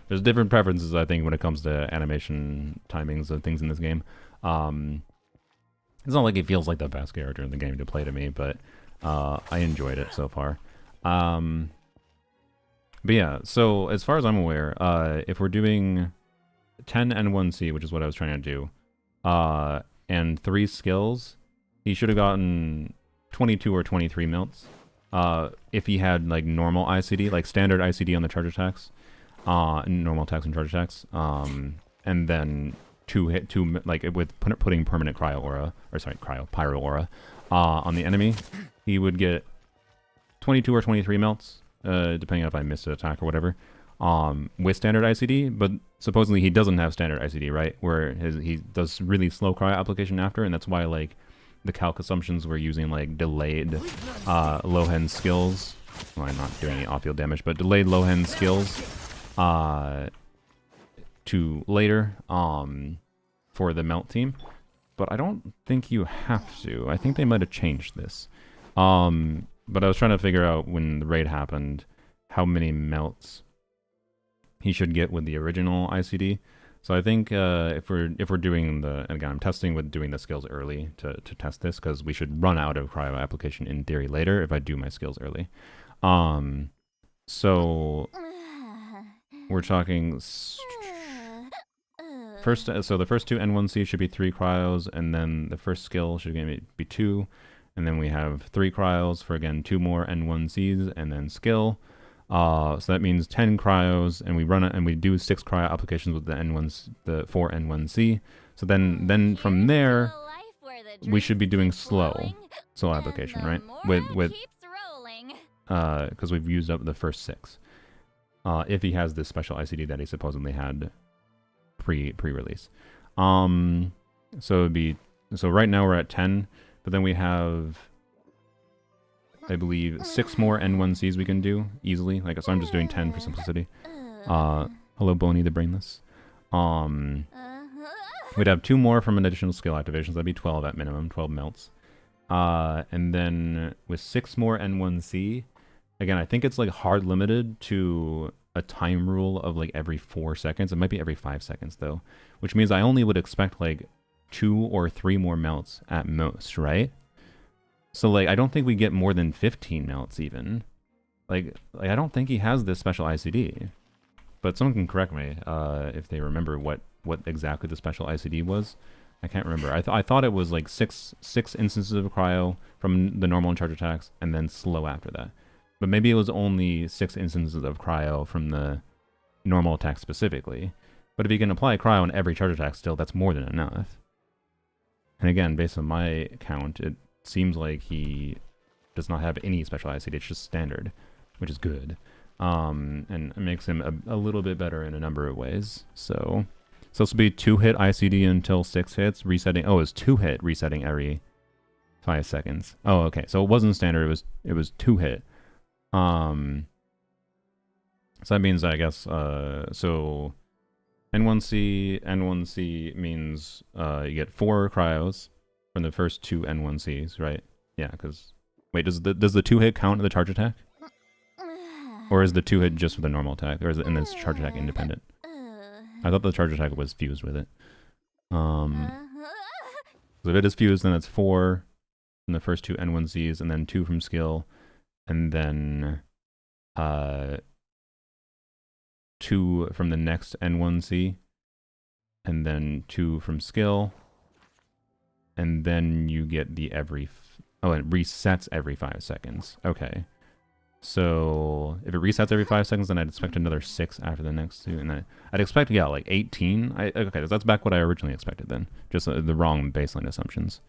there's different preferences, I think, when it comes to animation timings of things in this game. It's not like it feels like the best character in the game to play to me, but I enjoyed it so far. But yeah, so as far as I'm aware, if we're doing 10 N1C, which is what I was trying to do, and 3 skills, he should have gotten 22 or 23 melts. If he had like normal ICD, like standard ICD on the charge attacks, normal attacks and charge attacks, and then two like with putting permanent pyro aura on the enemy, he would get 22 or 23 melts, depending on if I missed an attack or whatever. With standard ICD, but supposedly he doesn't have standard ICD, right? Where he does really slow cryo application after, and that's why like the calc assumptions were using like delayed Lohen skills. Well, I'm not doing any off-field damage, but delayed Lohen skills to later for the melt team. But I don't think you have to. I think they might have changed this. But I was trying to figure out when the raid happened how many melts he should get with the original ICD. So I think if we're doing the, and again, I'm testing with doing the skills early to test this, because we should run out of cryo application in theory later if I do my skills early. So we're talking first. So the first 2 N1C should be 3 cryos, and then the first skill should be 2, and then we have 3 cryos for again 2 more N1Cs, and then skill. So that means 10 cryos, and we run it, and we do 6 cryo applications with the 4 N1C. So then from there, we should be doing slow application, right? With because we've used up the first 6. If he has this special ICD that he supposedly had pre-release. So right now we're at 10, but then we have, I believe, 6 more N1Cs we can do easily. Like, so I'm just doing 10 for simplicity. Hello, Boney the Brainless. We'd have 2 more from an additional skill activations. That'd be 12 at minimum, 12 melts. And then with 6 more N1C, again, I think it's like hard limited to a time rule of like every 4 seconds. It might be every 5 seconds though, which means I only would expect like 2 or 3 more melts at most, right? So, like, I don't think we get more than 15 melts, even. Like I don't think he has this special ICD. But someone can correct me if they remember what exactly the special ICD was. I can't remember. I thought it was, like, six instances of cryo from the normal and charge attacks, and then slow after that. But maybe it was only 6 instances of cryo from the normal attack specifically. But if you can apply cryo on every charge attack still, that's more than enough. And again, based on my count, it seems like he does not have any special ICD. It's just standard, which is good, and it makes him a little bit better in a number of ways. So this will be 2-hit ICD until 6 hits, resetting. Oh, it's 2-hit resetting every 5 seconds. Oh, okay. So it wasn't standard. It was 2-hit. So that means, I guess, so N1C means you get 4 cryos from the first 2 N1Cs, right? Yeah, because wait, does the 2-hit count the charge attack, or is the 2-hit just for the normal attack, or is it in this charge attack independent? I thought the charge attack was fused with it. So if it is fused, then it's 4 from the first 2 N1Cs, and then 2 from skill, and then 2 from the next N1C, and then 2 from skill, and then you get the oh, it resets every 5 seconds. Okay. So if it resets every 5 seconds, then I'd expect another 6 after the next 2, and then I'd expect, yeah, like 18. Okay, that's back what I originally expected then. Just the wrong baseline assumptions.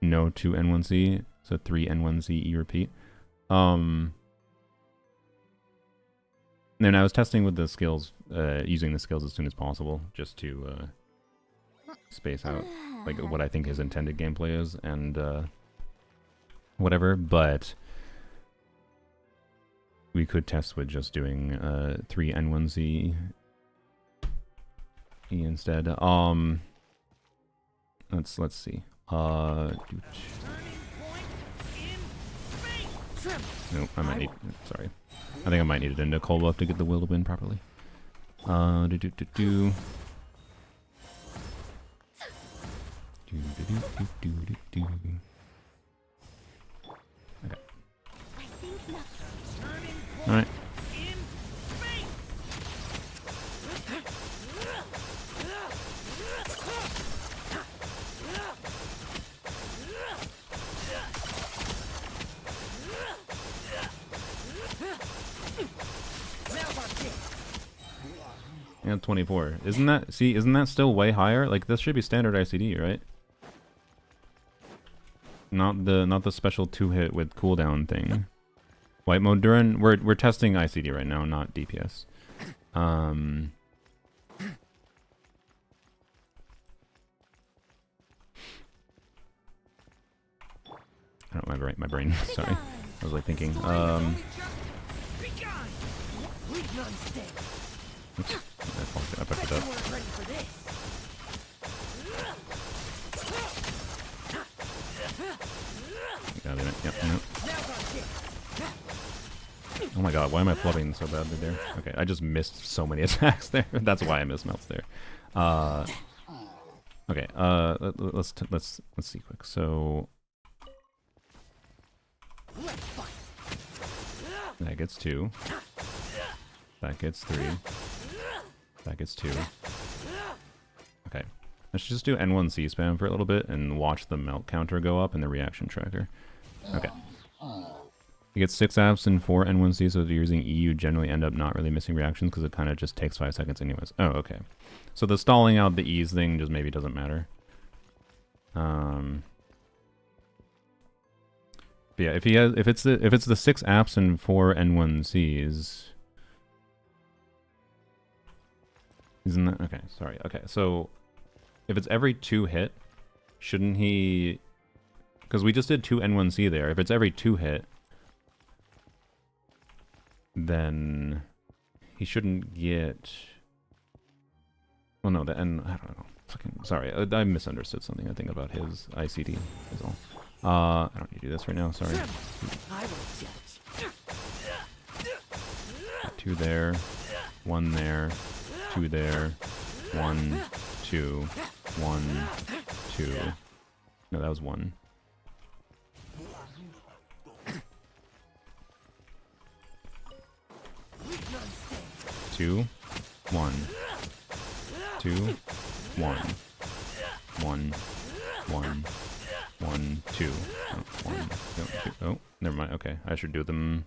No 2 N1C, so 3 N1C E repeat. Then I was testing with the skills, using the skills as soon as possible, just to space out like what I think his intended gameplay is and whatever. But we could test with just doing 3 N1C E instead. Let's see. Nope, I might need. Sorry. I think I might need it into cold buff to get the will to win properly. Okay. Alright. Yeah, 24. Isn't that still way higher? Like, this should be standard ICD, right? Not the special 2-hit with cooldown thing. White mode Durin, we're testing ICD right now, not DPS. I don't know, my brain. Sorry, I was like thinking. Oops, I fucked it up. Got it. Yep. Nope. Oh my god, why am I flubbing so badly there? Okay, I just missed so many attacks there. That's why I missed melts there. Okay, let's see quick. So that gets 2. That gets 3. That gets 2. Okay. Let's just do N1C spam for a little bit and watch the melt counter go up and the reaction tracker. Okay. You get 6 apps and 4 N1C, so if you're using E, you generally end up not really missing reactions because it kind of just takes 5 seconds anyways. Oh, okay. So the stalling out the E's thing just maybe doesn't matter. But yeah, if it's the 6 apps and 4 N1Cs, isn't that okay? Sorry. Okay, so if it's every 2 hit, shouldn't he? Because we just did 2 N1C there. If it's every 2 hit, then he shouldn't get. Well, no, I don't know. Fucking sorry, I misunderstood something. I think about his ICD is all. I don't need to do this right now. Sorry. 2 there, 1 there, 2 there, 1, 2, 1, 2. No, that was 1. 2, 1, 2, 1, 1, 1, 1, 2. Oh, 1, no, 2. Oh, never mind. Okay, I should do them.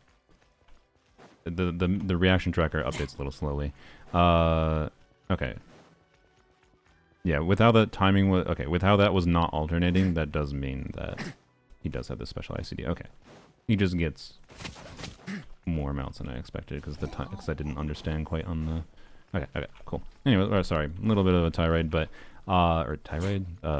The reaction tracker updates a little slowly. Okay. Yeah, with how the timing was with how that was not alternating, that does mean that he does have this special ICD. Okay, he just gets more melts than I expected because I didn't understand quite on the. Okay, cool. Anyway, sorry, a little bit of a tirade, but a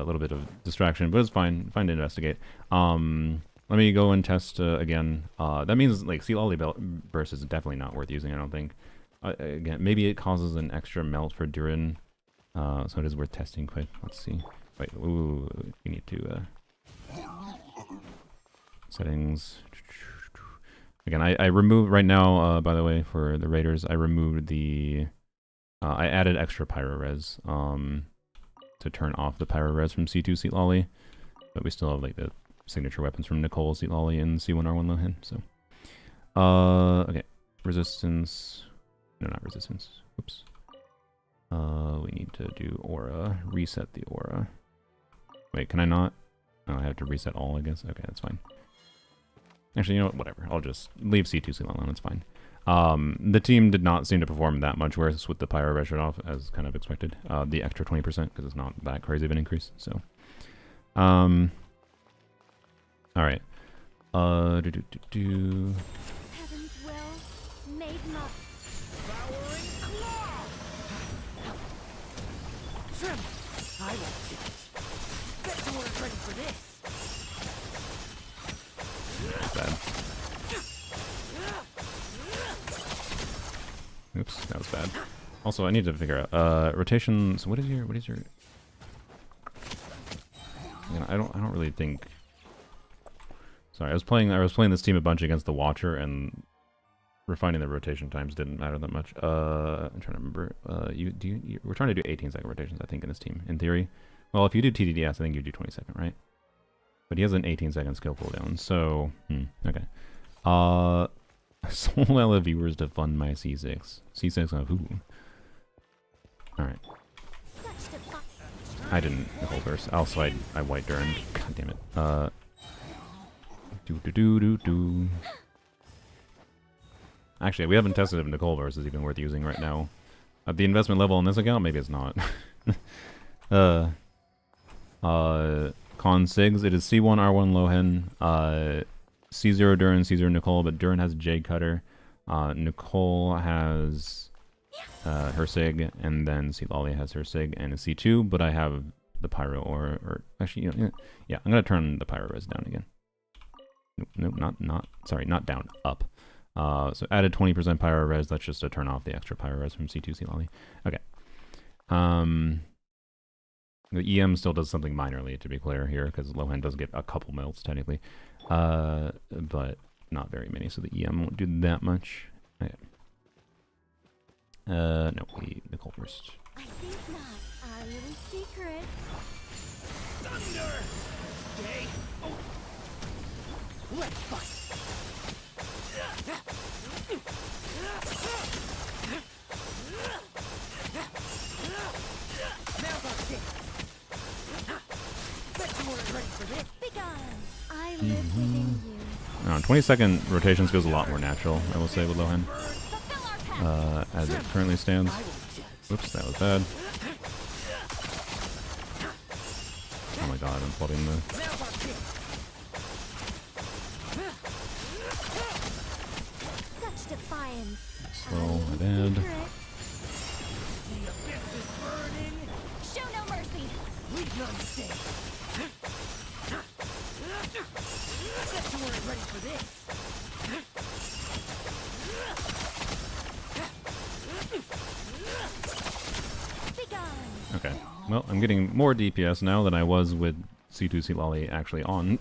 little bit of distraction, but it's fine to investigate. Let me go and test again. That means like Sea Lolly burst is definitely not worth using, I don't think. again, maybe it causes an extra melt for Durin. So it is worth testing quick. Let's see. Wait, ooh, we need to settings. Again, I removed right now. By the way, for the raiders, I removed the. I added extra pyro res to turn off the pyro res from C2 Seat Lolly, but we still have like the signature weapons from Nicole Seat Lolly and C1R1 Lohen. So, okay, resistance. No, not resistance. Oops. We need to do aura. Reset the aura. Wait, can I not? Oh, I have to reset all, I guess. Okay, that's fine. Actually, you know what? Whatever. I'll just leave C2 Seat Lolly on. It's fine. The team did not seem to perform that much worse with the pyro res shut off, as kind of expected. The extra 20%, because it's not that crazy of an increase. So, all right. Heaven's will made not. Devouring claw! Trim! I won't do it. Bet you weren't ready for this. Bad. Oops, that was bad. Also, I need to figure out rotation. So what is your You know, I don't really think. Sorry, I was playing this team a bunch against the Watcher, and refining the rotation times didn't matter that much. I'm trying to remember. We're trying to do 18-second rotations, I think, in this team. In theory, well, if you do TDDS, I think you do 20-second, right? But he has an 18-second skill cooldown, so okay. Soul Ella viewers to fund my C6. C6 of who? Alright. I didn't hold verse. Also, I white Durin. God damn it. Actually, we haven't tested if Nicole verse is even worth using right now. At the investment level on this account, maybe it's not. Con Sigs, it is C1, R1, Lohen, C0 Durin, C0 Nicole, but Durin has Jade Cutter. Nicole has her Sig, and then C Lolly has her Sig and a C2, but I have the Pyro or actually, you know, yeah, I'm gonna turn the Pyro res down again. Nope, not down, up. So added 20% Pyro res, that's just to turn off the extra Pyro res from C2 C Lolly. Okay. The EM still does something minorly, to be clear here, because Lohen does get a couple melts, technically. But not very many, so the EM won't do that much. Okay. No, Nicole first. I think not. Our little secret. Thunder! Stay. Oh. Let's fight! Now's our chance! Bet you weren't ready for this! Begone! I live within you. 20-second rotations feels a lot more natural, I will say, with Lohen. As it currently stands. Oops, that was bad. Oh my god, I'm flooding the... Such defiance. Slow, my bad. The abyss is burning. Show no mercy. Leave none stay! Bet you weren't ready for this! Begone. Okay. Well, I'm getting more DPS now than I was with C2 C Lolly actually on.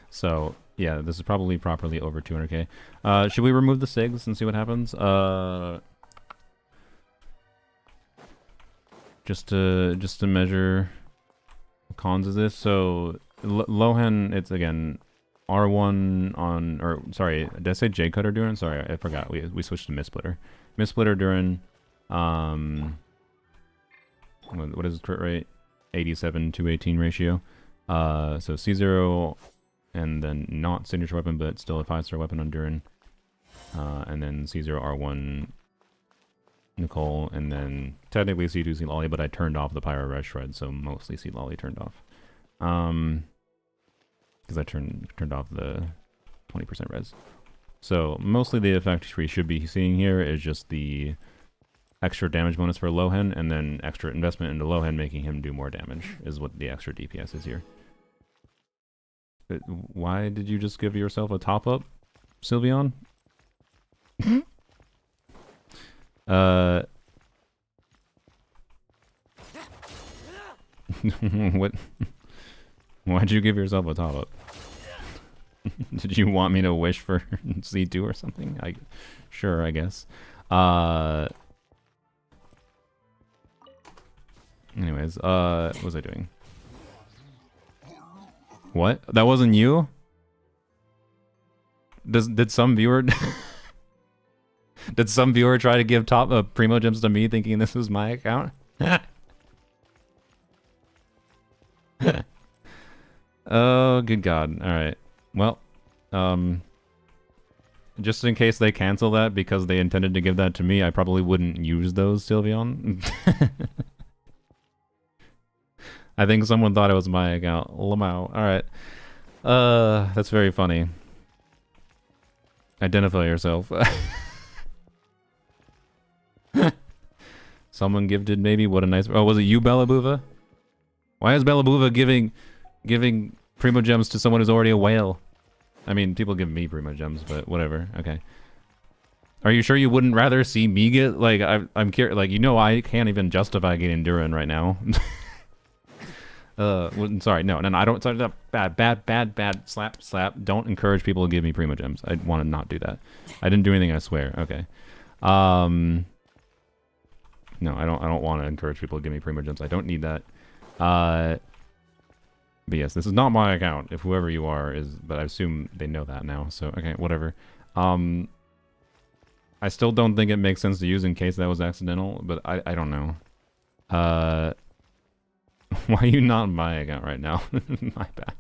So, yeah, this is probably properly over 200k. Should we remove the SIGs and see what happens? Just to measure cons of this. So, Lohen, it's again R1 on, or sorry, did I say J Cutter Durin? Sorry, I forgot. We switched to Mistsplitter. Mistsplitter Durin. What is his crit rate? 87 to 18 ratio. So C0 and then not signature weapon, but still a 5-star weapon on Durin. And then C0 R1 Nicole, and then technically C2 C Lolly, but I turned off the Pyro Res Shred, so mostly C Lolly turned off. Because I turned off the 20% res. So mostly the effect we should be seeing here is just the extra damage bonus for Lohen, and then extra investment into Lohen making him do more damage is what the extra DPS is here. But why did you just give yourself a top up, Sylveon? What? Why'd you give yourself a top up? Did you want me to wish for C2 or something? Sure, I guess. Anyways, what was I doing? What? That wasn't you? Did some viewer did some viewer try to give top primo gems to me thinking this was my account? Oh, good God. All right. Well, just in case they cancel that because they intended to give that to me, I probably wouldn't use those, Sylveon. I think someone thought it was my account. Lamau. Alright. That's very funny. Identify yourself. Someone gifted maybe? What a nice... Oh, was it you, Bellabuva? Why is Bellabuva giving primo gems to someone who's already a whale? I mean, people give me primo gems, but whatever. Okay. Are you sure you wouldn't rather see me get... Like, I'm curious... Like, you know I can't even justify getting Durin right now. Sorry, no, I don't... Sorry, bad, slap. Don't encourage people to give me primo gems. I want to not do that. I didn't do anything, I swear. Okay. No, I don't want to encourage people to give me primo gems. I don't need that. But yes, this is not my account, if whoever you are is... But I assume they know that now, so okay, whatever. I still don't think it makes sense to use in case that was accidental, but I don't know. Why are you not on my account right now? My bad.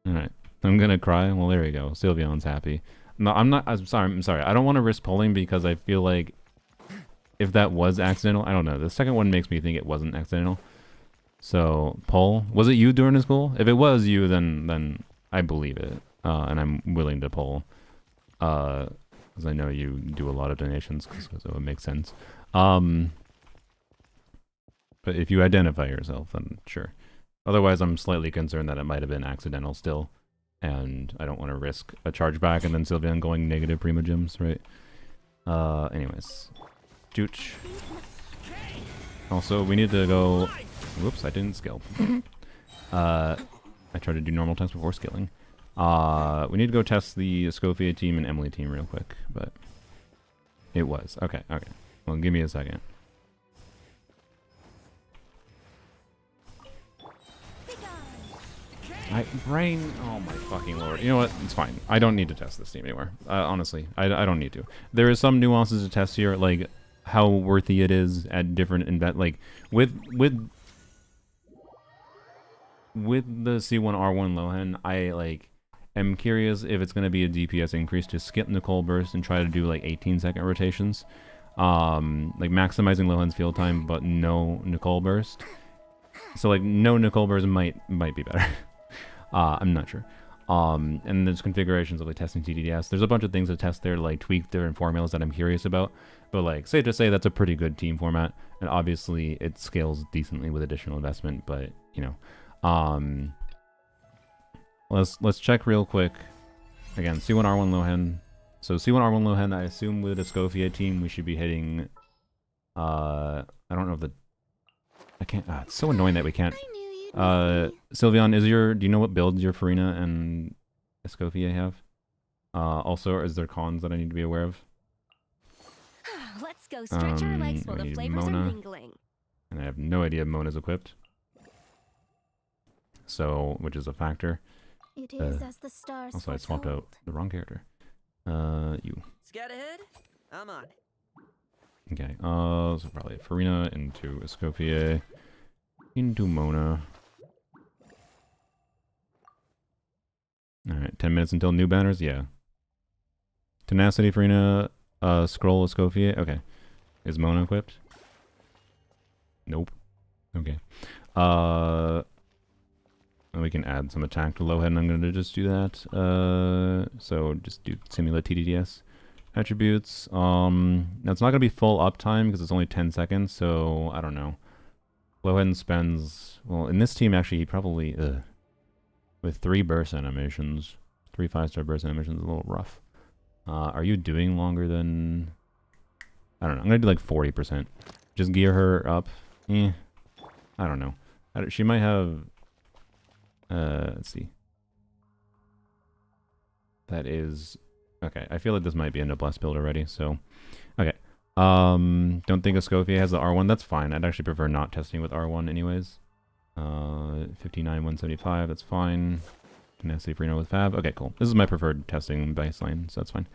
Alright. I'm gonna cry. Well, there we go. Sylveon's happy. No, I'm not... I'm sorry. I don't want to risk polling because I feel like if that was accidental... I don't know. The second one makes me think it wasn't accidental. So, poll. Was it you during the school? If it was you, then I believe it. And I'm willing to poll. Because I know you do a lot of donations, so it makes sense. But if you identify yourself, then sure. Otherwise, I'm slightly concerned that it might have been accidental still. And I don't want to risk a chargeback and then Sylveon going negative primo gems, right? Anyways. Jooch. Also, we need to go... Whoops, I didn't scale. I tried to do normal tests before scaling. We need to go test the Escoffier team and Emily team real quick, but... It was. Okay. Well, give me a second. Brain, oh my fucking lord. You know what? It's fine. I don't need to test this team anymore. Honestly, I don't need to. There is some nuances to test here, like how worthy it is at different like with the C1R1 Lohen. I am curious if it's going to be a DPS increase to skip Nicole Burst and try to do like 18-second rotations, like maximizing Lohen's field time, but no Nicole Burst. So like no Nicole Burst might be better. I'm not sure. And there's configurations of like testing TDDS. There's a bunch of things to test there to like tweak different formulas that I'm curious about. But like safe to say that's a pretty good team format. And obviously it scales decently with additional investment, but you know. Let's check real quick. Again, C1R1 Lohen. So C1R1 Lohen, I assume with a Escoffier team we should be hitting I don't know if I can't it's so annoying that we can't. Sylveon, do you know what builds your Farina and Escoffier have? Also, is there cons that I need to be aware of? Let's go stretch our legs while the flavors Mona, are mingling. and I have no idea if Mona's equipped. So, which is a factor. It is as the stars Also, I swapped out the wrong character. You. Scout ahead? I'm on it. Okay, so probably Farina into Escoffier, into Mona. Alright, 10 minutes until new banners? Yeah. Tenacity, Farina, Scroll, Escoffier. Okay. Is Mona equipped? Nope. Okay. We can add some attack to Lohen. I'm going to just do that. So just do simulate TDDS. Attributes. Now it's not going to be full uptime because it's only 10 seconds, so I don't know. Lohen spends... Well, in this team, actually, he probably... with 3 burst animations. 3 5-star burst animations is a little rough. Are you doing longer than... I don't know. I'm gonna do like 40%. Just gear her up. I don't know. She might have... let's see. That is... Okay, I feel like this might be a noblesse build already, so... Okay. Don't think Escoffier has the R1. That's fine. I'd actually prefer not testing with R1 anyways. 59, 175, that's fine. Tenacity Freno with Fab. Okay, cool. This is my preferred testing baseline, so that's fine.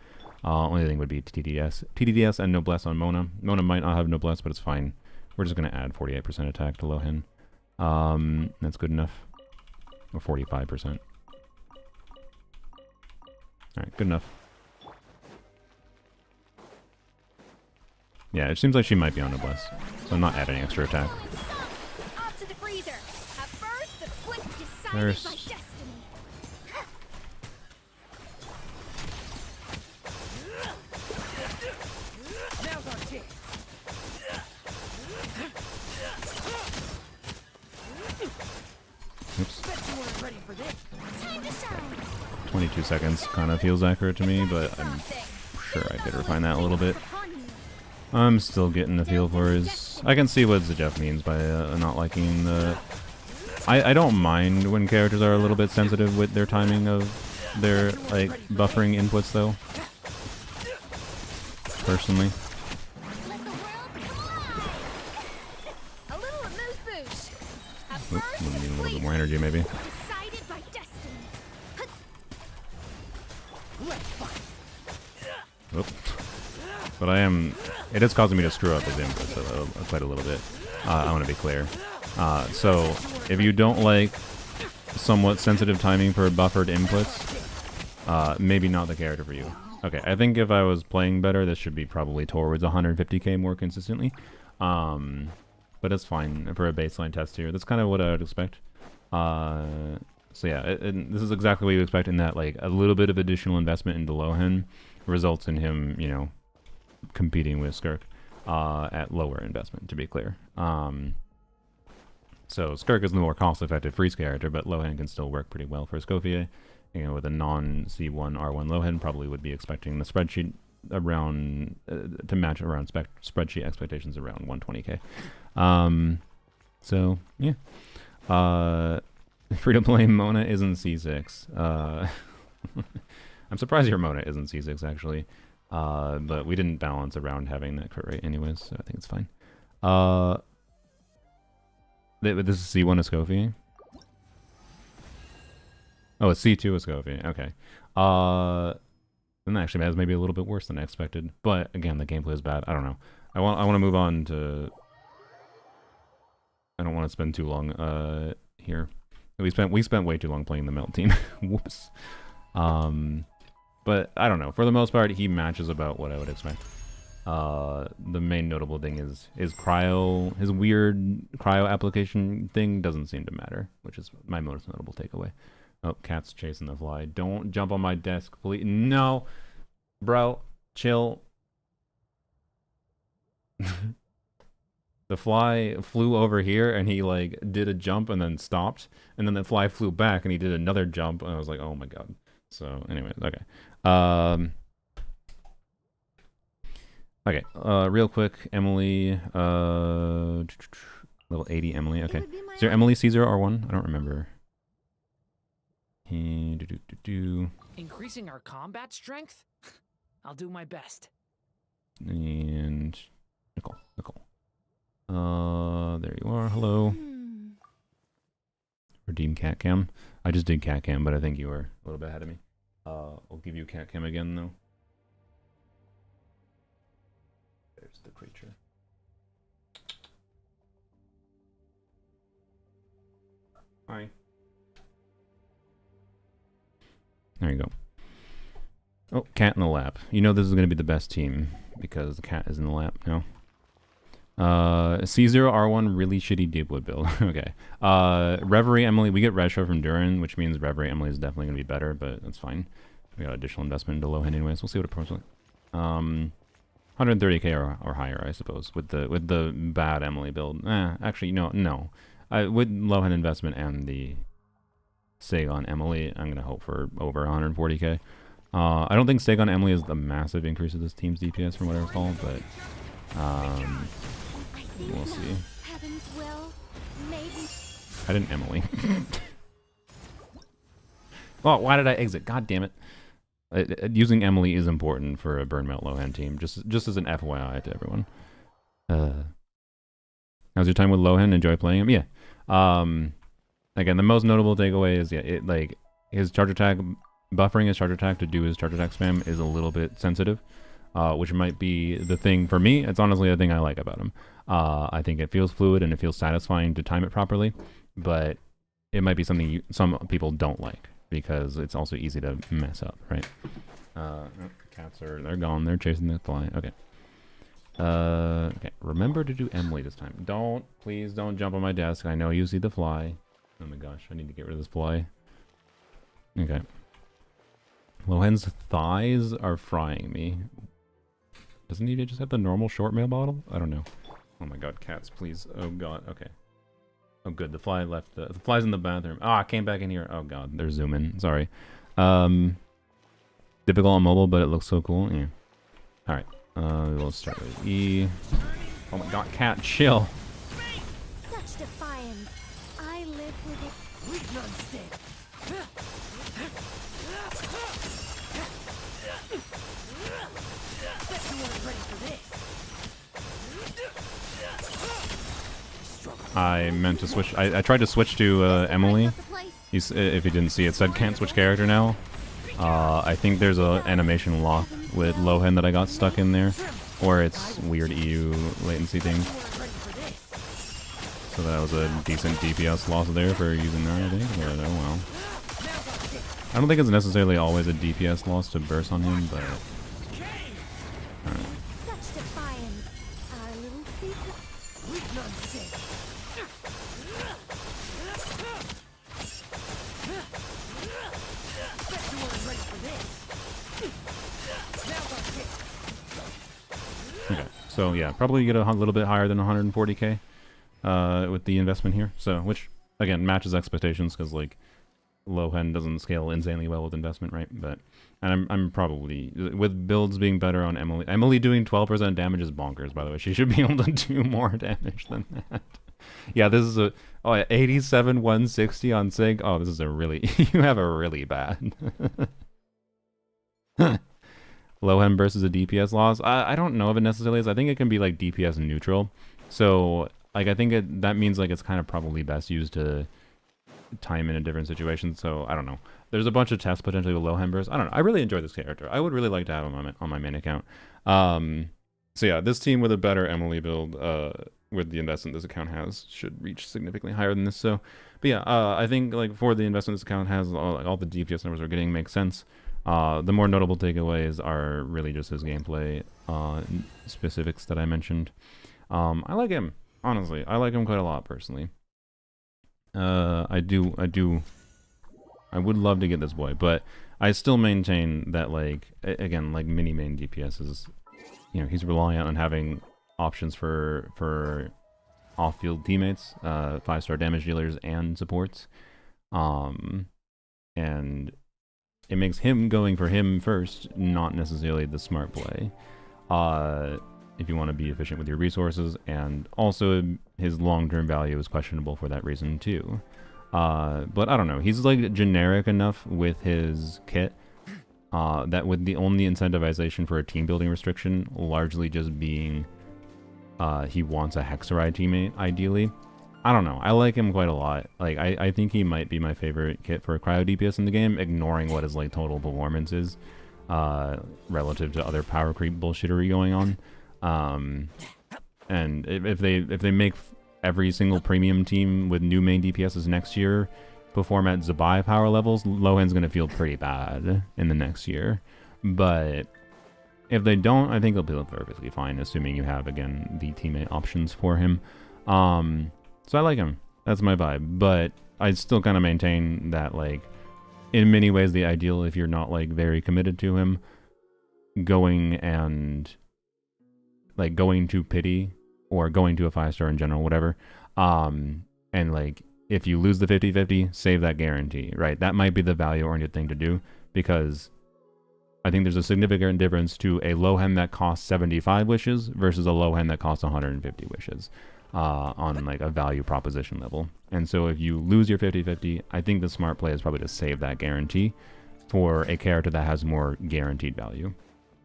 Only thing would be TDDS. TDDS and Noblesse on Mona. Mona might not have Noblesse, but it's fine. We're just going to add 48% attack to Lohen. That's good enough. Or 45%. Alright, good enough. Yeah, it seems like she might be on Noblesse, so I'm not adding extra attack. Off to the freezer. At first, the flip decided There's... by destiny. Now's our chance. Oops. Bet you weren't ready for this. Time to shine. 22 seconds kind of feels accurate to me, but I'm sure I could refine that a little bit. Upon you. I'm still getting the feel for his... I can see what Jeff means by not liking the... I don't mind when characters are a little bit sensitive with their timing of their, like, buffering inputs, though. Personally. Let the world collide. A little amuse-bouche. At Oop, first, we need a the little bit flip more energy, maybe. decided by destiny. Oop. But I am... It is causing me to screw up his inputs quite a little bit. I want to be clear. So, if you don't like somewhat sensitive timing for buffered inputs, maybe not the character for you. Okay, I think if I was playing better, this should be probably towards 150k more consistently. But it's fine for a baseline test here. That's kind of what I would expect. So yeah, this is exactly what you expect in that, like, a little bit of additional investment into Lohen results in him, you know, competing with Skirk at lower investment, to be clear. So Skirk is the more cost-effective freeze character, but Lohen can still work pretty well for Escoffier. You know, with a non-C1 R1 Lohen, probably would be expecting the spreadsheet around to match around spreadsheet expectations around 120k. So yeah. Free to play Mona isn't C6. I'm surprised your Mona isn't C6 actually. But we didn't balance around having that crit rate anyways, so I think it's fine. This is C1 Escoffier. Oh, it's C2 Escoffier. Okay. Then that actually has maybe a little bit worse than I expected. But again, the gameplay is bad. I don't know. I want to move on to... I don't want to spend too long here. We spent way too long playing the Melt team. Whoops. But I don't know. For the most part, he matches about what I would expect. The main notable thing is cryo. His weird cryo application thing doesn't seem to matter, which is my most notable takeaway. Oh, cat's chasing the fly. Don't jump on my desk, please. No, bro, chill. The fly flew over here and he like did a jump and then stopped, and then the fly flew back and he did another jump and I was like, oh my god. So anyways, okay. Okay, real quick, Emily, little 80 Emily, okay. Is there Emily Caesar R1? I don't remember. Increasing our combat strength? I'll do my best. And Nicole. There you are, hello. Redeem cat cam. I just did cat cam, but I think you were a little bit ahead of me. I'll give you cat cam again though. There's the creature. Hi. There you go. Oh, cat in the lap. You know this is going to be the best team because the cat is in the lap now. C0 R1 really shitty Deepwood build. Okay. Reverie Emily, we get Resho from Durin, which means Reverie Emily is definitely going to be better, but that's fine. We got additional investment into Lohen anyways. We'll see what it promotes like. 130k or higher, I suppose, with the bad Emily build. Actually, no. With Lohen investment and the Saigon Emily, I'm gonna hope for over 140k. I don't think Stake on Emily is the massive increase of this team's DPS from what I recall, but we'll see. Heaven's will, maybe. I didn't Emily. Oh, why did I exit? God damn it. Using Emily is important for a Burnmelt Lohen team, just as an FYI to everyone. How's your time with Lohen? Enjoy playing him? Yeah. Again, the most notable takeaway is his charge attack, buffering his charge attack to do his charge attack spam is a little bit sensitive, which might be the thing for me. It's honestly the thing I like about him. I think it feels fluid and it feels satisfying to time it properly, but it might be something some people don't like because it's also easy to mess up, right? Cats they're gone. They're chasing the fly. Okay. Okay. Remember to do Emily this time. Please don't jump on my desk. I know you see the fly. Oh my gosh, I need to get rid of this fly. Okay. Lohen's thighs are frying me. Doesn't he just have the normal short mail bottle? I don't know. Oh my god, cats, please. Oh god, okay. Oh good, the fly left. The fly's in the bathroom. I came back in here. Oh god, they're zooming. Sorry. Difficult on mobile, but it looks so cool. Yeah. Alright. We'll start with E. Oh my god, cat, chill. Such defiance. I live with it. We've none stand. Bet you weren't ready for this. I meant to switch. I tried to switch to Emily. If you didn't see, it said can't switch character now. I think there's a animation lock with Lohen that I got stuck in there, or it's weird EU latency thing. So that was a decent DPS loss there for using that, I think. But oh well. I don't think it's necessarily always a DPS loss to burst on him, but. Alright. Such defiance. Our little secret. We've none stand. Bet you weren't ready for this. Okay, so yeah, probably get a little bit higher than 140k with the investment here. So, which again matches expectations because like Lohen doesn't scale insanely well with investment, right? But and I'm probably with builds being better on Emily. Emily doing 12% damage is bonkers, by the way. She should be able to do more damage than that. Yeah, this is a 87 160 on Sig. Oh, this is a really you have a really bad. Lohen versus a DPS loss. I don't know if it necessarily is. I think it can be like DPS neutral. So like I think that means like it's kind of probably best used to time in a different situation. So I don't know. There's a bunch of tests potentially with Lohen versus. I don't know. I really enjoy this character. I would really like to have him on my main account. So yeah, this team with a better Emily build, with the investment this account has, should reach significantly higher than this. So, but yeah, I think like for the investment this account has, all the DPS numbers we're getting make sense. The more notable takeaways are really just his gameplay specifics that I mentioned. I like him, honestly. I like him quite a lot personally. I would love to get this boy, but I still maintain that like again, like mini main DPS is, you know, he's reliant on having options for off-field teammates, 5-star damage dealers and supports, and it makes him going for him first not necessarily the smart play. If you want to be efficient with your resources, and also his long-term value is questionable for that reason too. But I don't know, he's like generic enough with his kit that with the only incentivization for a team building restriction largely just being he wants a Hexeride teammate ideally. I don't know, I like him quite a lot. Like I think he might be my favorite kit for cryo DPS in the game, ignoring what his like total performance is relative to other power creep bullshittery going on. And if they make every single premium team with new main DPSs next year perform at Zabai power levels, Lohen's gonna feel pretty bad in the next year. But if they don't, I think they'll be perfectly fine, assuming you have, again, the teammate options for him. So I like him. That's my vibe. But I still kind of maintain that, like, in many ways, the ideal, if you're not, like, very committed to him, going to pity, or going to a 5-star in general, whatever, and, like, if you lose the 50-50, save that guarantee, right? That might be the value-oriented thing to do, because I think there's a significant difference to a Lohen that costs 75 wishes versus a Lohen that costs 150 wishes on like a value proposition level. And so if you lose your 50-50, I think the smart play is probably to save that guarantee for a character that has more guaranteed value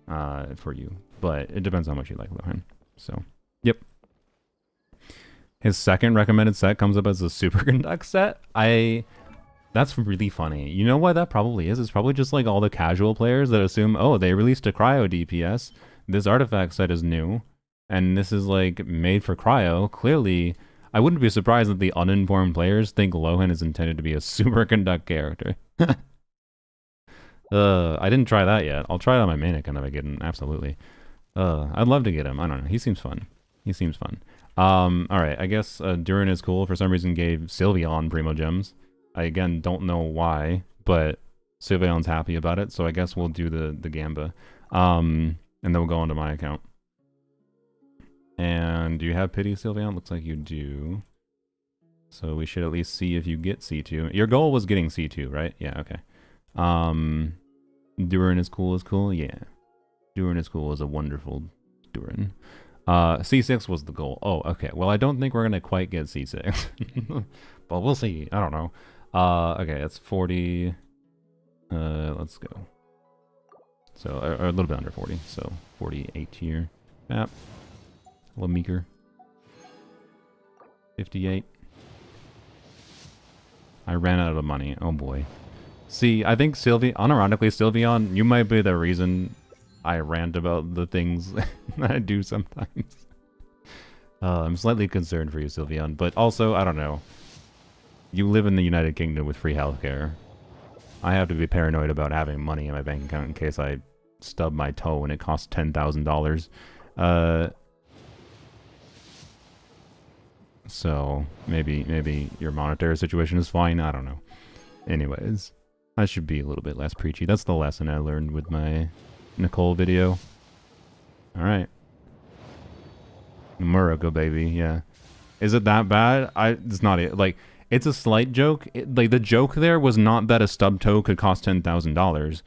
for you. But it depends how much you like Lohen. So, yep. His second recommended set comes up as a Superconduct set. That's really funny. You know what that probably is? It's probably just like all the casual players that assume, oh, they released a cryo DPS. This artifact set is new. And this is like made for cryo. Clearly, I wouldn't be surprised that the uninformed players think Lohen is intended to be a Superconduct character. I didn't try that yet. I'll try it on my main account if I get him. Absolutely. I'd love to get him. I don't know. He seems fun. He seems fun. Alright, I guess Durin is cool. For some reason gave Sylveon Primo Gems. I, again, don't know why, but Sylveon's happy about it, so I guess we'll do the Gamba. And then we'll go onto my account. And do you have Pity, Sylveon? Looks like you do. So we should at least see if you get C2. Your goal was getting C2, right? Yeah, okay. Durin is cool. Yeah. Durin is cool is a wonderful Durin. C6 was the goal. Oh, okay. Well, I don't think we're going to quite get C6. But we'll see. I don't know. Okay, that's 40. Let's go. So, a little bit under 40. So, 48 here. Map. A little meeker. 58. I ran out of money. Oh boy. See, I think unironically, Sylveon, you might be the reason I rant about the things that I do sometimes. I'm slightly concerned for you, Sylveon, but also, I don't know. You live in the United Kingdom with free healthcare. I have to be paranoid about having money in my bank account in case I stub my toe and it costs $10,000. So maybe your monetary situation is fine. I don't know. Anyways, I should be a little bit less preachy. That's the lesson I learned with my Nicole video. All right. Murago, baby. Yeah. Is it that bad? It's not it. Like, it's a slight joke. Like, the joke there was not that a stub toe could cost $10,000.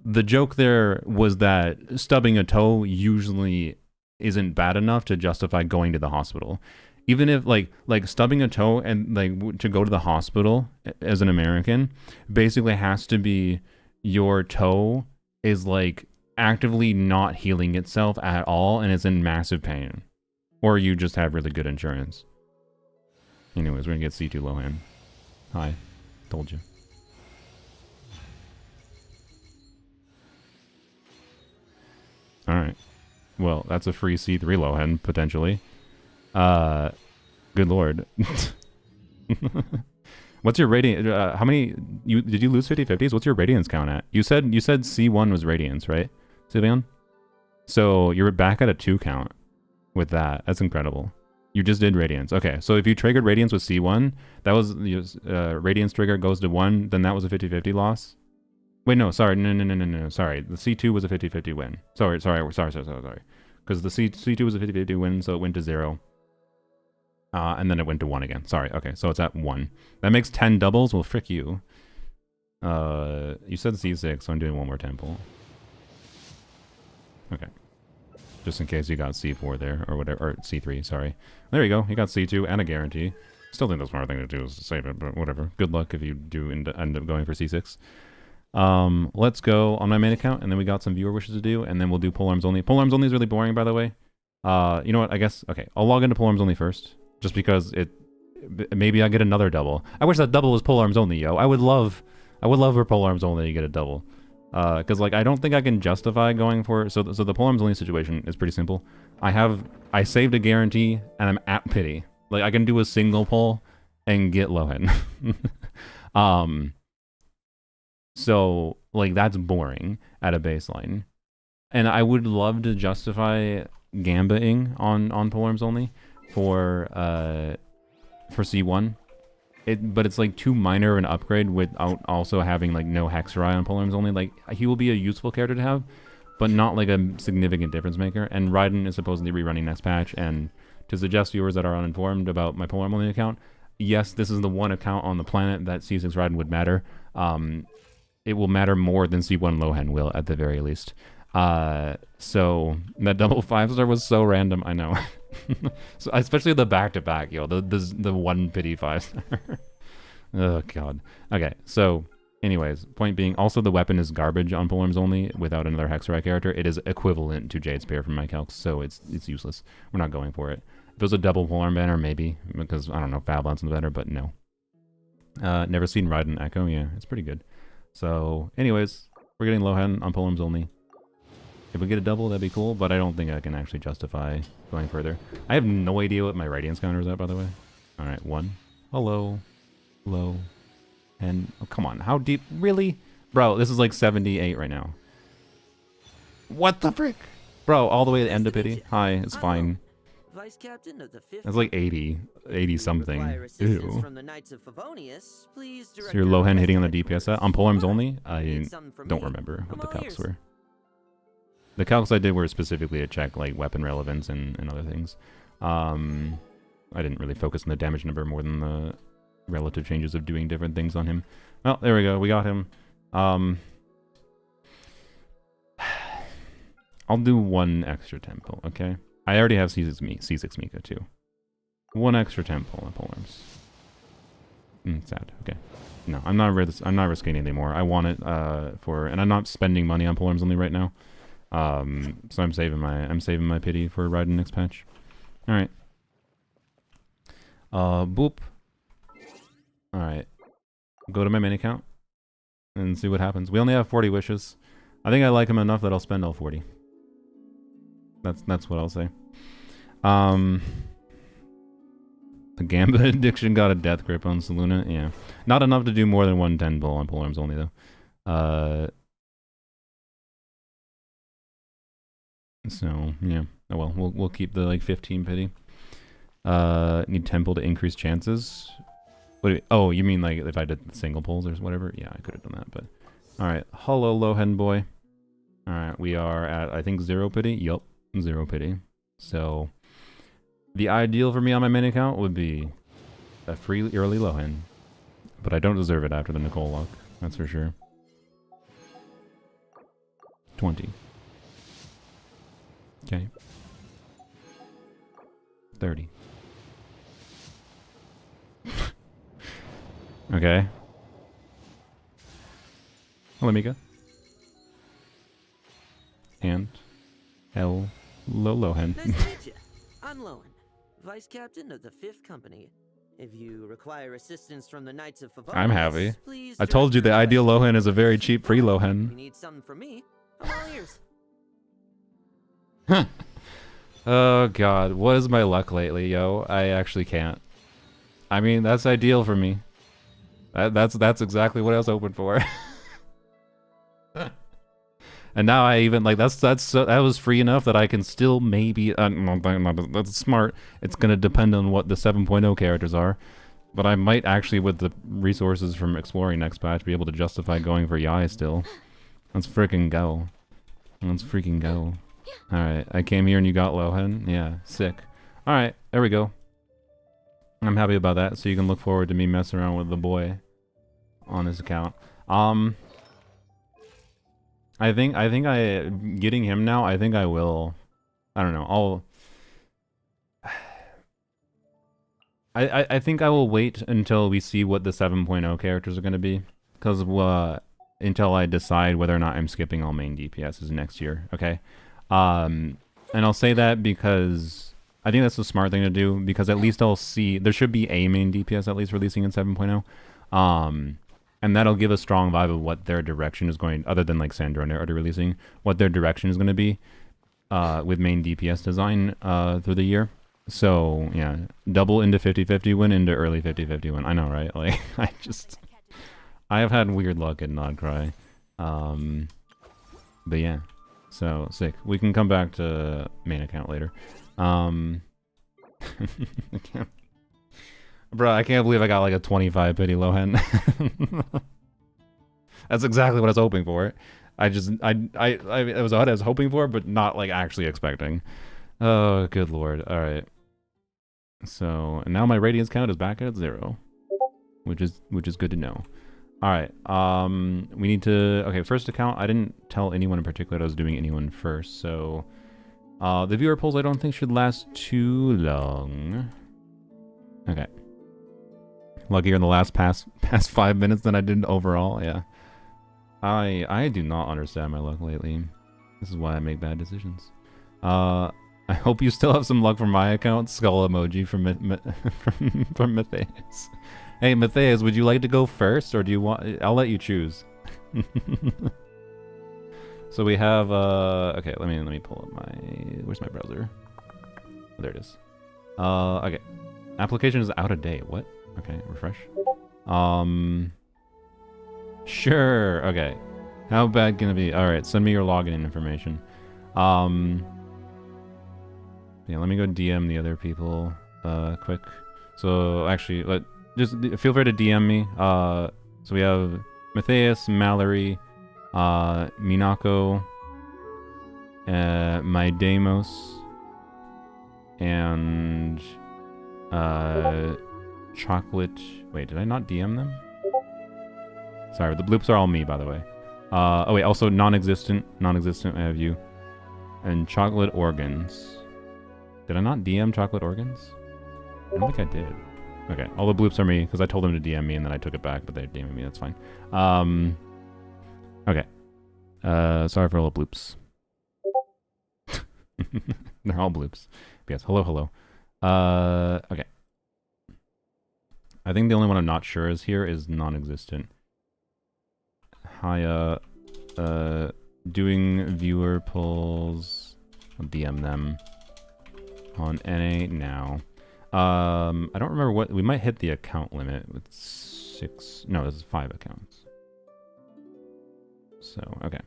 The joke there was that stubbing a toe usually isn't bad enough to justify going to the hospital. Even if, like stubbing a toe and, like, to go to the hospital as an American basically has to be your toe is, like, actively not healing itself at all and it's in massive pain. Or you just have really good insurance. Anyways, we're gonna get C2 Lohen. Hi. Told you. Alright. Well, that's a free C3 Lohen, potentially. Good lord. What's your radiant? How many? Did you lose 50/50s? What's your radiance count at? You said C1 was radiance, right, Sylveon? So you're back at a 2 count with that. That's incredible. You just did radiance. Okay, so if you triggered radiance with C1, that was radiance trigger goes to 1. Then that was a 50/50 loss. Wait, no, sorry, no. Sorry, the C2 was a 50/50 win. Sorry. Because the C2 was a 50/50 win, so it went to 0. And then it went to 1 again. Sorry. Okay, so it's at 1. That makes 10 doubles. Well, frick you. You said C6, so I'm doing one more temple. Okay. Just in case you got C4 there, or whatever, or C3, sorry. There you go. You got C2 and a guarantee. Still think the smart thing to do is to save it, but whatever. Good luck if you do end up going for C6. Let's go on my main account, and then we got some viewer wishes to do, and then we'll do polearms only. Polearms only is really boring, by the way. You know what? I guess, okay, I'll log into polearms only first. Just because maybe I get another double. I wish that double was polearms only, yo. I would love for polearms only to get a double. Because, like, I don't think I can justify going for... So the polearms only situation is pretty simple. I saved a guarantee, and I'm at pity. Like, I can do a single pull and get Lohen. So, like, that's boring at a baseline. And I would love to justify Gamba-ing on polearms only for C1. But it's like too minor of an upgrade without also having like no Hexerai on polearms only. Like, he will be a useful character to have, but not like a significant difference maker. And Raiden is supposedly rerunning next patch. And to suggest viewers that are uninformed about my polearm only account, yes, this is the one account on the planet that C6 Raiden would matter. it will matter more than C1 Lohen will at the very least. So that double 5-star was so random. I know. So especially the back-to-back, yo, the one pity 5-star. Oh god. Okay, so anyways, point being, also the weapon is garbage on polearms only without another Hexarai character. It is equivalent to Jade Spear from my calcs, so it's useless. We're not going for it. If it was a double polearm banner, maybe, because I don't know, Fab Lance's better, but no. Never seen Raiden Echo. Yeah, it's pretty good. So, anyways, we're getting Lohen on polearms only. If we get a double, that'd be cool, but I don't think I can actually justify going further. I have no idea what my Radiance counter is at, by the way. Alright, 1. Hello. Hello. And, oh, come on, how deep? Really? Bro, this is like 78 right now. What the frick? Bro, all the way to the end of pity? Hi, it's fine. Vice Captain of the 5th. It's like 80 something. Ew. From the Knights of Favonius, please So your Lohen hitting on the DPS set? On polearms only? I don't remember what the calcs were. The calcs I did were specifically to check like weapon relevance and other things. I didn't really focus on the damage number more than the relative changes of doing different things on him. Well, there we go. We got him. I'll do 1 extra tempo, okay? I already have C6 Mika too. 1 extra tempo on polearms. Sad. Okay. No, I'm not risking anything more. I want it and I'm not spending money on polearms only right now. So I'm saving my pity for Raiden next patch. All right. Boop. All right. Go to my main account and see what happens. We only have 40 wishes. I think I like him enough that I'll spend all 40. That's what I'll say. The Gambit addiction got a death grip on Saluna. Yeah, not enough to do more than 110 bull on polearms only though. So yeah. Oh well, we'll keep the like 15 pity. Need temple to increase chances. Oh, you mean like if I did single pulls or whatever? Yeah, I could have done that, but all right. Hello, Lohen boy. All right, we are at I think 0 pity. Yup, 0 pity. So the ideal for me on my main account would be a free early Lohen, but I don't deserve it after the Nicole luck. That's for sure. 20. Okay. 30. Okay. Hello, Mika. And hello, Lohen. Nice to meet you. I'm Lohen, Vice Captain of the 5th Company. If you require assistance from the Knights of Favonius, I'm happy. please I told you the ideal request Lohen is a very cheap free If Lohen. you need something from me, I'm all ears. Oh god, what is my luck lately, yo? I actually can't. I mean, that's ideal for me. That's exactly what I was hoping for. And now I even like that was free enough that I can still maybe that's smart. It's gonna depend on what the 7.0 characters are, but I might actually, with the resources from exploring next patch, be able to justify going for Yai still. Let's freaking go. Let's freaking go. All right, I came here and you got Lohen. Yeah, sick. All right, there we go. I'm happy about that. So you can look forward to me messing around with the boy on his account. I think getting him now, I think I will. I don't know. I think I will wait until we see what the 7.0 characters are going to be, because until I decide whether or not I'm skipping all main DPSs next year. Okay. And I'll say that because I think that's the smart thing to do, because at least I'll see there should be a main DPS at least releasing in 7.0. And that'll give a strong vibe of what their direction is going, other than like Sandro and they're already releasing, what their direction is going to be with main DPS design through the year. So yeah, double into 50-50 win into early 50-50 win. I know, right? Like I have had weird luck at Nodcry. But yeah, so sick. We can come back to main account later. Bro, I can't believe I got like a 25 pity Lohen. That's exactly what I was hoping for. It was what I was hoping for, but not like actually expecting. Oh, good lord. All right. So, and now my radiance count is back at 0, which is good to know. Alright, we need to... Okay, first account, I didn't tell anyone in particular that I was doing anyone first, so... the viewer polls I don't think should last too long. Okay. Luckier in the last past 5 minutes than I did overall, yeah. I do not understand my luck lately. This is why I make bad decisions. I hope you still have some luck from my account. Skull emoji from from Matthias. Hey Matthias, would you like to go first, or do you want? I'll let you choose. So we have okay. Let me pull up my. Where's my browser? Oh, there it is. Okay. Application is out of date. What? Okay, refresh. Sure. Okay. How bad can it be? All right. Send me your login information. Yeah. Let me go DM the other people. Quick. So actually, just feel free to DM me. So we have Matthias, Mallory, Minako, Maidemos, and Chocolate. Wait, did I not DM them? Sorry, the bloops are all me, by the way. Oh wait, also non-existent. Non-existent, I have you. And Chocolate Organs. Did I not DM Chocolate Organs? I don't think I did. Okay, all the bloops are me, because I told them to DM me and then I took it back, but they DM'd me, that's fine. Okay. Sorry for all the bloops. They're all bloops. But yes, hello. Okay. I think the only one I'm not sure is here is non-existent. Hi, doing viewer polls. I'll DM them on NA now. I don't remember what... We might hit the account limit with 6... No, this is 5 accounts. So, okay.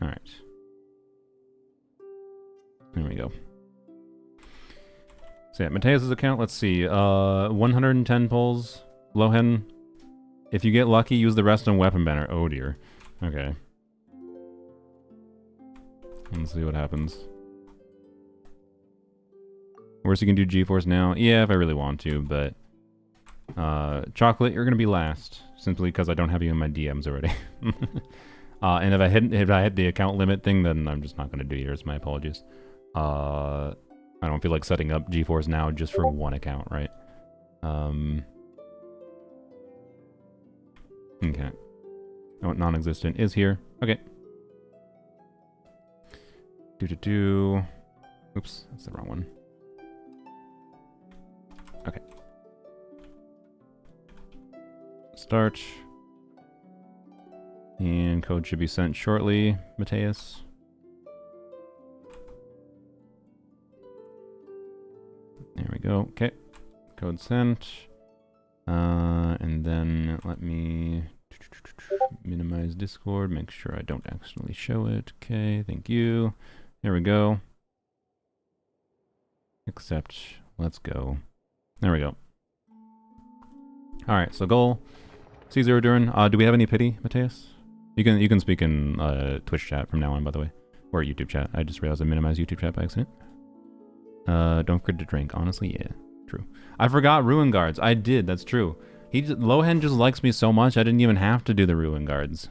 Alright. There we go. So yeah, Mateus' account, let's see. 110 polls. Lohen, if you get lucky, use the rest on weapon banner. Oh dear. Okay. Let's see what happens. Worst you can do G-Force now? Yeah, if I really want to, but... Chocolate, you're gonna be last. Simply because I don't have you in my DMs already. And if I hit the account limit thing, then I'm just not gonna do yours. My apologies. I don't feel like setting up G-Force now just for one account, right? Okay. Oh, non-existent is here. Okay. Oops, that's the wrong one. Okay. Start. And code should be sent shortly, Mateus. There we go. Okay. Code sent. And then let me minimize Discord, make sure I don't accidentally show it. Okay, thank you. There we go. Accept. Let's go. There we go. Alright, so goal. C0 Durin. Do we have any pity, Mateus? You can speak in Twitch chat from now on, by the way. Or YouTube chat. I just realized I minimized YouTube chat by accident. Don't forget to drink. Honestly, yeah. True. I forgot Ruin Guards. I did, that's true. Lohen just likes me so much, I didn't even have to do the Ruin Guards.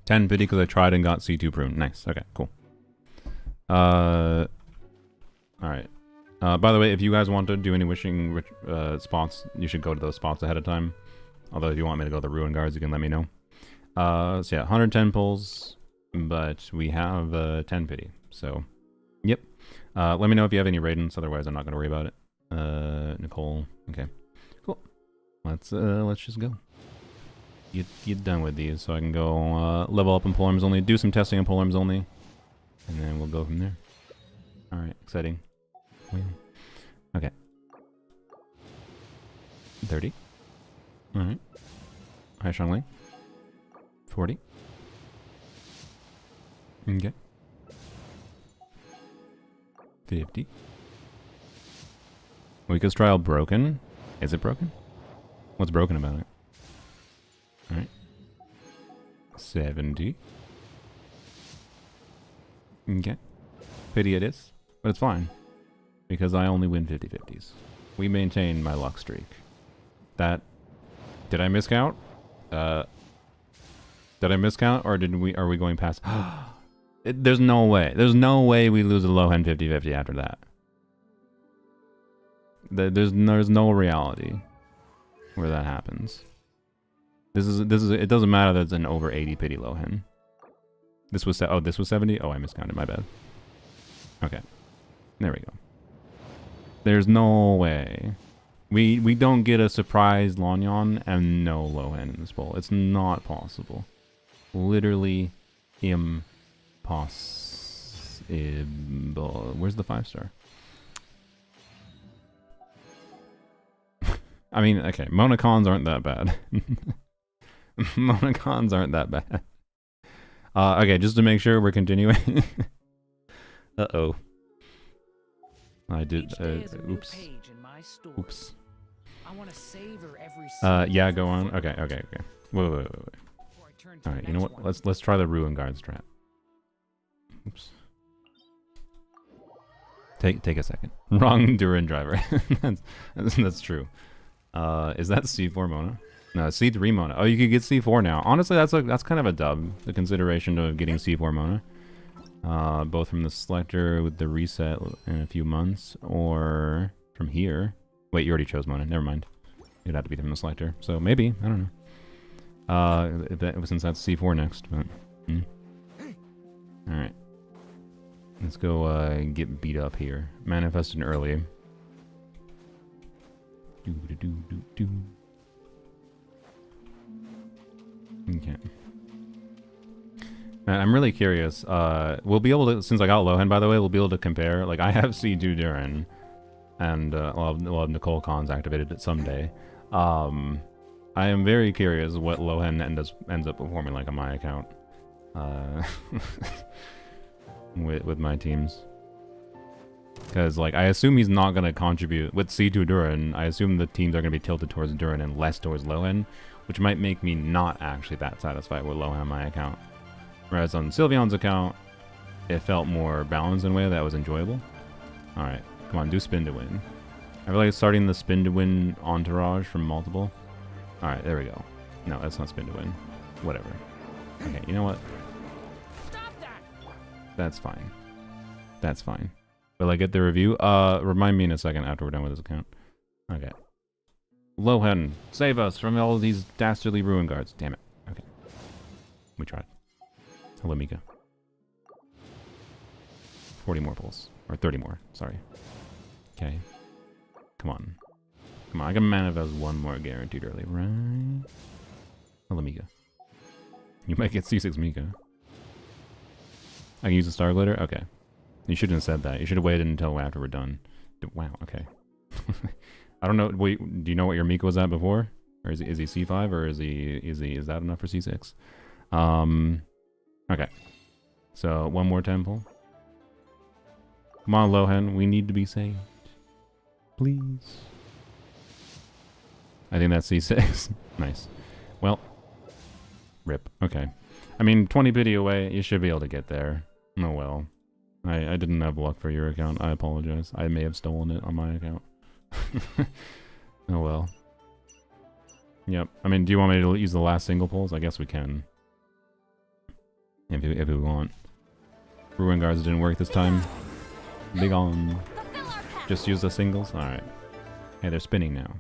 10 pity because I tried and got C2 prune. Nice. Okay, cool. Alright. By the way, if you guys want to do any wishing spots, you should go to those spots ahead of time. Although if you want me to go to the Ruin Guards, you can let me know. So yeah, 110 pulls, but we have 10 pity. So, yep. Let me know if you have any Raidens, otherwise I'm not going to worry about it. Nicole. Okay. Cool. Let's just go. Get done with these so I can go level up in polearms only, do some testing in polearms only, and then we'll go from there. Alright, exciting. Okay. 30. Alright. Hi, Shangli. 40. Okay. 50. Weakest trial broken? Is it broken? What's broken about it? Alright. 70. Okay. Pity it is, but it's fine. Because I only win 50-50s. We maintain my luck streak. That... Did I miscount? Did I miscount, or are we going past... There's no way. There's no way we lose a Lohen 50-50 after that. There's no reality where that happens. It doesn't matter that it's an over 80 pity Lohen. This was this was 70? Oh, I miscounted, my bad. Okay. There we go. There's no way. We don't get a surprise Lanyon and no Lohen in this bowl. It's not possible. Literally impossible. Where's the 5-star? I mean, okay, Monacons aren't that bad. Monacons aren't that bad. Okay, just to make sure we're continuing. Uh-oh. I did, oops. Oops. I want to savor every yeah, go on. Okay. Wait. Alright, you know what? Let's try the Ruin Guard strat. Oops. Take a second. Wrong Durin driver. that's true. Is that C4 Mona? No, C3 Mona. Oh, you could get C4 now. Honestly, that's kind of a dub. The consideration of getting C4 Mona. Both from the selector with the reset in a few months, or from here. Wait, you already chose Mona. Never mind. It'd have to be from the selector. So maybe, I don't know. Since that's C4 next, but all right. Let's go get beat up here. Manifested early. Okay. Man, I'm really curious. We'll be able to, since I got Lohen, by the way, we'll be able to compare. Like, I have C2 Durin, and we'll have Nicole Cons activated it someday. I am very curious what Lohen ends up performing like on my account. With my teams. Because, like, I assume he's not going to contribute. With C2 Durin, I assume the teams are going to be tilted towards Durin and less towards Lohen, which might make me not actually that satisfied with Lohen on my account. Whereas on Sylveon's account, it felt more balanced in a way that was enjoyable. Alright, come on, do spin to win. I feel like starting the spin to win entourage from multiple. Alright, there we go. No, that's not spin to win. Whatever. Okay, you know what? That's fine. That's fine. Will I get the review? Remind me in a second after we're done with this account. Okay. Lohen, save us from all these dastardly ruin guards. Damn it. Okay. We tried. Hello, Mika. 40 more pulls. Or 30 more. Sorry. Okay. Come on. Come on. I can manifest one more guaranteed early, right? Hello, Mika. You might get C6 Mika. I can use the Star Glitter? Okay. You shouldn't have said that. You should have waited until after we're done. Wow, okay. I don't know. Wait, do you know what your Mika was at before? Or is he C5 or is that enough for C6? Okay. So one more temple. Come on, Lohen, we need to be saved. Please. I think that's C6. Nice. Well, rip. Okay. I mean, 20 pity away, you should be able to get there. Oh well. I didn't have luck for your account. I apologize. I may have stolen it on my account. Oh well. Yep. I mean, do you want me to use the last single pulls? I guess we can. If we want. Ruin Guards didn't work this time. Big on. Just use the singles? Alright. Hey, they're spinning now.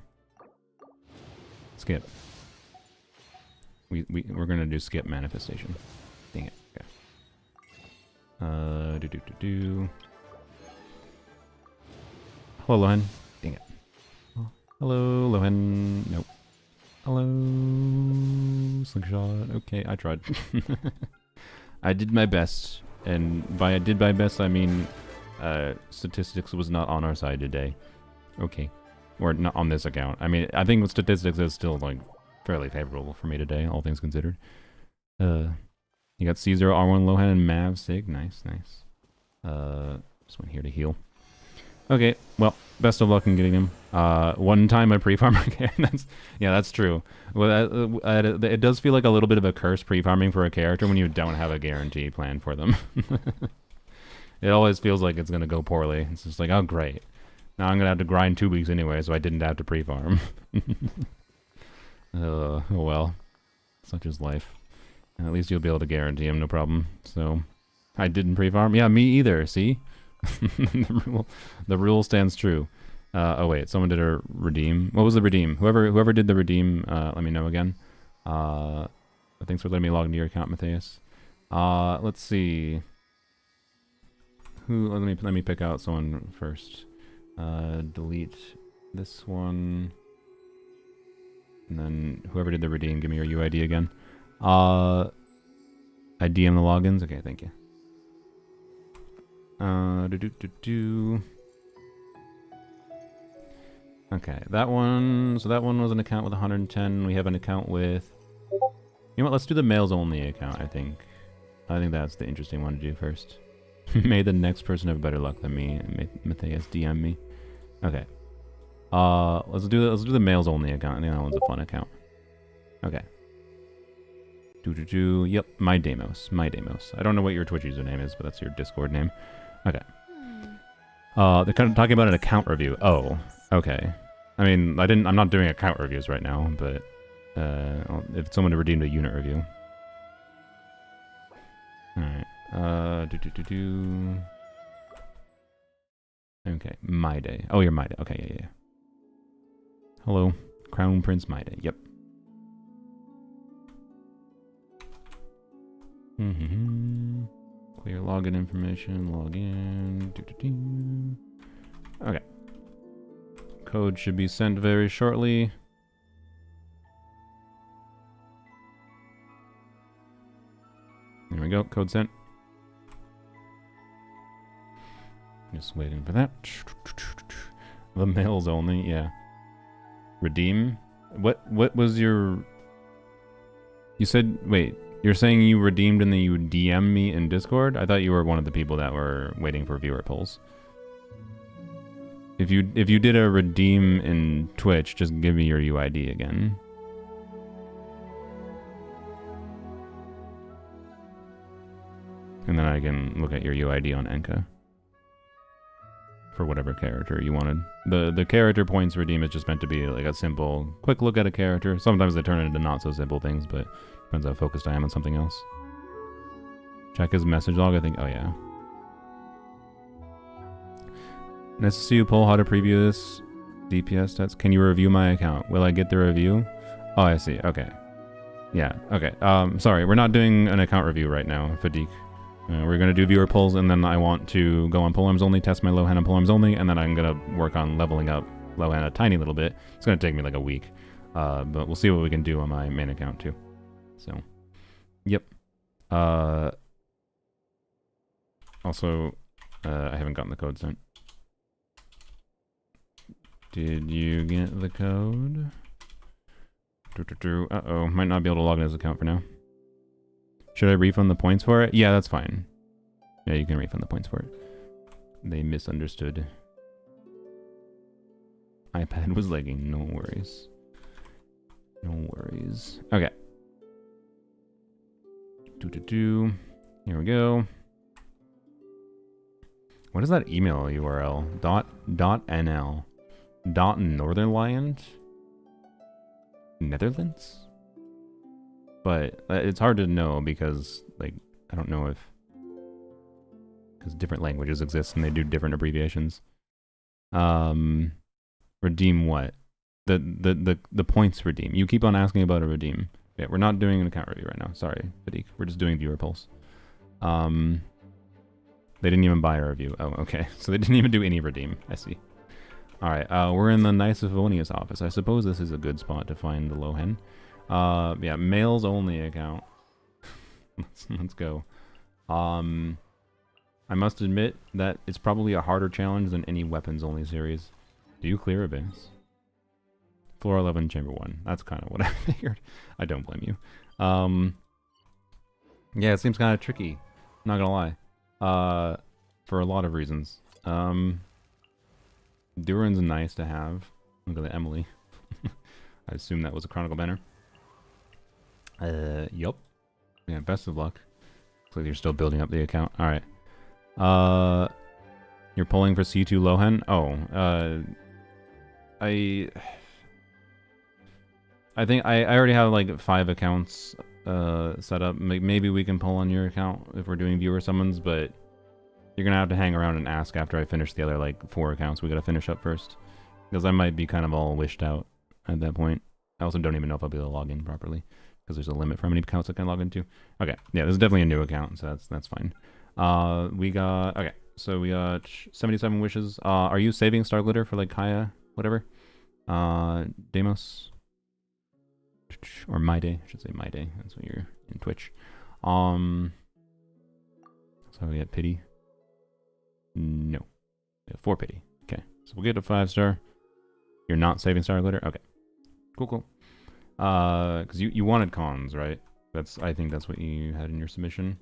Skip. We're gonna do skip manifestation. Dang it. Okay. Hello, Lohen. Dang it. Oh, hello, Lohen. Nope. Hello, Slingshot. Okay, I tried. I did my best, and by I did my best, I mean statistics was not on our side today. Okay, or not on this account. I mean, I think with statistics is still like fairly favorable for me today, all things considered. You got C0, R1, Lohen, and Mav, Sig. Nice, nice. Just went here to heal. Okay, well, best of luck in getting him. One time I pre-farm. Okay, that's true. Well, it does feel like a little bit of a curse pre-farming for a character when you don't have a guarantee plan for them. It always feels like it's gonna go poorly. It's just like, oh great. Now I'm gonna have to grind 2 weeks anyway, so I didn't have to pre-farm. Oh well. Such is life. And at least you'll be able to guarantee him, no problem. So, I didn't pre-farm? Yeah, me either, see? the rule stands true. Oh wait, someone did a redeem. What was the redeem? Whoever did the redeem, let me know again. Thanks for letting me log into your account, Matthias. Let's see. Let me pick out someone first. Delete this one. And then whoever did the redeem, give me your UID again. I DM the logins. Okay, thank you. Okay, that one. So that one was an account with 110. We have an account with. You know what? Let's do the males only account. I think that's the interesting one to do first. May the next person have better luck than me. Matthias DM me. Okay. Let's do the males only account. I think that one's a fun account. Okay. Yep, my Demos. I don't know what your Twitch username is, but that's your Discord name. Okay. They're kind of talking about an account review. Oh, okay. I mean, I'm not doing account reviews right now, but if someone redeemed a unit review. All right. Okay, my day. Oh, you're my day. Okay, yeah. Hello, Crown Prince My Day. Yep. Clear login information. Log in. Okay. Code should be sent very shortly. There we go. Code sent. Just waiting for that. The males only. Yeah. Redeem? What was your... You said... Wait. You're saying you redeemed and then you DM me in Discord? I thought you were one of the people that were waiting for viewer polls. If you did a redeem in Twitch, just give me your UID again. And then I can look at your UID on Enka. For whatever character you wanted. The character points redeem is just meant to be like a simple, quick look at a character. Sometimes they turn it into not so simple things, but depends how focused I am on something else. Check his message log, I think. Oh, yeah. Nice to see you, Paul. How to preview this DPS stats. Can you review my account? Will I get the review? Oh, I see. Okay. Yeah, okay. Sorry, we're not doing an account review right now, Fatigue. We're going to do viewer polls, and then I want to go on polearms only, test my Lohen on polearms only, and then I'm going to work on leveling up Lohen a tiny little bit. It's going to take me like a week, but we'll see what we can do on my main account too. So, yep. Also, I haven't gotten the code sent. Did you get the code? Uh-oh, might not be able to log in his account for now. Should I refund the points for it? Yeah, that's fine. Yeah, you can refund the points for it. They misunderstood. iPad was lagging, no worries. No worries. Okay. Here we go. What is that email URL? .nl. Northernland? Netherlands? But it's hard to know because, like, I don't know if... Because different languages exist and they do different abbreviations. Redeem what? The points redeem. You keep on asking about a redeem. Yeah, we're not doing an account review right now. Sorry, Fatigue. We're just doing viewer polls. They didn't even buy a review. Oh, okay. So they didn't even do any redeem. I see. Alright, we're in the Nice Favonius office. I suppose this is a good spot to find the Lohen. Yeah, males only account. Let's go. I must admit that it's probably a harder challenge than any weapons only series. Do you clear a base? Floor 11, chamber 1. That's kind of what I figured. I don't blame you. Yeah, it seems kind of tricky. Not gonna lie. For a lot of reasons. Durin's nice to have. Look at the Emily. I assume that was a Chronicle banner. Yup. Yeah, best of luck. Looks like you're still building up the account. Alright. You're pulling for C2 Lohen? Oh, I think I already have like 5 accounts set up. Maybe we can pull on your account if we're doing viewer summons, but you're gonna have to hang around and ask after I finish the other like 4 accounts we gotta finish up first. Because I might be kind of all wished out at that point. I also don't even know if I'll be able to log in properly. Because there's a limit for how many accounts I can log into. Okay, yeah, this is definitely a new account, so that's fine. We got, okay, so we got 77 wishes. Are you saving Star Glitter for like Kaya, whatever? Demos? Or My Day, I should say My Day, that's what you're in Twitch. So we get Pity. No. We have 4 Pity. Okay, so we'll get a 5-star. You're not saving Star Glitter? Okay. Cool. Because you wanted cons, right? I think that's what you had in your submission.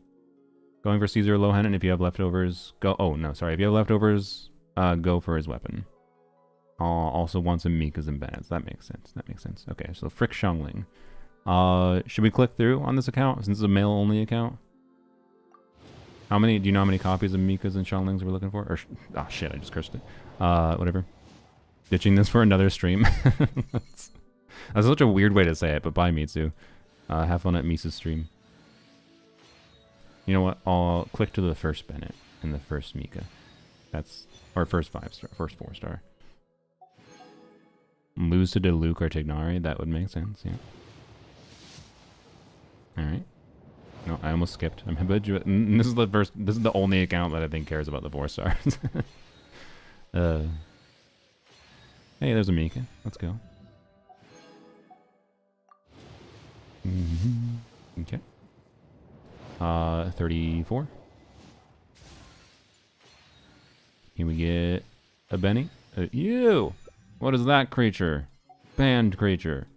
Going for Caesar Lohen, and if you have leftovers, go. Oh no, sorry. If you have leftovers, go for his weapon. Also wants some Mikas and Bennett's. That makes sense. Okay, so Frick Xiangling. Should we click through on this account since it's a male-only account? Do you know how many copies of Mikas and Xianglings we're looking for? Or shit, I just cursed it. Whatever. Ditching this for another stream. That's such a weird way to say it, but bye, Mitsu. Have fun at Misa's stream. You know what? I'll click to the first Bennett and the first Mika. That's our first 5-star, first 4-star. Lose to Luke or Tignari, that would make sense, yeah. Alright. No, I almost skipped. I'm habituate. This is the only account that I think cares about the 4 stars. Hey, there's a Mika. Let's go. Okay. 34. Can we get a Benny? Ew! What is that creature? Banned creature.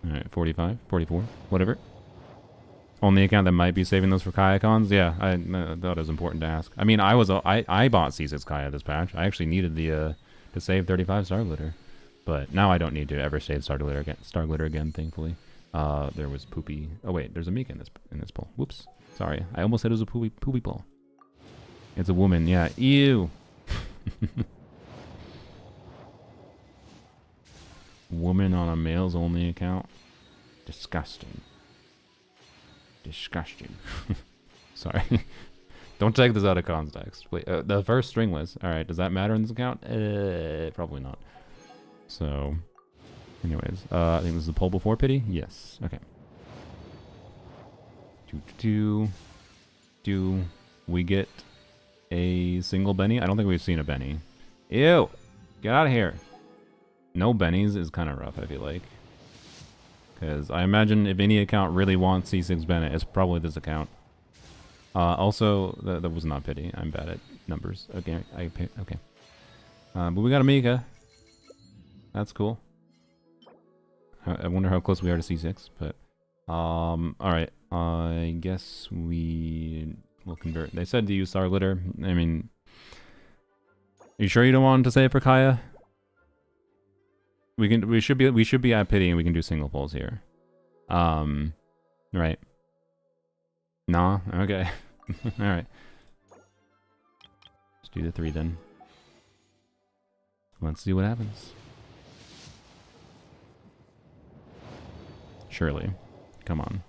Alright, 45, 44, whatever. Only account that might be saving those for Kaya cons? Yeah, I thought it was important to ask. I mean, I bought C6 Kaya this patch. I actually needed the to save 35 Star Glitter. But now I don't need to ever save Star Glitter again, thankfully. There was Poopy. Oh wait, there's a Mika in this poll. Whoops. Sorry. I almost said it was a poopy poll. It's a woman, yeah. Ew. Woman on a males only account. Disgusting. Disgusting. Sorry. Don't take this out of context. Wait, the first string was. Alright, does that matter in this account? Probably not. So, anyways, I think this is the poll before Pity? Yes. Okay. Do we get a single Benny? I don't think we've seen a Benny. Ew! Get out of here! No Bennies is kind of rough, I feel like. Because I imagine if any account really wants C6 Bennett, it's probably this account. Also, that was not Pity. I'm bad at numbers. Okay, okay. But we got a Mika. That's cool. I wonder how close we are to C6, but... alright. I guess we will convert. They said to use Star Glitter. I mean... Are you sure you don't want to save for Kaya? We should be at Pity and we can do single pulls here. Right. Nah? Okay. Alright. Let's do the 3 then. Let's see what happens. Surely. Come on.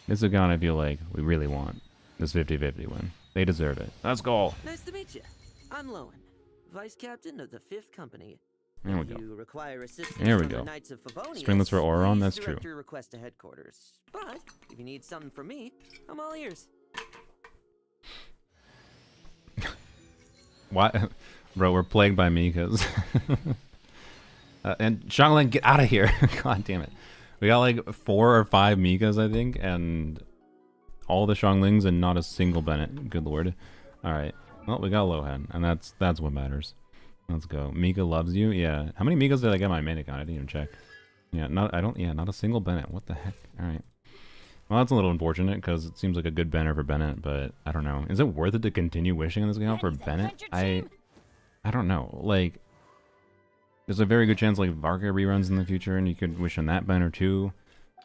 This is a gun I feel like we really want. This 50-50 win. They deserve it. Let's go! Nice to meet you. I'm Lohen, Vice Captain of the 5th Company. There we go. If you require assistance There we from go. the Knights of Favonius, Stringlets for Auron, please that's direct true. your request to headquarters. But if you need something from me, I'm all ears. What? Bro, we're plagued by Mikas. And Xiangling, get out of here. God damn it. We got like 4 or 5 Mikas, I think, and all the Xianglings and not a single Bennett. Good lord. Alright. Well, we got Lohen, and that's what matters. Let's go. Mika loves you? Yeah. How many Mikas did I get on my main account? I didn't even check. Yeah, not a single Bennett. What the heck? Alright. Well, that's a little unfortunate, because it seems like a good banner for Bennett, but I don't know. Is it worth it to continue wishing on this account for Bennett? I don't know. Like, there's a very good chance like Varka reruns in the future, and you could wish on that banner too.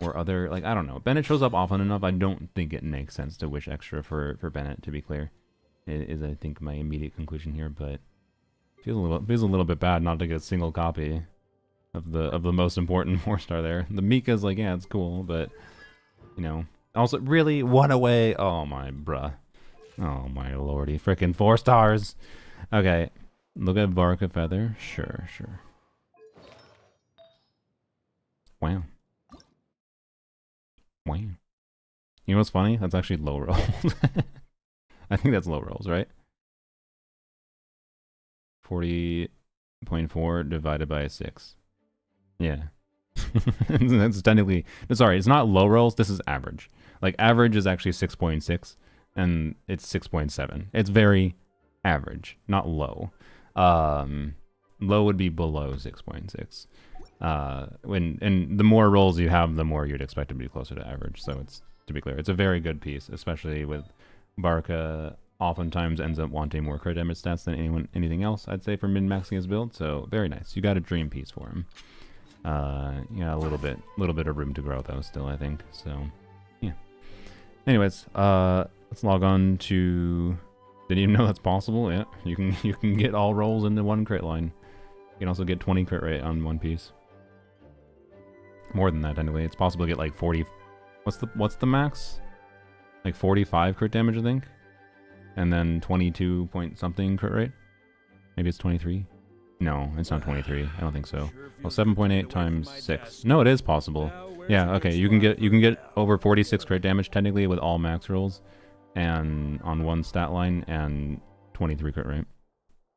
or other, like, I don't know. Bennett shows up often enough. I don't think it makes sense to wish extra for Bennett, to be clear. It is, I think, my immediate conclusion here, but feels a little bit bad not to get a single copy of the most important 4-star there. The Mika's like, yeah, it's cool, but you know, also really one away. Oh my bruh. Oh my lordy, frickin' 4 stars. Okay, look at Varka Feather. Sure. Wow. Wow. You know what's funny? That's actually low rolls. I think that's low rolls, right? 40.4 divided by 6. Yeah. That's technically... Sorry, it's not low rolls. This is average. Like, average is actually 6.6, and it's 6.7. It's very average, not low. Low would be below 6.6. And the more rolls you have, the more you'd expect to be closer to average. So it's, to be clear, it's a very good piece, especially with Barca oftentimes ends up wanting more crit damage stats than anything else, I'd say, for min-maxing his build. So very nice. You got a dream piece for him. Yeah, a little bit of room to grow though still, I think. So yeah. Anyways, let's log on to... Didn't even know that's possible. Yeah, you can get all rolls into one crit line. You can also get 20 crit rate on one piece. More than that, anyway. It's possible to get like 40. What's the max? Like 45 crit damage, I think, and then 22 point something crit rate. Maybe it's 23. No, it's not 23. I don't think so. Well, 7.8 times 6. No, it is possible. Yeah. Okay. You can get over 46 crit damage technically with all max rolls, and on one stat line, and 23 crit rate.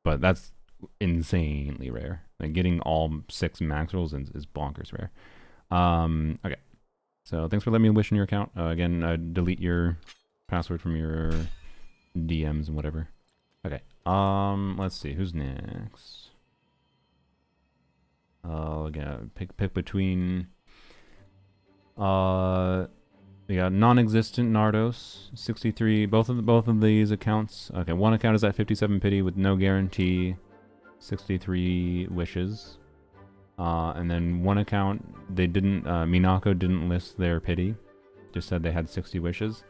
But that's insanely rare. Like getting all 6 max rolls is bonkers rare. Okay. So thanks for letting me wish in your account. Again, delete your password from your DMs and whatever. Okay. Let's see who's next. Again, pick between. We got non-existent Nardos, 63. Both of these accounts. Okay, one account is at 57 pity with no guarantee, 63 wishes. And then one account, they didn't, Minako didn't list their pity, just said they had 60 wishes.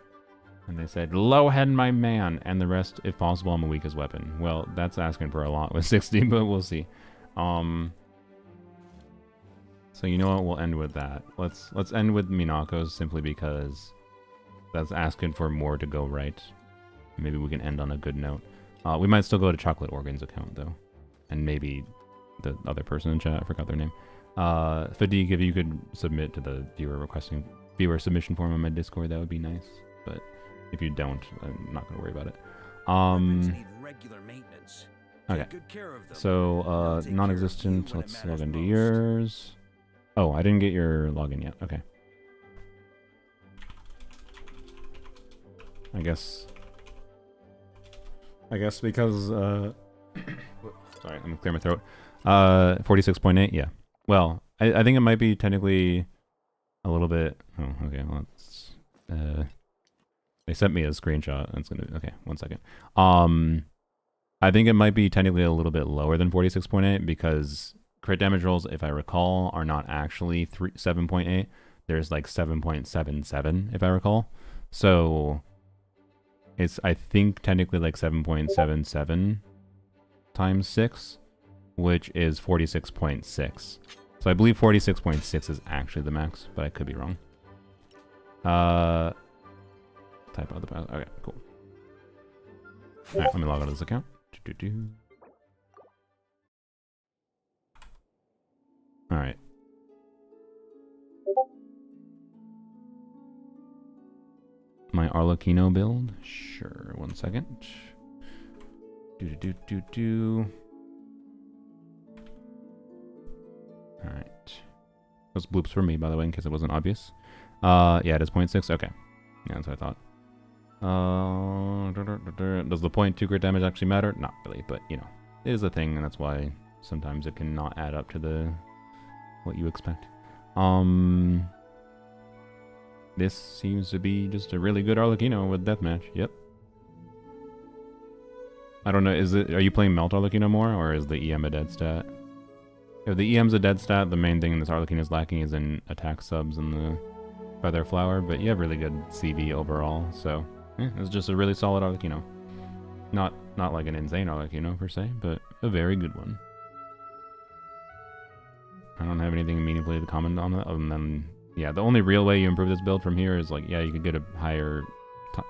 And they said, Lohen, my man, and the rest, if possible, I'm a weakest weapon. Well, that's asking for a lot with 60, but we'll see. So you know what, we'll end with that. Let's end with Minako's simply because that's asking for more to go right. Maybe we can end on a good note. We might still go to Chocolate Organ's account, though. And maybe the other person in chat, I forgot their name. Fatigue, if you could submit to the viewer submission form on my Discord, that would be nice. But if you don't, I'm not going to worry about it. Okay. So, non-existent, let's log into yours. Oh, I didn't get your login yet. Okay. I guess because, sorry, let me clear my throat. 46.8, yeah. Well, I think it might be technically a little bit... Oh, okay, well, it's... they sent me a screenshot. That's gonna... Okay, 1 second. I think it might be technically a little bit lower than 46.8 because crit damage rolls, if I recall, are not actually 7.8. There's like 7.77, if I recall. So... It's, I think, technically like 7.77 times 6, which is 46.6. So I believe 46.6 is actually the max, but I could be wrong. Type out the password. Okay, cool. Alright, let me log out of this account. Alright. My Arlecchino build? Sure, 1 second. Alright. Those bloops for me, by the way, in case it wasn't obvious. Yeah, it is 0.6. Okay. Yeah, that's what I thought. Does the 0.2 crit damage actually matter? Not really, but, you know, it is a thing, and that's why sometimes it can not add up to what you expect. This seems to be just a really good Arlecchino with Deathmatch. Yep. I don't know, are you playing Melt Arlecchino more, or is the EM a dead stat? If the EM's a dead stat, the main thing this Arlecchino is lacking is in attack subs and Feather Flower, but you have really good CV overall, so it's just a really solid Arlecchino. Not like an insane Arlecchino per se, but a very good one. I don't have anything meaningfully to comment on that other than, yeah, the only real way you improve this build from here is like, yeah, you could get a higher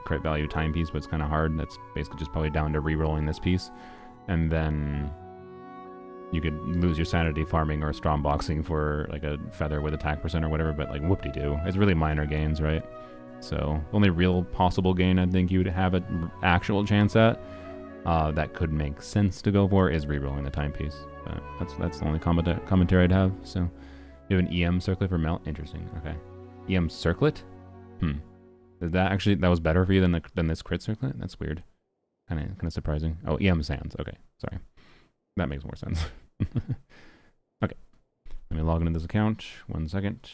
crit value timepiece, but it's kind of hard. That's basically just probably down to re-rolling this piece. And then you could lose your sanity farming or strong boxing for like a feather with attack percent or whatever, but like whoop-de-doo. It's really minor gains, right? So only real possible gain I think you would have an actual chance at that could make sense to go for is re-rolling the timepiece. But that's the only commentary I'd have. So you have an EM circlet for melt? Interesting. Okay. EM circlet? Is that actually, that was better for you than this crit circlet? That's weird. Kind of surprising. Oh, EM sands. Okay, sorry. That makes more sense. Okay. Let me log into this account. 1 second.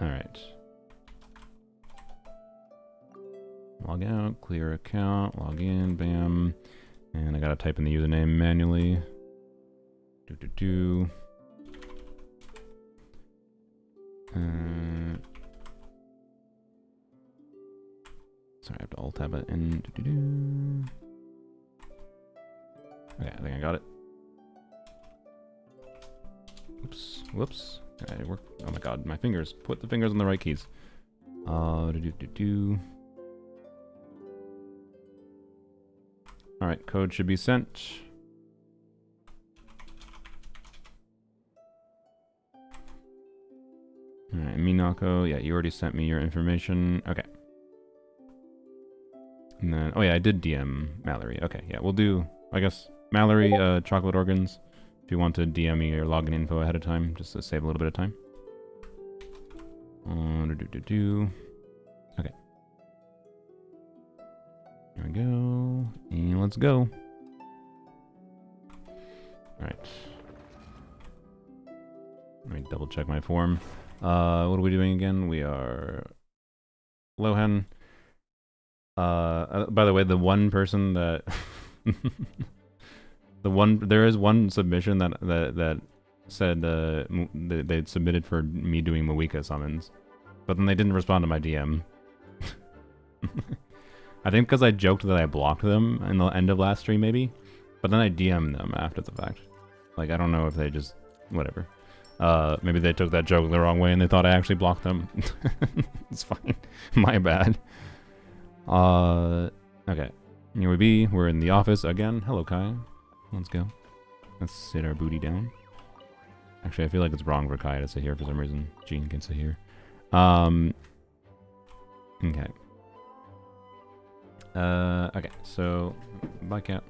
Alright. Log out, clear account, log in, bam. And I gotta type in the username manually. Sorry, I have to alt tab it in. Okay, I think I got it. Oops, whoops. I work. Oh my god, my fingers. Put the fingers on the right keys. Alright, code should be sent. Alright, Minako. Yeah, you already sent me your information. Okay. And then, oh yeah, I did DM Mallory. Okay, yeah, we'll do, I guess, Mallory, chocolate organs. If you want to DM me your login info ahead of time, just to save a little bit of time. Okay. Here we go. And let's go. Alright. Let me double check my form. What are we doing again? We are Lohen. By the way, the one person that there is one submission that said they submitted for me doing Moika summons, but then they didn't respond to my DM. I think because I joked that I blocked them in the end of last stream, maybe, but then I DM'd them after the fact. Like, I don't know if they just whatever. Maybe they took that joke the wrong way and they thought I actually blocked them. It's fine. My bad. Okay. Here we be. We're in the office again. Hello, Kai. Let's go. Let's sit our booty down. Actually, I feel like it's wrong for Kai to sit here for some reason. Jean can sit here. Okay. Okay, so, bye, Cat.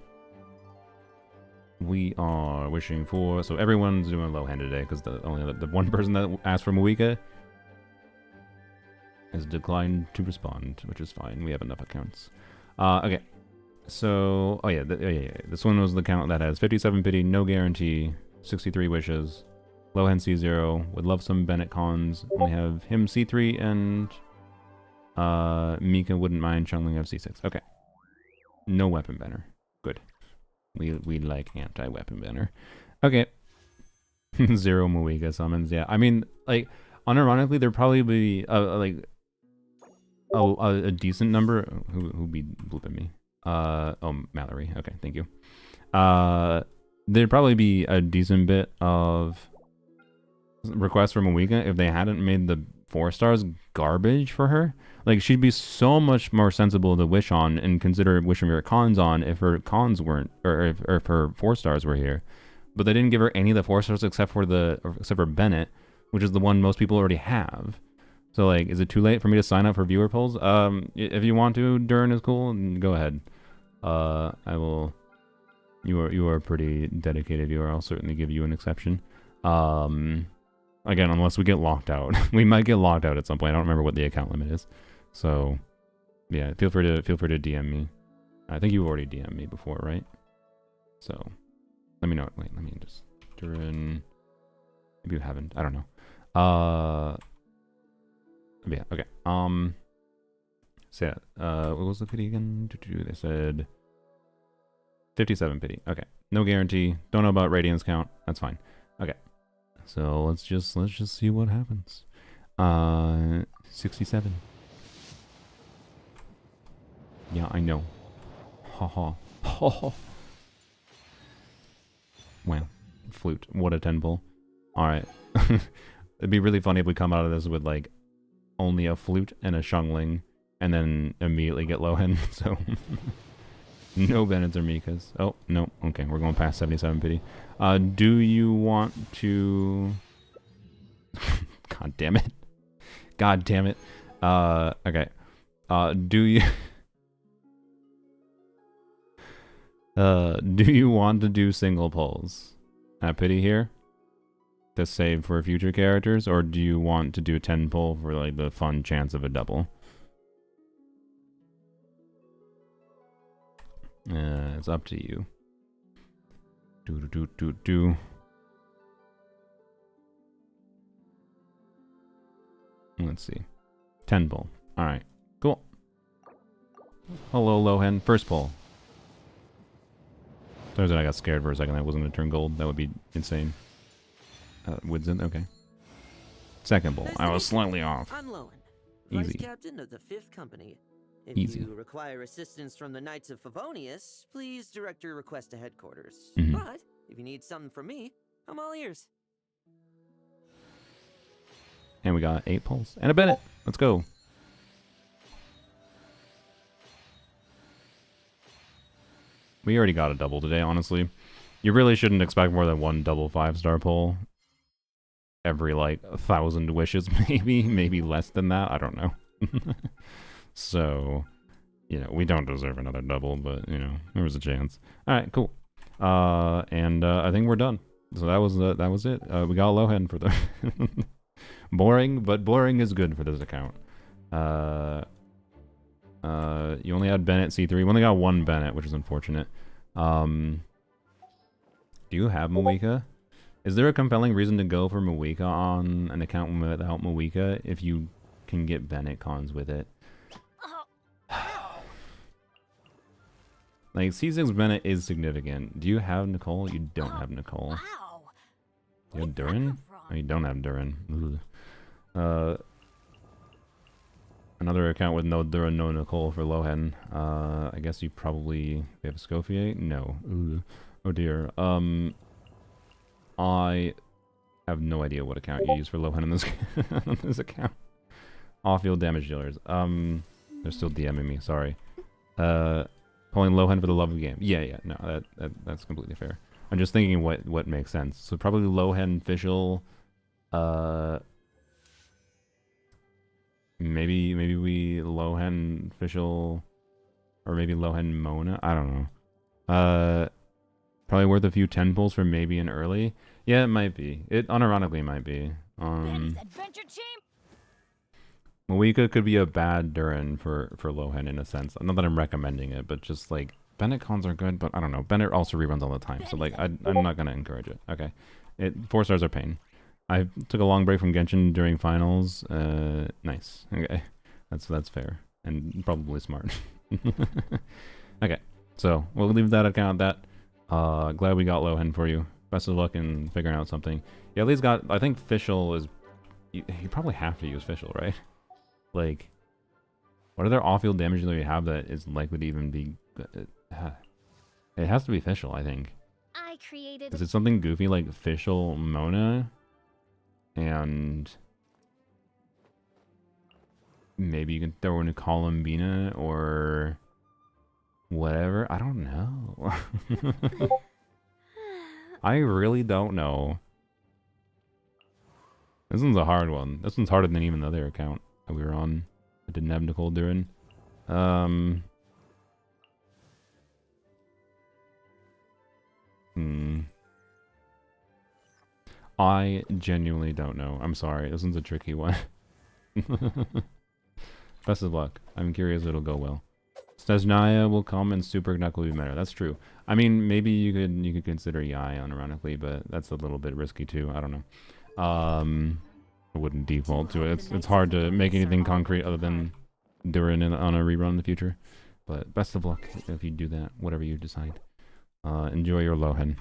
We are wishing for... So everyone's doing Lohen today, because only the one person that asked for Moika has declined to respond, which is fine. We have enough accounts. Okay. So, oh yeah, this one was the count that has 57 pity, no guarantee, 63 wishes. Lohen C0, would love some Bennett cons. Only have him C3 and Mika wouldn't mind Chungling of C6. Okay. No weapon banner. Good. We like anti-weapon banner. Okay. 0 Moika summons, yeah. I mean, like, unironically, there'd probably be, like, a decent number. Who be blooping me? Oh, Mallory. Okay, thank you. There'd probably be a decent bit of requests from Moika if they hadn't made the 4 stars garbage for her. Like, she'd be so much more sensible to wish on and consider wishing her cons on if her cons weren't, or if her 4 stars were here. But they didn't give her any of the 4 stars except for Bennett, which is the one most people already have. So, like, is it too late for me to sign up for viewer polls? If you want to, Durin is cool, go ahead. I will. You are pretty dedicated viewer. I'll certainly give you an exception. Again, unless we get locked out. We might get locked out at some point. I don't remember what the account limit is. So, yeah, feel free to DM me. I think you already DM'd me before, right? So, let me know. Wait, let me just Durin. Maybe you haven't. I don't know. Yeah, okay. So yeah, what was the pity again? They said 57 pity. Okay. No guarantee. Don't know about Radiance count. That's fine. Okay. So let's just see what happens. 67. Yeah, I know. Ha ha. Ha ha. Wow. Flute. What a 10 pull. Alright. It'd be really funny if we come out of this with, like, only a flute and a Shungling, and then immediately get Lohen, so... No Bennett's or Mikas. Oh, no. Okay, we're going past 77 pity. Do you want to... God damn it. God damn it. Okay. Do you... do you want to do single pulls at pity here to save for future characters, or do you want to do 10 pull for like the fun chance of a double? It's up to you. Do. Let's see. 10 pull. Alright. Cool. Hello, Lohen. First pull. Turns out I got scared for a second. That wasn't going to turn gold. That would be insane. Woodson? Okay. Second pull. I was slightly off. I'm Lohen, Easy. Vice Captain of the 5th Company. If Easy. you require assistance from the Knights of Favonius, please direct your request to headquarters. Mhm. But if you need something from me, I'm all ears. And we got 8 pulls. And a Bennett. Let's go. We already got a double today, honestly. You really shouldn't expect more than one double 5-star pull. Every, like, 1,000 wishes, maybe. Maybe less than that. I don't know. So, you know, we don't deserve another double, but, you know, there was a chance. Alright, cool. And I think we're done. So that was it. We got Lohen for the... Boring, but boring is good for this account. You only had Bennett C3. We only got one Bennett, which is unfortunate. Do you have Mawika? Is there a compelling reason to go for Mawika on an account without Mawika if you can get Bennett cons with it? Like, C6 Bennett is significant. Do you have Nicole? You don't have Nicole. Wow. You have Durin? Oh, you don't have Durin. Another account with no Durin, no Nicole for Lohen. I guess you probably have Scofier? No. Ooh. Oh dear. I have no idea what account you use for Lohen in this on this account. Off-field damage dealers. They're still DMing me. Sorry. Pulling Lohen for the love of the game. Yeah. No, that's completely fair. I'm just thinking what makes sense. So probably Lohen, Fischl. Maybe we Lohen, Fischl, or maybe Lohen, Mona. I don't know. Probably worth a few 10 pulls for maybe an early. Yeah, it might be. It unironically might be. Adventure Team. Mawika could be a bad Durin for Lohen in a sense. Not that I'm recommending it, but just like Bennett cons are good, but I don't know. Bennett also reruns all the time, so like I'm not gonna encourage it. Okay, 4 stars are pain. I took a long break from Genshin during finals. Nice. Okay, that's fair and probably smart. Okay, so we'll leave that account at that. Glad we got Lohen for you. Best of luck in figuring out something. Yeah, at least got. I think Fischl is. You probably have to use Fischl, right? Like, what other off-field damage do we have that is likely to even be? It has to be Fischl, I think. I created. Is it something goofy like Fischl, Mona, and maybe you can throw in a Columbina or whatever? I don't know. I really don't know. This one's a hard one. This one's harder than even the other account that we were on. I didn't have Nicole Durin. I genuinely don't know. I'm sorry. This one's a tricky one. Best of luck. I'm curious if it'll go well. Stesnaya will come and Super Knuck will be better. That's true. I mean, maybe you could consider Yai unironically, but that's a little bit risky too. I don't know. I wouldn't default to it. It's hard to make anything concrete other than Durin on a rerun in the future. But best of luck if you do that, whatever you decide. Enjoy your Lohen.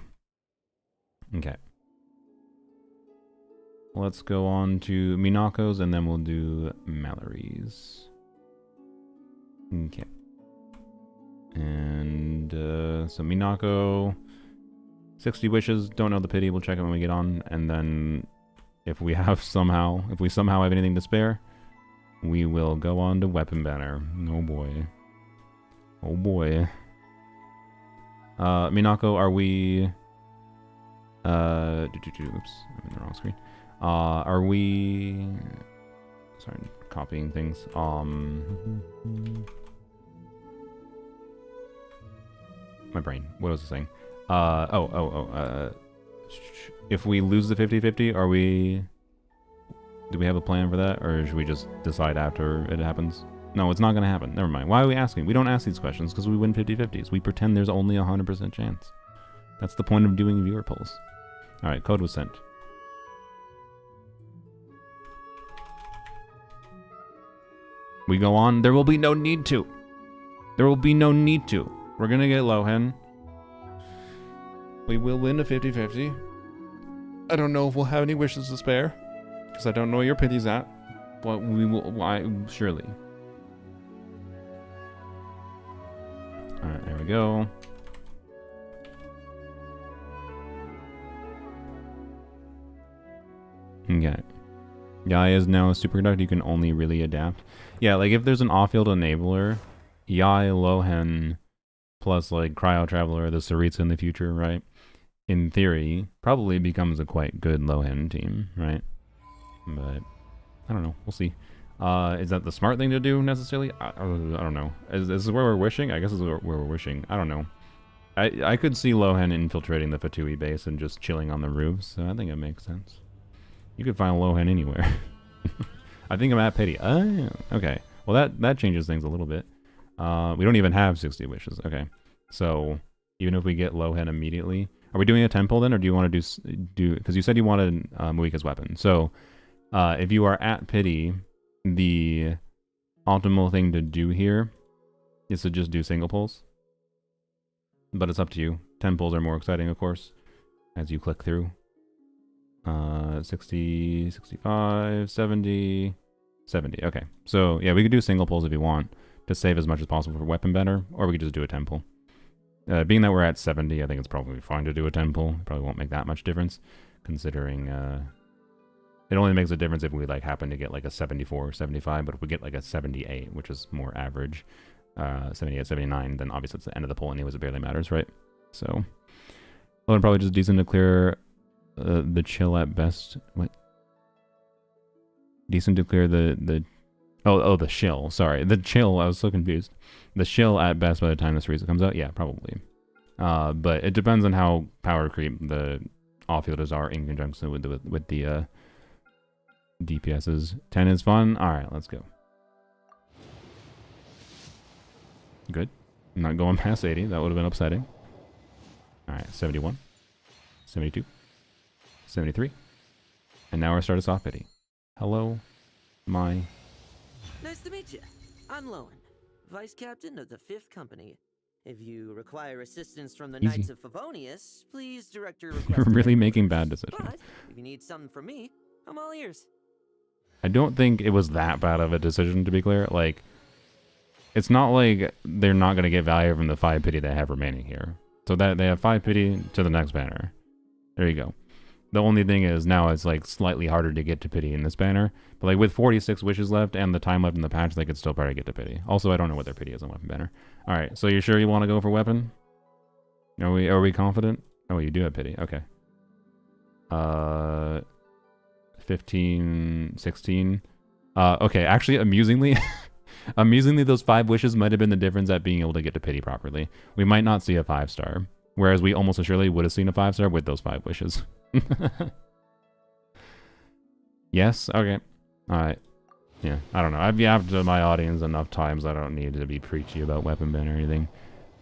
Okay. let's go on to Minako's and then we'll do Mallory's. Okay. And so Minako, 60 wishes, don't know the pity, we'll check it when we get on, and then if we somehow have anything to spare, we will go on to weapon banner. Oh boy. Oh boy. Minako, are we oops, I'm in the wrong screen. Are we sorry, copying things. My brain. What was I saying? If we lose the 50-50, do we have a plan for that, or should we just decide after it happens? No, it's not going to happen. Never mind. Why are we asking? We don't ask these questions because we win 50-50s. We pretend there's only a 100% chance. That's the point of doing viewer polls. Alright, code was sent. We go on. There will be no need to. There will be no need to. We're going to get Lohen. We will win a 50-50. I don't know if we'll have any wishes to spare, because I don't know where your pity's at, but we will, surely. Alright, there we go. Okay. Yai is now a superconductor, you can only really adapt. Yeah, like if there's an off-field enabler, Yai, Lohen, plus like Cryo Traveler, the Saritsa in the future, right? In theory, probably becomes a quite good Lohen team, right? But I don't know. We'll see. Is that the smart thing to do necessarily? I don't know. Is this where we're wishing? I guess this is where we're wishing. I don't know. I could see Lohen infiltrating the Fatui base and just chilling on the roofs, so I think it makes sense. You could find Lohen anywhere. I think I'm at pity. Okay. Well, that changes things a little bit. We don't even have 60 wishes. Okay. So even if we get Lohen immediately, are we doing a temple then, or do you want to do? Because you said you wanted Muika's weapon. So if you are at pity, the optimal thing to do here is to just do single pulls. But it's up to you. 10 pulls are more exciting, of course, as you click through. 60, 65, 70, 70. Okay. So yeah, we could do single pulls if you want to save as much as possible for weapon banner, or we could just do a 10 pull. Being that we're at 70, I think it's probably fine to do a 10 pull. Probably won't make that much difference, considering it only makes a difference if we like happen to get like a 74 or 75, but if we get like a 78, which is more average, 78, 79, then obviously it's the end of the pull anyways, it barely matters, right? So, well, probably just decent to clear the chill at best. What? Decent to clear the the shill, sorry. The chill, I was so confused. The shill at best by the time this Riza comes out? Yeah, probably. But it depends on how power creep the offfielders are in conjunction with the DPSs. 10 is fun? Alright, let's go. Good. I'm not going past 80, that would have been upsetting. Alright, 71. 72. 73. And now we're starting soft pity. Hello, my... Nice to meet you. I'm Lohen, Vice Captain of the 5th Company. If you require assistance from the Easy. Knights of Favonius, please direct your request. You're to really headquarters. making bad decisions. But if you need something from me, I'm all ears. I don't think it was that bad of a decision, to be clear. Like, it's not like they're not going to get value from the 5 pity they have remaining here. So that they have 5 pity to the next banner. There you go. The only thing is now it's like slightly harder to get to pity in this banner. But like with 46 wishes left and the time left in the patch, they could still probably get to pity. Also, I don't know what their pity is on weapon banner. Alright, so you're sure you want to go for weapon? Are we confident? Oh, you do have pity. Okay. 15, 16. Okay, actually, amusingly, those 5 wishes might have been the difference at being able to get to pity properly. We might not see a 5-star, whereas we almost assuredly would have seen a 5-star with those 5 wishes. Yes? Okay. Alright. Yeah, I don't know. I've yapped to my audience enough times. I don't need to be preachy about weapon ban or anything.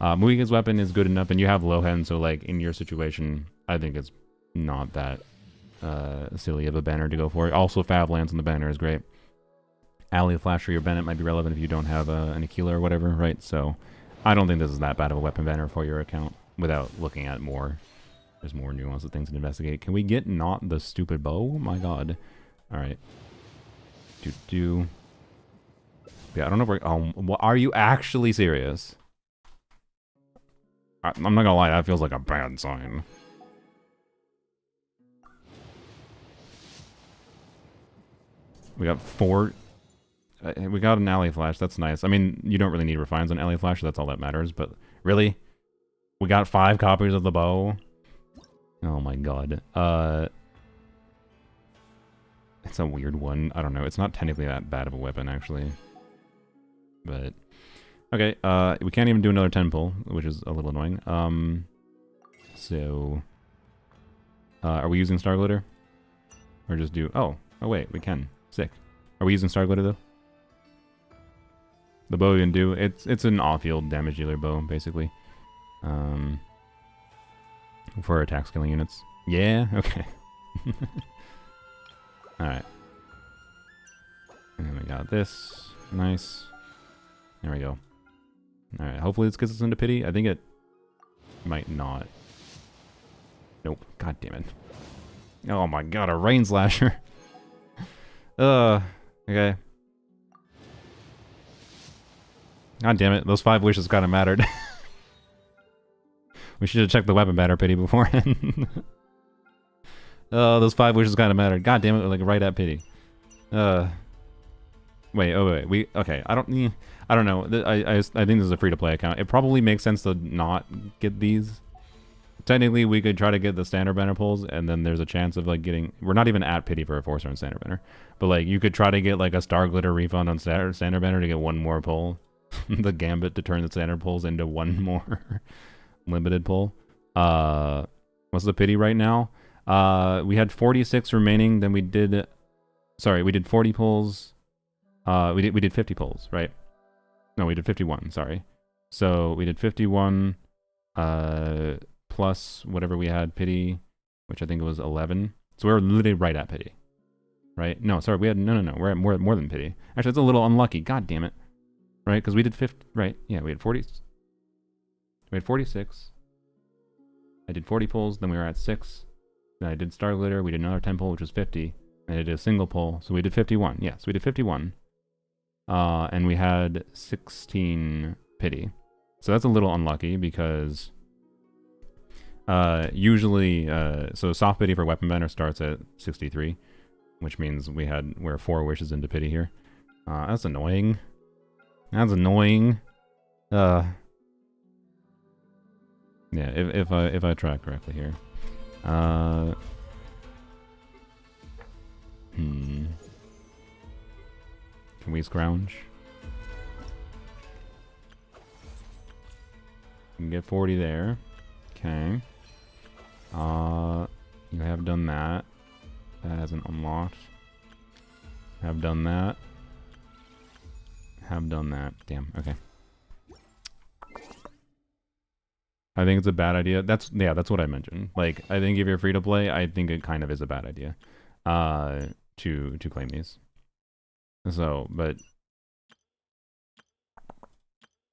Muika's weapon is good enough, and you have Lohen, so like in your situation, I think it's not that silly of a banner to go for. Also, Fav Lance on the banner is great. Alley Flasher or Bennett might be relevant if you don't have an Aquila or whatever, right? So I don't think this is that bad of a weapon banner for your account without looking at more There's more nuanced things to investigate. Can we get not the stupid bow? Oh my god. Alright. Yeah, I don't know if we're... Oh, are you actually serious? I'm not gonna lie, that feels like a bad sign. We got 4... we got an alley flash, that's nice. I mean, you don't really need refines on alley flash, so that's all that matters, but... Really? We got 5 copies of the bow? Oh my god. It's a weird one. I don't know. It's not technically that bad of a weapon, actually. But... Okay, we can't even do another 10 pull, which is a little annoying. So... are we using Star Glitter? Or just do... Oh wait, we can. Sick. Are we using Star Glitter, though? The bow we can do... It's an off-field damage dealer bow, basically. For attack scaling units. Yeah? Okay. Alright. And then we got this. Nice. There we go. Alright, hopefully this gets us into pity. I think it might not. Nope. God damn it. Oh my god, a rain slasher. Okay. God damn it, those 5 wishes kind of mattered. We should have checked the weapon banner pity beforehand. Oh, those 5 wishes kind of mattered. God damn it, like right at pity. Wait, wait. Okay, I don't know. I think this is a free-to-play account. It probably makes sense to not get these. Technically, we could try to get the standard banner pulls, and then there's a chance of like getting... We're not even at pity for a 4-star standard banner. But like, you could try to get like a Star Glitter refund on standard banner to get 1 more pull. The gambit to turn the standard pulls into 1 more limited pull. What's the pity right now? We had 46 remaining, then we did... Sorry, we did 40 pulls. We did 50 pulls, right? No, we did 51, sorry. So we did 51 plus whatever we had pity, which I think it was 11. So we're literally right at pity. Right? No, sorry, we had no. We're at more than pity. Actually, it's a little unlucky. God damn it. Right? Because we did 50, right? Yeah, we had 40. We had 46. I did 40 pulls, then we were at 6. Then I did Star Glitter, we did another 10 pull, which was 50. And I did a single pull, so we did 51. Yes, we did 51. And we had 16 pity. So that's a little unlucky because usually, so soft pity for weapon banner starts at 63, which means we're 4 wishes into pity here. That's annoying. That's annoying. Yeah, if I track correctly here. Can we scrounge? We can get 40 there. Okay. You have done that. That hasn't unlocked. Have done that. Have done that. Damn, okay. I think it's a bad idea. That's what I mentioned. Like, I think if you're free to play, I think it kind of is a bad idea. To claim these. So, but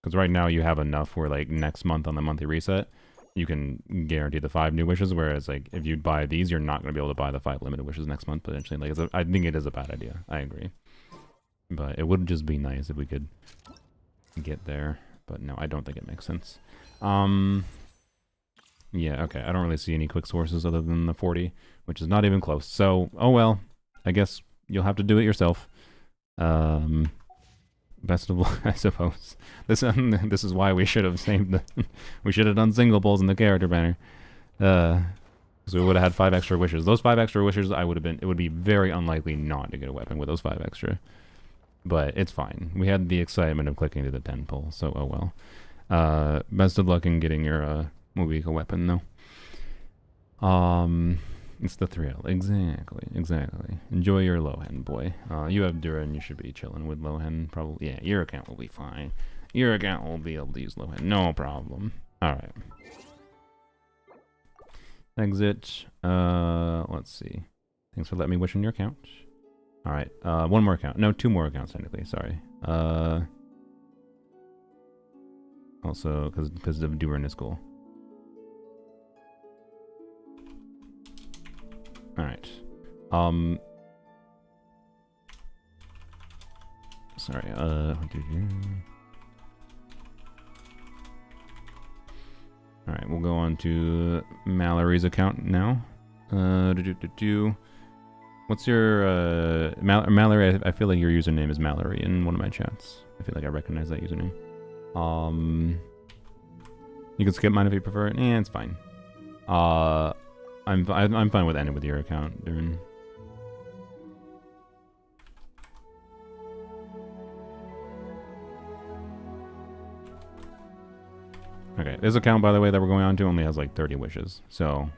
because right now you have enough where like next month on the monthly reset, you can guarantee the 5 new wishes. Whereas like if you buy these, you're not going to be able to buy the 5 limited wishes next month potentially. Like I think it is a bad idea. I agree, but it would just be nice if we could get there. But no, I don't think it makes sense. Yeah, okay. I don't really see any quick sources other than the 40, which is not even close. So, oh well. I guess you'll have to do it yourself. Best of luck, I suppose. This is why we should have saved the... we should have done single pulls in the character banner. Because we would have had 5 extra wishes. Those 5 extra wishes, it would be very unlikely not to get a weapon with those 5 extra. But it's fine. We had the excitement of clicking to the 10 pull, so oh well. Best of luck in getting your Mobica weapon, though. It's the thrill. Exactly. Enjoy your Lohen, boy. You have Duran, you should be chilling with Lohen, probably. Yeah, your account will be fine. Your account will be able to use Lohen, no problem. Alright. Exit. Let's see. Thanks for letting me wish on your account. Alright, 1 more account. No, 2 more accounts, technically, sorry. Also, because of Duran is cool. Alright. Sorry, Alright, we'll go on to Mallory's account now. What's your, Mallory, I feel like your username is Mallory in one of my chats. I feel like I recognize that username. You can skip mine if you prefer. It's fine. I'm fine with ending with your account, Darren. Okay, this account, by the way, that we're going on to only has like 30 wishes, so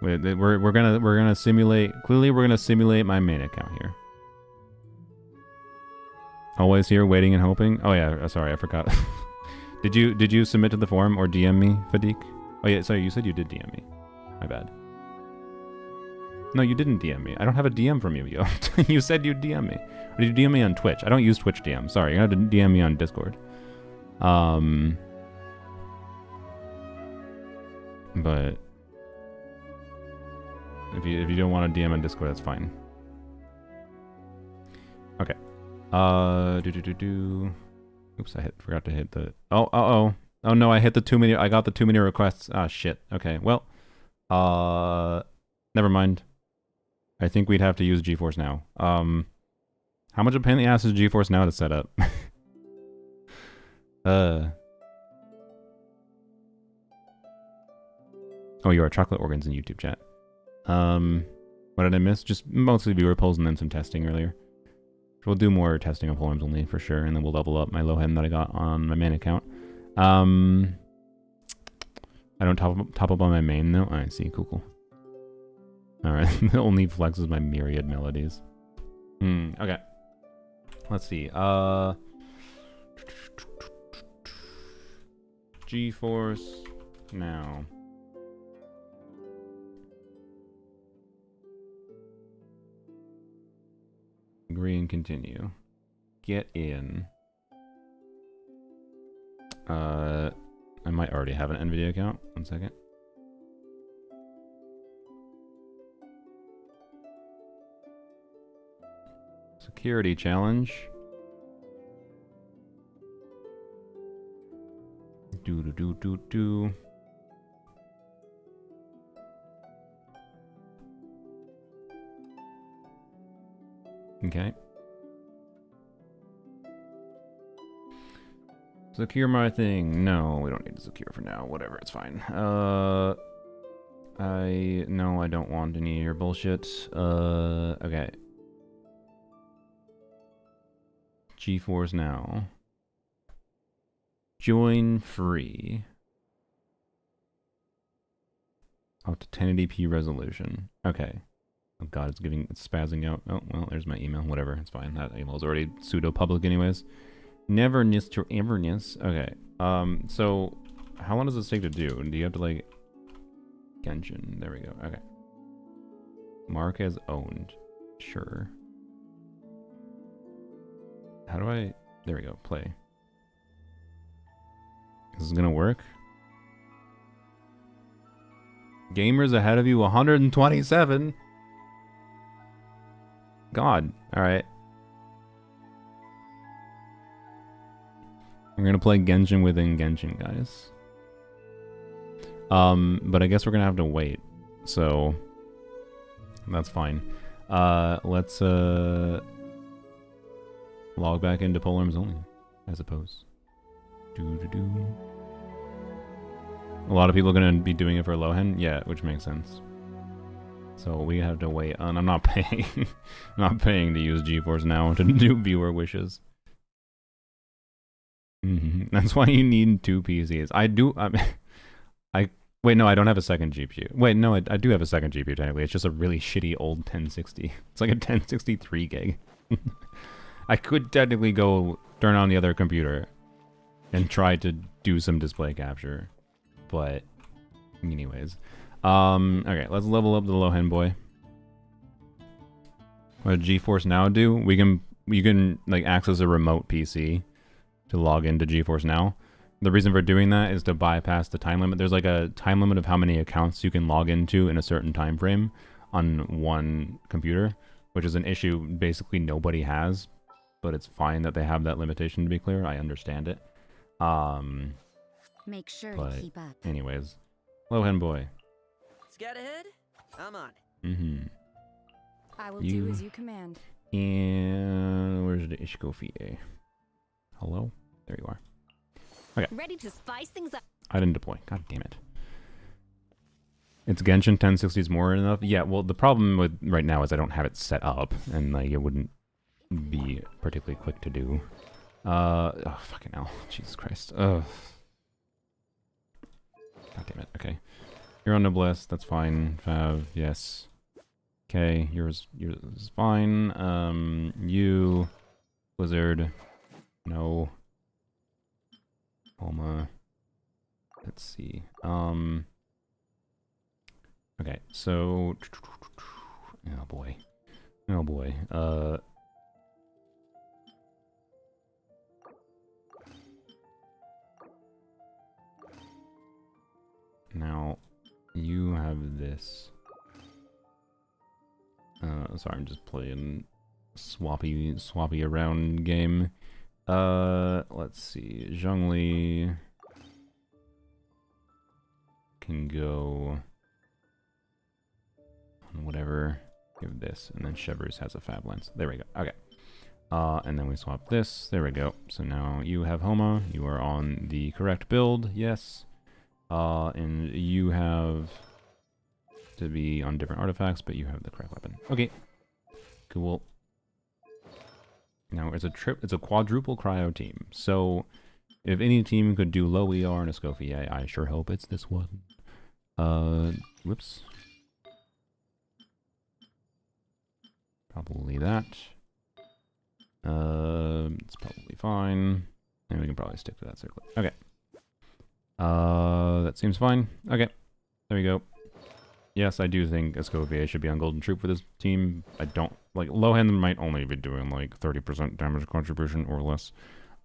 we're gonna simulate. Clearly, we're gonna simulate my main account here. Always here, waiting and hoping. Oh yeah, sorry, I forgot. Did you submit to the forum or DM me, Fadik? Oh yeah, sorry, you said you did DM me. My bad. No, you didn't DM me. I don't have a DM from you, yo. You said you'd DM me. Or did you DM me on Twitch? I don't use Twitch DM. Sorry, you have to DM me on Discord. But if you don't want to DM on Discord, that's fine. Okay. Oops, forgot to hit the. Oh no, I hit the too many. I got the too many requests. Ah shit. Okay. Well, never mind. I think we'd have to use GeForce Now. How much of a pain in the ass is GeForce Now to set up? Oh, you are chocolate organs in YouTube chat. What did I miss? Just mostly viewer polls and then some testing earlier. We'll do more testing of forums only for sure, and then we'll level up my Lohen that I got on my main account. I don't top up on my main though. I see, cool. Alright, the only flex is my myriad melodies. Okay. Let's see. GeForce Now. Agree and continue. Get in. I might already have an NVIDIA account. 1 second. Security challenge. Do. Okay. Secure my thing. No, we don't need to secure for now. Whatever, it's fine. No, I don't want any of your bullshit. Okay. GeForce Now. Join free. Up to 1080p resolution. Okay. Oh god, it's spazzing out. Oh, well, there's my email. Whatever, it's fine. That email's already pseudo-public anyways. Neverness to everness. Okay. So, how long does this take to do? Do you have to, like... Genshin. There we go. Okay. Mark as owned. Sure. How do I... There we go. Play. This is gonna work? Gamers ahead of you, 127! God. Alright. We're gonna play Genshin within Genshin, guys. But I guess we're gonna have to wait. So... That's fine. Let's, log back into Polearms only, I suppose. A lot of people are gonna be doing it for Lohen? Yeah, which makes sense. So we have to wait, and I'm not paying. I'm not paying to use GeForce Now to do viewer wishes. That's why you need 2 PCs. Wait, no, I don't have a second GPU. Wait, no, I do have a second GPU technically. It's just a really shitty old 1060. It's like a 1063 gig. I could technically go turn on the other computer and try to do some display capture, but anyways. Okay, let's level up the Lohen boy. What does GeForce Now do? You can like access a remote PC to log into GeForce Now. The reason for doing that is to bypass the time limit. There's like a time limit of how many accounts you can log into in a certain time frame. on one computer, which is an issue basically nobody has, but it's fine that they have that limitation, to be clear. I understand it. Make sure But to keep up. anyways, Lohen boy. Scout ahead? I'm on it. Mm-hmm. I will You- do as you command. And where's the Ishkofie? Hello? There you are. Ready to spice things up. I didn't deploy. God damn it. It's Genshin 1060 is more enough? Yeah, well, the problem with right now is I don't have it set up, and like it wouldn't be particularly quick to do. Oh, fucking hell. Jesus Christ. Ugh. God damn it. Okay. You're on Noblesse. That's fine. Fav, yes. Okay, yours is fine. You, Blizzard, no. Homa. Let's see. Okay, so oh boy. Oh boy. Now you have this. Sorry, I'm just playing swappy around game. Let's see. Zhongli can go on whatever. Give this, and then Shevers has a Fab Lens. There we go. Okay. And then we swap this. There we go. So now you have Homa. You are on the correct build. Yes. And you have to be on different artifacts, but you have the correct weapon. Okay. Cool. Now it's a quadruple cryo team. So if any team could do low ER and a Scophy, I sure hope it's this one. Whoops. Probably that. It's probably fine. And we can probably stick to that circle. Okay. That seems fine. Okay. There we go. Yes, I do think Escovia should be on Golden Troop for this team. I don't... Like, Lohen might only be doing, like, 30% damage contribution or less.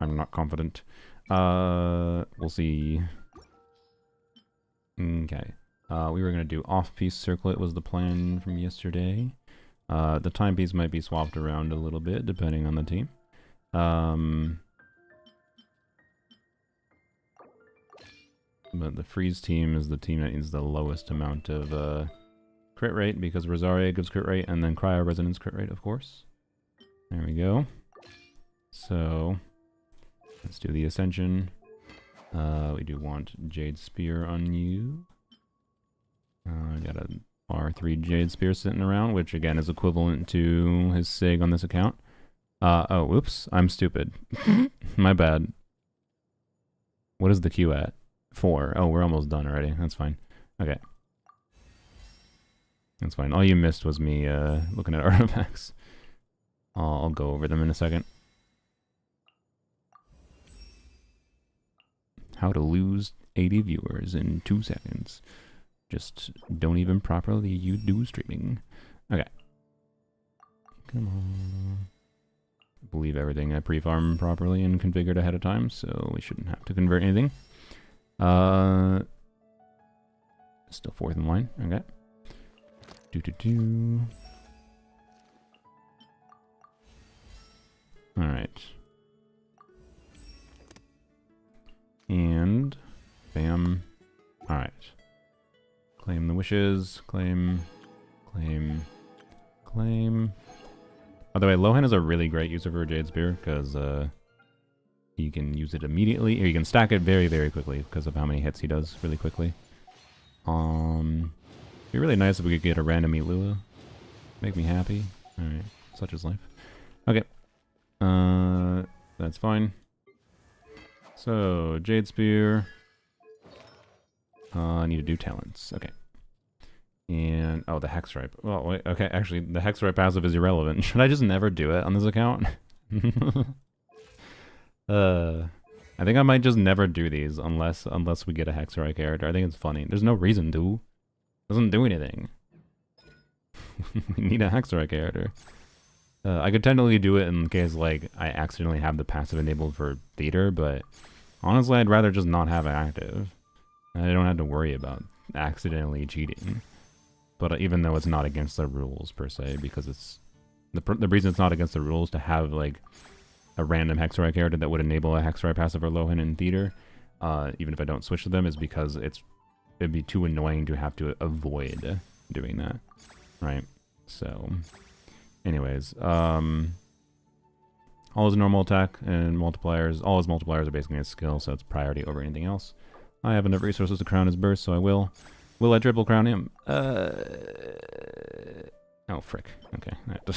I'm not confident. We'll see. Okay. We were going to do off-piece circlet was the plan from yesterday. The timepiece might be swapped around a little bit, depending on the team. But the freeze team is the team that needs the lowest amount of crit rate, because Rosaria gives crit rate, and then Cryo Resonance crit rate, of course. There we go. So, let's do the Ascension. We do want Jade Spear on you. I got a R3 Jade Spear sitting around, which again is equivalent to his SIG on this account. Oh, whoops, I'm stupid. My bad. What is the queue at? 4. Oh, we're almost done already. That's fine. Okay. That's fine. All you missed was me looking at artifacts. I'll go over them in a second. How to lose 80 viewers in 2 seconds. Just don't even properly do streaming. Okay. Come on. Believe everything I pre-farmed properly and configured ahead of time, so we shouldn't have to convert anything. Still 4th in line. Okay. Alright. And bam. Alright. Claim the wishes. Claim. Claim. Claim. By the way, Lohen is a really great user for Jade Spear, because he can use it immediately, or he can stack it very, very quickly because of how many hits he does really quickly. It'd be really nice if we could get a random Elua. Make me happy. Alright, such is life. Okay. That's fine. So, Jade Spear. I need to do talents. Okay. And, oh, the Hex Stripe. Well, wait, okay, actually, the Hex Stripe passive is irrelevant. Should I just never do it on this account? I think I might just never do these unless we get a Hexorite character. I think it's funny. There's no reason to. Doesn't do anything. We need a Hexorite character. I could technically do it in case, like, I accidentally have the passive enabled for Theater, but honestly, I'd rather just not have it active. I don't have to worry about accidentally cheating. But even though it's not against the rules per se, because it's the reason it's not against the rules to have like a random Hexorite character that would enable a Hexorite passive or Lohen in theater, even if I don't switch to them, is because it'd be too annoying to have to avoid doing that, right? So, anyways, all his normal attack and multipliers, all his multipliers are basically his skill, so it's priority over anything else. I have enough resources to crown his burst, so I will. Will I triple crown him? Oh, frick. Okay, I have to,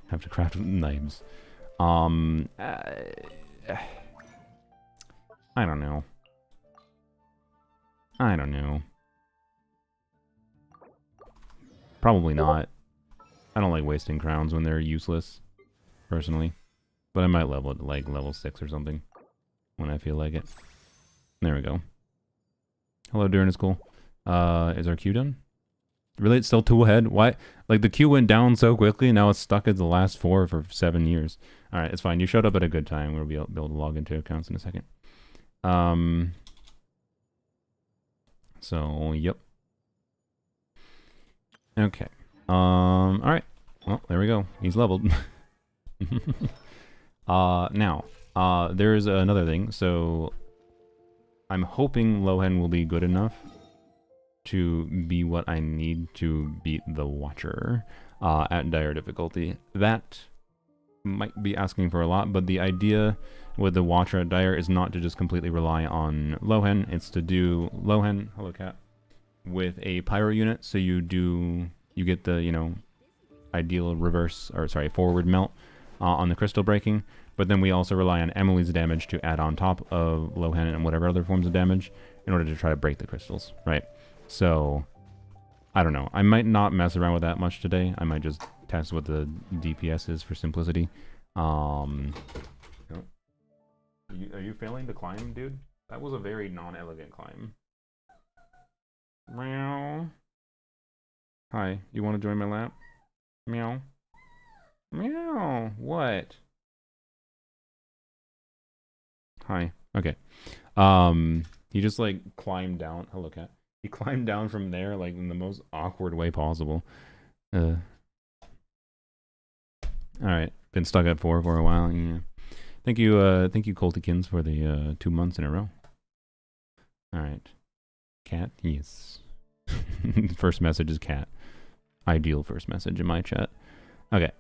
have to craft knives. I don't know. I don't know. Probably not. I don't like wasting crowns when they're useless, personally. But I might level it to like level 6 or something when I feel like it. There we go. Hello, Durin is cool. Is our queue done? Really, it's still 2 ahead? Why? Like, the queue went down so quickly, now it's stuck at the last 4 for 7 years. Alright, it's fine. You showed up at a good time. We'll be able to log into accounts in a second. So, yep. Okay. Alright. Well, there we go. He's leveled. Now, there's another thing. So, I'm hoping Lohen will be good enough to be what I need to beat the Watcher at dire difficulty. That might be asking for a lot, but the idea with the Watcher at dire is not to just completely rely on Lohen. It's to do Lohen, hello cat, with a pyro unit, so you get the, you know, ideal reverse, or sorry, forward melt on the crystal breaking, but then we also rely on Emily's damage to add on top of Lohen and whatever other forms of damage in order to try to break the crystals, right? So, I don't know. I might not mess around with that much today. I might just test what the DPS is for simplicity. Are you failing the climb, dude? That was a very non-elegant climb. Meow. Hi, you want to join my lap? Meow. Meow. What? Hi. Okay. He just like climbed down. Hello, cat. He climbed down from there like in the most awkward way possible. Alright. Been stuck at 4 for a while. Yeah. Thank you, Coltykins, for the 2 months in a row. Alright. Cat, yes. First message is cat. Ideal first message in my chat. Okay.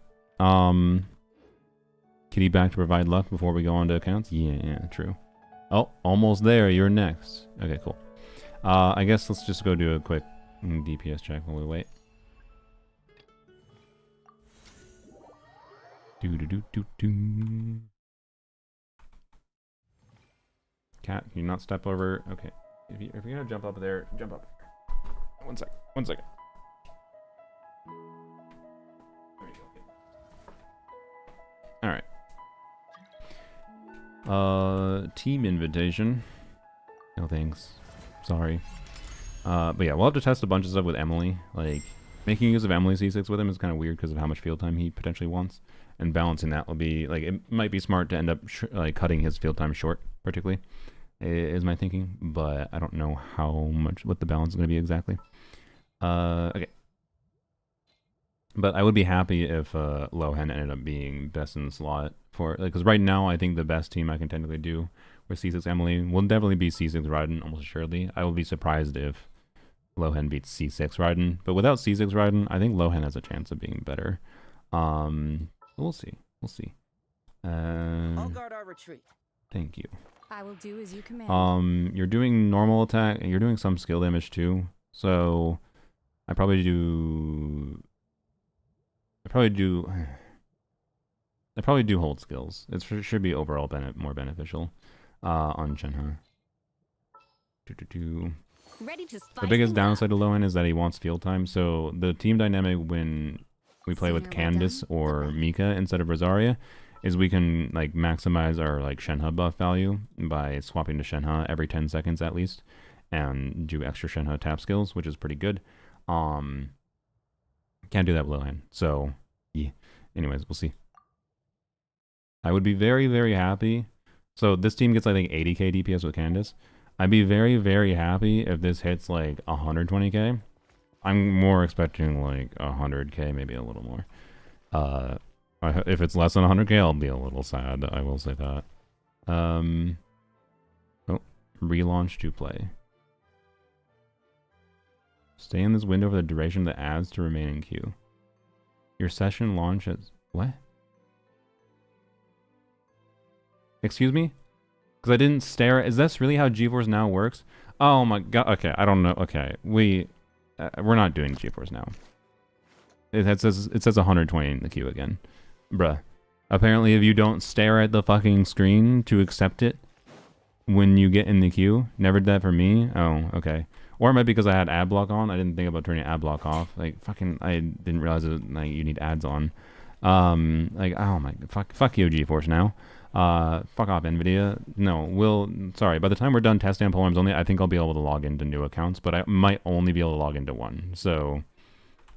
Kitty back to provide luck before we go on to accounts? Yeah, true. Oh, almost there. You're next. Okay, cool. I guess let's just go do a quick DPS check while we wait. Cat, can you not step over? Okay. If you're gonna jump up there, jump up. 1 sec. 1 second. There you go. Alright. Team invitation. No thanks. Sorry. But yeah, we'll have to test a bunch of stuff with Emily. Like, making use of Emily's C6 with him is kind of weird because of how much field time he potentially wants. And balancing that will be, like, it might be smart to end up, like, cutting his field time short, particularly, is my thinking. But I don't know what the balance is going to be exactly. Okay. But I would be happy if Lohen ended up being best in the slot for, because right now I think the best team I can technically do with C6 Emily will definitely be C6 Raiden, almost assuredly. I will be surprised if Lohen beats C6 Raiden, but without C6 Raiden, I think Lohen has a chance of being better. We'll see. We'll see. I'll guard our retreat. Thank you. I will do as you command. You're doing normal attack, and you're doing some skill damage too. So I probably do hold skills. It should be overall more beneficial on Shenhe. Ready to The biggest downside to Lohen is that he wants field time. So the team dynamic when we play with Candace or Mika instead of Rosaria is we can like maximize our like Shenhe buff value by swapping to Shenhe every 10 seconds at least and do extra Shenhe tap skills, which is pretty good. Can't do that with Lohen. So yeah. Anyways, we'll see. I would be very, very happy. So this team gets, I think, 80k DPS with Candace. I'd be very, very happy if this hits like 120k. I'm more expecting like 100k, maybe a little more. If it's less than 100k, I'll be a little sad. I will say that. Oh, relaunch to play. Stay in this window for the duration of the ads to remain in queue. Your session launches. What? Excuse me? Because I didn't stare. Is this really how GeForce Now works? Oh my god. Okay, I don't know. Okay, we're not doing GeForce Now. It says 120 in the queue again. Bruh. Apparently if you don't stare at the fucking screen to accept it when you get in the queue. Never did that for me. Oh, okay. Or it might be because I had ad block on. I didn't think about turning ad block off. Like fucking I didn't realize that like you need ads on. Like oh my fuck you GeForce Now. Fuck off Nvidia. No, sorry, by the time we're done testing on polearms only, I think I'll be able to log into new accounts, but I might only be able to log into one. So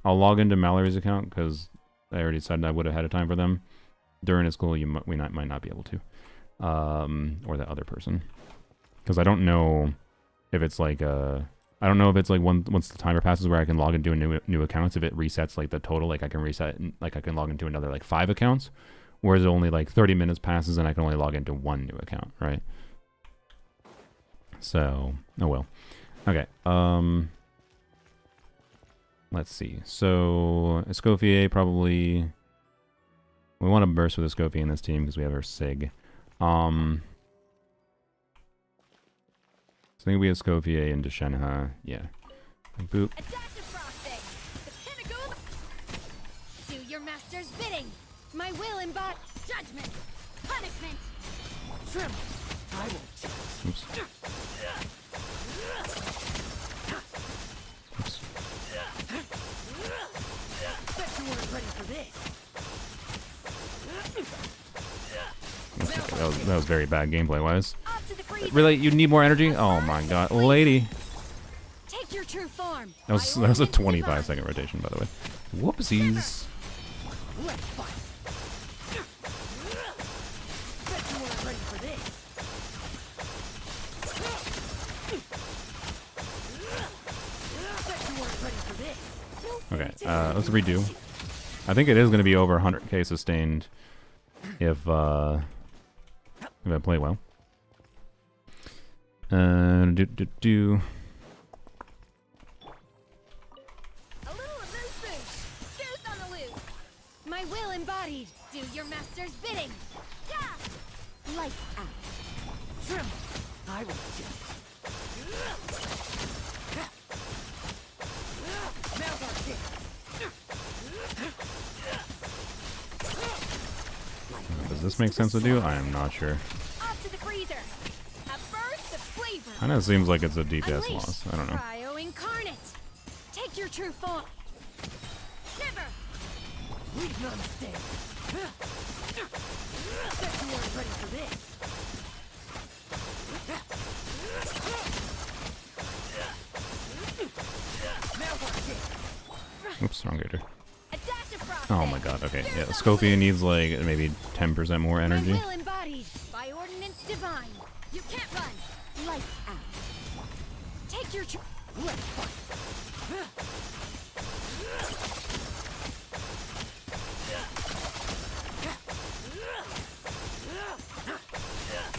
I'll log into Mallory's account because I already said I would ahead of time for them. During a school, we might not be able to, or the other person, because I don't know if it's like I don't know if it's like once the timer passes where I can log into a new accounts, if it resets like the total, like I can reset, like I can log into another like 5 accounts, whereas only like 30 minutes passes and I can only log into one new account, right? So, oh well. Okay, let's see. So, Escoffier probably... We want to burst with Escoffier in this team because we have our Sig. So I think we have Escoffier into Shenhe. Yeah. Boop. Do your master's bidding. My will embody judgment, punishment. Trim. I won't. Oops. Oops. Bet you weren't ready for this. That was very bad gameplay-wise. Really? You need more energy? Oh my god. Lady. Take your true form. That was a 25-second rotation, by the way. Whoopsies. Let's fight. Bet you weren't ready for this. Bet you weren't ready for this. Okay, let's redo. I think it is going to be over 100k sustained if I play well. A little of loose boosh. Goose on the loose. My will embodied. Do your master's bidding. Yeah. Lights out. Trim. I will just. Now's our chance. Does this make sense to do? I am not sure. Off to the freezer. A burst of flavor. Kinda seems like it's a DPS Unleash. loss. I don't know. Cryo incarnate. Take your true form. Shiver. Leave none stand. Bet you weren't ready for this. Now's our chance. Oops, wrong character. A dash of frost. Oh my god, okay. Yeah, Scopia needs like maybe 10% more energy. My will embodied by ordinance divine. You can't run. Lights out. Take your true. Let's fight.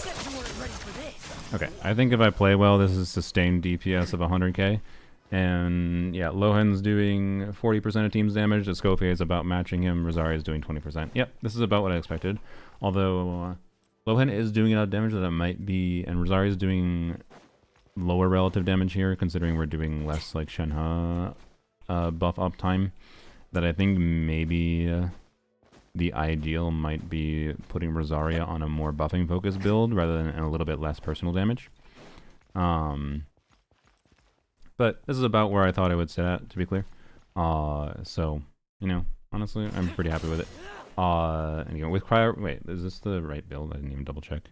Bet you weren't ready for this. Okay, I think if I play well, this is sustained DPS of 100k. And yeah, Lohen's doing 40% of team's damage. Escoffier is about matching him. Rosaria is doing 20%. Yep, this is about what I expected. Although Lohen is doing enough damage that it might be... And Rosaria is doing lower relative damage here, considering we're doing less like Shenhe buff uptime. That I think maybe the ideal might be putting Rosaria on a more buffing focused build rather than a little bit less personal damage. But this is about where I thought I would sit at, to be clear. So, you know, honestly, I'm pretty happy with it. And again, with Cryo... Wait, is this the right build? I didn't even double check.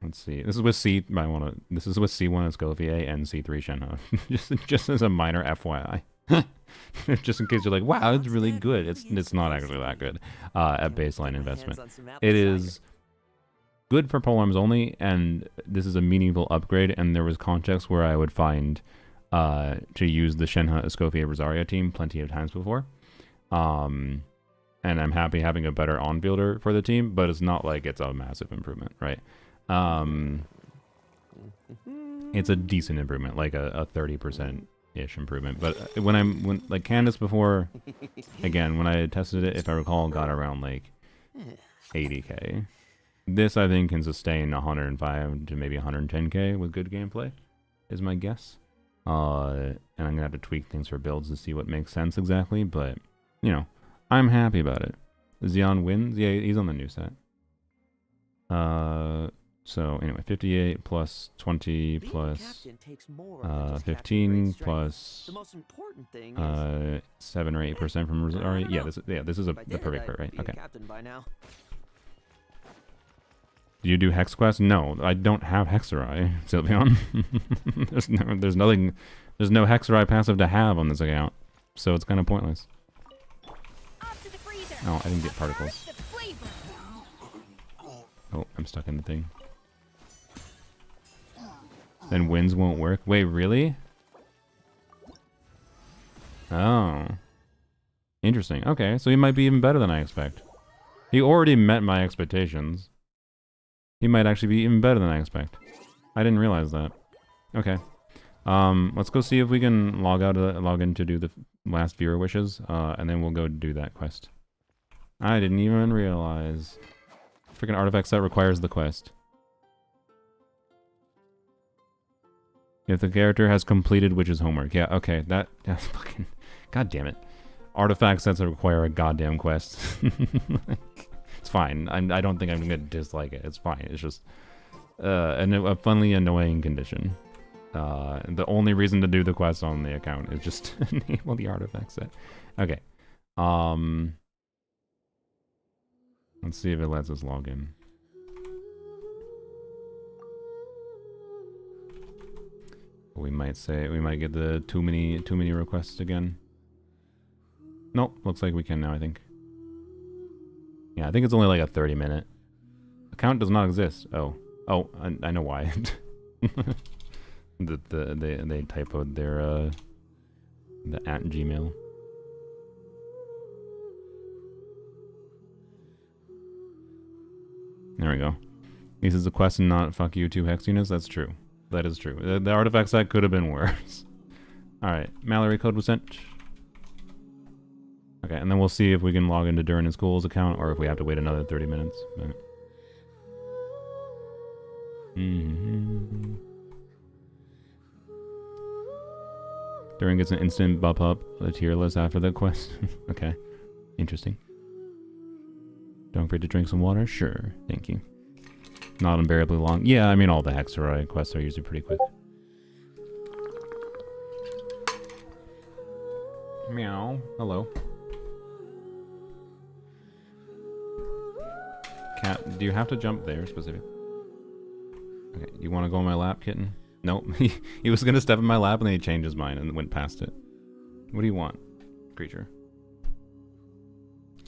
Let's see. This is with C... This is with C1 Escoffier and C3 Shenhe. just as a minor FYI. Just in case you're like, wow, it's really good. It's not actually that good at baseline investment. It is... good for polearms only, and this is a meaningful upgrade, and there was context where I would find to use the Shenhe Escoffier Rosaria team plenty of times before. And I'm happy having a better on-fielder for the team, but it's not like it's a massive improvement, right? It's a decent improvement, like a 30%-ish improvement. But when like Candace before, again, when I tested it, if I recall, got around like 80k. This, I think, can sustain 105 to maybe 110k with good gameplay, is my guess. And I'm gonna have to tweak things for builds to see what makes sense exactly, but, you know, I'm happy about it. Xeon wins? Yeah, he's on the new set. So anyway, 58 plus 20 plus 15 plus the most important thing 7 or 8% from Rosaria. Yeah, this is the perfect part, right? Okay. Captain by now. Do you do Hex Quest? No, I don't have Hexerai, Sylveon. there's no Hexerai passive to have on this account, so it's kind of pointless. Oh, I didn't get particles. Oh, I'm stuck in the thing. Then winds won't work. Wait, really? Oh. Interesting. Okay, so he might be even better than I expect. He already met my expectations. He might actually be even better than I expect. I didn't realize that. Okay. Let's go see if we can log in to do the last viewer wishes, and then we'll go do that quest. I didn't even realize. Freaking artifact set requires the quest. If the character has completed witch's homework. Yeah, okay, that's fucking... God damn it. Artifact sets require a goddamn quest. It's fine. I don't think I'm gonna dislike it. It's fine. It's just a funny, annoying condition. The only reason to do the quest on the account is just to enable the artifact set. Okay. Let's see if it lets us log in. We might get the too many requests again. Nope, looks like we can now, I think. Yeah, I think it's only like a 30-minute. Account does not exist. Oh, I know why. They typoed their the @Gmail. There we go. This is a quest and not fuck you 2 hex units. That's true. That is true. The artifact set could have been worse. Alright, Mallory code was sent. Okay, and then we'll see if we can log into Durin and School's account or if we have to wait another 30 minutes. But... Durin gets an instant bump up a tier list after the quest. Okay, interesting. Don't forget to drink some water? Sure, thank you. Not unbearably long. Yeah, I mean all the Hexerai quests are usually pretty quick. Meow. Hello. Cat, do you have to jump there specifically? Okay, you want to go on my lap, kitten? Nope. He was gonna step in my lap and then he changed his mind and went past it. What do you want, creature?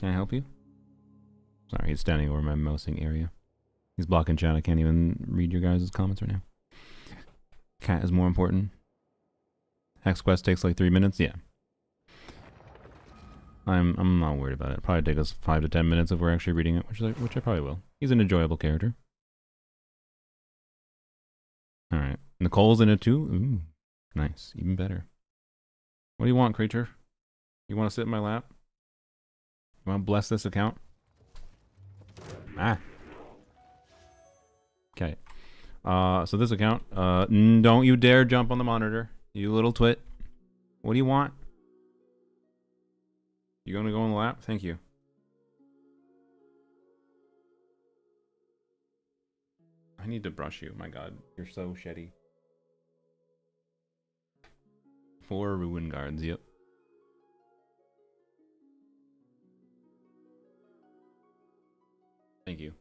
Can I help you? Sorry, he's standing over my mousing area. He's blocking chat. I can't even read your guys' comments right now. Cat is more important. Hex quest takes like 3 minutes. Yeah. I'm not worried about it. It'll probably take us 5 to 10 minutes if we're actually reading it, which I probably will. He's an enjoyable character. All right. Nicole's in it too. Ooh, nice. Even better. What do you want, creature? You want to sit in my lap? You want to bless this account? Ah. Okay. So this account, don't you dare jump on the monitor, you little twit. What do you want? You gonna go on the lap? Thank you. I need to brush you. My god, you're so shitty. 4 ruin guards, yep. Thank you.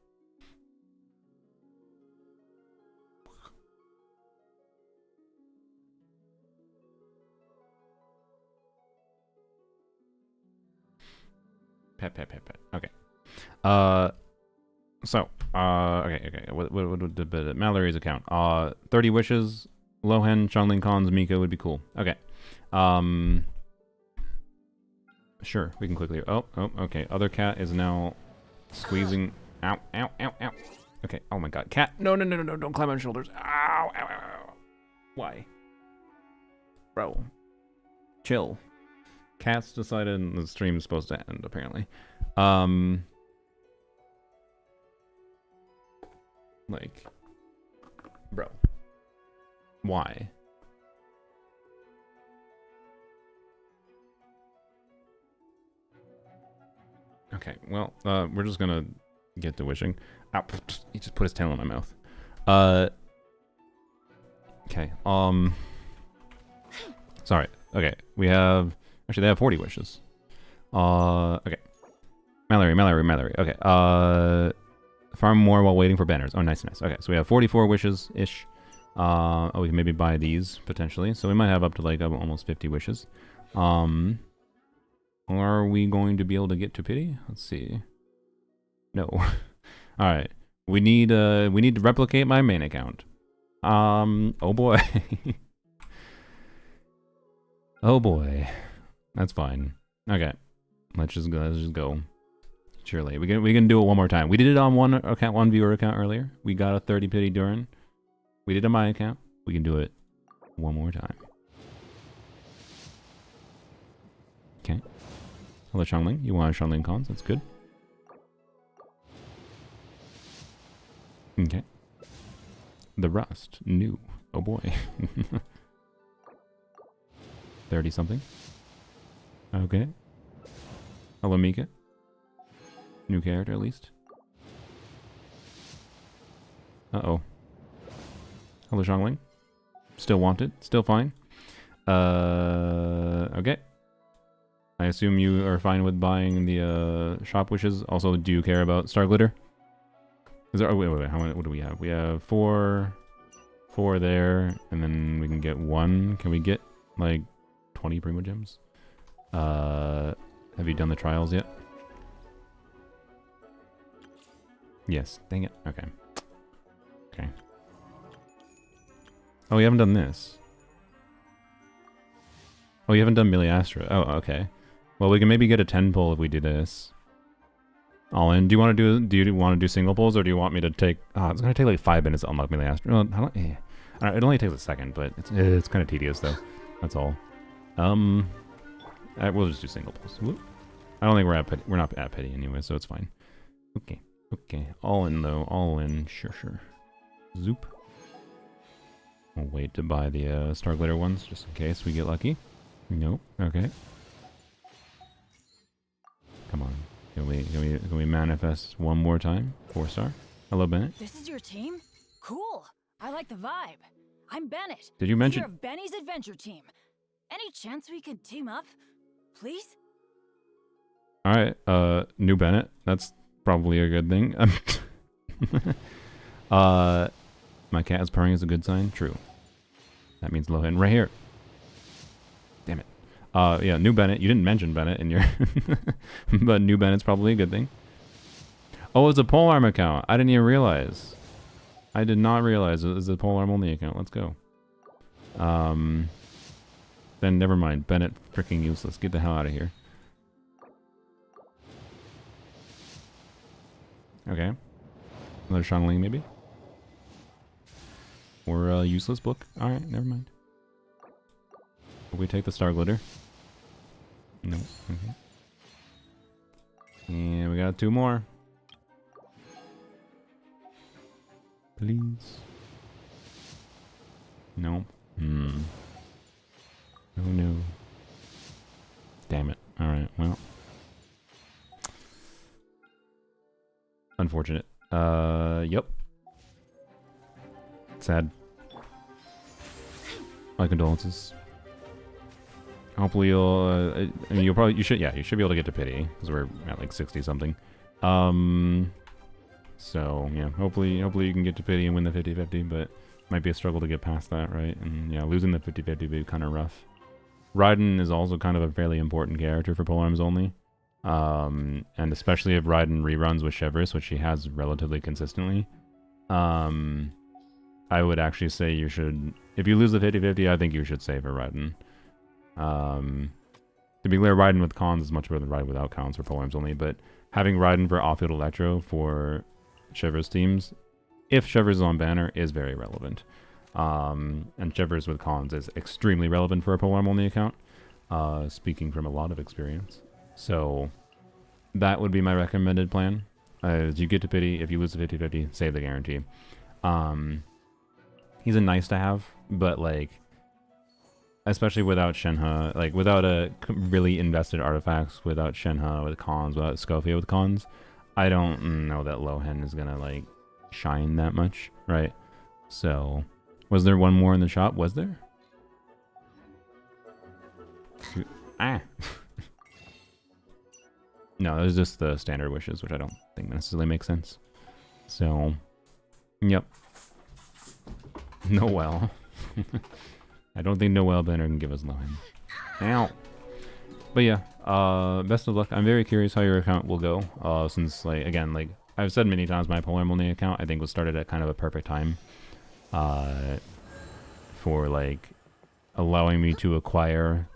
Pet. Okay. So, okay. What Mallory's account? 30 wishes. Lohen, Changling Khan's, Miko would be cool. Okay. Sure, we can quickly. Oh, okay. Other cat is now squeezing. Ow. Okay. Oh my god, cat. No. Don't climb on shoulders. Ow. Why? Bro. Chill. Cats decided the stream is supposed to end, apparently. Like, bro. Why? Okay, well, we're just gonna get to wishing. Ow, he just put his tail in my mouth. Okay, sorry. Okay, we have, actually they have 40 wishes. Okay. Mallory. Okay, farm more while waiting for banners. Oh, nice. Okay, so we have 44 wishes-ish. Oh, we can maybe buy these, potentially. So we might have up to, like, almost 50 wishes. Are we going to be able to get to pity? Let's see. No. Alright. We need to replicate my main account. Oh boy. Oh boy. That's fine. Okay. Let's just go. Surely. We can do it one more time. We did it on one viewer account earlier. We got a 30 pity Durin. We did it on my account. We can do it one more time. Okay. Hello, Xiangling. You want a Xiangling cons? That's good. Okay. The Rust. New. Oh boy. 30 something. Okay. Hello, Mika. New character, at least. Uh-oh. Hello, Xiangling. Still wanted. Still fine. Okay. I assume you are fine with buying the shop wishes. Also, do you care about Star Glitter? Is there? Oh, wait. How many? What do we have? We have four there, and then we can get one. Can we get like 20 Primo Gems? Have you done the trials yet? Yes. Dang it. Okay. Oh, you haven't done this. Oh, you haven't done Miliastra. Oh, okay. Well, we can maybe get a 10 pull if we do this. All in. Do you want to do single pulls, or do you want me to take? It's gonna take like 5 minutes to unlock Miliastra. No, it only takes a second, but it's kind of tedious though. That's all. We'll just do single pulls. Whoop. I don't think we're not at pity anyway, so it's fine. Okay. All in though. All in. Sure. Zoop. We'll wait to buy the Star Glitter ones just in case we get lucky. Nope. Okay. Come on. Can we manifest one more time? 4-star. Hello, Bennett. This is your team? Cool. I like the vibe. I'm Bennett. Did you mention leader of Benny's adventure team? Any chance we could team up, please? All right. New Bennett. That's probably a good thing. My cat is purring is a good sign. True. That means Lohen right here. Damn it. Yeah, new Bennett. You didn't mention Bennett in your... but new Bennett's probably a good thing. Oh, it's a polearm account. I didn't even realize. I did not realize it was a polearm only account. Let's go. Then never mind. Bennett freaking useless. Get the hell out of here. Okay. Another Xiangling maybe? Or a useless book? Alright, never mind. Will we take the Star Glitter? No. Okay. And we got 2 more. Please. No. Oh no. Damn it. Alright, well. Unfortunate. Yep. Sad. My condolences. Hopefully you'll, I mean, you should be able to get to pity, because we're at like 60 something. So, yeah, hopefully you can get to pity and win the 50-50, but might be a struggle to get past that, right? And yeah, losing the 50-50 would be kind of rough. Raiden is also kind of a fairly important character for polearms only. And especially if Raiden reruns with Chevreuse, which he has relatively consistently, I would actually say you should, if you lose the 50-50, I think you should save a Raiden. To be clear, Raiden with cons is much better than Raiden without cons for polearms only, but having Raiden for off-field Electro for Chevreuse teams, if Chevreuse is on banner, is very relevant. And Chevreuse with cons is extremely relevant for a polearm only account, speaking from a lot of experience. So that would be my recommended plan. As you get to pity, if you lose the 50-50, save the guarantee. He's a nice to have, but like, especially without Shenhe, like without a really invested artifacts, without Shenhe with cons, without Scofia with cons, I don't know that Lohen is gonna like shine that much, right? So, was there one more in the shop? Was there? Ah. No, it was just the standard wishes, which I don't think necessarily makes sense. So, yep. Noel. I don't think Noel banner can give us Lohen. Ow. But yeah, best of luck. I'm very curious how your account will go. Since, like, again, like I've said many times, my polearm only account I think was started at kind of a perfect time. For like allowing me to acquire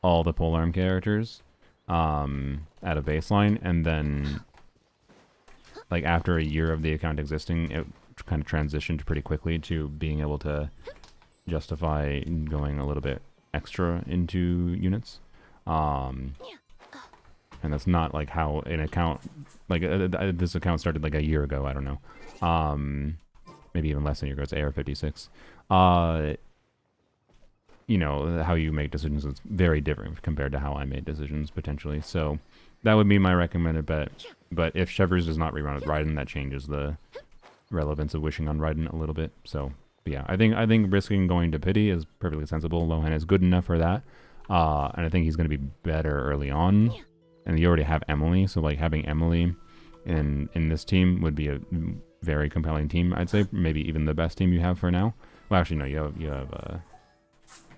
all the polearm characters at a baseline, and then like after a year of the account existing, it kind of transitioned pretty quickly to being able to justify going a little bit extra into units. And that's not like how an account, like this account started like a year ago, I don't know. Maybe even less than a year ago, it's AR56. You know, how you make decisions is very different compared to how I made decisions, potentially. So that would be my recommended bet. But if Chevreuse does not rerun with Raiden, that changes the relevance of wishing on Raiden a little bit. So, yeah, I think risking going to pity is perfectly sensible. Lohen is good enough for that. And I think he's going to be better early on. And you already have Emily, so like having Emily in this team would be a very compelling team, I'd say. Maybe even the best team you have for now. Well, actually, no, you have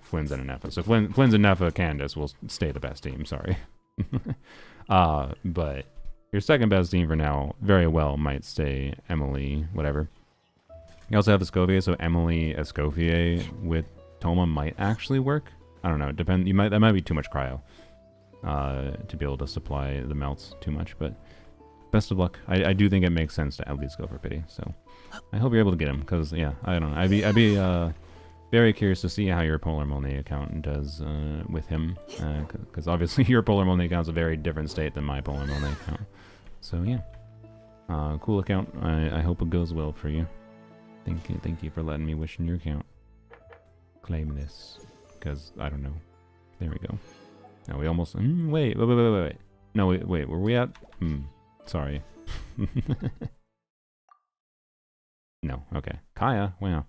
Flynn's and Anefa. So Flynn's, Anefa, Candace will stay the best team, sorry. But your second best team for now very well might stay Emily, whatever. You also have Escoffier, so Emily Escoffier with Toma might actually work. I don't know, it depends. That might be too much cryo to be able to supply the melts too much, but best of luck. I do think it makes sense to at least go for pity, so I hope you're able to get him, because yeah, I don't know. I'd be very curious to see how your Polar Molny account does with him, because obviously your Polar Molny account is a very different state than my Polar Molny account. So yeah, cool account. I hope it goes well for you. Thank you for letting me wish in your account. Claim this, because I don't know. There we go. Now we almost. Wait. No, wait. Where we at? Sorry. No. Okay. Kaya. Wow.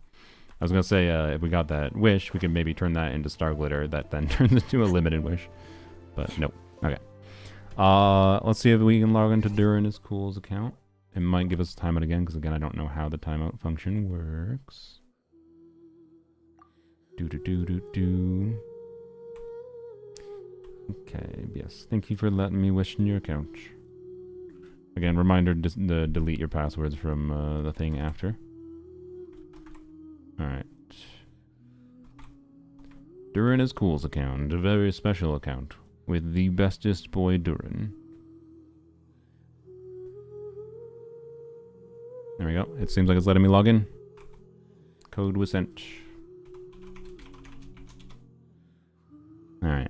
I was gonna say if we got that wish, we could maybe turn that into Star Glitter. That then turns into a limited wish. But nope. Okay. Let's see if we can log into Durin' Cool's account. It might give us a timeout again, because again, I don't know how the timeout function works. Do. Okay, yes. Thank you for letting me wish in your account. Again, reminder to delete your passwords from the thing after. Alright. Durin' Cool's account, a very special account, with the bestest boy Durin. There we go. It seems like it's letting me log in. Code was sent. Alright.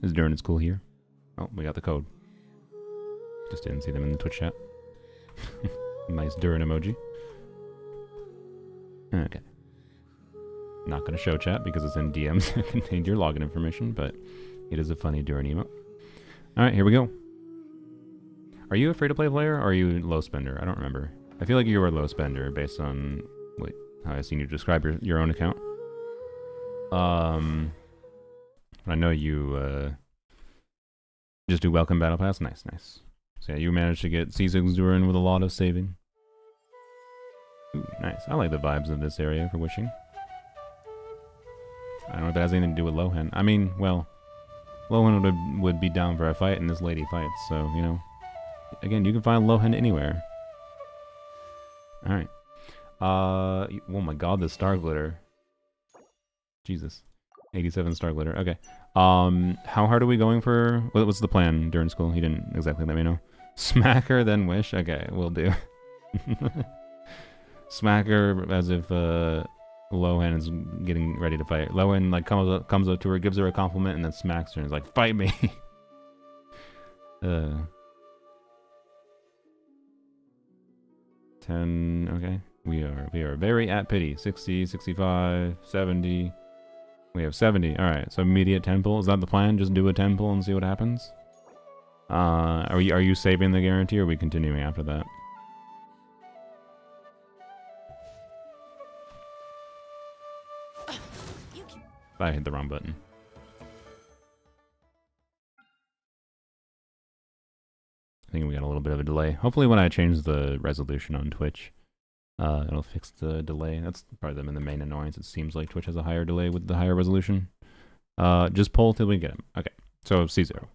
Is Durin' Cool here? Oh, we got the code. Just didn't see them in the Twitch chat. Nice Durin emoji. Okay. Not gonna show chat because it's in DMs that contained your login information, but it is a funny Durin emote. Alright, here we go. Are you a free-to-play player, or are you low spender? I don't remember. I feel like you were a low spender based on how I've seen you describe your own account. I know you just do welcome battle pass. Nice. So yeah, you managed to get C6 Durin with a lot of saving. Ooh, nice. I like the vibes of this area for wishing. I don't know if that has anything to do with Lohen. I mean, well, Lohen would be down for a fight, and this lady fights, so, you know. Again, you can find Lohen anywhere. Alright. Oh my god, the star glitter. Jesus. 87 star glitter. Okay. How hard are we going for... What's the plan during school? He didn't exactly let me know. Smack her, then wish? Okay, will do. Smack her as if, Lohen is getting ready to fight. Lohen, like, comes up to her, gives her a compliment, and then smacks her and is like, fight me! 10, okay. We are very at pity. 60, 65, 70. We have 70. Alright, so immediate 10 pull. Is that the plan? Just do a 10 pull and see what happens? Are you saving the guarantee, or are we continuing after that? I hit the wrong button. I think we got a little bit of a delay. Hopefully when I change the resolution on Twitch, it'll fix the delay. That's probably the main annoyance. It seems like Twitch has a higher delay with the higher resolution. Just pull till we get him. Okay, so C0.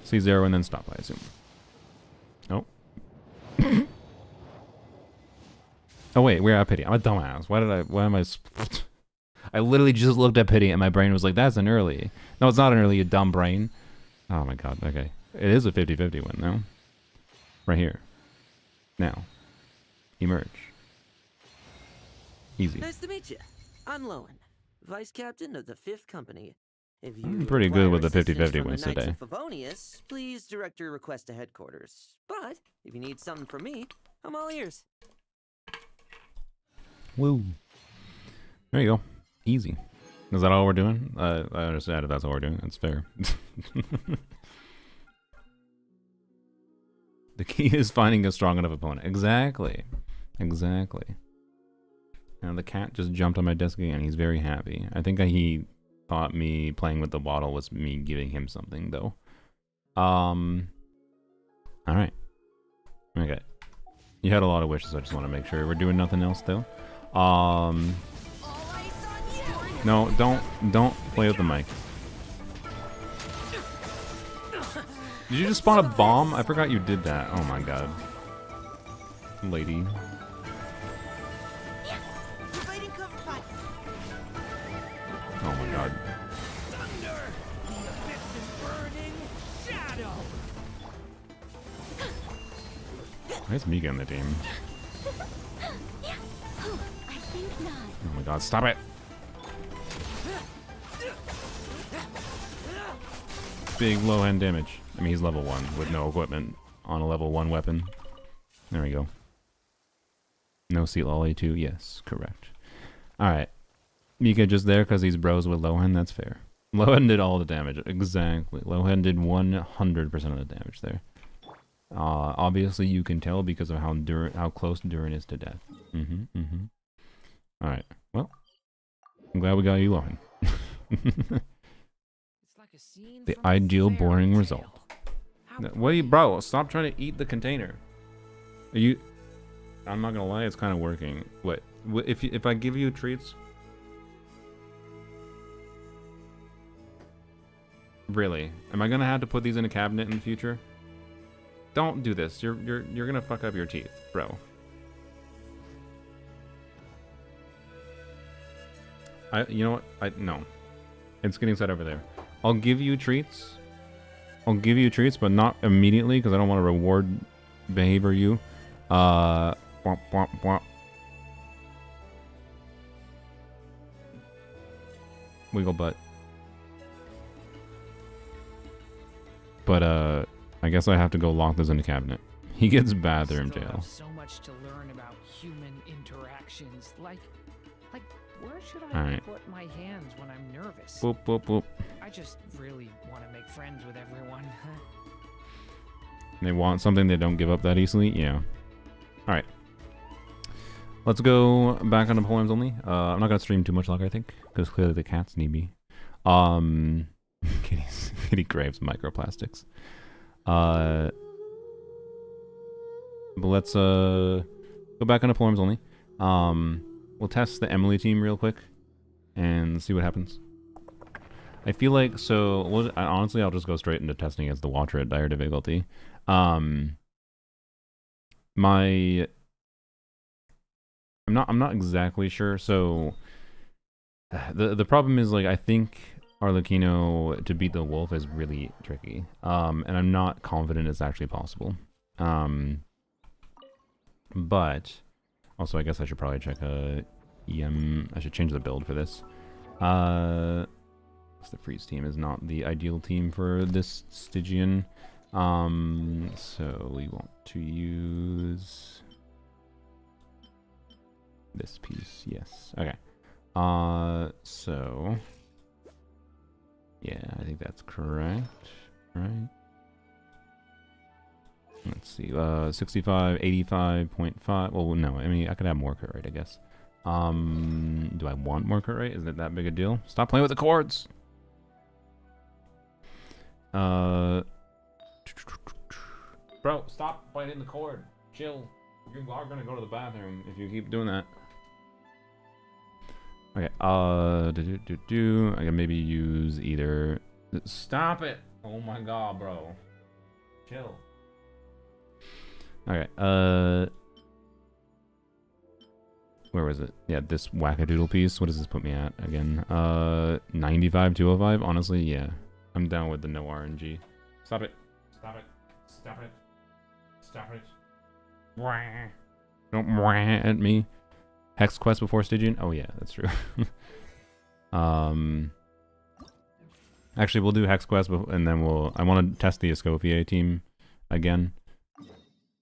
C0 and then stop, I assume. Oh. Oh wait, we're at pity. I'm a dumbass. Why am I... I literally just looked at pity and my brain was like, that's an early. No, it's not an early, you dumb brain. Oh my god, okay. It is a 50-50 win now. Right here. Now. Emerge. Easy. Nice to meet you. I'm Lohen, Vice Captain of the 5th Company. If you I'm pretty good with the require 50-50 assistance wins from the today. Knights of Favonius, please direct your request to headquarters. But if you need something from me, I'm all ears. Woo. There you go. Easy. Is that all we're doing? I understand if that's all we're doing. That's fair. The key is finding a strong enough opponent. Exactly. Exactly. And the cat just jumped on my desk again. He's very happy. I think he thought me playing with the bottle was me giving him something, though. Alright. Okay. You had a lot of wishes, I just want to make sure. We're doing nothing else, though. No, don't play with the mic. Did you just spawn a bomb? I forgot you did that. Oh my god. Lady. Oh my god. Why is Mika in the team? Oh my god, stop it! Big low end damage. I mean, he's level 1 with no equipment on a level 1 weapon. There we go. No seat lolly too? Yes, correct. Alright. Mika just there because he's bros with Lohen, that's fair. Lohen did all the damage. Exactly. Lohen did 100% of the damage there. Obviously you can tell because of how close Durin is to death. Alright. Well, I'm glad we got you, Lohen. The ideal boring result. What are you, bro? Stop trying to eat the container. Are you? I'm not gonna lie, it's kind of working. What? If I give you treats? Really? Am I gonna have to put these in a cabinet in the future? Don't do this. You're gonna fuck up your teeth, bro. You know what? No. It's getting set over there. I'll give you treats. I'll give you treats, but not immediately because I don't want to reward behavior you. Womp, womp, womp. Wiggle butt. But I guess I have to go lock this in the cabinet. He gets bathroom jail. So much to learn about human interactions. Like where should All I right. put my hands when I'm nervous? Boop, boop, boop. I just really want to make friends with everyone. They want something they don't give up that easily? Yeah. Alright. Let's go back onto poems only. I'm not going to stream too much longer, I think, because clearly the cats need me. Kitty craves microplastics. But let's go back onto poems only. We'll test the Emily team real quick. and see what happens. I feel like, so, honestly, I'll just go straight into testing as the Watcher at dire difficulty. I'm not exactly sure, so, the problem is, like, I think Arlecchino to beat the wolf is really tricky, and I'm not confident it's actually possible. But, also, I guess I should probably check EM, I should change the build for this. The freeze team is not the ideal team for this Stygian. So we want to use this piece. Yes. Okay. So yeah, I think that's correct, right? Let's see. 65, 85.5. Well, no. I mean, I could have more crit rate, I guess. Do I want more crit rate? Is it that big a deal? Stop playing with the chords. Bro, stop biting the cord. Chill. You are gonna go to the bathroom if you keep doing that. Okay, I can maybe use either... Stop it! Oh my god, bro. Chill. Okay, where was it? Yeah, this wackadoodle piece. What does this put me at again? 95, 205? Honestly, yeah. I'm down with the no RNG. Stop it. Stop it. Stop it. Stop it. Wah. Don't wah at me. Hex quest before Stygian? Oh yeah, that's true. Actually, we'll do Hex quest and then I want to test the Escoffier team again.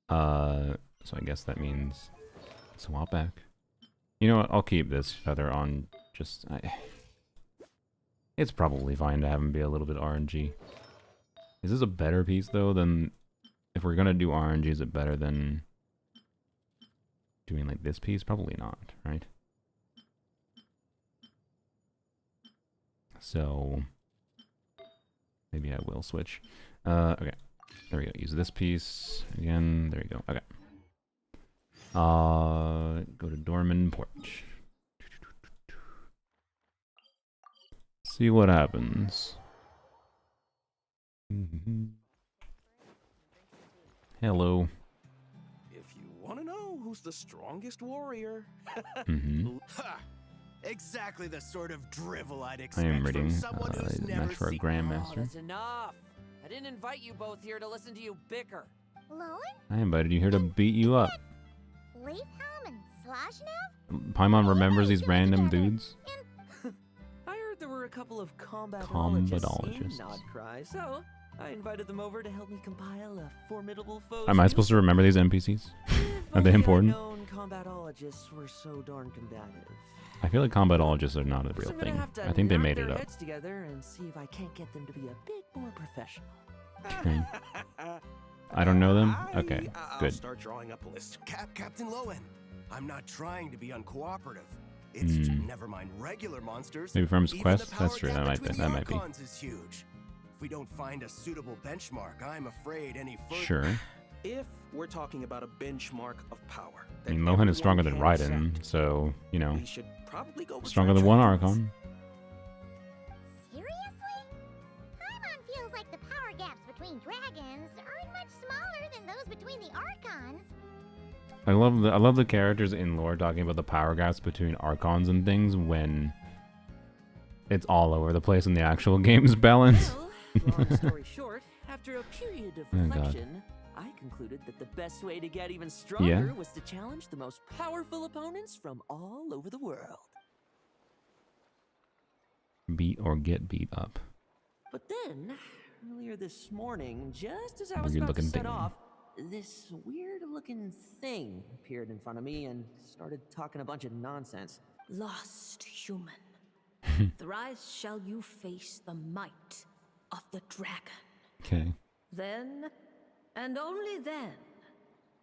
So I guess that means swap back. You know what? I'll keep this feather on. Just it's probably fine to have him be a little bit RNG. Is this a better piece though than if we're gonna do RNG? Is it better than doing like this piece? Probably not, right? So maybe I will switch. Okay, there we go. Use this piece again. There you go. Okay. Go to Dorman Porch. See what happens. Hello. If you want to know who's the strongest warrior. Ha! Exactly the sort of drivel I'd I expect am reading from someone who's never match for a seen... Oh, Grandmaster. that's enough. I didn't invite you both here to listen to you bicker. Lohen? I invited you here to beat you up. Leafhelm and Slashnev? Paimon remembers these random dudes. I heard there were a couple of combatologists in Combatologists. Nodcry, so I invited them over to help me compile a formidable foe. Am I supposed to remember these NPCs? Are they important? Known combatologists were so darn combative. I feel like combatologists are not a real I'm gonna thing. have to I think they knock made their it up. heads together and see if I can't get them to be a bit more professional. Okay. I don't know them? Okay, I'll good. start drawing up a list. Captain Lohen, I'm not trying to be uncooperative. It's never mind regular monsters. Maybe from his Even quest? the power That's true, gap that might be. between That the might be. Archons is huge. If we don't find a suitable benchmark, I'm afraid any further... Sure. If we're talking about a benchmark of power, I mean, Lohen is stronger than Raiden, so, you know, we should probably go with stronger than one Archon. Seriously? Paimon feels like the power gaps between dragons aren't much smaller than those between the Archons. I love the characters in lore talking about the power gaps between Archons and things when it's all over the place in the actual game's balance. Well, long story short, after a period of Oh, God. reflection, I concluded that the best way to get even stronger was to challenge the most powerful opponents from all over the world. Beat or get beat up. But then, earlier this morning, just as I was Weird about to looking set thing. off, this weird-looking thing appeared in front of me and started talking a bunch of nonsense. Lost human. Thrice shall you face the might of the dragon. Okay. Then, and only then,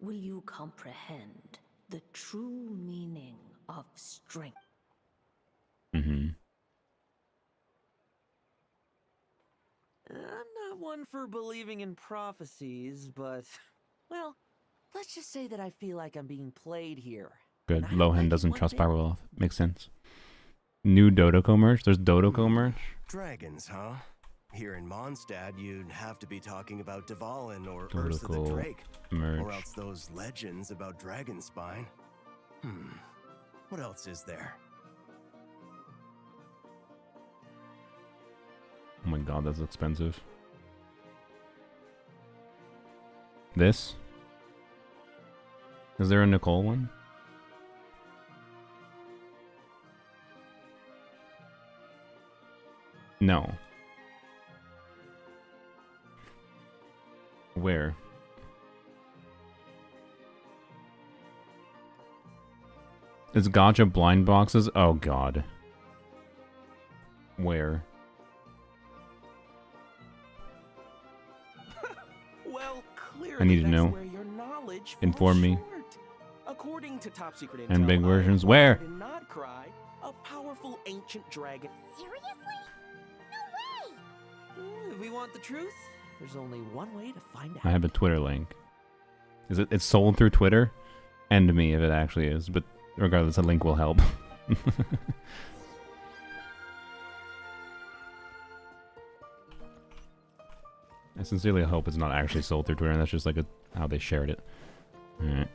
will you comprehend the true meaning of strength. Mm-hmm. I'm not one for believing in prophecies, but, well, let's just say that I feel like I'm being played here. Good. And I don't like Lohen it doesn't one trust bit. Powerwolf. Makes sense. New Dodoko merch? There's Dodoko merch? Dragons, huh? Here in Mondstadt, you'd have to be talking about Dvalin or Ursa the Dodoko Drake. merch. Or else those legends about Dragonspine. What else is there? Oh my god, that's expensive. This? Is there a Nicole one? No. Where? It's gacha blind boxes? Oh god. Where? Well, clearly I need to that's know. where your knowledge Inform falls me. short. According to top secret And intel, big I versions. have Where? found in Nodcry, a powerful ancient dragon. Seriously? No way! If we want the truth, there's only one way to find out. I have a Twitter link. Is it? It's sold through Twitter? And me if it actually is, but regardless, a link will help. I sincerely hope it's not actually sold through Twitter, and that's just like how they shared it. Alright.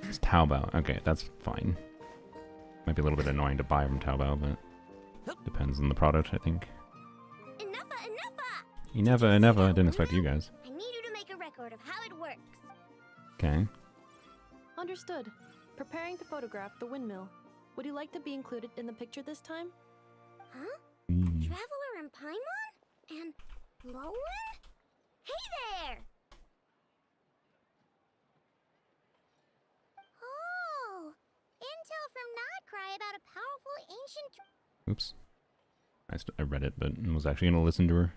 It's Taobao. Okay, that's fine. Might be a little bit annoying to buy from Taobao, but depends on the product, I think. Enough. I didn't expect you guys. I need you to make a record of how it works. Okay. Understood. Preparing to photograph the windmill. Would you like to be included in the picture this time? Huh? Mm. Traveler and Paimon? And Lohen? Hey there! Oh! Intel from Nodcry about a powerful ancient... Oops. I read it, but was actually going to listen to her.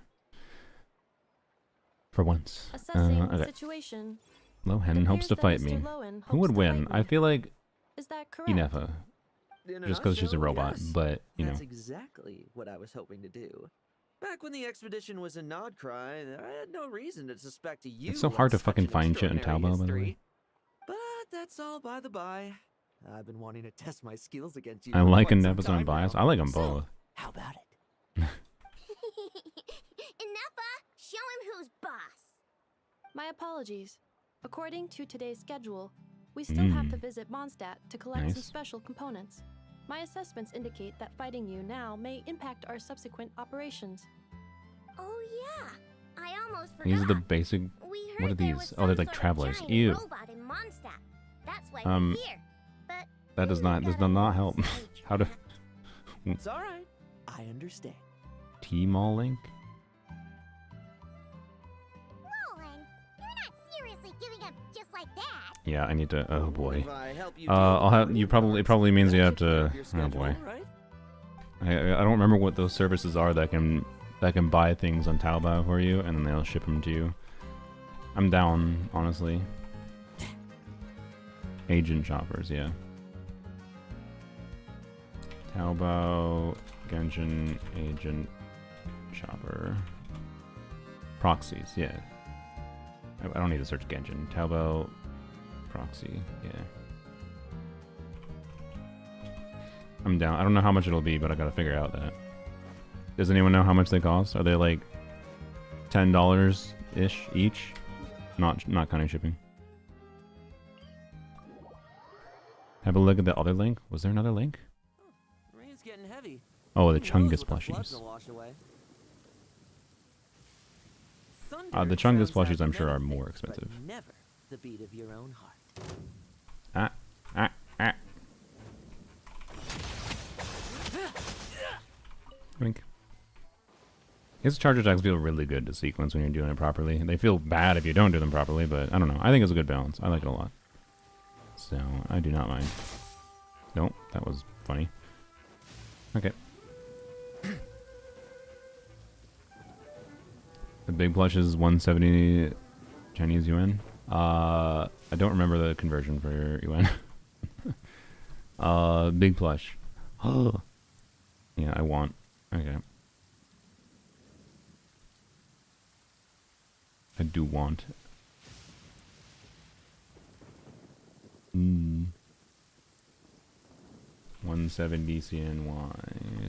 For once. Assessing Okay. situation. Lohen hopes to fight me. Who would win? I feel like Is that correct? Inefa. In a Just because she's a nutshell, robot, yes. but, you know. That's exactly what I was hoping to do. Back when the expedition was in Nodcry, I had no reason to suspect you. It's so hard to of such fucking an find shit in extraordinary Taobao, by the way. history. But that's all by the by. I've been wanting to test my skills against you. I for like quite an some episode time of bias. now. I like them So, both. how about it? Ineppa, show him who's boss. My apologies. According to today's schedule, we still have to visit Mondstadt to collect some Nice. special components. My assessments indicate that fighting you now may impact our subsequent operations. Oh yeah, I almost forgot. These are the basic. We heard What are there these? was Oh, they're some like sort of travelers. giant Ew. robot in Mondstadt. That's why Um, we're here. But That does not help. How to It's all right. I understand. T-Mall link? Lohen, you're not seriously giving up just like that. Yeah, I need to. Oh boy. If I help you I'll deal have with you probably. It probably means you have to. your Oh schedule, boy. right? I don't remember what those services are that can buy things on Taobao for you and then they'll ship them to you. I'm down, honestly. Agent shoppers, yeah. Taobao, Genshin, agent shopper. Proxies, yeah. I don't need to search Genshin. Taobao, proxy, yeah. I'm down. I don't know how much it'll be, but I gotta figure out that. Does anyone know how much they cost? Are they like $10-ish each? Not counting shipping. Have a look at the other link. Was there another link? Rain's getting heavy. Oh, the Who knows Chungus what the floods plushies. will wash away. The Thunder Chungus sounds plushies, like I'm sure, are anything, more but expensive. never the beat of your own heart. Ah. Wink. His charge attacks feel really good to sequence when you're doing it properly. They feel bad if you don't do them properly, but I don't know. I think it's a good balance. I like it a lot. So, I do not mind. Nope, that was funny. Okay. The big plush is 170 Chinese yuan. I don't remember the conversion for yuan. Big plush. Oh. Yeah, I want. Okay. I do want. 170 CNY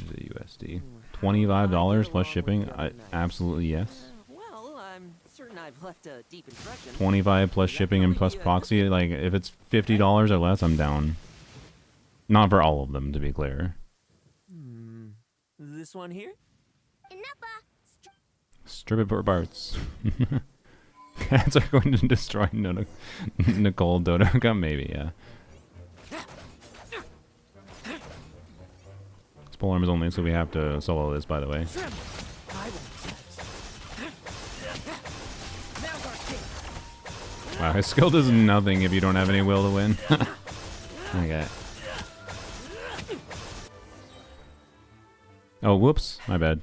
the USD. $25 plus shipping? Absolutely yes. Well, I'm certain I've left a deep impression. 25 plus shipping and plus proxy. Like, if it's $50 or less, I'm down. Not for all of them, to be clear. This one here? Strip it for parts. Cats are going to destroy Nicole Dodoka? Maybe, yeah. It's pole arms only, so we have to solo this, by the way. Wow, his skill does nothing if you don't have any will to win. Okay. Oh, whoops. My bad.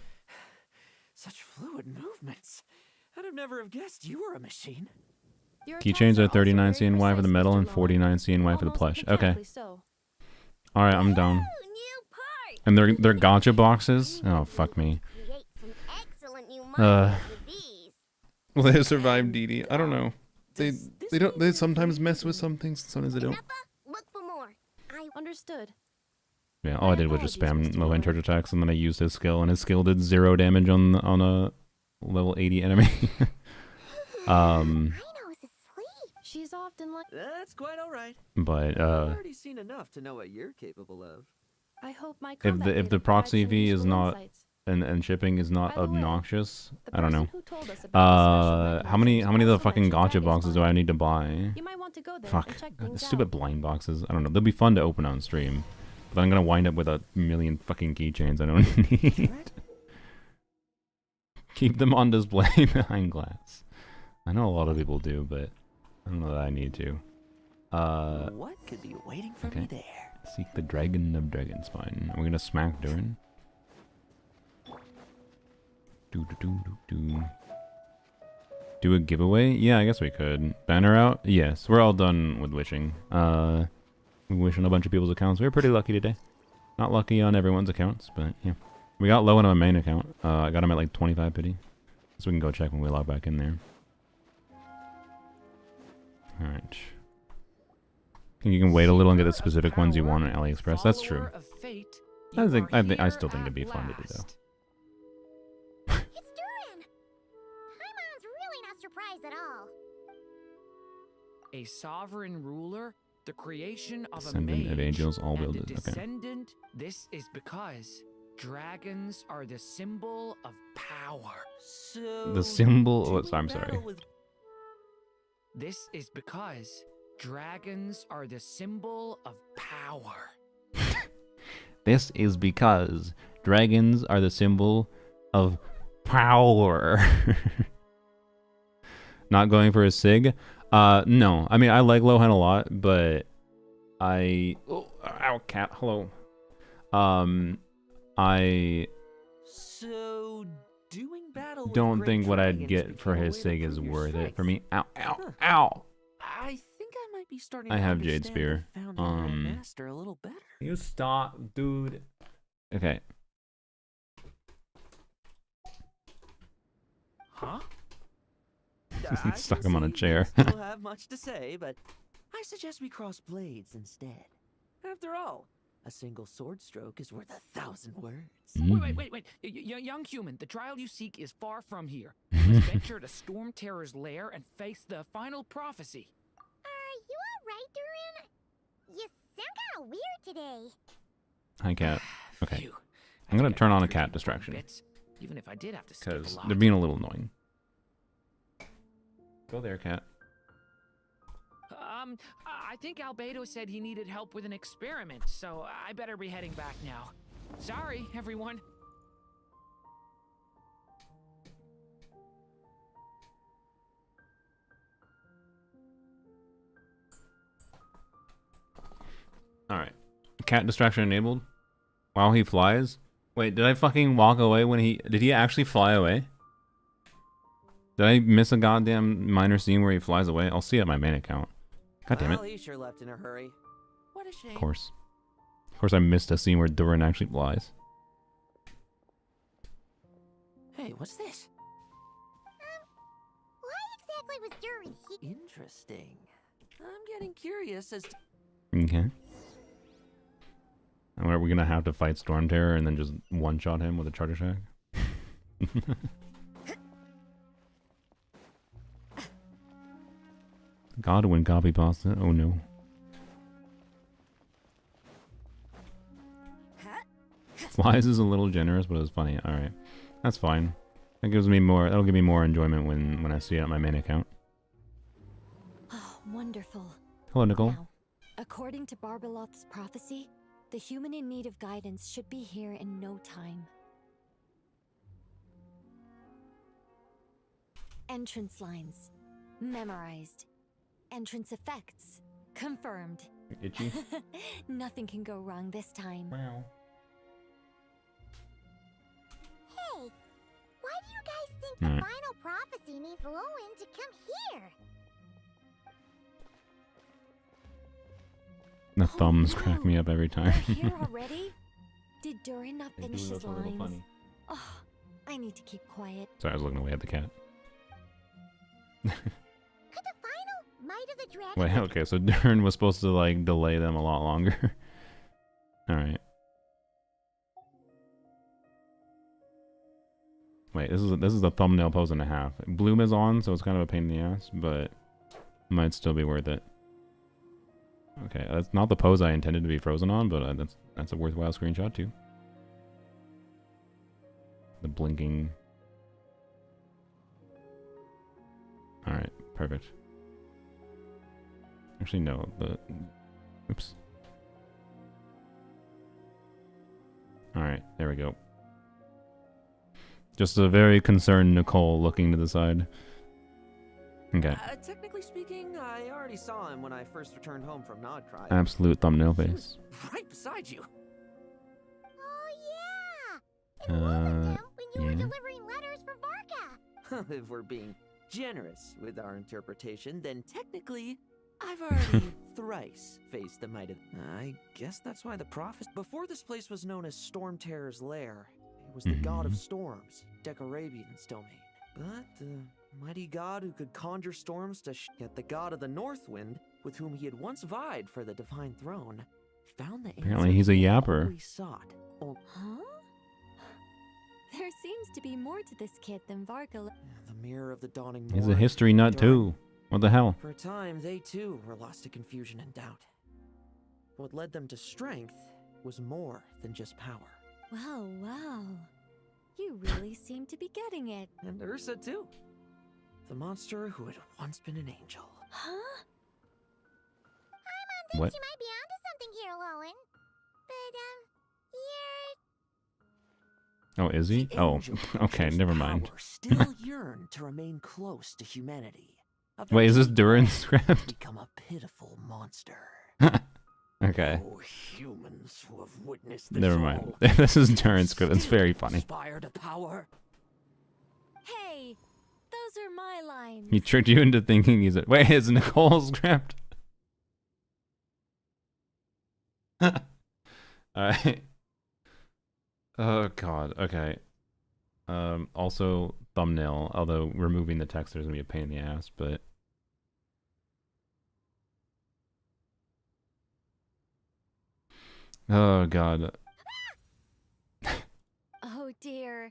Such fluid movements. I'd have never have guessed you were a machine. Keychains are 39 CNY for the metal and 49 CNY for the plush. Okay. Alright, I'm down. And they're gacha boxes? Oh, fuck me. Will they survive DD? I don't know. They sometimes mess with some things, sometimes they don't. Look for more. I understood. Yeah, all I did was just spam Lohen charge attacks, and then I used his skill, and his skill did 0 damage on a level 80 enemy. She's often like. That's quite all right. But I've already seen enough to know what you're capable of. I hope my if the proxy fee is not and shipping is not obnoxious, I don't know. How many of the fucking gacha boxes do I need to buy? Fuck, stupid blind boxes. I don't know. They'll be fun to open on stream. But I'm gonna wind up with a million fucking keychains I don't need. Keep them on display behind glass. I know a lot of people do, but I don't know that I need to. What could be waiting for me there? Seek the Dragon of Dragonspine. Are we gonna smack Durin? Do a giveaway? Yeah, I guess we could. Banner out? Yes, we're all done with wishing. We wish on a bunch of people's accounts. We were pretty lucky today. Not lucky on everyone's accounts, but yeah. We got low on my main account. I got him at like 25 pity. So we can go check when we log back in there. Alright. Think you can wait a little and get the specific ones you want on AliExpress. That's true. I still think it'd be fun to do though. It's Durin! Paimon's really not surprised at all. A sovereign ruler, the creation of Descendant a mage, of angels, all and a wielded. Okay. descendant. This is because dragons are the symbol of power. So The symbol. Oh, I'm sorry. This is because dragons are the symbol of power. This is because dragons are the symbol of power. Not going for a sig? No. I mean, I like Lohen a lot, but oh, ow, cat. Hello. I So doing battle with don't great think what I'd dragons get for became a his way to sig is prove your worth it strength. for me. Ow, ow, Huh. ow. I think I might be starting I to have Jade understand Spear. the founding Grand Master a little better. You stop, dude. Okay. Huh? Stuck him on a chair. Still have much to say, but I suggest we cross blades instead. After all, a single sword stroke is worth 1,000 words. Wait. Young human, the trial you seek is far from here. You must venture to Storm Terror's lair and face the final prophecy. Are you alright, Durin? You sound kinda weird today. Hi, cat. Okay. Phew. I'm gonna I turn on a think cat I could distraction. bits, even if I did have to skip Because a lot. they're being a little annoying. Go there, cat. I think Albedo said he needed help with an experiment, so I better be heading back now. Sorry, everyone. Alright. Cat distraction enabled. While he flies? Wait, did I fucking walk away when he... Did he actually fly away? Did I miss a goddamn minor scene where he flies away? I'll see it on my main account. God damn it. Well, he sure left in a hurry. What a shame. Of course. Of course I missed a scene where Durin actually flies. Hey, what's this? Why exactly was Durin here? Interesting. I'm getting curious as to... Okay. Are we gonna have to fight Storm Terror and then just one-shot him with a Charter Shack? Godwin copy pasta. Oh no. Flies is a little generous, but it was funny. All right, that's fine. That gives me more. That'll give me more enjoyment when I see it on my main account. Oh, wonderful. Hello, Nicole. Now, according to Barbeloth's prophecy, the human in need of guidance should be here in no time. Entrance lines. Memorized. Entrance effects. Confirmed. Itchy. Nothing can go wrong this time. Wow. Hey, why do you guys think the final prophecy needs Lohen to come here? The thumbs crack me up every time. Here already? Did Durin not finish his lines? Oh, I need to keep quiet. Sorry, I was looking away at the cat. Could the final might of the dragon? Wait, okay, so Durin was supposed to like delay them a lot longer. All right. Wait, this is a thumbnail pose and a half. Bloom is on, so it's kind of a pain in the ass, but might still be worth it. Okay, that's not the pose I intended to be frozen on, but that's a worthwhile screenshot too. The blinking. All right, perfect. Actually, no. Oops. All right, there we go. Just a very concerned Nicole looking to the side. Okay. Technically speaking, I already saw him when I first returned home from Nodcry. Absolute thumbnail face. Right beside you. Oh yeah. It wasn't him when you were delivering letters for Varka. If we're being generous with our interpretation, then technically, I've already thrice faced the might of. I guess that's why the prophet. Before this place was known as Storm Terror's lair, it was the god of storms, Decarabian's domain. But the mighty god who could conjure storms to yet the god of the North Wind, with whom he had once vied for the divine throne, found the Apparently he's a yapper. he sought. Huh? There seems to be more to this kid than Varka. The mirror of the dawning morn. He's a history nut too. What the hell? For a time, they too were lost to confusion and doubt. What led them to strength was more than just power. Wow, wow. You really seem to be getting it. And Ursa too. The monster who had once been an angel. Huh? What? You might be onto something here, Lohen. But Oh, is he? Oh, okay, never mind. Power still yearn to remain close to humanity. Wait, is this Eventually, Durin's script? become a pitiful monster. Okay. Oh, humans who have witnessed this Never mind. all, This is Durin's script. It's very funny. aspire to power. Hey, those are my lines. He tricked you into thinking he's a. Wait, it's Nicole's script. Alright. Oh god, okay. Also thumbnail, although removing the text there's gonna be a pain in the ass, but oh god. Oh dear.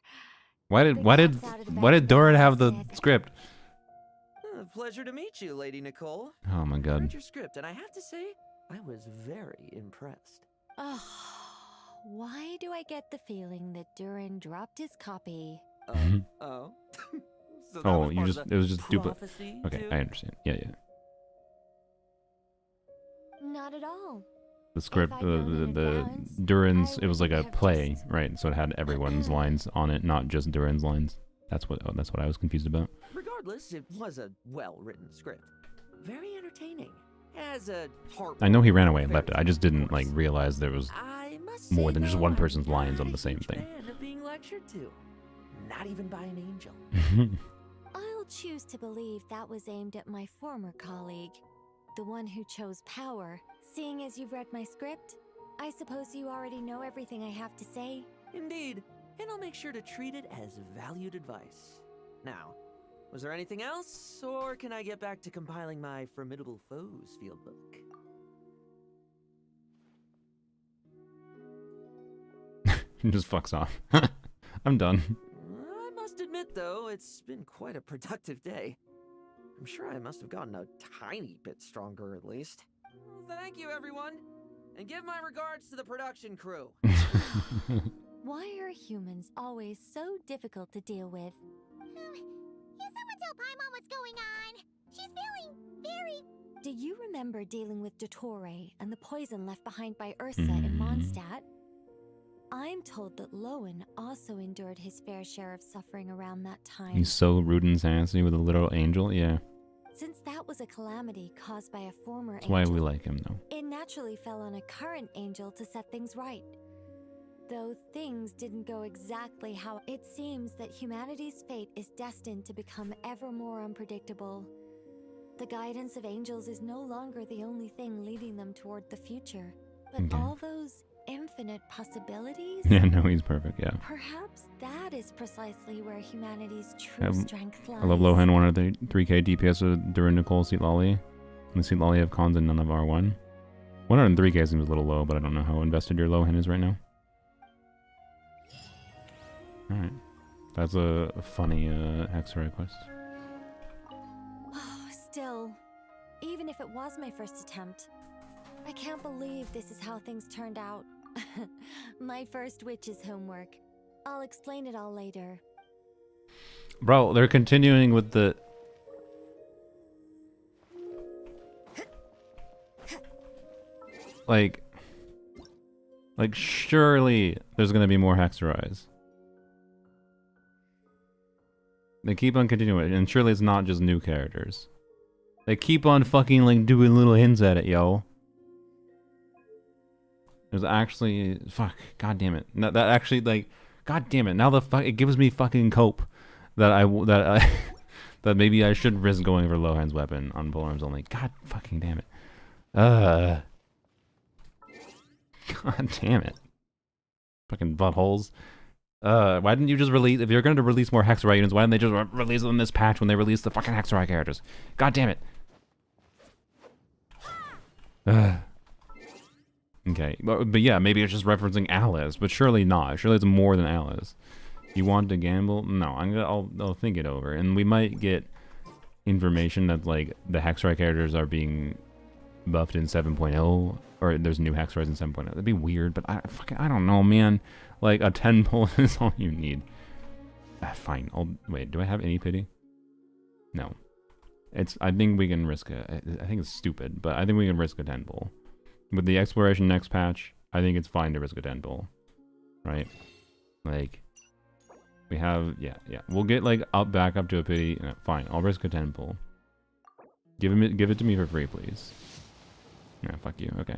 Why did Doran have the script? Pleasure to meet you, Lady Nicole. Oh my I god. read your script, and I have to say, I was very impressed. Oh, why do I get the feeling that Durin dropped his copy? Oh. So that Oh, was you part just of it was just the duplicate. prophecy, Okay, too? I understand. Yeah. Not at all. The script, I'd known in the advance, Durin's, I it was like a wouldn't have play, just- right? So it had everyone's lines on it, not just Durin's lines. That's what I was confused about. Regardless, it was a well-written script. Very entertaining. As a I know he ran away heartwarming and left it. fairy I just tale, didn't of like course. realize there was I must more say, than just though, one I'm person's lines on not the a same huge thing. fan of being lectured to. Not even by an angel. I'll choose to believe that was aimed at my former colleague, the one who chose power. Seeing as you've read my script, I suppose you already know everything I have to say. Indeed, and I'll make sure to treat it as valued advice. Now, was there anything else, or can I get back to compiling my Formidable Foes fieldbook? He just fucks off. I'm done. I must admit, though, it's been quite a productive day. I'm sure I must have gotten a tiny bit stronger, at least. Well, thank you, everyone. And give my regards to the production crew. Why are humans always so difficult to deal with? Can someone tell Paimon what's going on? She's feeling very... Do you remember dealing with Dottore and the poison left behind by Ursa in Mondstadt? I'm told that Lohen also endured his fair share of suffering around that time. He's so rude and sassy with a little angel, yeah. Since that was a calamity caused by a former That's angel, why we like him, though. it naturally fell on a current angel to set things right. Though things didn't go exactly how it seems that humanity's fate is destined to become ever more unpredictable. The guidance of angels is no longer the only thing leading them toward the future, but all those infinite possibilities? Yeah, no, he's perfect, yeah. Perhaps that is precisely where humanity's true strength lies. I love Lohen, one of the 3k DPS with during Nicole Seat Lolly. And the Seat Lolly have cons and none of R1. 103k seems a little low, but I don't know how invested your Lohen is right now. Alright. That's a funny Hexerite quest. Still, even if it was my first attempt, I can't believe this is how things turned out. My first witch's homework. I'll explain it all later. Bro, they're continuing with the... Like, surely there's gonna be more Hexerise. They keep on continuing, and surely it's not just new characters. They keep on fucking, like, doing little hints at it, yo. There's actually... Fuck. God damn it. No, that actually, like... God damn it. Now it gives me fucking cope that that maybe I should risk going for Lohen's weapon on polearms only. God fucking damn it. God damn it. Fucking buttholes. Why didn't you just release... If you're going to release more Hexerite units, why didn't they just release them in this patch when they released the fucking Hexerite characters? God damn it. Okay, but yeah, maybe it's just referencing Alice, but surely not. Surely it's more than Alice. You want to gamble? No, I'll think it over, and we might get information that like the Hexerite characters are being buffed in 7.0, or there's new Hexerites in 7.0. That'd be weird, but I don't know, man. Like a 10 pull is all you need. Fine. Wait. Do I have any pity? No. I think we can risk it. I think it's stupid, but I think we can risk a 10 pull. With the exploration next patch, I think it's fine to risk a 10 pull. Right? Like, we have, yeah. We'll get like back up to a pity. No, fine, I'll risk a 10 pull. Give it to me for free, please. Yeah, fuck you. Okay.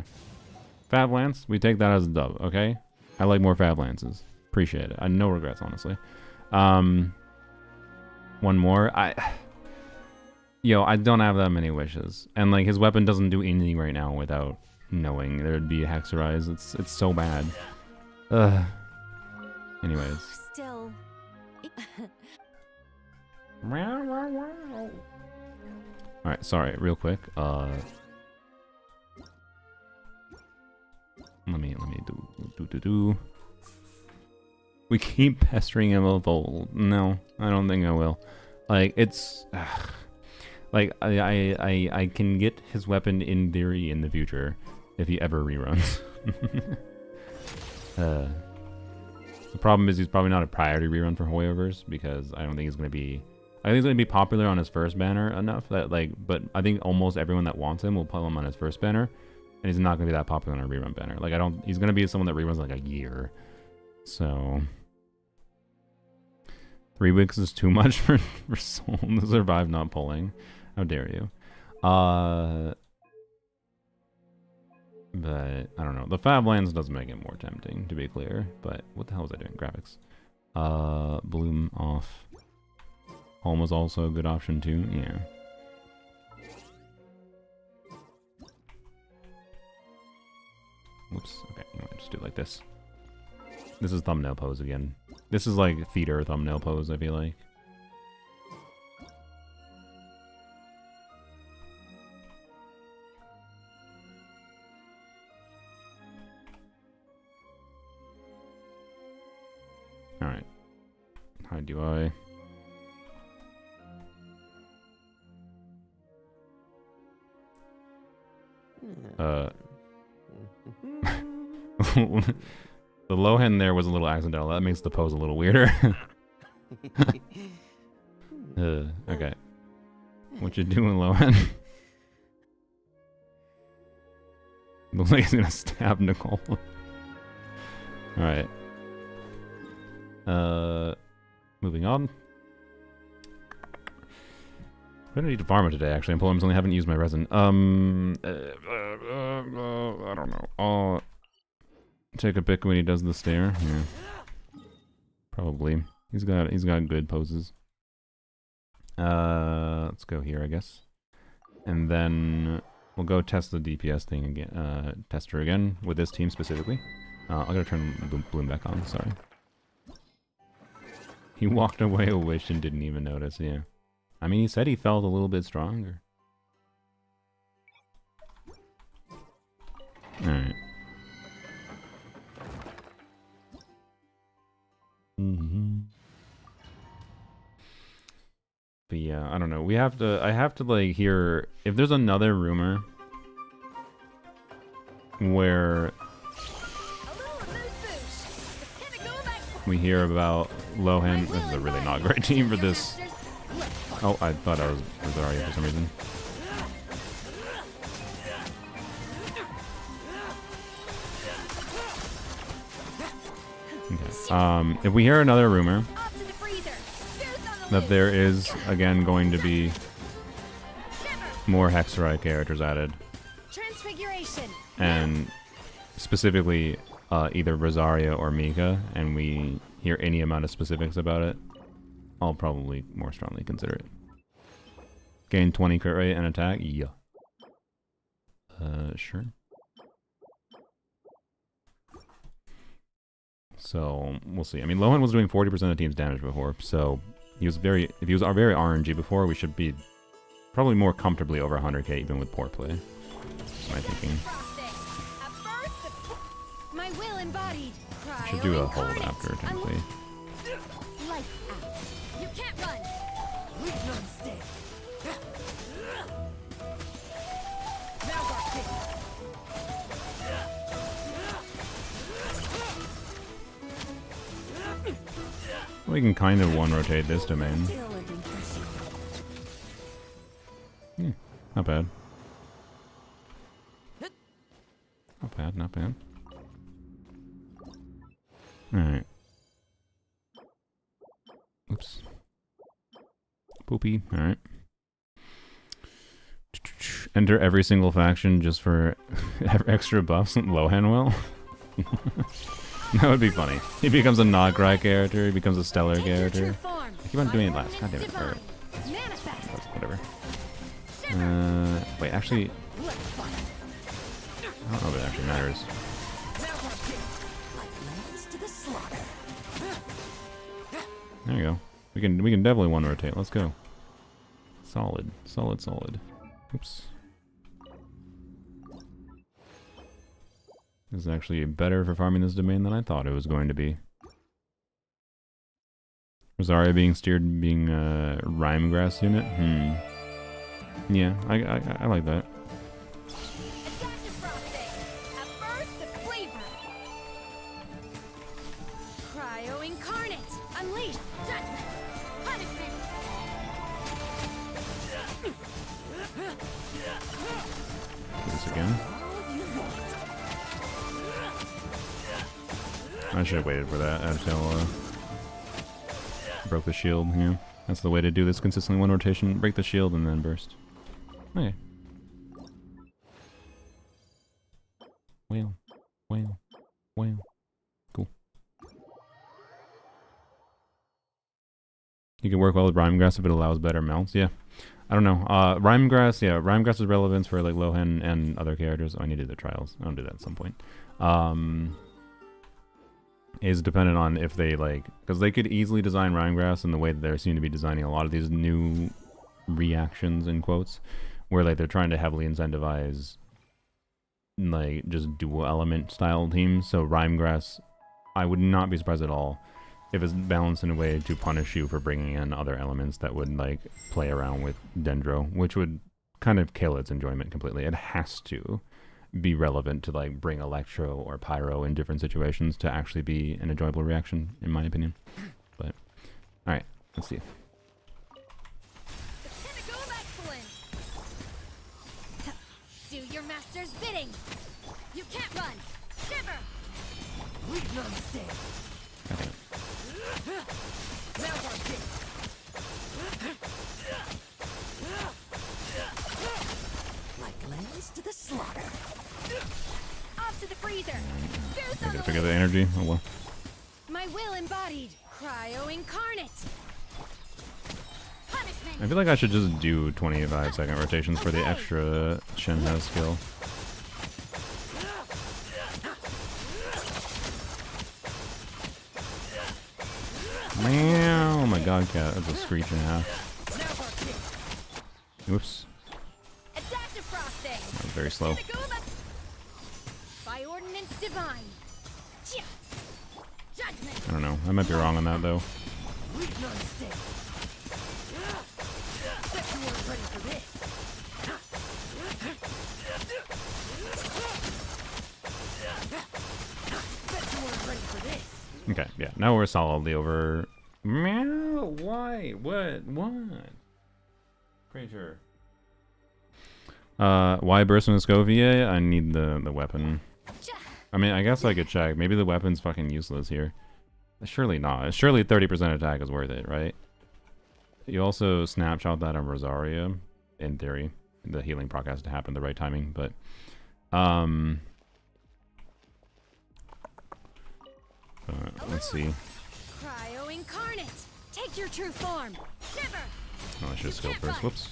Fab Lance, we take that as a dub, okay? I like more Fab Lances. Appreciate it. I no regrets, honestly. One more. I don't have that many wishes. And like his weapon doesn't do anything right now without knowing there'd be a Hexerize. It's so bad. Anyways. Still. Alright, sorry, real quick. Let me do. We keep pestering him with old. No, I don't think I will. Like, it's... like, I can get his weapon in theory in the future if he ever reruns. The problem is he's probably not a priority rerun for Hoyoverse because I don't think he's going to be... I think he's going to be popular on his first banner enough that, like... But I think almost everyone that wants him will put him on his first banner. And he's not going to be that popular on a rerun banner. Like, he's going to be someone that reruns like a year. So... 3 weeks is too much for Soul to survive not pulling. How dare you. But, I don't know. The Fab Lands does make it more tempting, to be clear. But, what the hell was I doing? Graphics. Bloom off. Home was also a good option, too. Yeah. Whoops. Okay, you know what, just do it like this. This is thumbnail pose again. This is like theater thumbnail pose, I feel like. How do I? The Lohen there was a little accidental. That makes the pose a little weirder. Okay. What you doing, Lohen? Looks like he's gonna stab Nicole. Alright. Moving on. I'm gonna need to farm it today, actually. I only haven't used my resin. I don't know. I'll take a pic when he does the stare. Yeah. Probably. He's got good poses. Let's go here, I guess. And then we'll go test the DPS thing again. Test her again with this team specifically. I gotta turn Bloom back on. Sorry. He walked away a wish and didn't even notice. Yeah. I mean, he said he felt a little bit stronger. Alright. But yeah, I don't know. I have to like hear if there's another rumor where we hear about Lohen. This is a really not great team for this. Oh, I thought I was Rosario for some reason. Okay. If we hear another rumor that there is again going to be more Hexerite characters added, and specifically either Rosario or Mika, and we hear any amount of specifics about it, I'll probably more strongly consider it. Gain 20 crit rate and attack? Yeah. Sure. So, we'll see. I mean, Lohen was doing 40% of the team's damage before, so if he was very RNG before, we should be probably more comfortably over 100k even with poor play. That's my thinking. My will embodied. Should do a hold after, technically. You can't run. We can kind of one-rotate this domain. Yeah, not bad. Not bad, not bad. Alright. Oops. Poopy. Alright. Enter every single faction just for extra buffs. Lohen will? That would be funny. He becomes a Nograi character, he becomes a Stellar character. I keep on doing it last. God damn it. Alright. Whatever. Wait, actually... I don't know if it actually matters. There you go. We can definitely one rotate. Let's go. Solid. Solid, solid. Oops. This is actually better for farming this domain than I thought it was going to be. Rosaria being steered being a Rhymegrass unit? Yeah, I like that. Cryo incarnate. Unleash judgment. Punishment. Do this again. I should have waited for that until broke the shield. Yeah, that's the way to do this consistently. One rotation, break the shield, and then burst. Okay. Whale, whale, whale. Cool. You can work well with Rhymegrass if it allows better mounts. Yeah. I don't know. Rhymegrass, yeah, Rhymegrass's relevance for like Lohen and other characters. Oh, I need to do the trials. I'll do that at some point. Is dependent on if they like, because they could easily design Rhymegrass in the way that they seem to be designing a lot of these new reactions in quotes, where like they're trying to heavily incentivize like just dual element style teams. So Rhymegrass, I would not be surprised at all if it's balanced in a way to punish you for bringing in other elements that would like play around with Dendro, which would kind of kill its enjoyment completely. It has to be relevant to like bring Electro or Pyro in different situations to actually be an enjoyable reaction, in my opinion. But all right, let's see. Pinnacle of excellence. Do your master's bidding. You can't run. Shiver. Weak non-stand. Okay. Now our kick. Like lambs to the slaughter. Off to the freezer. Goose I on gotta the figure the loose. energy. Oh well. My will embodied. Cryo incarnate. Punishment. I feel like I should just do 25-second rotations for the extra Shenhe skill. Meow! Oh my god, cat. That's a screech and a half. Oops. Adaptive frosting. That was very slow. By ordinance divine. Judgment. I don't know. I might be wrong on that though. Weak non-stand. Bet you weren't ready for this. Bet you weren't ready for this. Okay, yeah. Now we're solidly over. Meow! Why? What? Creature. Why burst from the Scovier? I need the weapon. I mean, I guess I could check. Maybe the weapon's fucking useless here. Surely not. Surely 30% attack is worth it, right? You also snapshot that on Rosaria, in theory. The healing proc has to happen the right timing, but let's see. Cryo incarnate. Take your true form. Shiver. Oh, I should have scoped first. Whoops.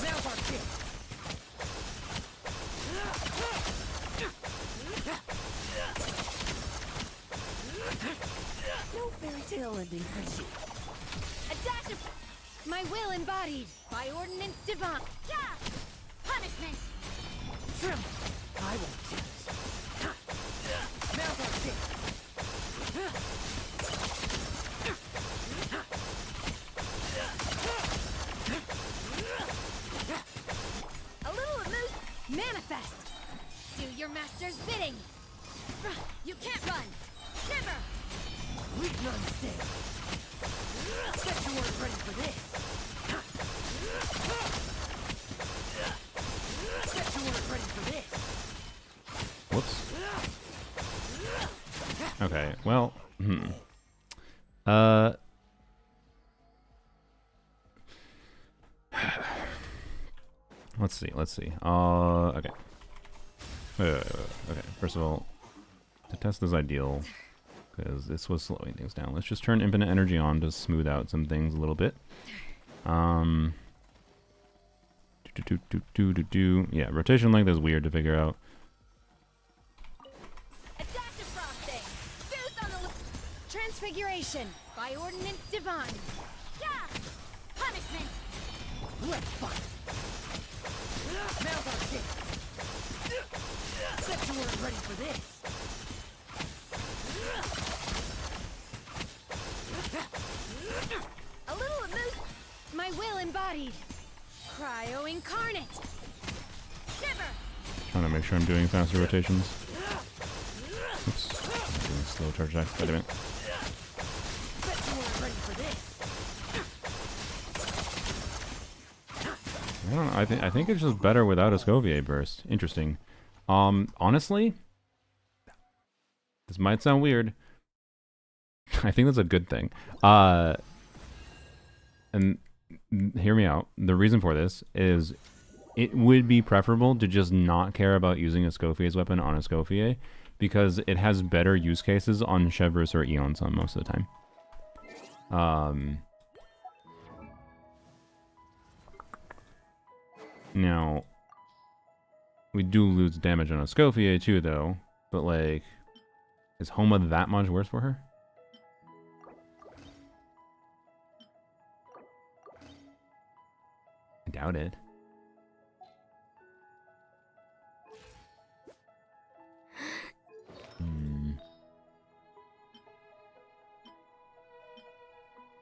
Now's our kick. No fairy tale ending for you. Adaptive. My will embodied. By ordinance divine. Yeah. Punishment. Tremble. I won't do it. Now's our kick. A little amuse. Manifest. Do your master's bidding. You can't run. Shiver. Weak non-stand. Bet you weren't ready for this. Bet you weren't ready for this. Whoops. Okay, well, let's see. Okay. Okay, first of all, to test this ideal, because this was slowing things down, let's just turn infinite energy on to smooth out some things a little bit. Yeah, rotation length is weird to figure out. Adaptive frosting. Goose on the transfiguration. By ordinance divine. Yeah. Punishment. Let's fight. Now's our kick. Bet you weren't ready for this. A little amuse. My will embodied. Cryo incarnate. Shiver. Trying to make sure I'm doing faster rotations. Oops. I'm doing slow charge attacks. Wait a minute. Bet you weren't ready for this. I don't know. I think it's just better without a Scovier burst. Interesting. Honestly, this might sound weird. I think that's a good thing. And hear me out. The reason for this is it would be preferable to just not care about using a Scofier's weapon on a Scofier, because it has better use cases on Chevreuse or Eon Sun most of the time. Now, we do lose damage on a Scofier too, though. But, like, is Homa that much worse for her? I doubt it.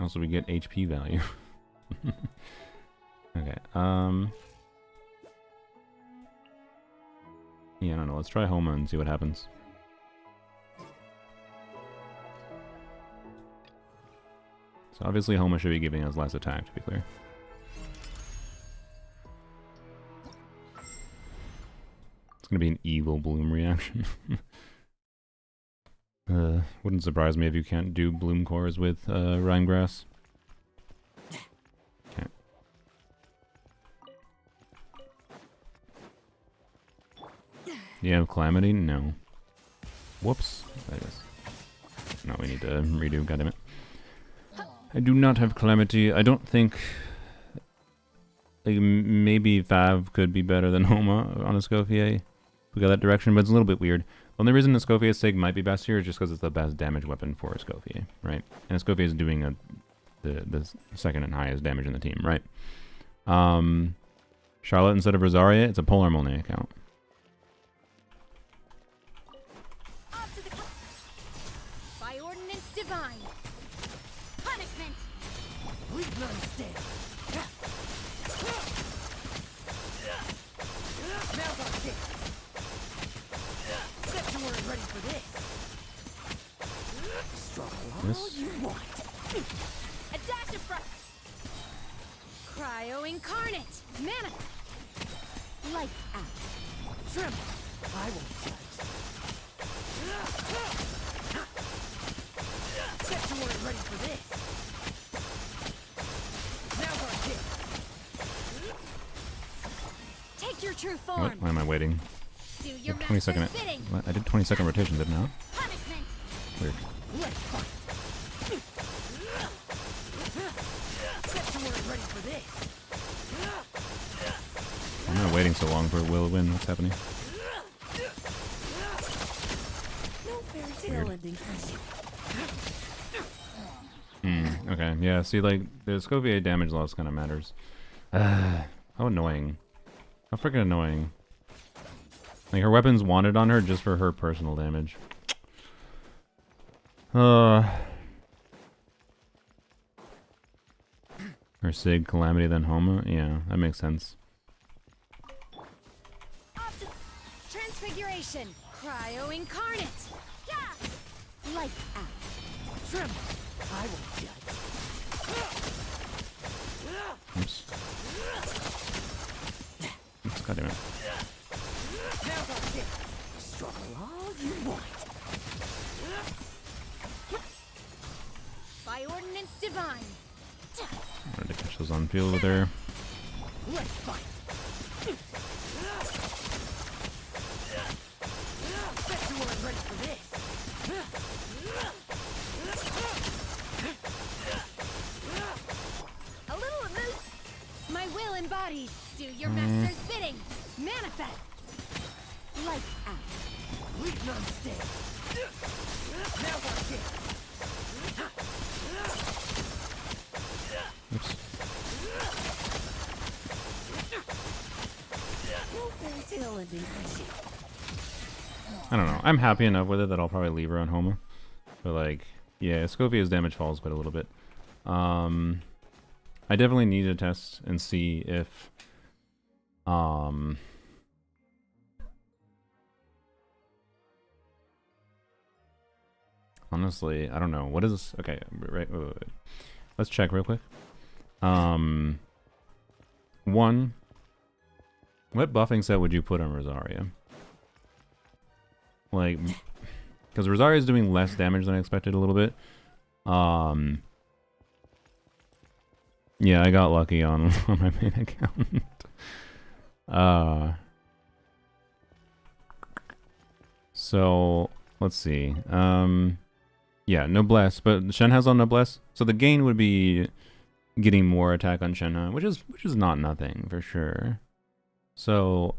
Also, we get HP value. Okay, yeah, I don't know. Let's try Homa and see what happens. So obviously Homa should be giving us less attack, to be clear. It's gonna be an evil bloom reaction. Wouldn't surprise me if you can't do bloom cores with Rhinegrass. Okay. You have Calamity? No. Whoops. I guess. No, we need to redo, goddammit. I do not have Calamity. I don't think... Like, maybe Fav could be better than Homa on Escoffier. We got that direction, but it's a little bit weird. The only reason Escoffier's Sig might be best here is just because it's the best damage weapon for Escoffier, right? And Escoffier is doing the second and highest damage in the team, right? Charlotte instead of Rosaria, it's a Polar Molnay account. By ordinance divine. Punishment. Leave none stand. Malgar kick. Step ready for this. Struggle all you want. A dash of frost. Cryo incarnate. Mana. Lights out. Tremble. I won't judge. Step ready for this. Malgar kick. Take your true form. What? Why am I waiting? Do your 20-second. What? I did 20-second rotation, didn't I? Punishment. Weird. Let's fight. Step ready for this. Why am I waiting so long for Will to win? What's happening? No fairy tale ending for you. Okay, yeah, see, like, the Escoffier damage loss kind of matters. How annoying. How freaking annoying. Like, her weapon's wanted on her just for her personal damage. Her Sig, Calamity, then Homa? Yeah, that makes sense. Transfiguration. Cryo incarnate. Yeah. Lights out. Tremble. I won't judge. Oops. Oops, goddammit. Malgar kick. Struggle all you want. By ordinance divine. I wanted to catch those on field with her. Let's fight. Step ready for this. A little loose. My will embodied. Do your master's bidding. Manifest. Lights out. Leave none stand. Malgar kick. Oops. No fairy tale ending for you. I don't know. I'm happy enough with it that I'll probably leave her on Homa. But, like, yeah, Escoffier's damage falls quite a little bit. I definitely need to test and see if... honestly, I don't know. What is... Okay, right. Wait. Let's check real quick. One, what buffing set would you put on Rosaria? Like, because Rosaria is doing less damage than I expected a little bit. Yeah, I got lucky on my main account. So let's see. Yeah, Noblesse, but Shen has on Noblesse, so the gain would be getting more attack on Shenhe, which is not nothing for sure. So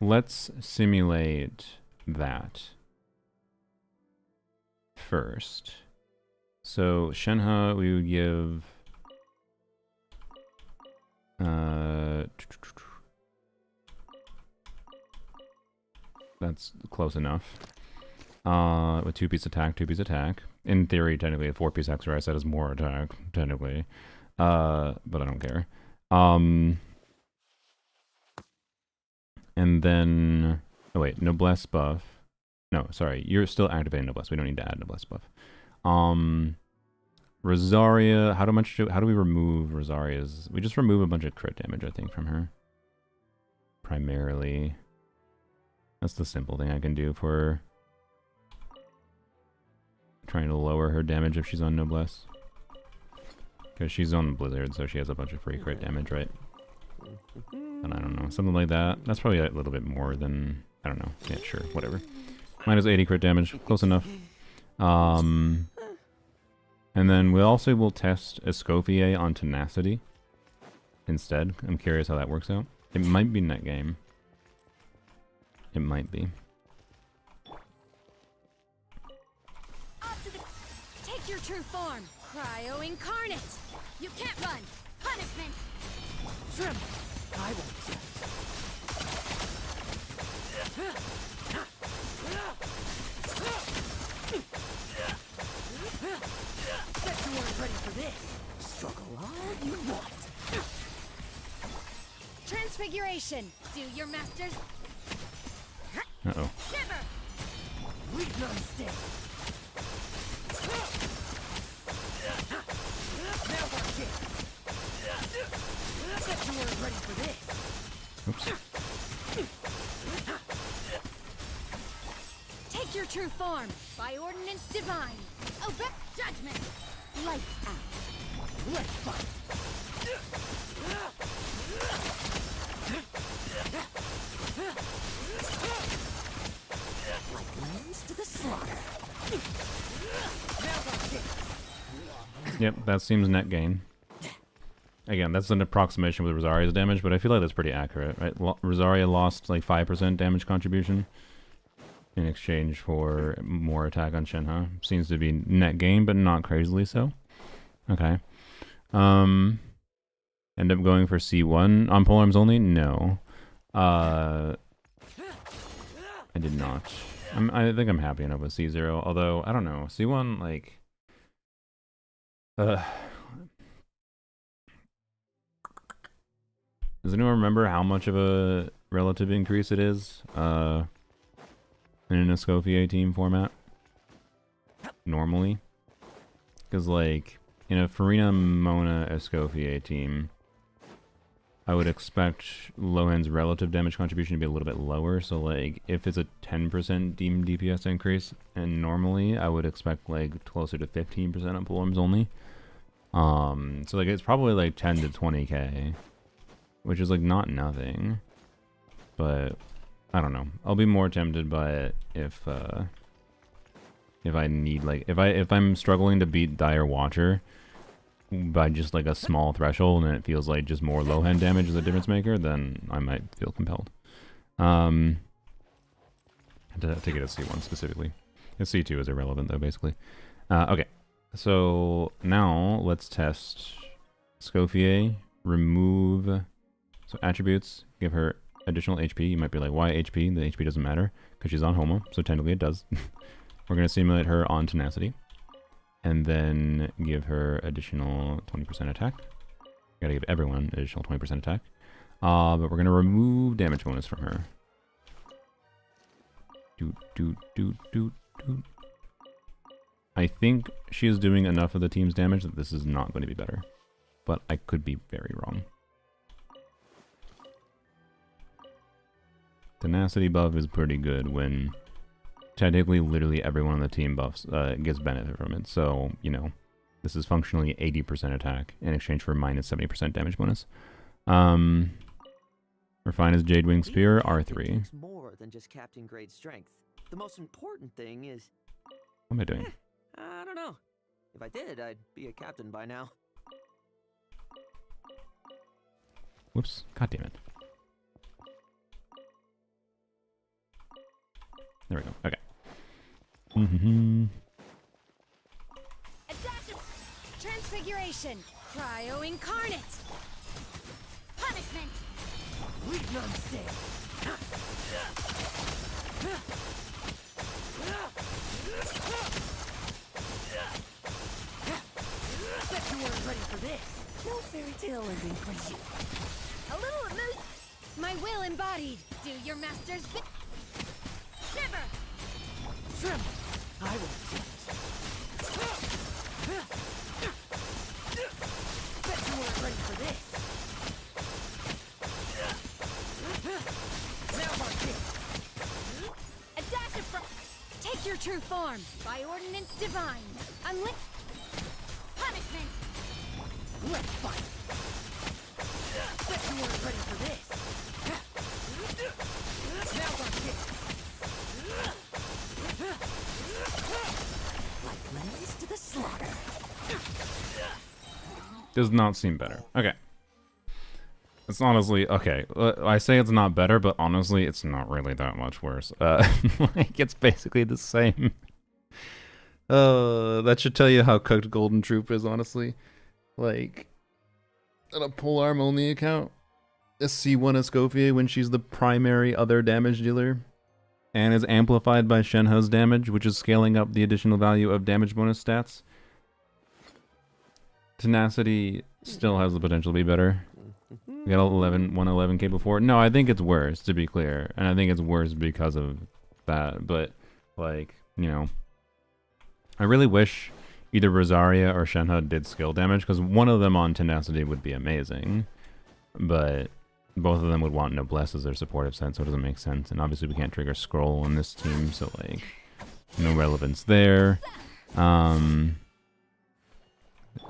let's simulate that first. So Shenhe, we would give that's close enough. With 2-piece attack, 2-piece attack. In theory, technically, a 4-piece extra I said is more attack, technically. But I don't care. And then... Oh wait, Noblesse buff. No, sorry, you're still activating Noblesse. We don't need to add Noblesse buff. Rosaria, how do we remove Rosaria's? We just remove a bunch of crit damage, I think, from her. Primarily. That's the simple thing I can do for trying to lower her damage if she's on Noblesse. Because she's on Blizzard, so she has a bunch of free crit damage, right? And I don't know, something like that. That's probably a little bit more than, I don't know. Yeah, sure, whatever. Minus 80 crit damage, close enough. And then we also will test Escoffier on Tenacity instead. I'm curious how that works out. It might be net game. It might be. Take your true form, Cryo Incarnate. You can't run. Punishment. Trim. I won't. Bet you weren't ready for this. Struggle all you want. Transfiguration. Do your masters. Uh-oh. Shiver. Weak non-stick. Now watch it. Bet you weren't ready for this. Oops. Take your true form, by ordinance divine. Obey judgment. Lights out. Let's fight. Like lambs to the slaughter. Now watch it. Yep, that seems net gain. Again, that's an approximation with Rosaria's damage, but I feel like that's pretty accurate, right? Rosaria lost like 5% damage contribution in exchange for more attack on Shenhe. Seems to be net gain, but not crazily so. Okay. End up going for C1 on polearms only? No. I did not. I think I'm happy enough with C0, although, I don't know. C1, like... Does anyone remember how much of a relative increase it is in an Escoffier team format? Normally? Because, like, in a Farina Mona Escoffier team, I would expect Lohen's relative damage contribution to be a little bit lower. So, like, if it's a 10% deemed DPS increase, and normally I would expect, like, closer to 15% on polearms only. So, like, it's probably, like, 10 to 20k. Which is like not nothing, but I don't know. I'll be more tempted by it if I need, like, if I'm struggling to beat Dire Watcher by just like a small threshold and it feels like just more Lohen damage is a difference maker, then I might feel compelled. To get a C1 specifically. The C2 is irrelevant though, basically. Okay, so now let's test Escoffier. Remove. So attributes, give her additional HP. You might be like, why HP? The HP doesn't matter because she's on Homo, so technically it does. We're going to simulate her on Tenacity. And then give her additional 20% attack. Gotta give everyone additional 20% attack. But we're going to remove damage bonus from her. I think she is doing enough of the team's damage that this is not going to be better. But I could be very wrong. Tenacity buff is pretty good when technically literally everyone on the team buffs gets benefit from it. So, you know, this is functionally 80% attack in exchange for minus 70% damage bonus. Refine as Jadewing Spear, R3. It's more than just captain grade strength. The most important thing is... What am I doing? I don't know. If I did, I'd be a captain by now. Whoops. God damn it. There we go. Okay. Transfiguration. Cryo Incarnate. Punishment. Weak non-stick. Bet you weren't ready for this. No fairy tale ending for you. A little emotion. My will embodied. Do your master's bid. Shiver. Tremble. I will do it. Bet you weren't ready for this. Now march it. A dash of take your true form. By ordinance divine. Unlit. Punishment. Let's fight. Bet you weren't ready for this. Now march it. Like lambs to the slaughter. Does not seem better. Okay. It's honestly, okay, I say it's not better, but honestly, it's not really that much worse. Like, it's basically the same. That should tell you how cooked Golden Troop is, honestly. Like, on a polearm only account, a C1 Escoffier when she's the primary other damage dealer, and is amplified by Shenhe's damage, which is scaling up the additional value of damage bonus stats. Tenacity still has the potential to be better. We got 111k before. No, I think it's worse, to be clear. And I think it's worse because of that. But, like, you know, I really wish either Rosaria or Shenhe did skill damage, because one of them on Tenacity would be amazing. But both of them would want Noblesse as their supportive set, so it doesn't make sense. And obviously we can't trigger Scroll on this team, so, like, no relevance there.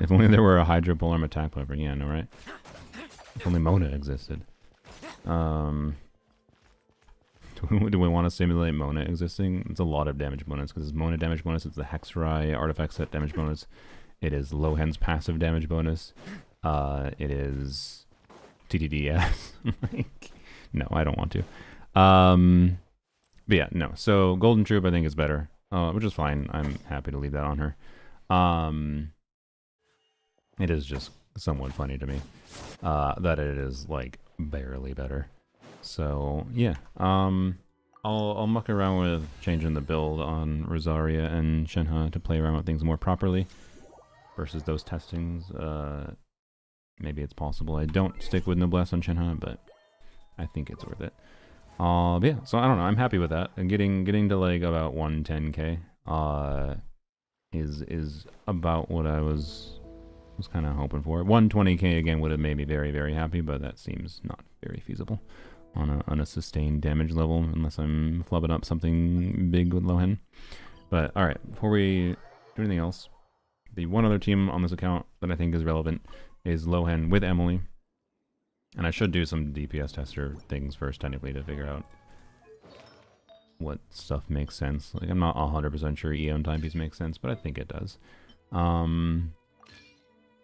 If only there were a Hydro Polearm attack lever. Yeah, no, right? If only Mona existed. Do we want to simulate Mona existing? It's a lot of damage bonus, because it's Mona damage bonus, it's the Hexrai artifact set damage bonus, it is Lohen's passive damage bonus, it is TTDS. Like, no, I don't want to. But yeah, no. So Golden Troop I think is better, which is fine. I'm happy to leave that on her. It is just somewhat funny to me that it is like barely better. So yeah, I'll muck around with changing the build on Rosaria and Shenhe to play around with things more properly versus those testings. Maybe it's possible I don't stick with Noblesse on Shenhe, but I think it's worth it. But yeah, so I don't know. I'm happy with that. And getting to like about 110k is about what I was kind of hoping for. 120k again would have made me very, very happy, but that seems not very feasible on a sustained damage level unless I'm flubbing up something big with Lohen. But all right, before we do anything else, the one other team on this account that I think is relevant is Lohen with Emily. And I should do some DPS tester things first, technically, to figure out what stuff makes sense. Like, I'm not 100% sure EM timepiece makes sense, but I think it does.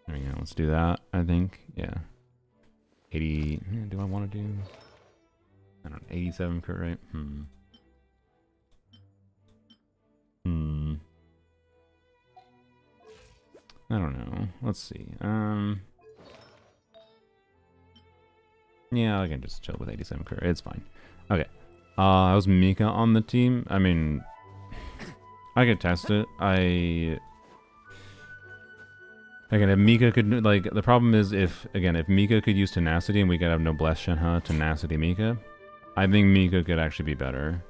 There we go, let's do that, I think. Yeah. 80, do I want to do? I don't know, 87 crit rate? I don't know. Let's see. Yeah, I can just chill with 87 crit rate. It's fine. Okay. How's Mika on the team? I mean, I could test it. Again, if Mika could, like, the problem is if Mika could use Tenacity and we could have Noblesse Shenhe, Tenacity Mika, I think Mika could actually be better.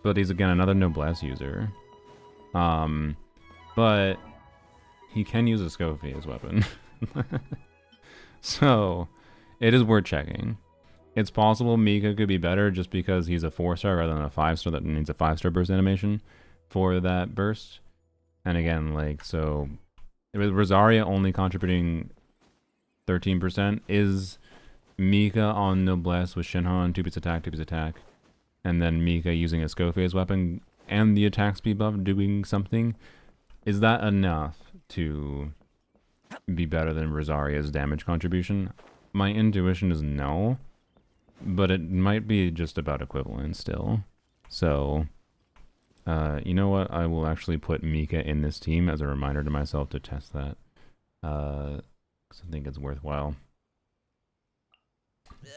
But he's, again, another Noblesse user. But he can use a Scoffy as weapon. So, it is worth checking. It's possible Mika could be better just because he's a 4-star rather than a 5-star that needs a 5-star burst animation for that burst. And again, like, so with Rosaria only contributing 13%, is Mika on Noblesse with Shenhe on 2-piece attack, and then Mika using a Scophase weapon and the attack speed buff doing something, is that enough to be better than Rosaria's damage contribution? My intuition is no, but it might be just about equivalent still. So, you know what? I will actually put Mika in this team as a reminder to myself to test that, because I think it's worthwhile.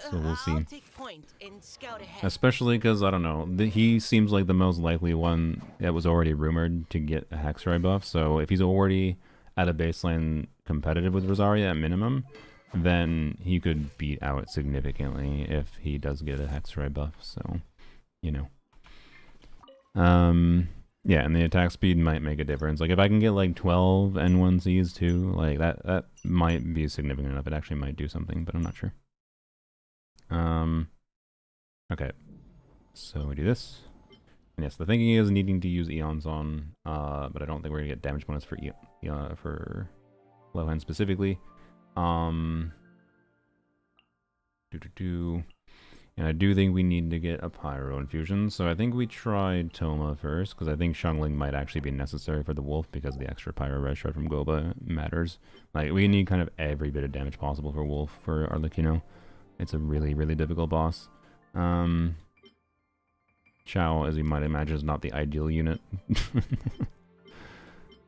So we'll see. I'll take point and scout ahead. Especially because, I don't know, he seems like the most likely one that was already rumored to get a Hexray buff. So if he's already at a baseline competitive with Rosaria at minimum, then he could beat out significantly if he does get a Hexray buff. So, you know. Yeah, and the attack speed might make a difference. Like, if I can get, like, 12 N1Cs too, like, that might be significant enough. It actually might do something, but I'm not sure. Okay. So we do this. And yes, the thinking is needing to use Eons on, but I don't think we're gonna get damage bonus for for Lohen specifically. And I do think we need to get a Pyro infusion, so I think we try Toma first, because I think Xiangling might actually be necessary for the Wolf, because the extra Pyro Red Shard from Goba matters. Like, we need kind of every bit of damage possible for Wolf for Arlecchino. It's a really, really difficult boss. Chao, as you might imagine, is not the ideal unit.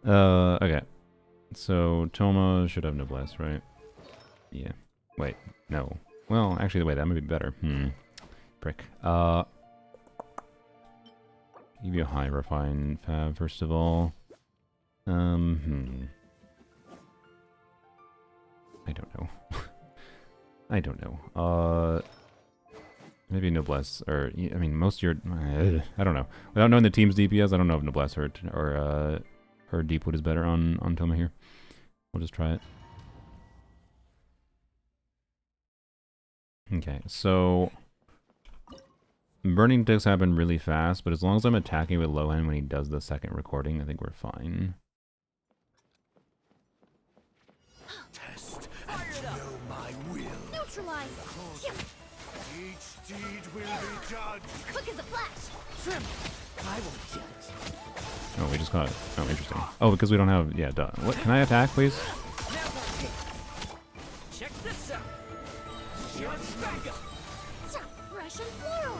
Okay. So, Toma should have Noblesse, right? Yeah. Wait, no. Well, actually, wait, that might be better. Prick. Give you a high refine fab, first of all. I don't know. I don't know. Maybe Noblesse, or, I mean, most of your... I don't know. Without knowing the team's DPS, I don't know if Noblesse or Deepwood is better on Toma here. We'll just try it. Okay, so... Burning ticks happen really fast, but as long as I'm attacking with Lohen when he does the second recording, I think we're fine. Test and know my will. Neutralize. Each deed will be judged. Quick as a flash. Trim. I will judge. Oh, we just got... Oh, interesting. Oh, because we don't have... Yeah, duh. What? Can I attack, please? Check this out. Here's back up. Fresh and floral.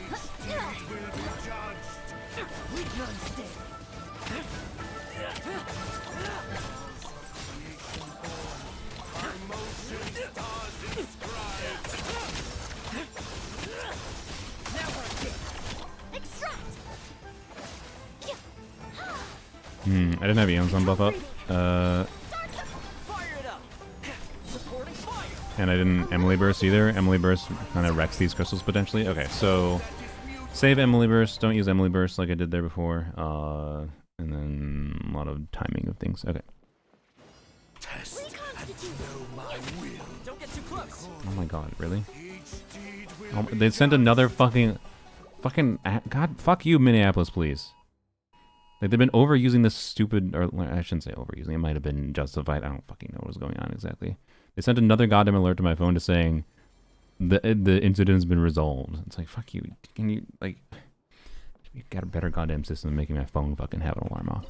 Each deed will be judged. Leave none stay. Our motion stars inscribed. Now we're dead. Extract. I didn't have Eon's on buff up. Fire it up. Supporting fire. And I didn't Emily Burst either. Emily Burst kind of wrecks these crystals potentially. Okay, so save Emily Burst. Don't use Emily Burst like I did there before. And then a lot of timing of things. Okay. Test and know my will. Don't get too close. Oh my god, really? Each deed will Oh, be they sent another fucking... God, fuck you, Minneapolis, please. Like, they've been overusing this stupid... Or I shouldn't say overusing. It might have been justified. I don't fucking know what was going on exactly. They sent another goddamn alert to my phone to saying the incident's been resolved. It's like, fuck you. Can you, like... You got a better goddamn system than making my phone fucking have an alarm off.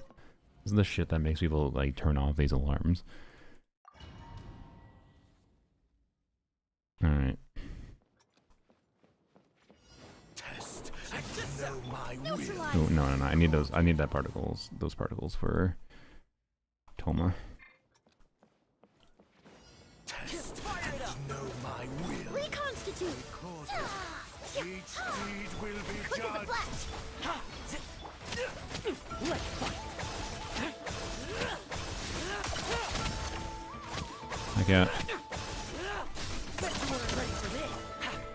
This is the shit that makes people, like, turn off these alarms. Alright. test and know my will. Oh, no. I need those. I need those particles for Toma. Test and know my will. Reconstitute. Each deed will be Quick as a judged. flash. Let's fight. I can't. Bet you weren't ready for this.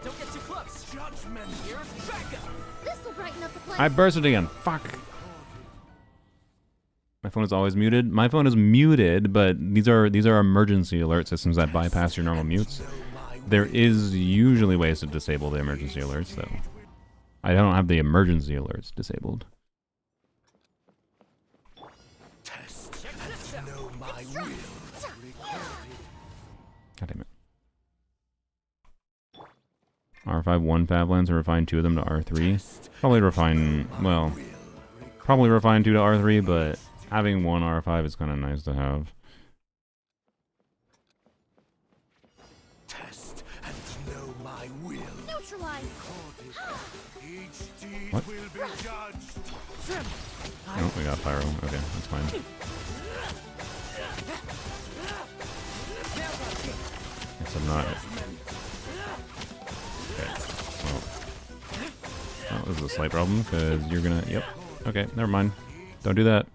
Don't get too close. Judgment. Here's backup. This'll brighten up the place. I bursted again. Fuck. My phone is always muted. My phone is muted, but these are emergency alert systems that bypass your normal mutes. There is usually ways to disable the emergency alerts, though. I don't have the emergency alerts disabled. Test and know my will. God damn it. R5 1 Favlands and refine 2 of them to R3. Probably refine, well, probably refine 2 to R3, but having 1 R5 is kind of nice to have. Test and know my will. Neutralize. Each deed What? will be judged. Oh, we got Pyro. Okay, that's fine. Now we're dead. guess I'm not. Okay. Well, this is a slight problem because you're gonna. Yep. Okay, never mind. Don't do that.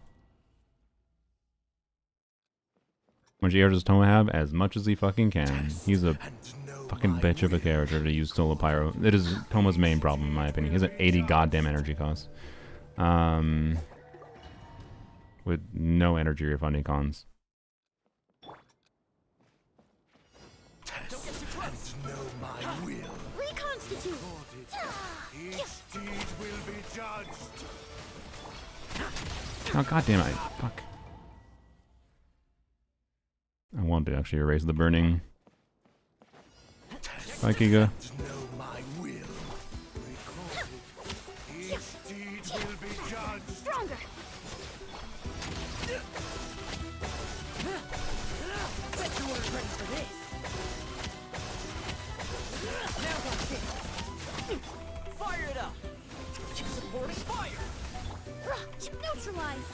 How much ER does Toma have? As much as he fucking can. He's a fucking bitch of a character to use Solar Pyro. It is Toma's main problem, in my opinion. He has an 80 goddamn energy cost. With no energy refunding cons. Reconstitute! Each deed will be judged. Oh goddamn it! Fuck. I want to actually erase the burning. Bye, Kiga. Each deed will be judged. Stronger! Bet you weren't ready for this. Now watch it. Fire it up. Support fire. Neutralize!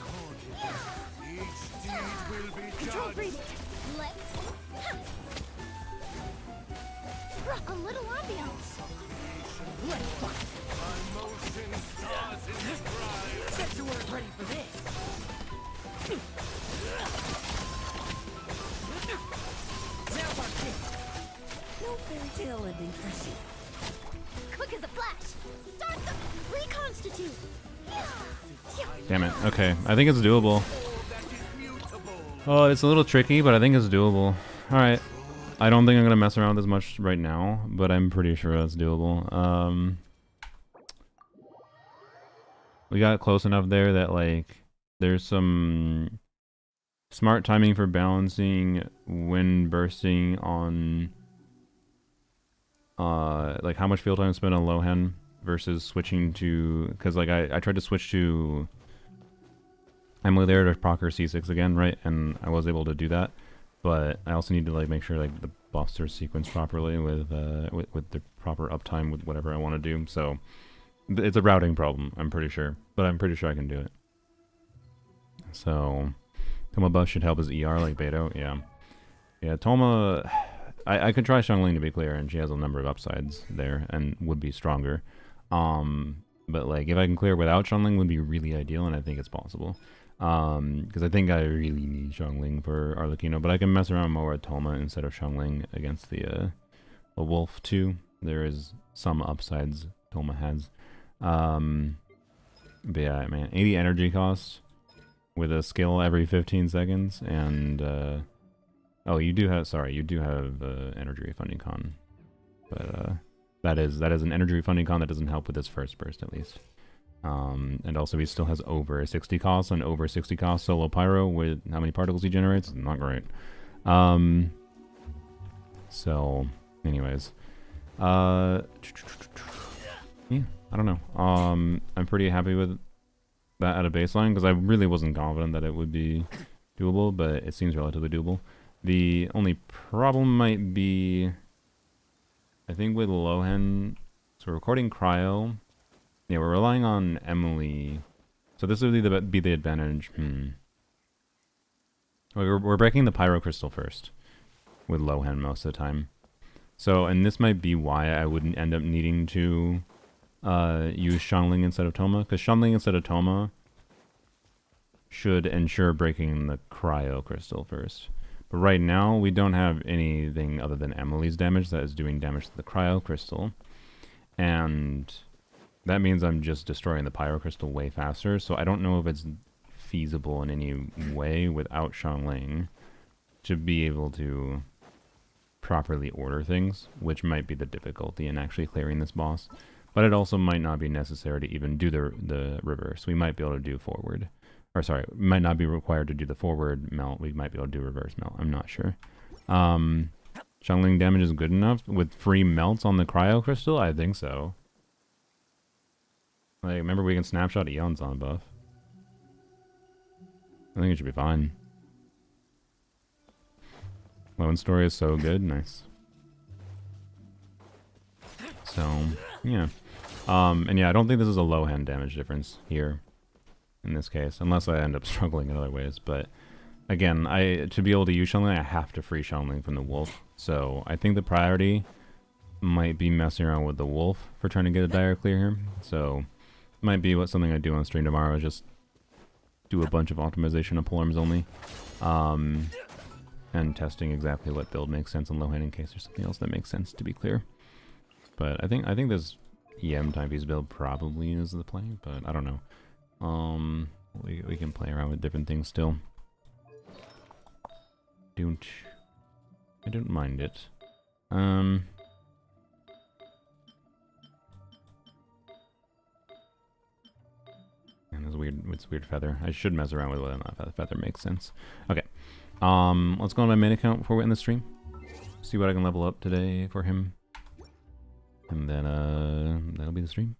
Each deed will be Control judged. breathing! Let's... A little ambiance! Let's fight. My motion stars in scribe. Bet you weren't ready for this. Now watch it. No fairy tale ending for you. Quick as a flash! Start the... Reconstitute! Damn it. Okay, I think it's doable. Oh, it's a little tricky, but I think it's doable. Alright. I don't think I'm gonna mess around with this much right now, but I'm pretty sure that's doable. We got close enough there that, like, there's some smart timing for balancing when bursting on, like, how much field time spent on Lohen versus switching to, because, like, I tried to switch to Emily there to proc her C6 again, right? And I was able to do that. But I also need to like make sure like the buffs are sequenced properly with the proper uptime with whatever I want to do. So it's a routing problem, I'm pretty sure, but I'm pretty sure I can do it. So Toma buff should help his ER like Beto, yeah. Toma, I could try Xiangling to be clear, and she has a number of upsides there and would be stronger. But like if I can clear without Xiangling would be really ideal, and I think it's possible. Because I think I really need Xiangling for Arlecchino, but I can mess around more with Toma instead of Xiangling against the Wolf too. There is some upsides Toma has. But yeah, man, 80 energy cost with a skill every 15 seconds, and oh, you do have energy refunding con, but that is an energy refunding con that doesn't help with this first burst at least. And also he still has over 60 costs and over 60 cost solo pyro with how many particles he generates. Not great. So anyways, yeah, I don't know. I'm pretty happy with that at a baseline because I really wasn't confident that it would be doable, but it seems relatively doable. The only problem might be, I think with Lohen, so we're recording cryo. Yeah, we're relying on Emily. So this would be the advantage. We're breaking the pyro crystal first with Lohen most of the time. So, and this might be why I wouldn't end up needing to use Xiangling instead of Toma, because Xiangling instead of Toma should ensure breaking the cryo crystal first. But right now, we don't have anything other than Emily's damage that is doing damage to the cryo crystal. And that means I'm just destroying the pyro crystal way faster, so I don't know if it's feasible in any way without Xiangling to be able to properly order things, which might be the difficulty in actually clearing this boss. But it also might not be necessary to even do the reverse. We might be able to do forward. Or sorry, might not be required to do the forward melt. We might be able to do reverse melt. I'm not sure. Xiangling damage is good enough with free melts on the cryo crystal? I think so. Like, remember we can snapshot Eons on buff. I think it should be fine. Lohen story is so good, nice. So, yeah. And yeah, I don't think this is a Lohen damage difference here. In this case, unless I end up struggling in other ways. But, again, to be able to use Xiangling, I have to free Xiangling from the wolf. So I think the priority might be messing around with the wolf for trying to get a dire clear here. So might be something I do on stream tomorrow. Just do a bunch of optimization of polearms only, and testing exactly what build makes sense on Lohen in case there's something else that makes sense. To be clear, but I think this EM timepiece build probably is the play, but I don't know. We can play around with different things still. I don't mind it. And it's weird feather. I should mess around with whether or not that feather makes sense. Okay. Let's go on my main account before we end the stream. See what I can level up today for him. And then that'll be the stream.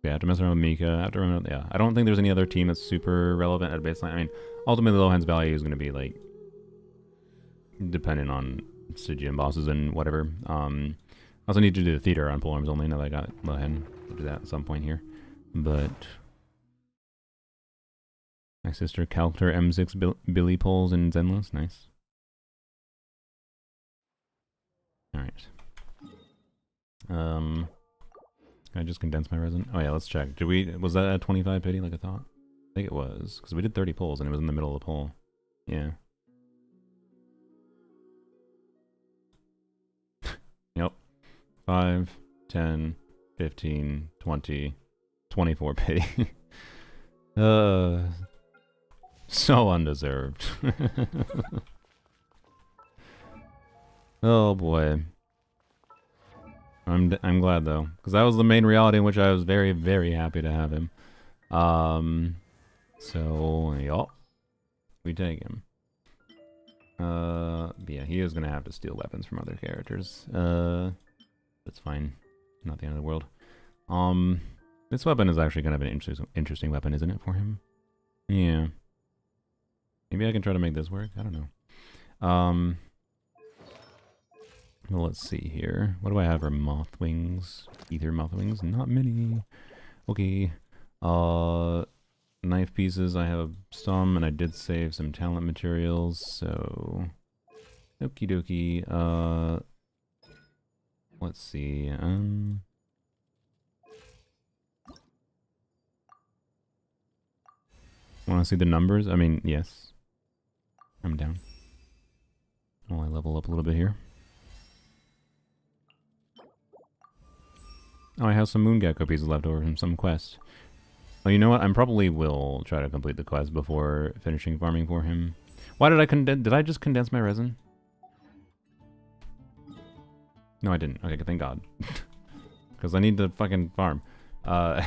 Yeah, I have to mess around with Mika. I have to remember, yeah. I don't think there's any other team that's super relevant at baseline. I mean, ultimately Lohen's value is going to be like dependent on Stygian bosses and whatever. I also need to do the theater on polearms only now that I got Lohen. I'll do that at some point here. But my sister calced her M6 Billy poles in Zenless. Nice. Alright. Can I just condense my resin? Oh yeah, let's check. Was that a 25 pity like I thought? I think it was, because we did 30 pulls and it was in the middle of the pull. Yeah. Yep. 5, 10, 15, 20, 24 pity. So undeserved. Oh boy. I'm glad though, because that was the main reality in which I was very, very happy to have him. So yup, we take him. Yeah, he is gonna have to steal weapons from other characters. That's fine, not the end of the world. This weapon is actually kind of an interesting weapon, isn't it, for him? Yeah. Maybe I can try to make this work. I don't know. Well, let's see here. What do I have for moth wings? Ether moth wings? Not many. Okay. Knife pieces, I have some, and I did save some talent materials, so... Okie dokie. Let's see. Want to see the numbers? I mean, yes. I'm down. While I level up a little bit here. Oh, I have some moon gecko pieces left over from some quest. Oh, you know what? I probably will try to complete the quest before finishing farming for him. Why did I condense? Did I just condense my resin? No, I didn't. Okay, thank God. Because I need to fucking farm. God.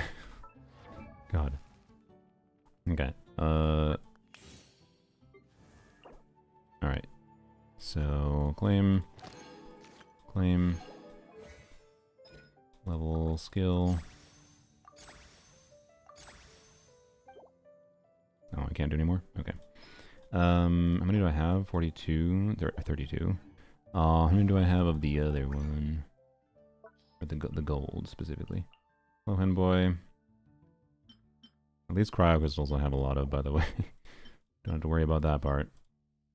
Okay. Alright. So, claim. Level, skill. Oh, I can't do anymore? Okay. How many do I have? 42? 32. How many do I have of the other one? Or the gold, specifically. Lohen boy. At least cryo crystals I have a lot of, by the way. Don't have to worry about that part.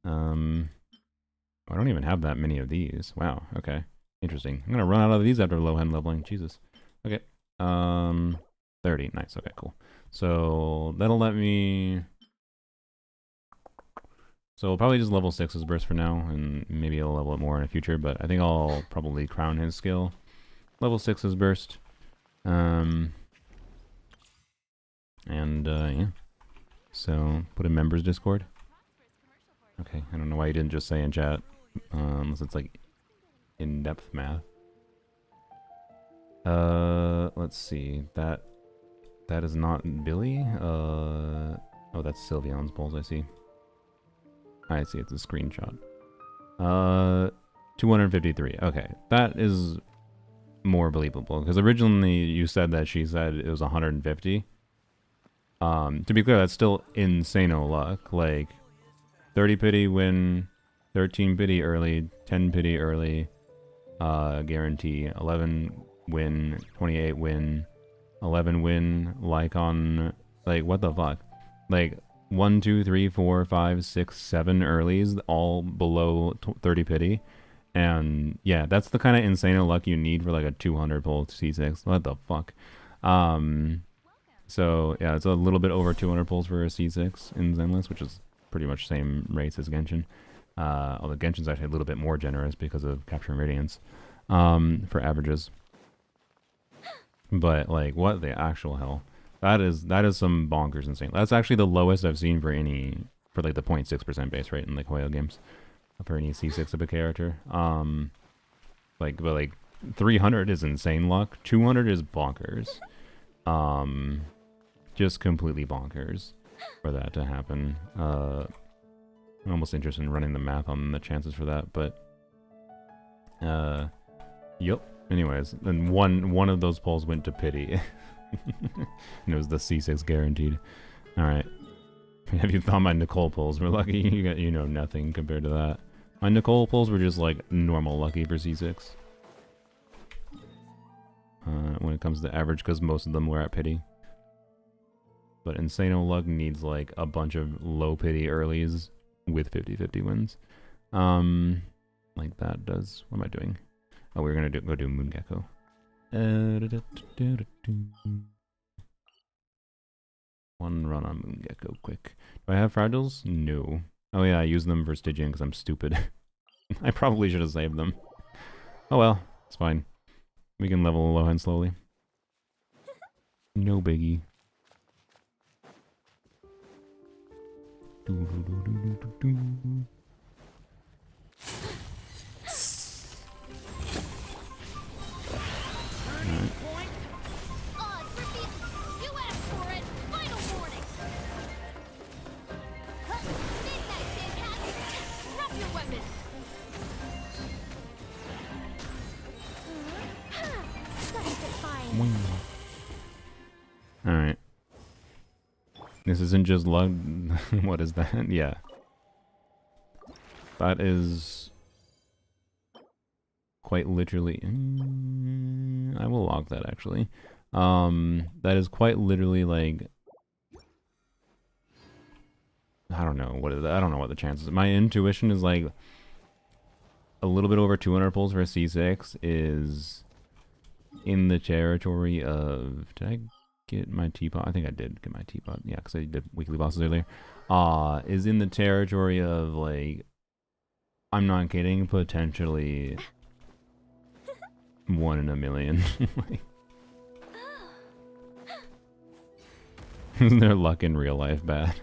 I don't even have that many of these. Wow, okay. Interesting. I'm gonna run out of these after Lohen leveling. Jesus. Okay. 30. Nice. Okay, cool. So that'll let me... So we'll probably just level 6 his burst for now, and maybe I'll level it more in the future, but I think I'll probably crown his skill. Level 6 his burst. Yeah. So, put in members Discord. Okay, I don't know why you didn't just say in chat, unless it's like in-depth math. Let's see, that is not Billy, oh, that's Sylveon's pulls, I see. I see, it's a screenshot. 253, okay, that is more believable, because originally you said that she said it was 150. To be clear, that's still insano luck, like, 30 pity win, 13 pity early, 10 pity early, guarantee, 11 win, 28 win, 11 win, like on, like, what the fuck? Like, 1, 2, 3, 4, 5, 6, 7 earlies, all below 30 pity. And yeah, that's the kind of insane luck you need for like a 200 pull C6. What the fuck? So yeah, it's a little bit over 200 pulls for a C6 in Zenless, which is pretty much same rates as Genshin. Although Genshin's actually a little bit more generous because of Capturing Radiance for averages. But like, what the actual hell? That is some bonkers insane. That's actually the lowest I've seen for like the 0.6% base rate in like Hoyo games for any C6 of a character. But 300 is insane luck. 200 is bonkers. Just completely bonkers for that to happen. I'm almost interested in running the math on the chances for that, but yep. Anyways, then one of those polls went to pity. And it was the C6 guaranteed. Alright. Have you thought my Nicole polls were lucky? You know nothing compared to that. My Nicole polls were just like normal lucky for C6. When it comes to average, because most of them were at pity. But Insano luck needs like a bunch of low pity earlies with 50-50 wins. Like that does. What am I doing? Oh, we're gonna go do Moon Gecko. One run on Moon Gecko, quick. Do I have fragiles? No. Oh yeah, I use them for Stygian because I'm stupid. I probably should have saved them. Oh well, it's fine. We can level Lohen slowly. No biggie. Alright. Alright. This isn't just luck. What is that? Yeah. That is quite literally... I will log that actually. That is quite literally like... I don't know what I don't know what the chances. My intuition is like a little bit over 200 pulls for a C6 is in the territory of... Did I get my teapot? I think I did get my teapot. Yeah, because I did weekly bosses earlier. Is in the territory of like... I'm not kidding, potentially 1 in a million. Like, isn't their luck in real life bad?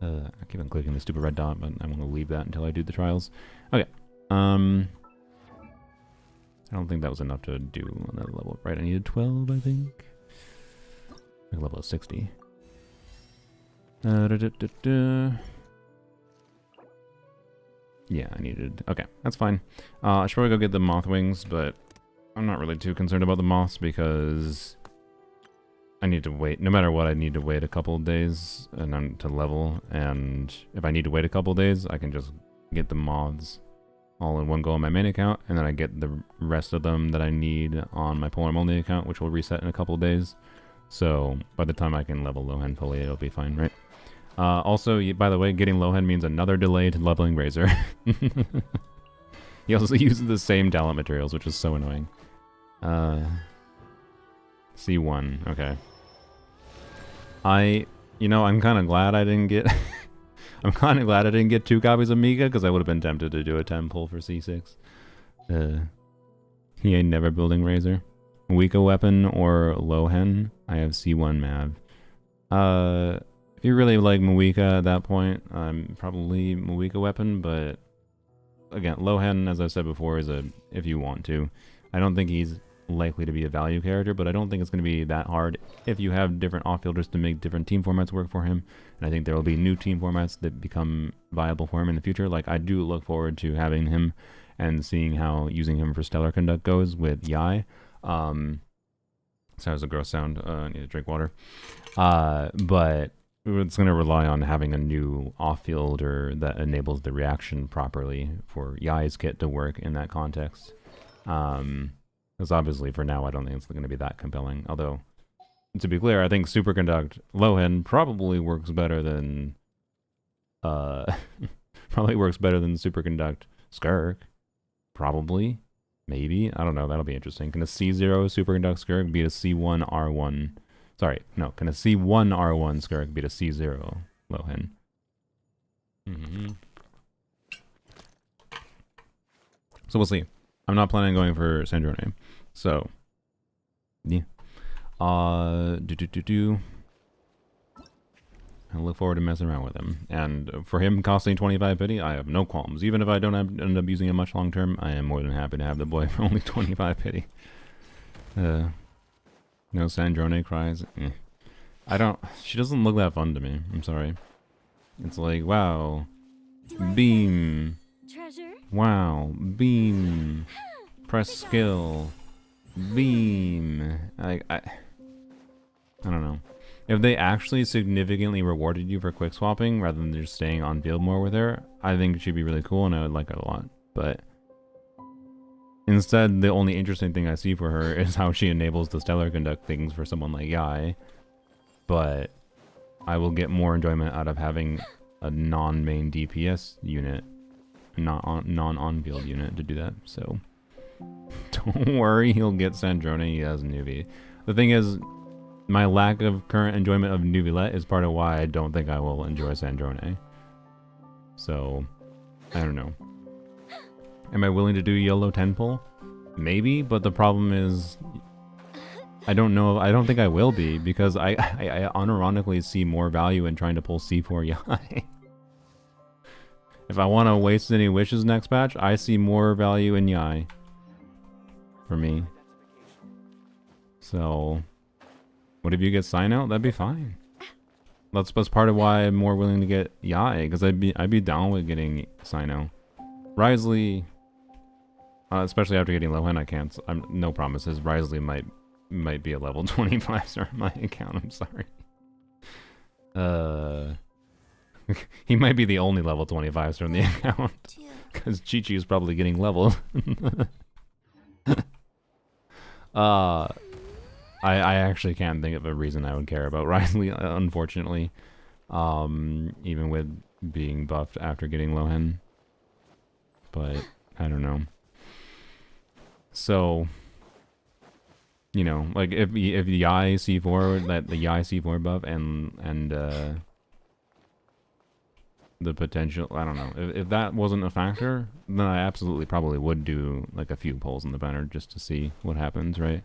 I keep on clicking the stupid red dot, but I'm going to leave that until I do the trials. Okay. I don't think that was enough to do on that level. Right, I needed 12, I think. Like level 60. Yeah, I needed... Okay, that's fine. I should probably go get the moth wings, but I'm not really too concerned about the moths because I need to wait. No matter what, I need to wait a couple of days and then to level. And if I need to wait a couple of days, I can just get the moths all in one go on my main account, and then I get the rest of them that I need on my Polearm only account, which will reset in a couple of days. So by the time I can level Lohen fully, it'll be fine, right? Also, by the way, getting Lohen means another delay to leveling Razor. He also uses the same talent materials, which is so annoying. C1, okay. I'm kind of glad I didn't get... I'm kind of glad I didn't get 2 copies of Mika, because I would have been tempted to do a 10 pull for C6. He ain't never building Razor. Wika weapon or Lohen, I have C1 Mav. If you really like Muika at that point, probably Muika weapon, but again, Lohen, as I've said before, is a if you want to. I don't think he's likely to be a value character, but I don't think it's going to be that hard if you have different off-fielders to make different team formats work for him. And I think there will be new team formats that become viable for him in the future. Like, I do look forward to having him and seeing how using him for Stellar Conduct goes with Yai. Sorry, that was a gross sound. I need to drink water. But it's going to rely on having a new off-fielder that enables the reaction properly for Yai's kit to work in that context. Because obviously for now I don't think it's going to be that compelling. Although to be clear, I think Superconduct Lohen probably works better than probably works better than Superconduct Skirk. Probably. Maybe. I don't know. That'll be interesting. Can a C0 Superconduct Skirk beat a C1 R1? Sorry, no. Can a C1 R1 Skirk beat a C0 Lohen? So we'll see. I'm not planning on going for Sandrone. So, yeah. I look forward to messing around with him. And for him costing 25 pity, I have no qualms. Even if I don't end up using him much long term, I am more than happy to have the boy for only 25 pity. No Sandrone cries. She doesn't look that fun to me. I'm sorry. It's like, wow. Beam. Treasure? Wow. Beam. Press skill. Beam. I don't know. If they actually significantly rewarded you for quick swapping rather than just staying on field more with her, I think it should be really cool and I would like it a lot. But instead, the only interesting thing I see for her is how she enables the stellar conduct things for someone like Yai. But I will get more enjoyment out of having a non-main DPS unit, non-on-field unit to do that. So don't worry, he'll get Sandrone. He has Nuvi. The thing is, my lack of current enjoyment of Nuvilette is part of why I don't think I will enjoy Sandrone. So, I don't know. Am I willing to do Yellow 10 pull? Maybe, but the problem is, I don't know. I don't think I will be, because I unironically see more value in trying to pull C4 Yai. If I want to waste any wishes next patch, I see more value in Yai. For me. So, what if you get sign out? That'd be fine. That's part of why I'm more willing to get Yai, because I'd be down with getting sign out. Risley, especially after getting Lohen, I can't. No promises. Risley might be a level 25 star in my account. I'm sorry. He might be the only level 25 star in the account, because Chi-Chi is probably getting leveled. I actually can't think of a reason I would care about Risley, unfortunately. Even with being buffed after getting Lohen. But, I don't know. So, you know, like, if the Yai C4, the Yai C4 buff and the potential, I don't know. If that wasn't a factor, then I absolutely probably would do, like, a few pulls in the banner just to see what happens, right?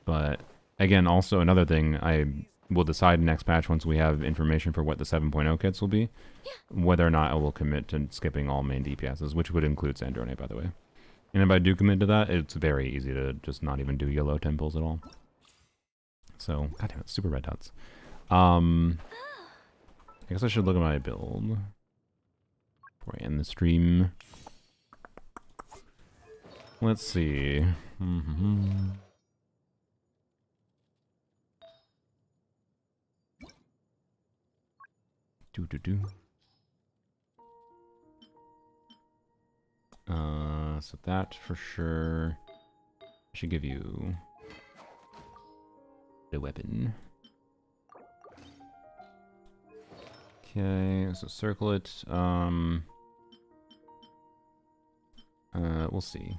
But, again, also another thing, I will decide next patch once we have information for what the 7.0 kits will be, whether or not I will commit to skipping all main DPSs, which would include Sandrone, by the way. And if I do commit to that, it's very easy to just not even do yellow temples at all. So, goddamn it, super red dots. I guess I should look at my build before I end the stream. Let's see. So that for sure should give you the weapon. Okay, so circle it. We'll see.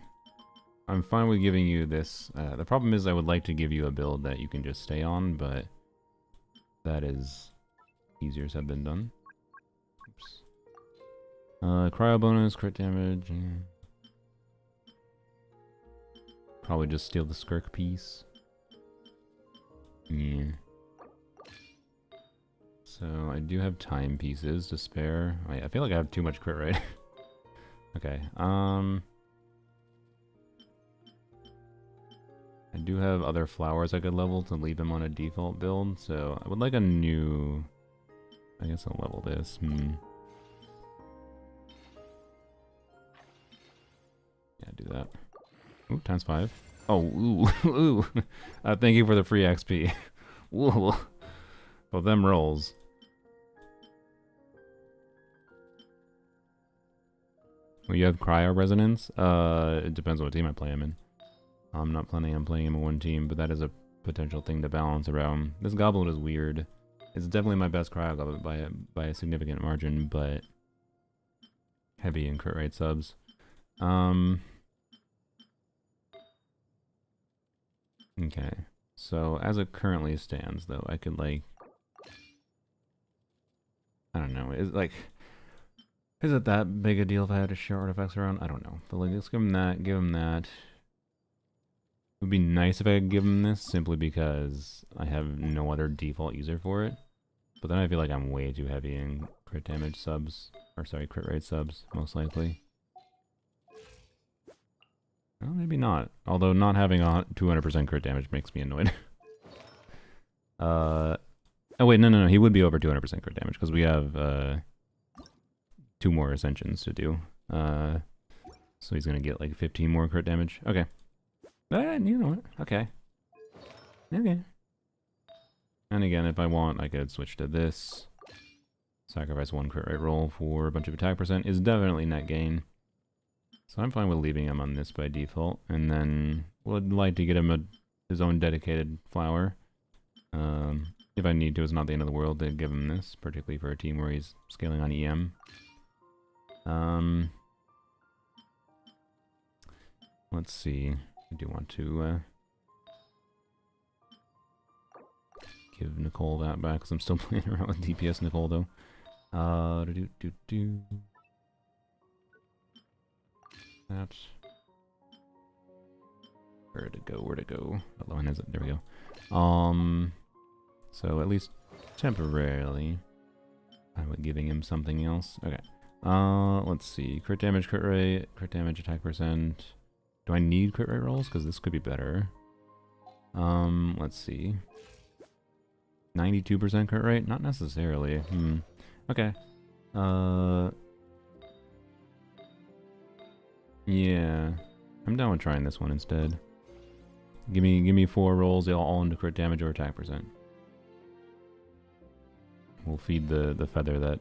I'm fine with giving you this. The problem is I would like to give you a build that you can just stay on, but that is easier said than done. Oops. Cryo bonus, crit damage. Yeah. Probably just steal the Skirk piece. Yeah. So I do have time pieces to spare. I feel like I have too much crit rate. Okay. I do have other flowers I could level to leave them on a default build, so I would like a new... I guess I'll level this. Yeah, do that. Ooh, times 5. Oh, ooh, ooh. Thank you for the free XP. Ooh. Well, them rolls. Well, you have Cryo Resonance? It depends on what team I play him in. I'm not planning on playing him in one team, but that is a potential thing to balance around. This Goblet is weird. It's definitely my best Cryo Goblet by a significant margin, but heavy in crit rate subs. Okay, so as it currently stands, though, I could, like, I don't know, is it that big a deal if I had to share artifacts around? I don't know, but like, let's give him that, give him that. It would be nice if I could give him this, simply because I have no other default user for it. But then I feel like I'm way too heavy in crit damage subs, or sorry, crit rate subs, most likely. Well, maybe not. Although not having a 200% crit damage makes me annoyed. Oh wait, no, he would be over 200% crit damage, because we have 2 more ascensions to do. So he's gonna get like 15 more crit damage. Okay. You know what? Okay. Okay. And again, if I want, I could switch to this. Sacrifice 1 crit rate roll for a bunch of attack percent is definitely net gain. So I'm fine with leaving him on this by default. And then would like to get him his own dedicated flower. If I need to, it's not the end of the world to give him this, particularly for a team where he's scaling on EM. Let's see. I do want to give Nicole that back, because I'm still playing around with DPS Nicole, though. That. Where'd it go? Oh, Lohen has it. There we go. So at least temporarily, I'm giving him something else. Okay. Let's see. Crit damage, crit rate, crit damage, attack percent. Do I need crit rate rolls? Because this could be better. Let's see. 92% crit rate? Not necessarily. Okay. Yeah. I'm down with trying this one instead. Give me 4 rolls, they'll all into crit damage or attack percent. We'll feed the feather that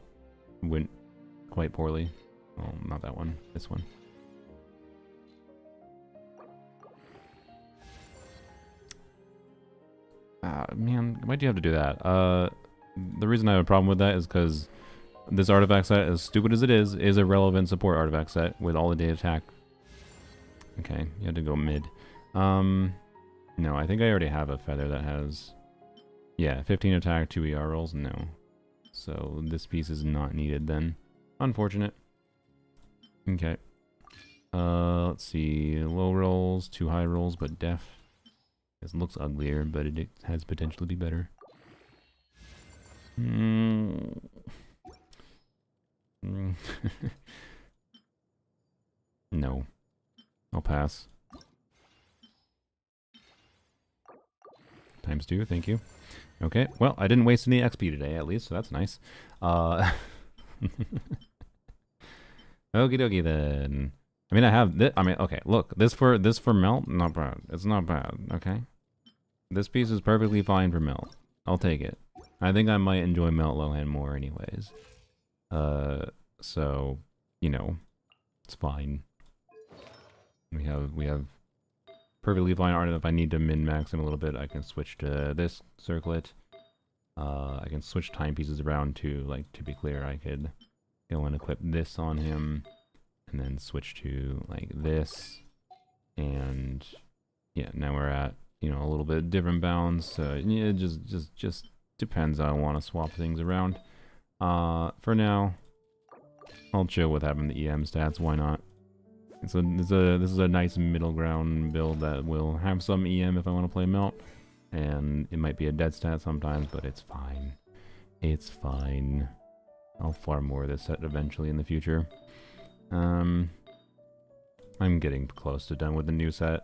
went quite poorly. Oh, not that one. This one. Man, why'd you have to do that? The reason I have a problem with that is because this artifact set, as stupid as it is a relevant support artifact set with all the day attack. Okay, you had to go mid. No, I think I already have a feather that has... Yeah, 15 attack, 2 ER rolls, no. So this piece is not needed then. Unfortunate. Okay. Let's see. Low rolls, 2 high rolls, but def. This looks uglier, but it has potential to be better. No. I'll pass. ×2, thank you. Okay, well, I didn't waste any XP today, at least, so that's nice. Okie dokie then. I mean, I have this. I mean, okay, look, this for melt, not bad. It's not bad, okay? This piece is perfectly fine for melt. I'll take it. I think I might enjoy melt Lohen more anyways. So, you know, it's fine. We have perfectly fine art. If I need to min-max him a little bit, I can switch to this circlet. I can switch timepieces around too. Like, to be clear, I could go and equip this on him, and then switch to like this, and yeah, now we're at, you know, a little bit different bounds. Yeah, it just depends how I want to swap things around. For now, I'll chill with having the EM stats. Why not? This is a nice middle ground build that will have some EM if I want to play melt, and it might be a dead stat sometimes, but it's fine. It's fine. I'll farm more of this set eventually in the future. I'm getting close to done with the new set.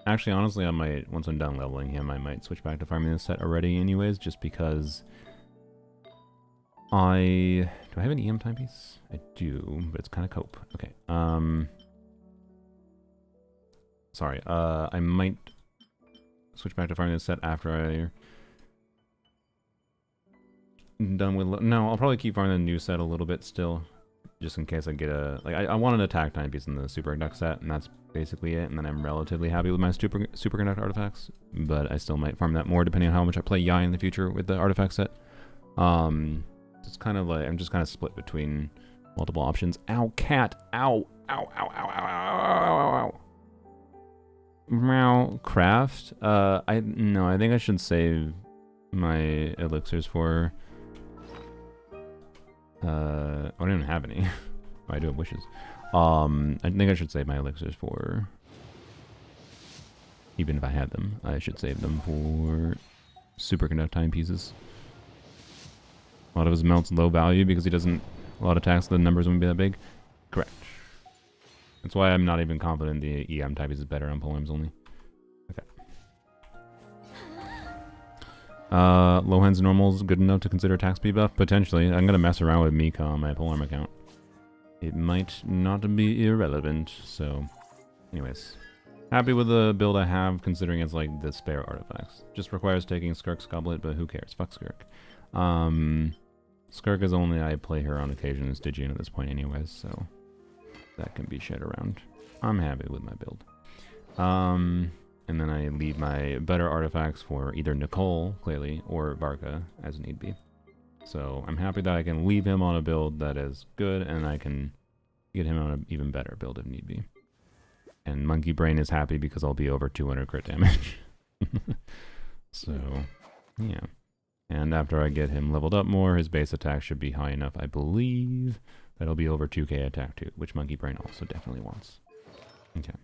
Actually, honestly, I might, once I'm done leveling him, I might switch back to farming this set already anyways, just because do I have an EM timepiece? I do, but it's kind of cope. Okay, sorry, I might switch back to farming this set after I'm done with... No, I'll probably keep farming the new set a little bit still, just in case I get a... Like, I want an attack timepiece in the super duck set, and that's basically it, and then I'm relatively happy with my superconduct artifacts, but I still might farm that more depending on how much I play Yai in the future with the artifact set. It's kind of like I'm just kind of split between multiple options. Ow, cat! Ow! Ow! Ow! Ow! Ow! Ow! Ow! Ow! Meow. Craft. I think I should save my elixirs for. I don't even have any. I do have wishes. I think I should save my elixirs for. Even if I had them, I should save them for superconduct timepieces. A lot of his melt's low value because he doesn't. A lot of attacks, the numbers wouldn't be that big. Correct. That's why I'm not even confident the EM type is better on polearms only. Okay. Lohen's normal is good enough to consider attack speed buff? Potentially. I'm gonna mess around with Mika on my polearm account. It might not be irrelevant, so... Anyways. Happy with the build I have, considering it's like the spare artifacts. Just requires taking Skirk's Goblet, but who cares? Fuck Skirk. Skirk is only I play her on occasion as Stygian at this point anyways, so... That can be shared around. I'm happy with my build. And then I leave my better artifacts for either Nicole, clearly, or Barca, as need be. So I'm happy that I can leave him on a build that is good, and I can get him on an even better build if need be. And Monkey Brain is happy because I'll be over 200 crit damage. So, yeah. And after I get him leveled up more, his base attack should be high enough, I believe. That'll be over 2k attack too, which Monkey Brain also definitely wants. Okay.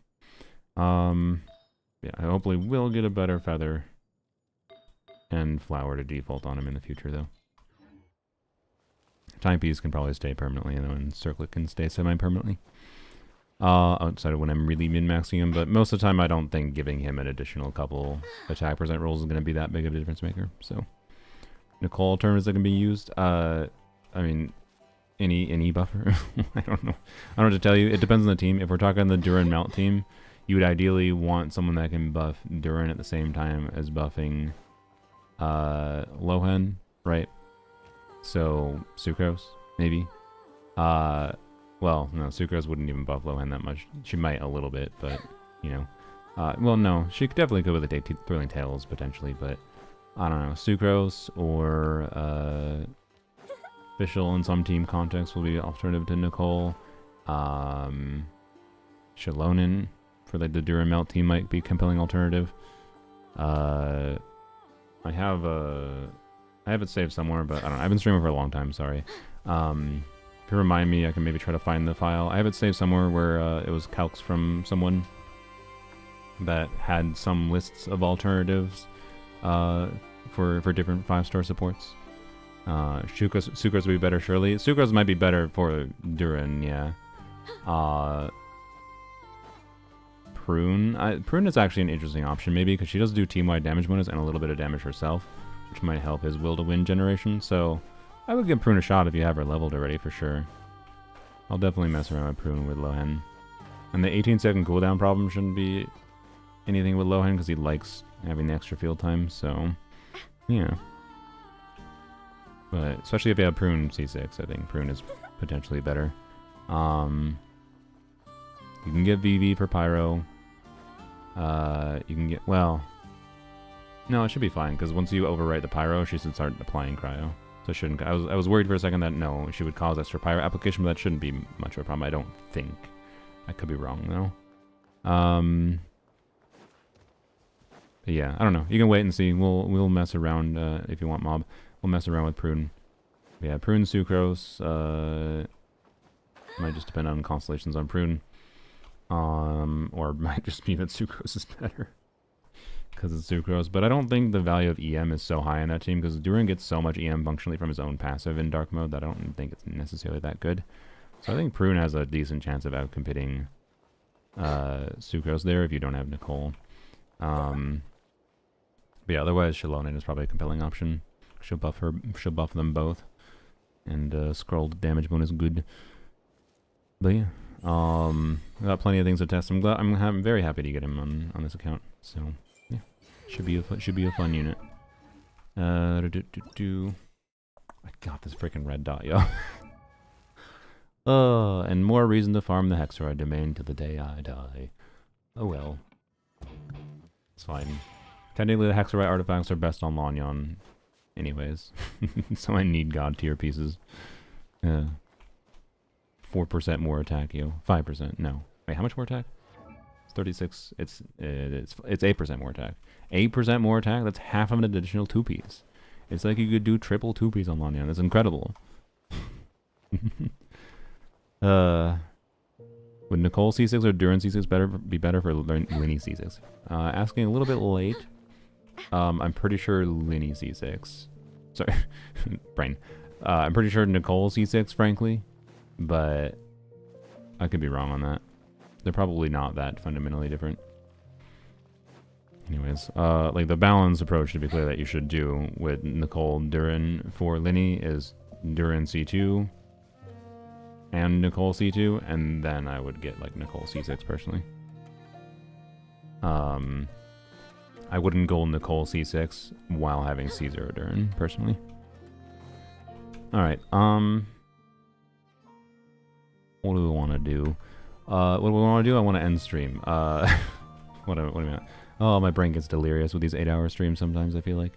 Yeah, I hopefully will get a better feather and flower to default on him in the future though. Timepiece can probably stay permanently, and Circlet can stay semi-permanently. Outside of when I'm really min-maxing him, but most of the time I don't think giving him an additional couple attack percent rolls is going to be that big of a difference maker, so. Nicole terms that can be used, I mean... Any buffer? I don't know. I don't know what to tell you. It depends on the team. If we're talking the Duran Mount team, you would ideally want someone that can buff Duran at the same time as buffing Lohen, right? So Sucrose, maybe. Well, no, Sucrose wouldn't even buff Lohen that much. She might a little bit, but you know. Well, no, she could definitely go with the Thrilling Tales potentially, but I don't know. Sucrose or Official in some team contexts will be alternative to Nicole. Shalonen for like the Duran Melt team might be compelling alternative. I have it saved somewhere, but I don't know. I've been streaming for a long time, sorry. If you remind me, I can maybe try to find the file. I have it saved somewhere where it was calcs from someone that had some lists of alternatives for different 5-star supports. Sucrose would be better, surely. Sucrose might be better for Duran, yeah. Prune. Prune is actually an interesting option, maybe, because she does do team-wide damage bonus and a little bit of damage herself, which might help his will to win generation, so I would give Prune a shot if you have her leveled already, for sure. I'll definitely mess around with Prune with Lohen. And the 18-second cooldown problem shouldn't be anything with Lohen, because he likes having the extra field time, so yeah. But especially if you have Prune C6, I think Prune is potentially better. You can get VV for Pyro. You can get, well, no, it should be fine, because once you overwrite the Pyro, she should start applying Cryo. So it shouldn't, I was worried for a second that no, she would cause extra Pyro application, but that shouldn't be much of a problem, I don't think. I could be wrong though. But yeah, I don't know. You can wait and see. We'll mess around if you want, Mob. We'll mess around with Prune. Yeah, Prune, Sucrose. Might just depend on constellations on Prune. Or it might just be that Sucrose is better. Because it's Sucrose. But I don't think the value of EM is so high in that team, because Duran gets so much EM functionally from his own passive in Dark Mode that I don't think it's necessarily that good. So I think Prune has a decent chance of outcompeting Sucrose there if you don't have Nicole. But yeah, otherwise Shalonen is probably a compelling option. She'll buff them both. And scrolled damage bonus good. But yeah. We got plenty of things to test. I'm very happy to get him on this account. So yeah. Should be a fun unit. I got this freaking red dot, yo. And more reason to farm the Hexeride domain to the day I die. Oh well. It's fine. Technically, the Hexerite artifacts are best on Lanyon, anyways. So I need god tier pieces. 4% more attack, yo. 5%. No. Wait, how much more attack? It's 36. It's 8% more attack. 8% more attack. That's half of an additional 2-piece. It's like you could do triple 2-piece on Lanyon. That's incredible. Would Nicole C6 or Duran C6 be better for Linny C6? Asking a little bit late. I'm pretty sure Linny C6. Sorry, brain. I'm pretty sure Nicole C6, frankly, but I could be wrong on that. They're probably not that fundamentally different. Anyways, like the balanced approach, to be clear, that you should do with Nicole Duran for Linny is Duran C2 and Nicole C2, and then I would get like Nicole C6 personally. I wouldn't go Nicole C6 while having C0 Duran personally. Alright, what do we want to do? What do we want to do? I want to end stream. What do you mean? Oh, my brain gets delirious with these 8-hour streams sometimes, I feel like.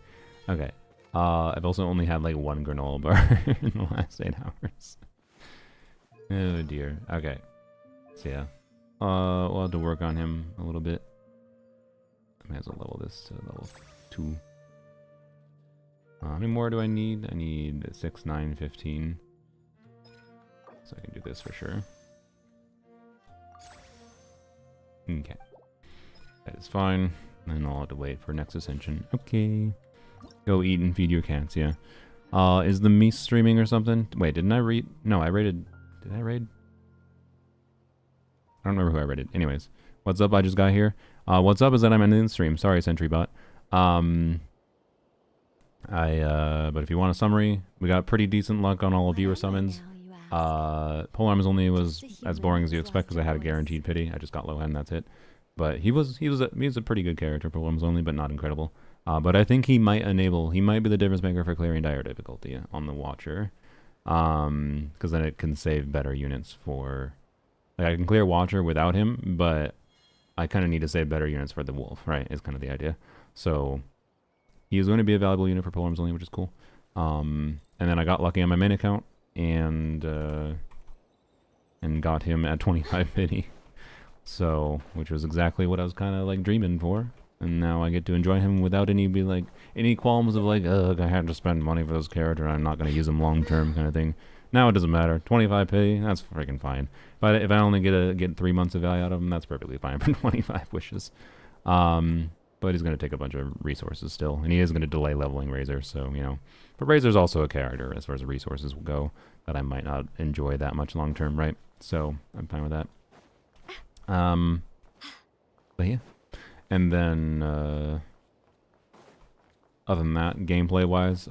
Okay. I've also only had like 1 granola bar in the last 8 hours. Oh dear. Okay. So yeah. We'll have to work on him a little bit. I might as well level this to level 2. How many more do I need? I need 6, 9, 15. So I can do this for sure. Okay. That is fine. And I'll have to wait for next ascension. Okay. Go eat and feed your cats, yeah. Is the Meese streaming or something? Wait, didn't I raid? No, I raided. Did I raid? I don't remember who I raided. Anyways. What's up? I just got here. What's up is that I'm ending the stream. Sorry, SentryBot. But if you want a summary, we got pretty decent luck on all of viewer summons. Polearms only was as boring as you expect because I had a guaranteed pity. I just got Lohen, that's it. But he was a pretty good character, Polearms only, but not incredible. But I think he might be the difference maker for clearing dire difficulty on the Watcher. Because then it can save better units for... Like, I can clear Watcher without him, but I kind of need to save better units for the Wolf, right? Is kind of the idea. So, he is going to be a valuable unit for Polearms only, which is cool. And then I got lucky on my main account, and got him at 25 pity. So, which was exactly what I was kind of like dreaming for. And now I get to enjoy him without any qualms of like, ugh, I had to spend money for this character, I'm not going to use him long term kind of thing. Now it doesn't matter. 25 pity, that's freaking fine. If I only get 3 months of value out of him, that's perfectly fine for 25 wishes. But he's going to take a bunch of resources still, and he is going to delay leveling Razor, so, you know. But Razor's also a character, as far as the resources will go, that I might not enjoy that much long term, right? So, I'm fine with that. But yeah. And then, other than that, gameplay-wise,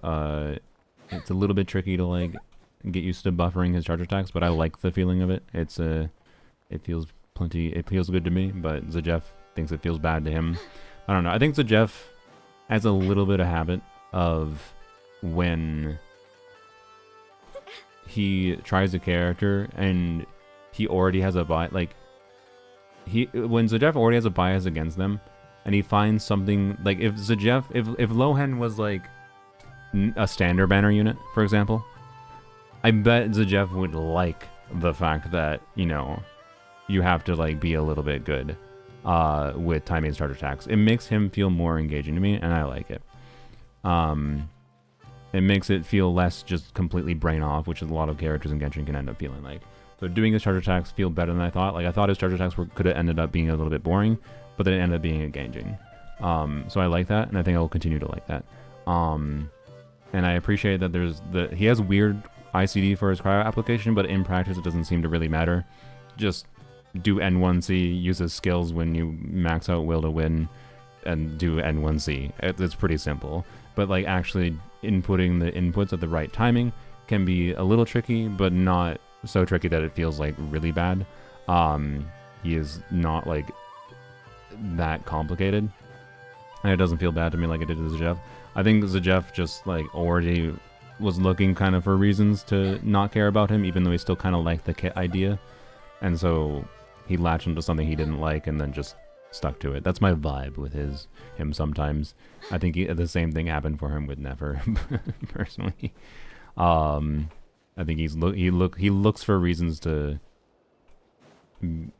it's a little bit tricky to, like, get used to buffering his charge attacks, but I like the feeling of it. It feels good to me, but Zajef thinks it feels bad to him. I don't know. I think Zajef has a little bit of habit of when he tries a character and he already has a bias, like, when Zajef already has a bias against them, and he finds something, like, if Lohen was, like, a standard banner unit, for example, I bet Zajef would like the fact that, you know, you have to, like, be a little bit good with timing charge attacks. It makes him feel more engaging to me, and I like it. It makes it feel less just completely brain off, which is a lot of characters in Genshin can end up feeling like. So doing his charge attacks feel better than I thought. Like, I thought his charge attacks could have ended up being a little bit boring, but then it ended up being engaging. So I like that, and I think I will continue to like that. And I appreciate that he has weird ICD for his cryo application, but in practice it doesn't seem to really matter. Just do N1C, use his skills when you max out Will to Win, and do N1C. It's pretty simple. But like actually inputting the inputs at the right timing can be a little tricky, but not so tricky that it feels like really bad. He is not like that complicated, and it doesn't feel bad to me like it did to Zajef. I think Zajef just like already was looking kind of for reasons to not care about him, even though he still kind of liked the kit idea, and so he latched onto something he didn't like and then just stuck to it. That's my vibe with him sometimes. I think the same thing happened for him with Nefer, personally. I think he looks for reasons to find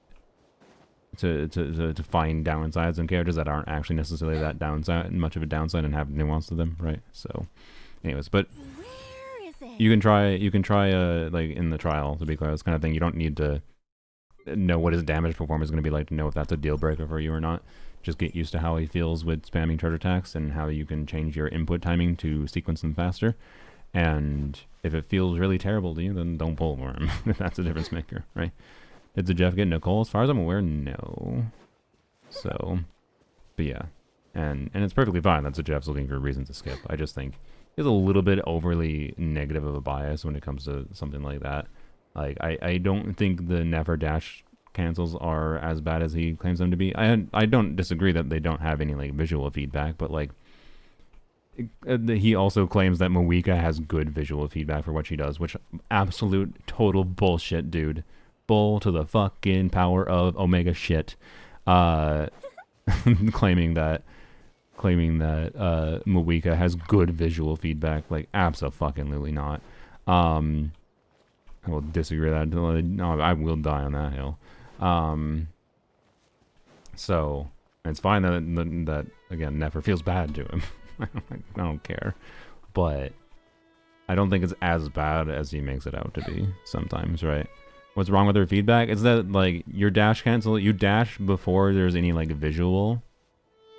downsides in characters that aren't actually necessarily that much of a downside and have nuance to them, right? So, anyways, but you can try like in the trial, to be clear, this kind of thing. You don't need to know what his damage performance is going to be like to know if that's a deal breaker for you or not. Just get used to how he feels with spamming charge attacks and how you can change your input timing to sequence them faster. And if it feels really terrible to you, then don't pull for him. That's a difference maker, right? Did Jeff get Nicole? As far as I'm aware, no. So, but yeah. And it's perfectly fine that Jeff's looking for a reason to skip. I just think he's a little bit overly negative of a bias when it comes to something like that. Like, I don't think the Nefer dash cancels are as bad as he claims them to be. I don't disagree that they don't have any, like, visual feedback, but, like, he also claims that Moeka has good visual feedback for what she does, which absolute total bullshit, dude. Bull to the fucking power of omega shit. Claiming that Moeka has good visual feedback, like abso-fucking-lutely not. I will disagree with that. No, I will die on that hill. So it's fine that again Nefer feels bad to him. I don't care, but I don't think it's as bad as he makes it out to be sometimes, right? What's wrong with her feedback is that, like, your dash cancel, you dash before there's any, like, visual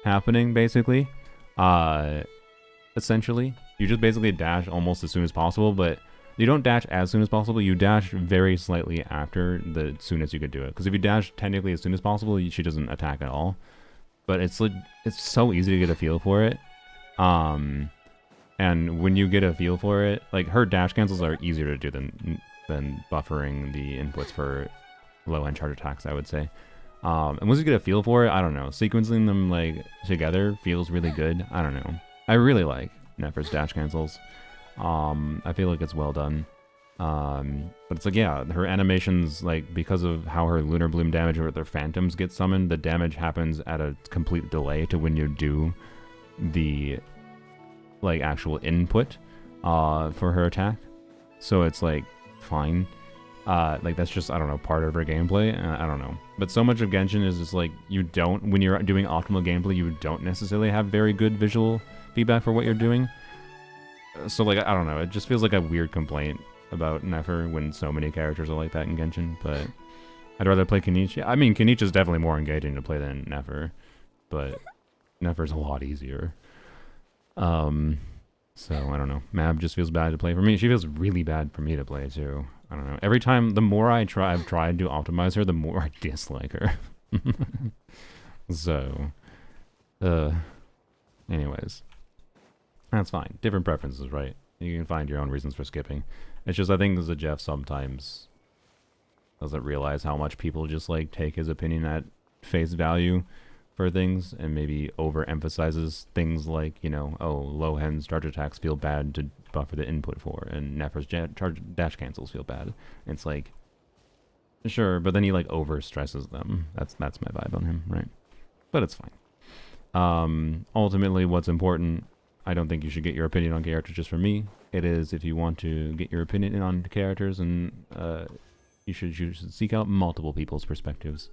happening, basically. Essentially. You just basically dash almost as soon as possible, but you don't dash as soon as possible, you dash very slightly after the soonest you could do it. Because if you dash technically as soon as possible, she doesn't attack at all. But it's so easy to get a feel for it. And when you get a feel for it, like, her dash cancels are easier to do than buffering the inputs for low-end charge attacks, I would say. And once you get a feel for it, I don't know. Sequencing them, like, together feels really good. I don't know. I really like Nefer's dash cancels. I feel like it's well done. But it's like, yeah, her animations, like, because of how her Lunar Bloom damage or their phantoms get summoned, the damage happens at a complete delay to when you do the, like, actual input for her attack. So it's, like, fine. Like, that's just, I don't know, part of her gameplay. I don't know. But so much of Genshin is just, like, you don't, when you're doing optimal gameplay, you don't necessarily have very good visual feedback for what you're doing. So, like, I don't know. It just feels like a weird complaint about Nefer when so many characters are like that in Genshin. But I'd rather play Kenichi. I mean, Kenichi is definitely more engaging to play than Nefer. But Nefer's a lot easier. So, I don't know. Mab just feels bad to play for me. She feels really bad for me to play, too. I don't know. Every time, the more I've tried to optimize her, the more I dislike her. So, anyways. That's fine. Different preferences, right? You can find your own reasons for skipping. It's just, I think there's a Jeff sometimes doesn't realize how much people just, like, take his opinion at face value for things, and maybe overemphasizes things like, you know, oh, Lohen's charge attacks feel bad to buffer the input for, and Nefer's dash cancels feel bad. And it's like, sure, but then he, like, over stresses them. That's my vibe on him, right? But it's fine. Ultimately, what's important, I don't think you should get your opinion on characters just from me. It is, if you want to get your opinion on characters, and you should seek out multiple people's perspectives.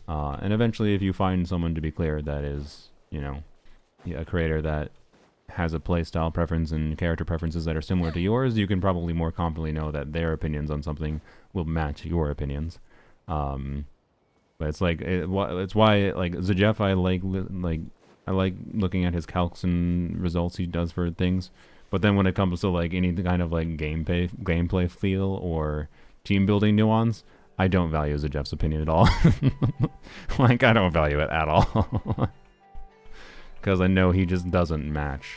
And eventually, if you find someone, to be clear, that is, you know, a creator that has a playstyle preference and character preferences that are similar to yours, you can probably more confidently know that their opinions on something will match your opinions. But it's like, it's why, like, Zajef, I like looking at his calcs and results he does for things. But then when it comes to, like, any kind of, like, gameplay feel or team building nuance, I don't value Zajef's opinion at all. Like, I don't value it at all. Because I know he just doesn't match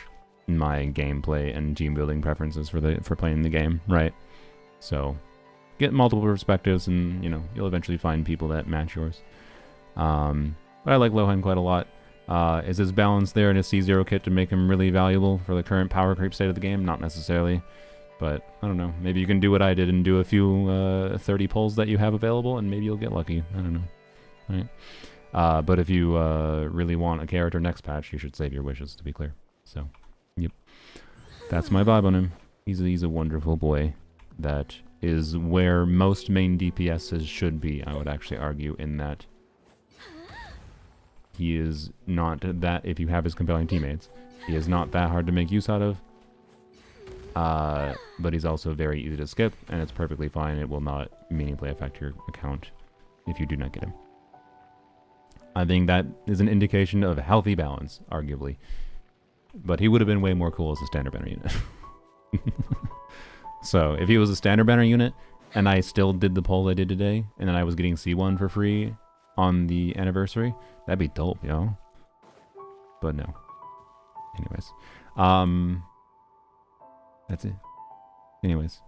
my gameplay and team building preferences for playing the game, right? So, get multiple perspectives, and, you know, you'll eventually find people that match yours. But I like Lohen quite a lot. Is his balance there in his C0 kit to make him really valuable for the current power creep state of the game? Not necessarily. But, I don't know. Maybe you can do what I did and do a few 30 pulls that you have available, and maybe you'll get lucky. I don't know. But if you really want a character next patch, you should save your wishes, to be clear. So, yep. That's my vibe on him. He's a wonderful boy. That is where most main DPSs should be, I would actually argue, in that he is not that, if you have his compelling teammates, he is not that hard to make use out of. But he's also very easy to skip, and it's perfectly fine. It will not meaningfully affect your account if you do not get him. I think that is an indication of a healthy balance, arguably. But he would have been way more cool as a standard banner unit. So, if he was a standard banner unit, and I still did the poll I did today, and then I was getting C1 for free on the anniversary, that'd be dope, yo. But no. Anyways. That's it. Anyways.